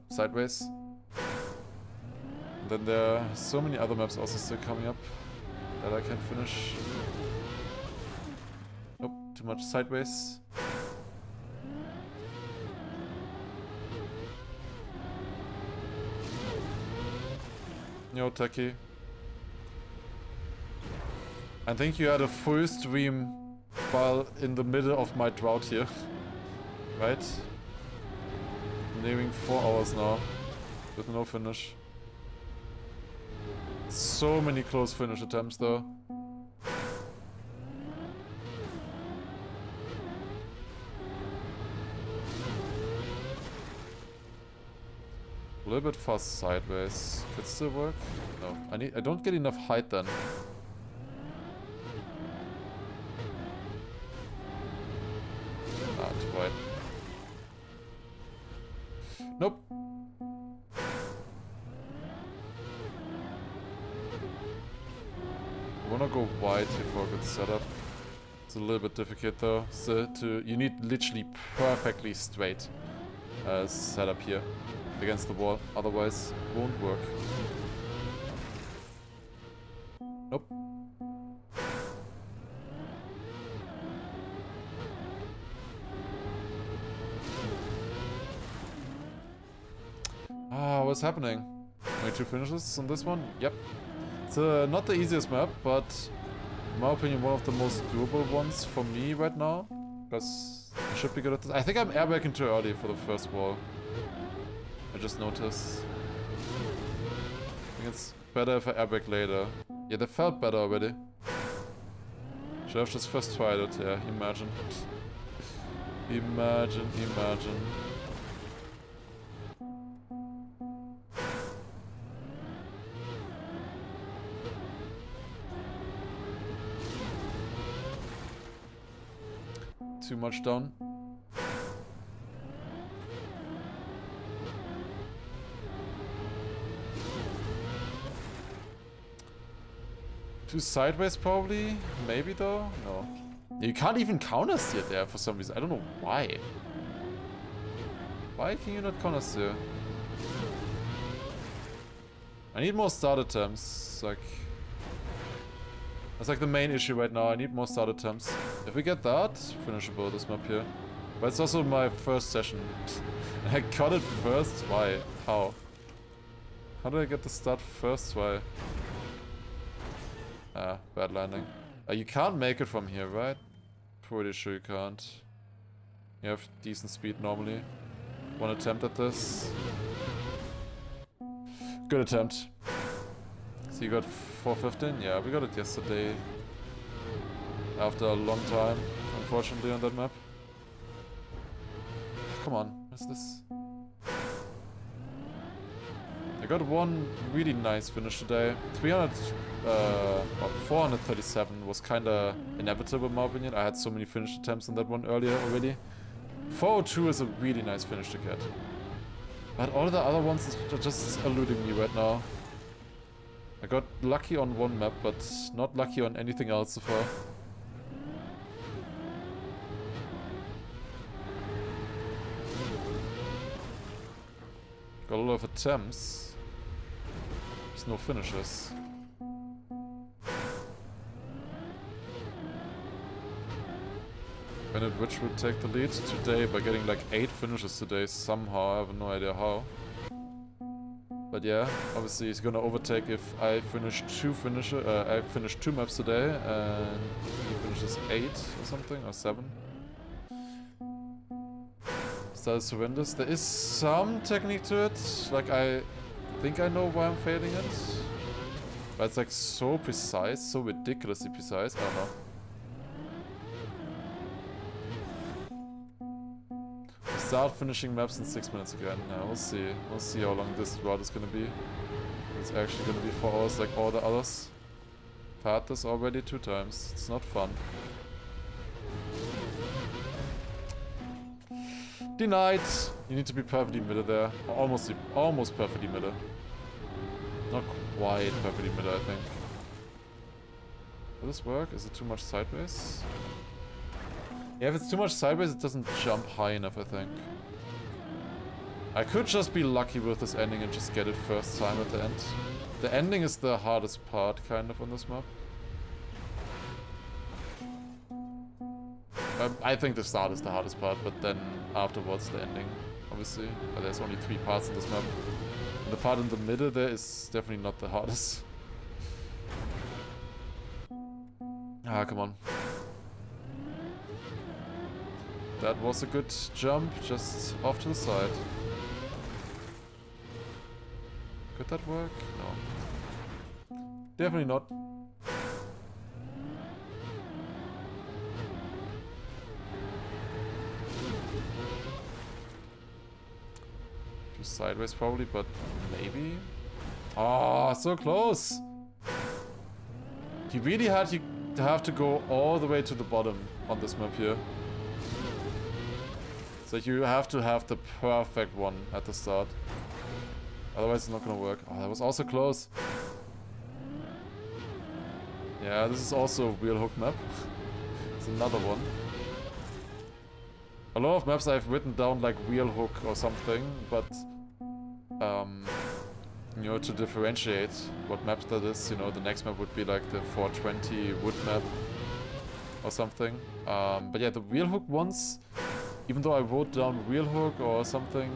Sideways. And then there are so many other maps also still coming up that I can finish. Nope, too much sideways. Yo, Techie. I think you had a full stream while in the middle of my drought here. Right? Nearing 4 hours now. With no finish. So many close finish attempts though. A little bit fast sideways. Could still work? No. I don't get enough height then. Ah, too wide. Nope. I wanna go wide here for a good setup. It's a little bit difficult though. So you need literally perfectly straight setup here against the wall. Otherwise, it won't work. Nope. Ah, what's happening? Only 2 finishes on this one? Yep. It's not the easiest map, but in my opinion, one of the most doable ones for me right now. Because I should be good at this. I think I'm airbagging too early for the first wall. I just noticed. I think it's better if I airbag later. Yeah, that felt better already. Should have just first tried it, yeah, imagine. Imagine. Too much down. Too sideways probably? Maybe though? No. You can't even counter steer there for some reason. I don't know why. Why can you not counter steer? I need more start attempts. Like, that's like the main issue right now. I need more start attempts. If we get that, finishable this map here. But it's also my first session. I got it first. Why? How? How did I get the start first try? Ah, bad landing. You can't make it from here, right? Pretty sure you can't. You have decent speed normally. One attempt at this. Good attempt. So you got 415? Yeah, we got it yesterday. After a long time, unfortunately, on that map. Come on, what's this? I got one really nice finish today. 437 was kinda inevitable in my opinion. I had so many finish attempts on that one earlier already. 402 is a really nice finish to get. But all the other ones are just eluding me right now. I got lucky on one map, but not lucky on anything else so far. Got a lot of attempts. There's no finishes. Bennett Witch will take the lead today by getting like 8 finishes today somehow. I have no idea how. But yeah, obviously he's gonna overtake if I finish 2 maps today and he finishes 8 or something, or 7. Starts horrendous. There is some technique to it. Like, I think I know why I'm failing it. But it's like so precise, so ridiculously precise. I don't know. Start finishing maps in 6 minutes again. Yeah, we'll see. We'll see how long this route is gonna be. It's actually gonna be 4 hours like all the others. I've had this already 2 times. It's not fun. Denied. You need to be perfectly middle there. Almost perfectly middle. Not quite perfectly middle, I think. Will this work? Is it too much sideways? Yeah, if it's too much sideways, it doesn't jump high enough, I think. I could just be lucky with this ending and just get it first time at the end. The ending is the hardest part, kind of, on this map. I think the start is the hardest part, but then afterwards the ending, obviously. But there's only 3 parts in this map. And the part in the middle there is definitely not the hardest. Ah, come on. That was a good jump, just off to the side. Could that work? No. Definitely not. Just sideways probably, but maybe? Oh, so close! He really had to have to go all the way to the bottom on this map here. So you have to have the perfect one at the start. Otherwise it's not gonna work. Oh, that was also close. Yeah, this is also a real hook map. It's another one. A lot of maps I've written down like Wheel Hook or something, but you know, to differentiate what map that is, you know, the next map would be like the 420 wood map or something. But yeah, the Wheel Hook ones, even though I wrote down Wheel Hook or something,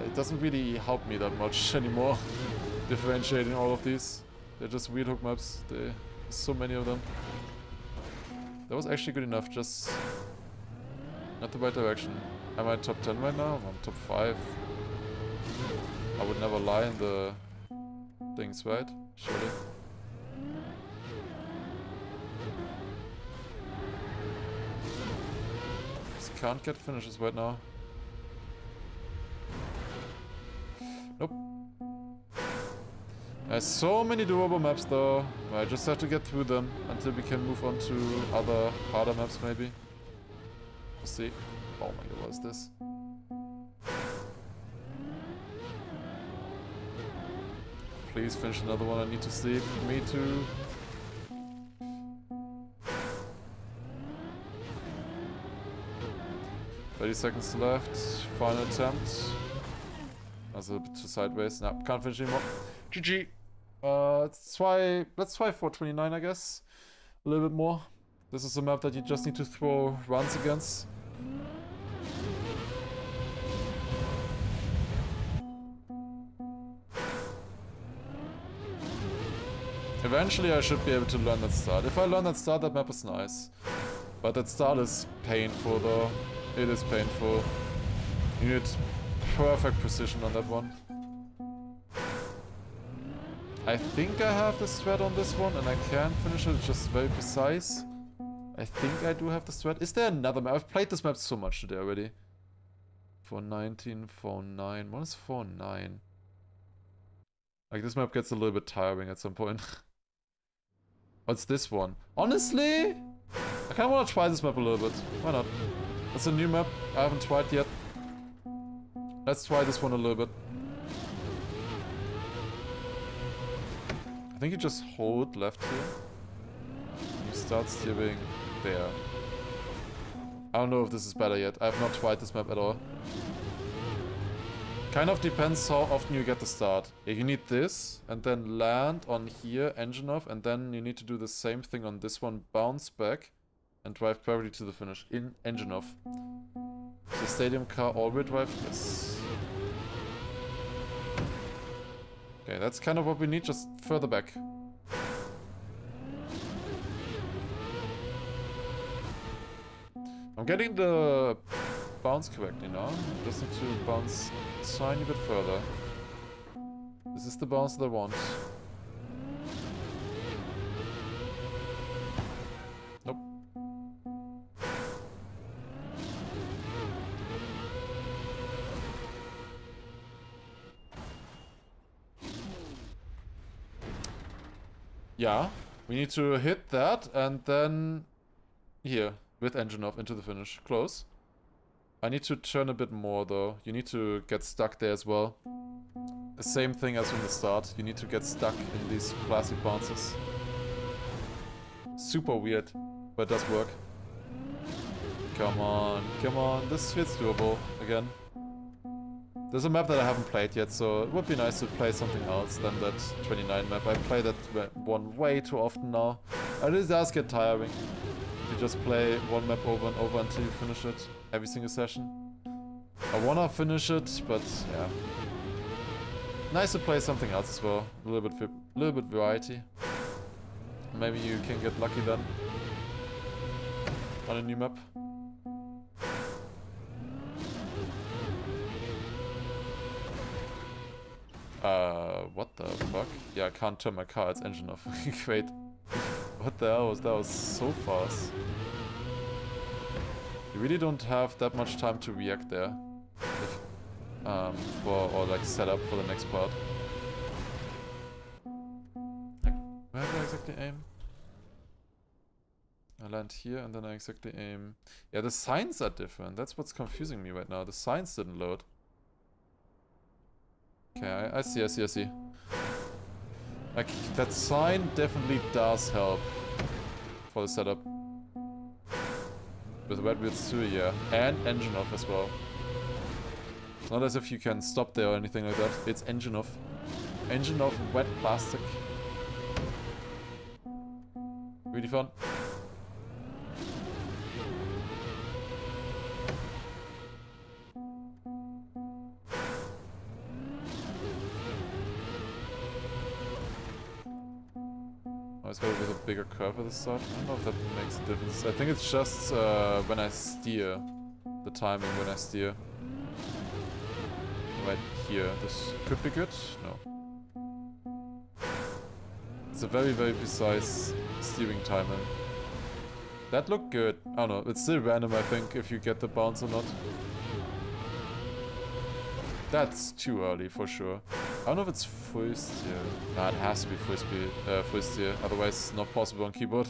it doesn't really help me that much anymore. Differentiating all of these. They're just Wheel Hook maps. There's so many of them. That was actually good enough, just not the right direction. Am I top 10 right now? I'm top 5. I would never lie in the things, right? Surely. Just can't get finishes right now. Nope. There's so many doable maps though. I just have to get through them until we can move on to other harder maps maybe. We'll see. Oh my god, what is this? Please finish another one, I need to sleep. Me too. $30 left. Final attempt. That's a bit too sideways. No, can't finish anymore. GG. Let's try 429, I guess. A little bit more. This is a map that you just need to throw runs against. Eventually I should be able to learn that start. If I learn that start, that map is nice. But that start is painful though. It is painful. You need perfect precision on that one. I think I have the thread on this one and I can finish it, it's just very precise. I think I do have the thread. Is there another map? I've played this map so much today already. 419, 49. What is 49? Like this map gets a little bit tiring at some point. What's this one? Honestly, I kinda wanna try this map a little bit. Why not? It's a new map, I haven't tried yet. Let's try this one a little bit. I think you just hold left here. You start steering there. I don't know if this is better yet. I have not tried this map at all. Kind of depends how often you get the start. Yeah, you need this, and then land on here, engine off, and then you need to do the same thing on this one, bounce back, and drive perfectly to the finish, in engine off. The stadium car all-wheel drive? Yes. Okay, that's kind of what we need, just further back. I'm getting the bounce correctly now. Just need to bounce a tiny bit further. This is the bounce that I want. Nope. Yeah, we need to hit that and then here, with engine off into the finish. Close. I need to turn a bit more though. You need to get stuck there as well. The same thing as from the start. You need to get stuck in these plastic bounces. Super weird, but it does work. Come on, come on. This feels doable again. There's a map that I haven't played yet, so it would be nice to play something else than that 29 map. I play that one way too often now. And it does get tiring. You just play one map over and over until you finish it. Every single session. I wanna finish it, but yeah. Nice to play something else as well. A little bit variety. Maybe you can get lucky then. On a new map. What the fuck? Yeah, I can't turn my car, it's engine off. Great. What the hell was that? Was so fast. You really don't have that much time to react there. If, or like set up for the next part. Like, where do I exactly aim? I land here and then I exactly aim. Yeah, the signs are different. That's what's confusing me right now. The signs didn't load. Okay, I see. Like, that sign definitely does help for the setup. With wet wheels too, yeah. And engine off as well. It's not as if you can stop there or anything like that. It's engine off. Engine off, wet plastic. Really fun. Oh, it's got a bit of a bigger curve at the start. I don't know if that makes a difference. I think it's just when I steer. The timing when I steer. Right here. This could be good. No. It's a very, very precise steering timing. That looked good. I don't know. It's still random, I think, if you get the bounce or not. That's too early for sure. I don't know if it's full steer. Nah, it has to be full speed, full steer. Otherwise, not possible on keyboard.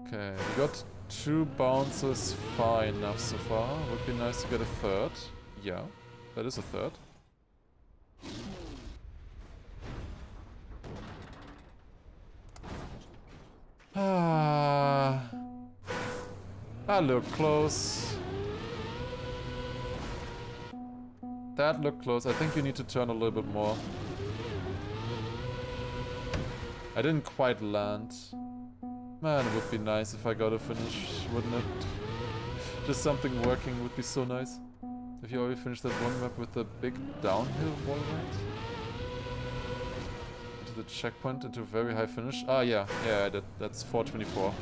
Okay, we got 2 bounces far enough so far. Would be nice to get a third. Yeah, that is a third. That looked close. That looked close. I think you need to turn a little bit more. I didn't quite land. Man, it would be nice if I got a finish, wouldn't it? Just something working would be so nice. If you already finished that one map with the big downhill wall ride? Into the checkpoint, into a very high finish. Ah, yeah, I did. That's 4:24.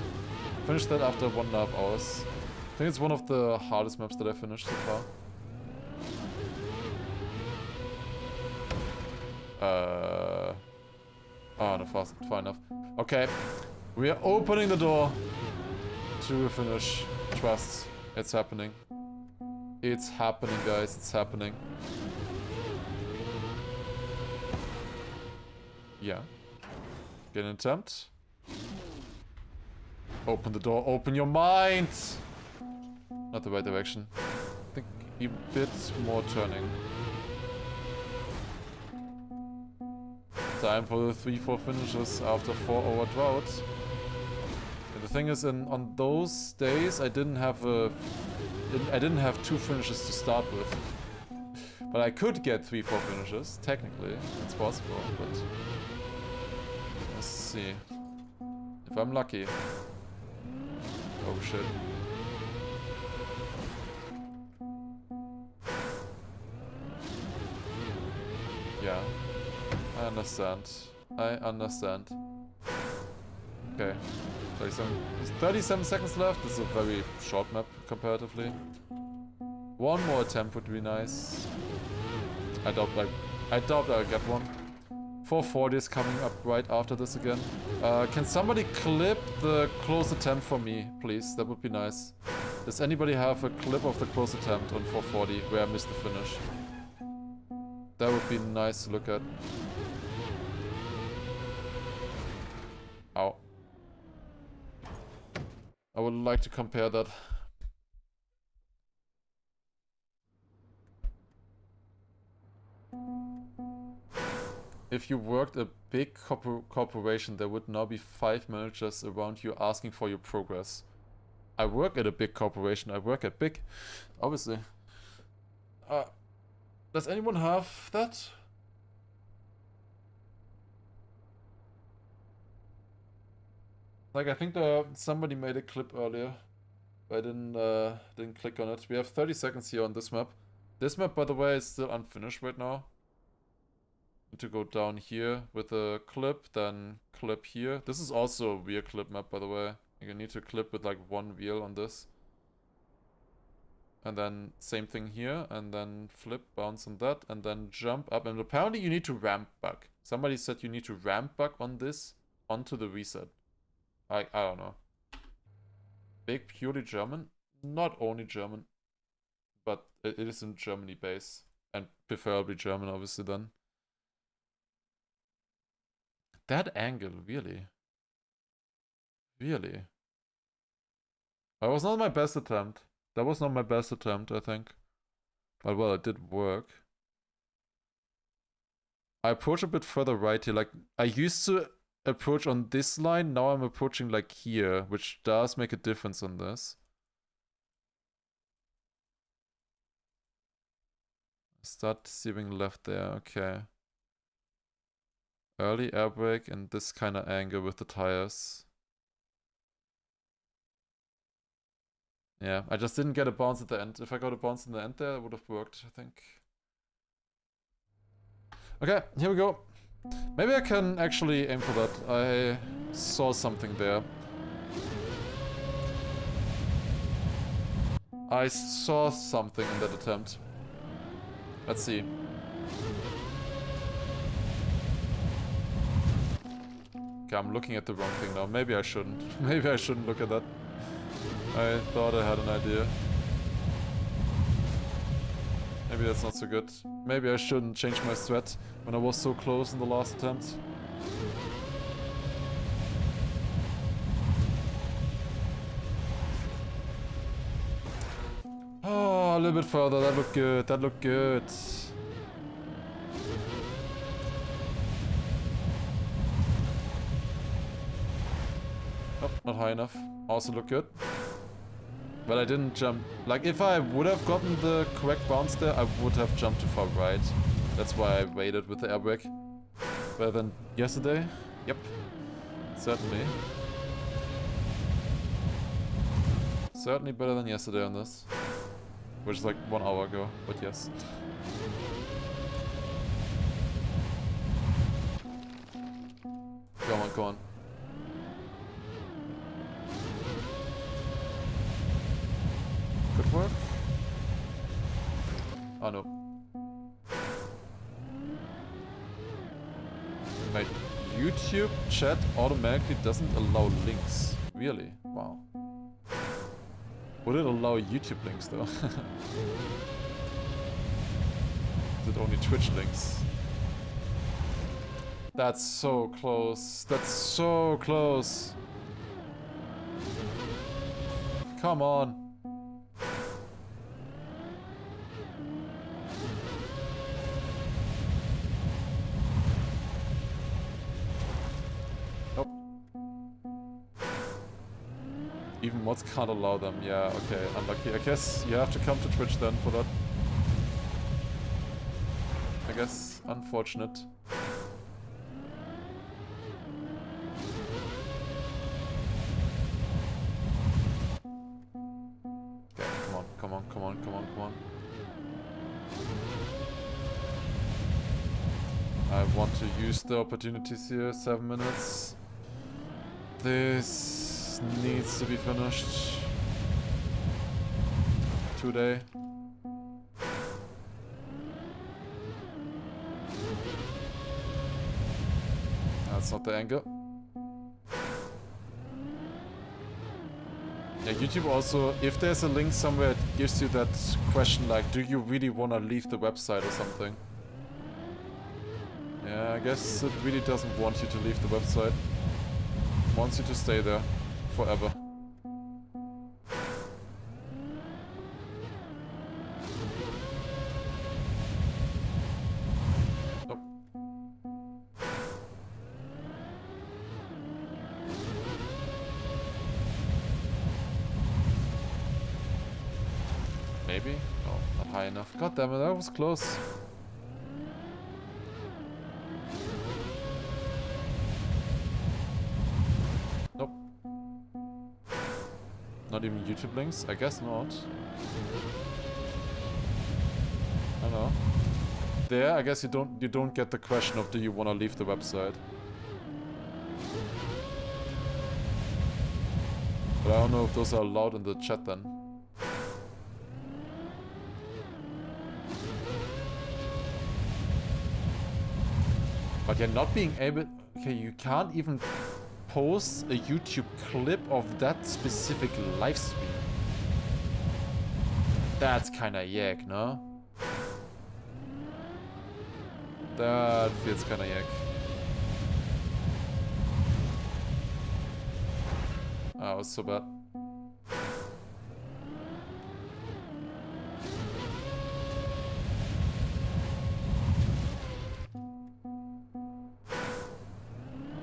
Finished that after 1.5 hours. I think it's one of the hardest maps that I finished so far. Oh, no, far enough. Okay. We are opening the door to a finish. Trust. It's happening. It's happening, guys. It's happening. Yeah. Get an attempt. Open the door. Open your mind! Not the right direction. I think a bit more turning. Time for the 3-4 finishes after 4-hour drought. And the thing is, on those days, I didn't have 2 finishes to start with. But I could get 3-4 finishes. Technically, it's possible. But let's see if I'm lucky. Oh shit. Yeah. I understand. Okay. 37 seconds left. This is a very short map comparatively. One more attempt would be nice. I doubt I'll get one. 440 is coming up right after this again. Can somebody clip the close attempt for me, please? That would be nice. Does anybody have a clip of the close attempt on 440 where I missed the finish? That would be nice to look at. Ow. I would like to compare that. If you worked a big corporation, there would now be 5 managers around you asking for your progress. I work at a big corporation. I work at big, obviously. Does anyone have that? Like, I think somebody made a clip earlier. I didn't click on it. We have 30 seconds here on this map. This map, by the way, is still unfinished right now. Need to go down here with a clip, then clip here. This is also a wheel clip map, by the way. You need to clip with like 1 wheel on this. And then same thing here, and then flip, bounce on that, and then jump up. And apparently you need to ramp back. Somebody said you need to ramp back on this onto the reset. I don't know. Big, purely German? Not only German, but it is in Germany base. And preferably German, obviously, then. That angle, really? Really? That was not my best attempt. That was not my best attempt, I think. But well, it did work. I approach a bit further right here. Like, I used to approach on this line, now I'm approaching like here, which does make a difference on this. Start steering left there, okay. Early air brake and this kind of angle with the tires. Yeah, I just didn't get a bounce at the end. If I got a bounce in the end there, it would have worked, I think. Okay, here we go. Maybe I can actually aim for that. I saw something there. I saw something in that attempt. Let's see. Okay, I'm looking at the wrong thing now. Maybe I shouldn't. Maybe I shouldn't look at that. I thought I had an idea. Maybe that's not so good. Maybe I shouldn't change my strat when I was so close in the last attempt. Oh, a little bit further. That looked good. That looked good. Oh, not high enough. Also looked good. But I didn't jump. Like, if I would have gotten the correct bounce there, I would have jumped too far right. That's why I waited with the air brake. Better than yesterday? Yep. Certainly. Certainly better than yesterday on this. Which is like 1 hour ago, but yes. Go on, go on. Good work. Oh no. My YouTube chat automatically doesn't allow links. Really? Wow. Would it allow YouTube links though? Is it only Twitch links? That's so close. That's so close. Come on. Even mods can't allow them. Yeah, okay, unlucky. I guess you have to come to Twitch then for that. I guess unfortunate. Okay, come on, come on, come on, come on, come on. I want to use the opportunities here. 7 minutes. This needs to be finished today. That's not the angle. Yeah, YouTube also, if there's a link somewhere, it gives you that question like, do you really want to leave the website or something? Yeah, I guess it really doesn't want you to leave the website. It wants you to stay there forever. Nope. Maybe? No, not high enough. God damn it, that was close. Nope. Not even YouTube links? I guess not. I don't know. There, I guess you don't get the question of do you want to leave the website. But I don't know if those are allowed in the chat then. But you're not being able... Okay, you can't even post a YouTube clip of that specific live stream. That's kinda yak, no? That feels kinda yak. Oh, it was so bad.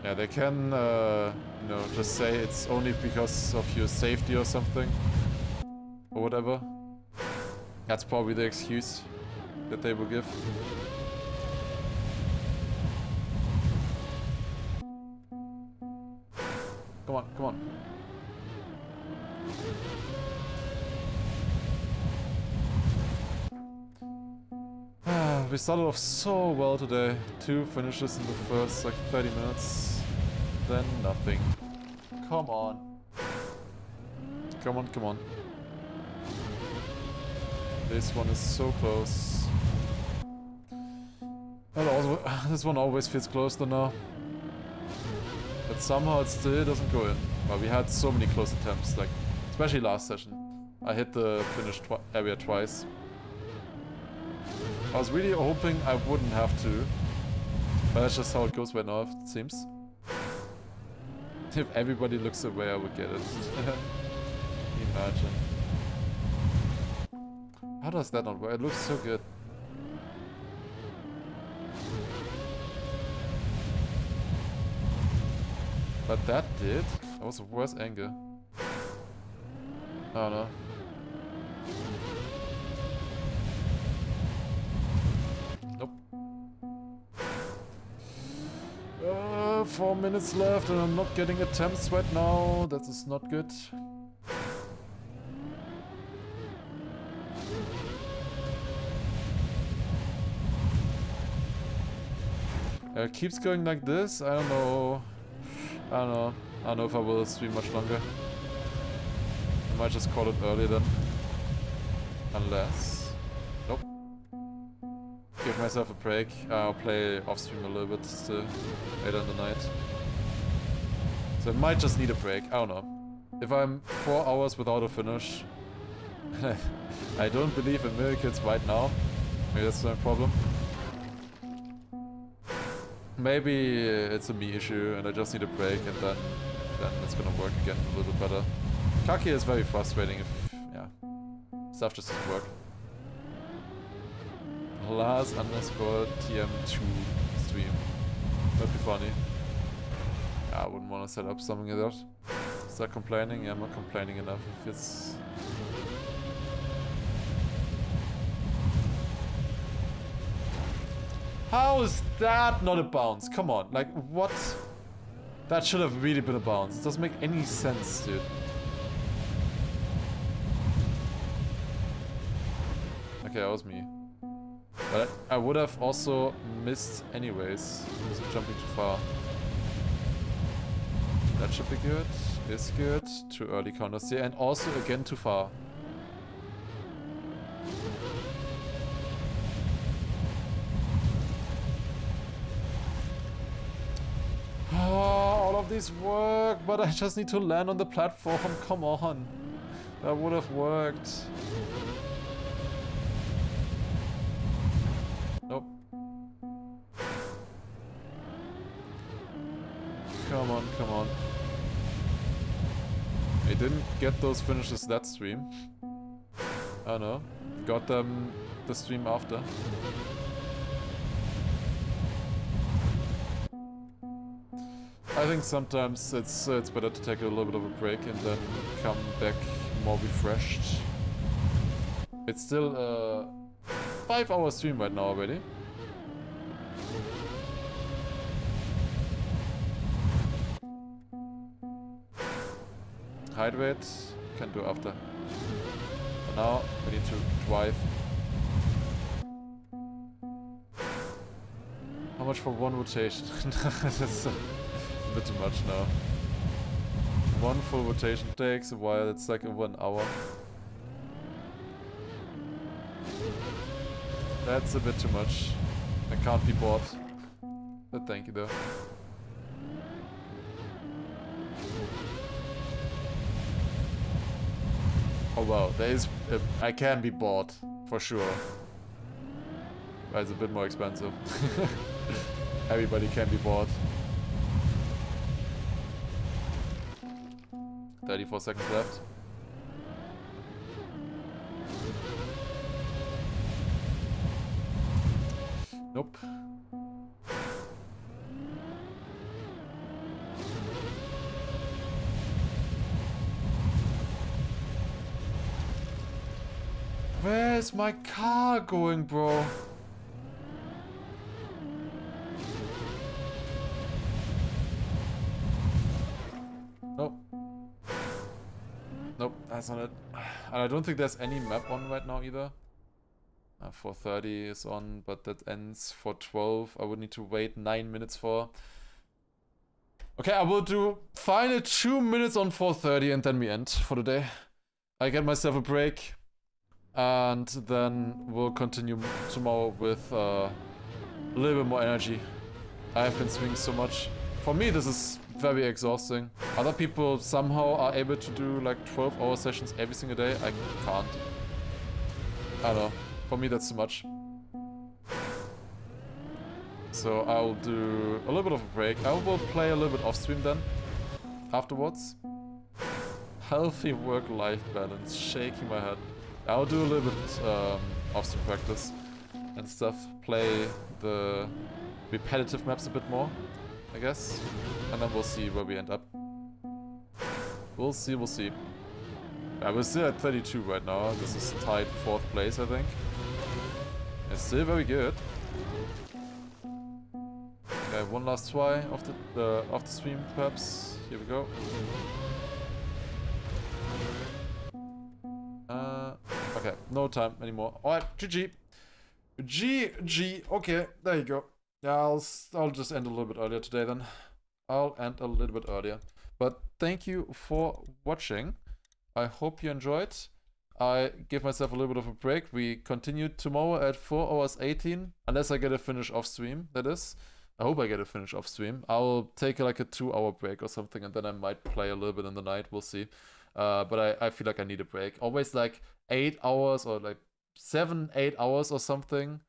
Yeah, they can, you know, just say it's only because of your safety or something. Or whatever. That's probably the excuse that they will give. Come on, come on. We started off so well today. 2 finishes in the first like 30 minutes. Then nothing. Come on. Come on, come on. This one is so close. And also, this one always feels close though now. But somehow it still doesn't go in. Well, we had so many close attempts, like, especially last session. I hit the finish area twice. I was really hoping I wouldn't have to. But that's just how it goes right now, it seems. If everybody looks away, I would get it. Imagine. How does that not work? It looks so good. But that did? That was the worst angle. Oh no. Nope. 4 minutes left and I'm not getting attempts right now. That is not good. It keeps going like this. I don't know. I don't know if I will stream much longer. I might just call it early then. Unless... Nope. Give myself a break. I'll play off stream a little bit still later in the night. So I might just need a break. I don't know. If I'm 4 hours without a finish... I don't believe in miracles right now. Maybe that's my problem. Maybe it's a me issue and I just need a break and then it's gonna work again a little bit better. KACKY is very frustrating if, yeah, stuff just doesn't work. Lars _ TM2 stream. That'd be funny. Yeah, I wouldn't want to set up something like that. Start complaining? Yeah, I'm not complaining enough. If it's... How is that not a bounce? Come on, like, what? That should have really been a bounce. It doesn't make any sense, dude. Okay, that was me. But I would have also missed anyways, because of jumping too far. That should be good. Is good. Too early counters here, and also again too far. All of these work, but I just need to land on the platform. Come on. That would have worked. Nope. Come on, come on. I didn't get those finishes that stream. Oh no. Got them the stream after. I think sometimes it's better to take a little bit of a break and then come back more refreshed. It's still a 5-hour stream right now already. Hydrate, can do after. For now, we need to drive. How much for one rotation? That's a bit too much now. One full rotation takes a while, it's like 1 hour. That's a bit too much. I can't be bored. But thank you though. Oh wow, there is... I can be bought, for sure. But it's a bit more expensive. Everybody can be bought. 34 seconds left. Nope. Where is my car going, bro? Nope. Nope, that's not it. And I don't think there's any map on right now either. 4:30 is on, but that ends for 12. I would need to wait 9 minutes for. Okay, I will do final 2 minutes on 4:30 and then we end for the day. I get myself a break. And then we'll continue tomorrow with a little bit more energy. I have been swinging so much. For me, this is very exhausting. Other people somehow are able to do like 12-hour sessions every single day. I can't. I don't know. For me, that's too much. So I'll do a little bit of a break. I will play a little bit off stream then. Afterwards. Healthy work-life balance. Shaking my head. I'll do a little bit off-stream practice and stuff. Play the repetitive maps a bit more, I guess. And then we'll see where we end up. We'll see, we'll see. Yeah, we're still at 32 right now. This is tied 4th place, I think. It's still very good. Okay, one last try of the stream, perhaps. Here we go. Okay, no time anymore. Alright, GG. GG. Okay, there you go. Yeah, I'll just end a little bit earlier today then. I'll end a little bit earlier. But thank you for watching. I hope you enjoyed. I give myself a little bit of a break. We continue tomorrow at 4 hours 18. Unless I get a finish off stream, that is. I hope I get a finish off stream. I'll take like a 2-hour break or something and then I might play a little bit in the night. We'll see. But I feel like I need a break. Always like 8 hours or like 7-8 hours or something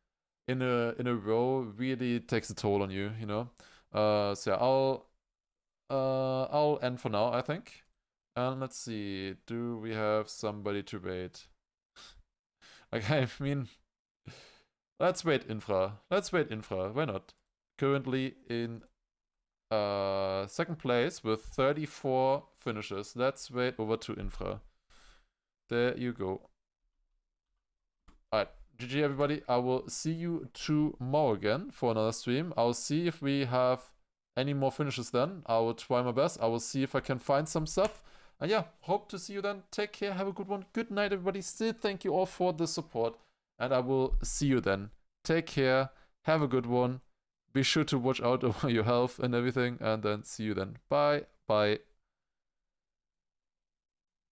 in a row really takes a toll on you, you know. So yeah, I'll end for now, I think. And let's see, do we have somebody to wait? Okay, I mean, let's wait Infra. Let's wait Infra. Why not? Currently in 2nd place with 34 finishes. Let's wait over to Infra. There you go. Alright, GG everybody. I will see you tomorrow again for another stream. I'll see if we have any more finishes then. I will try my best. I will see if I can find some stuff. And yeah, hope to see you then. Take care. Have a good one. Good night, everybody. Still thank you all for the support. And I will see you then. Take care. Have a good one. Be sure to watch out over your health and everything. And then see you then. Bye. Bye.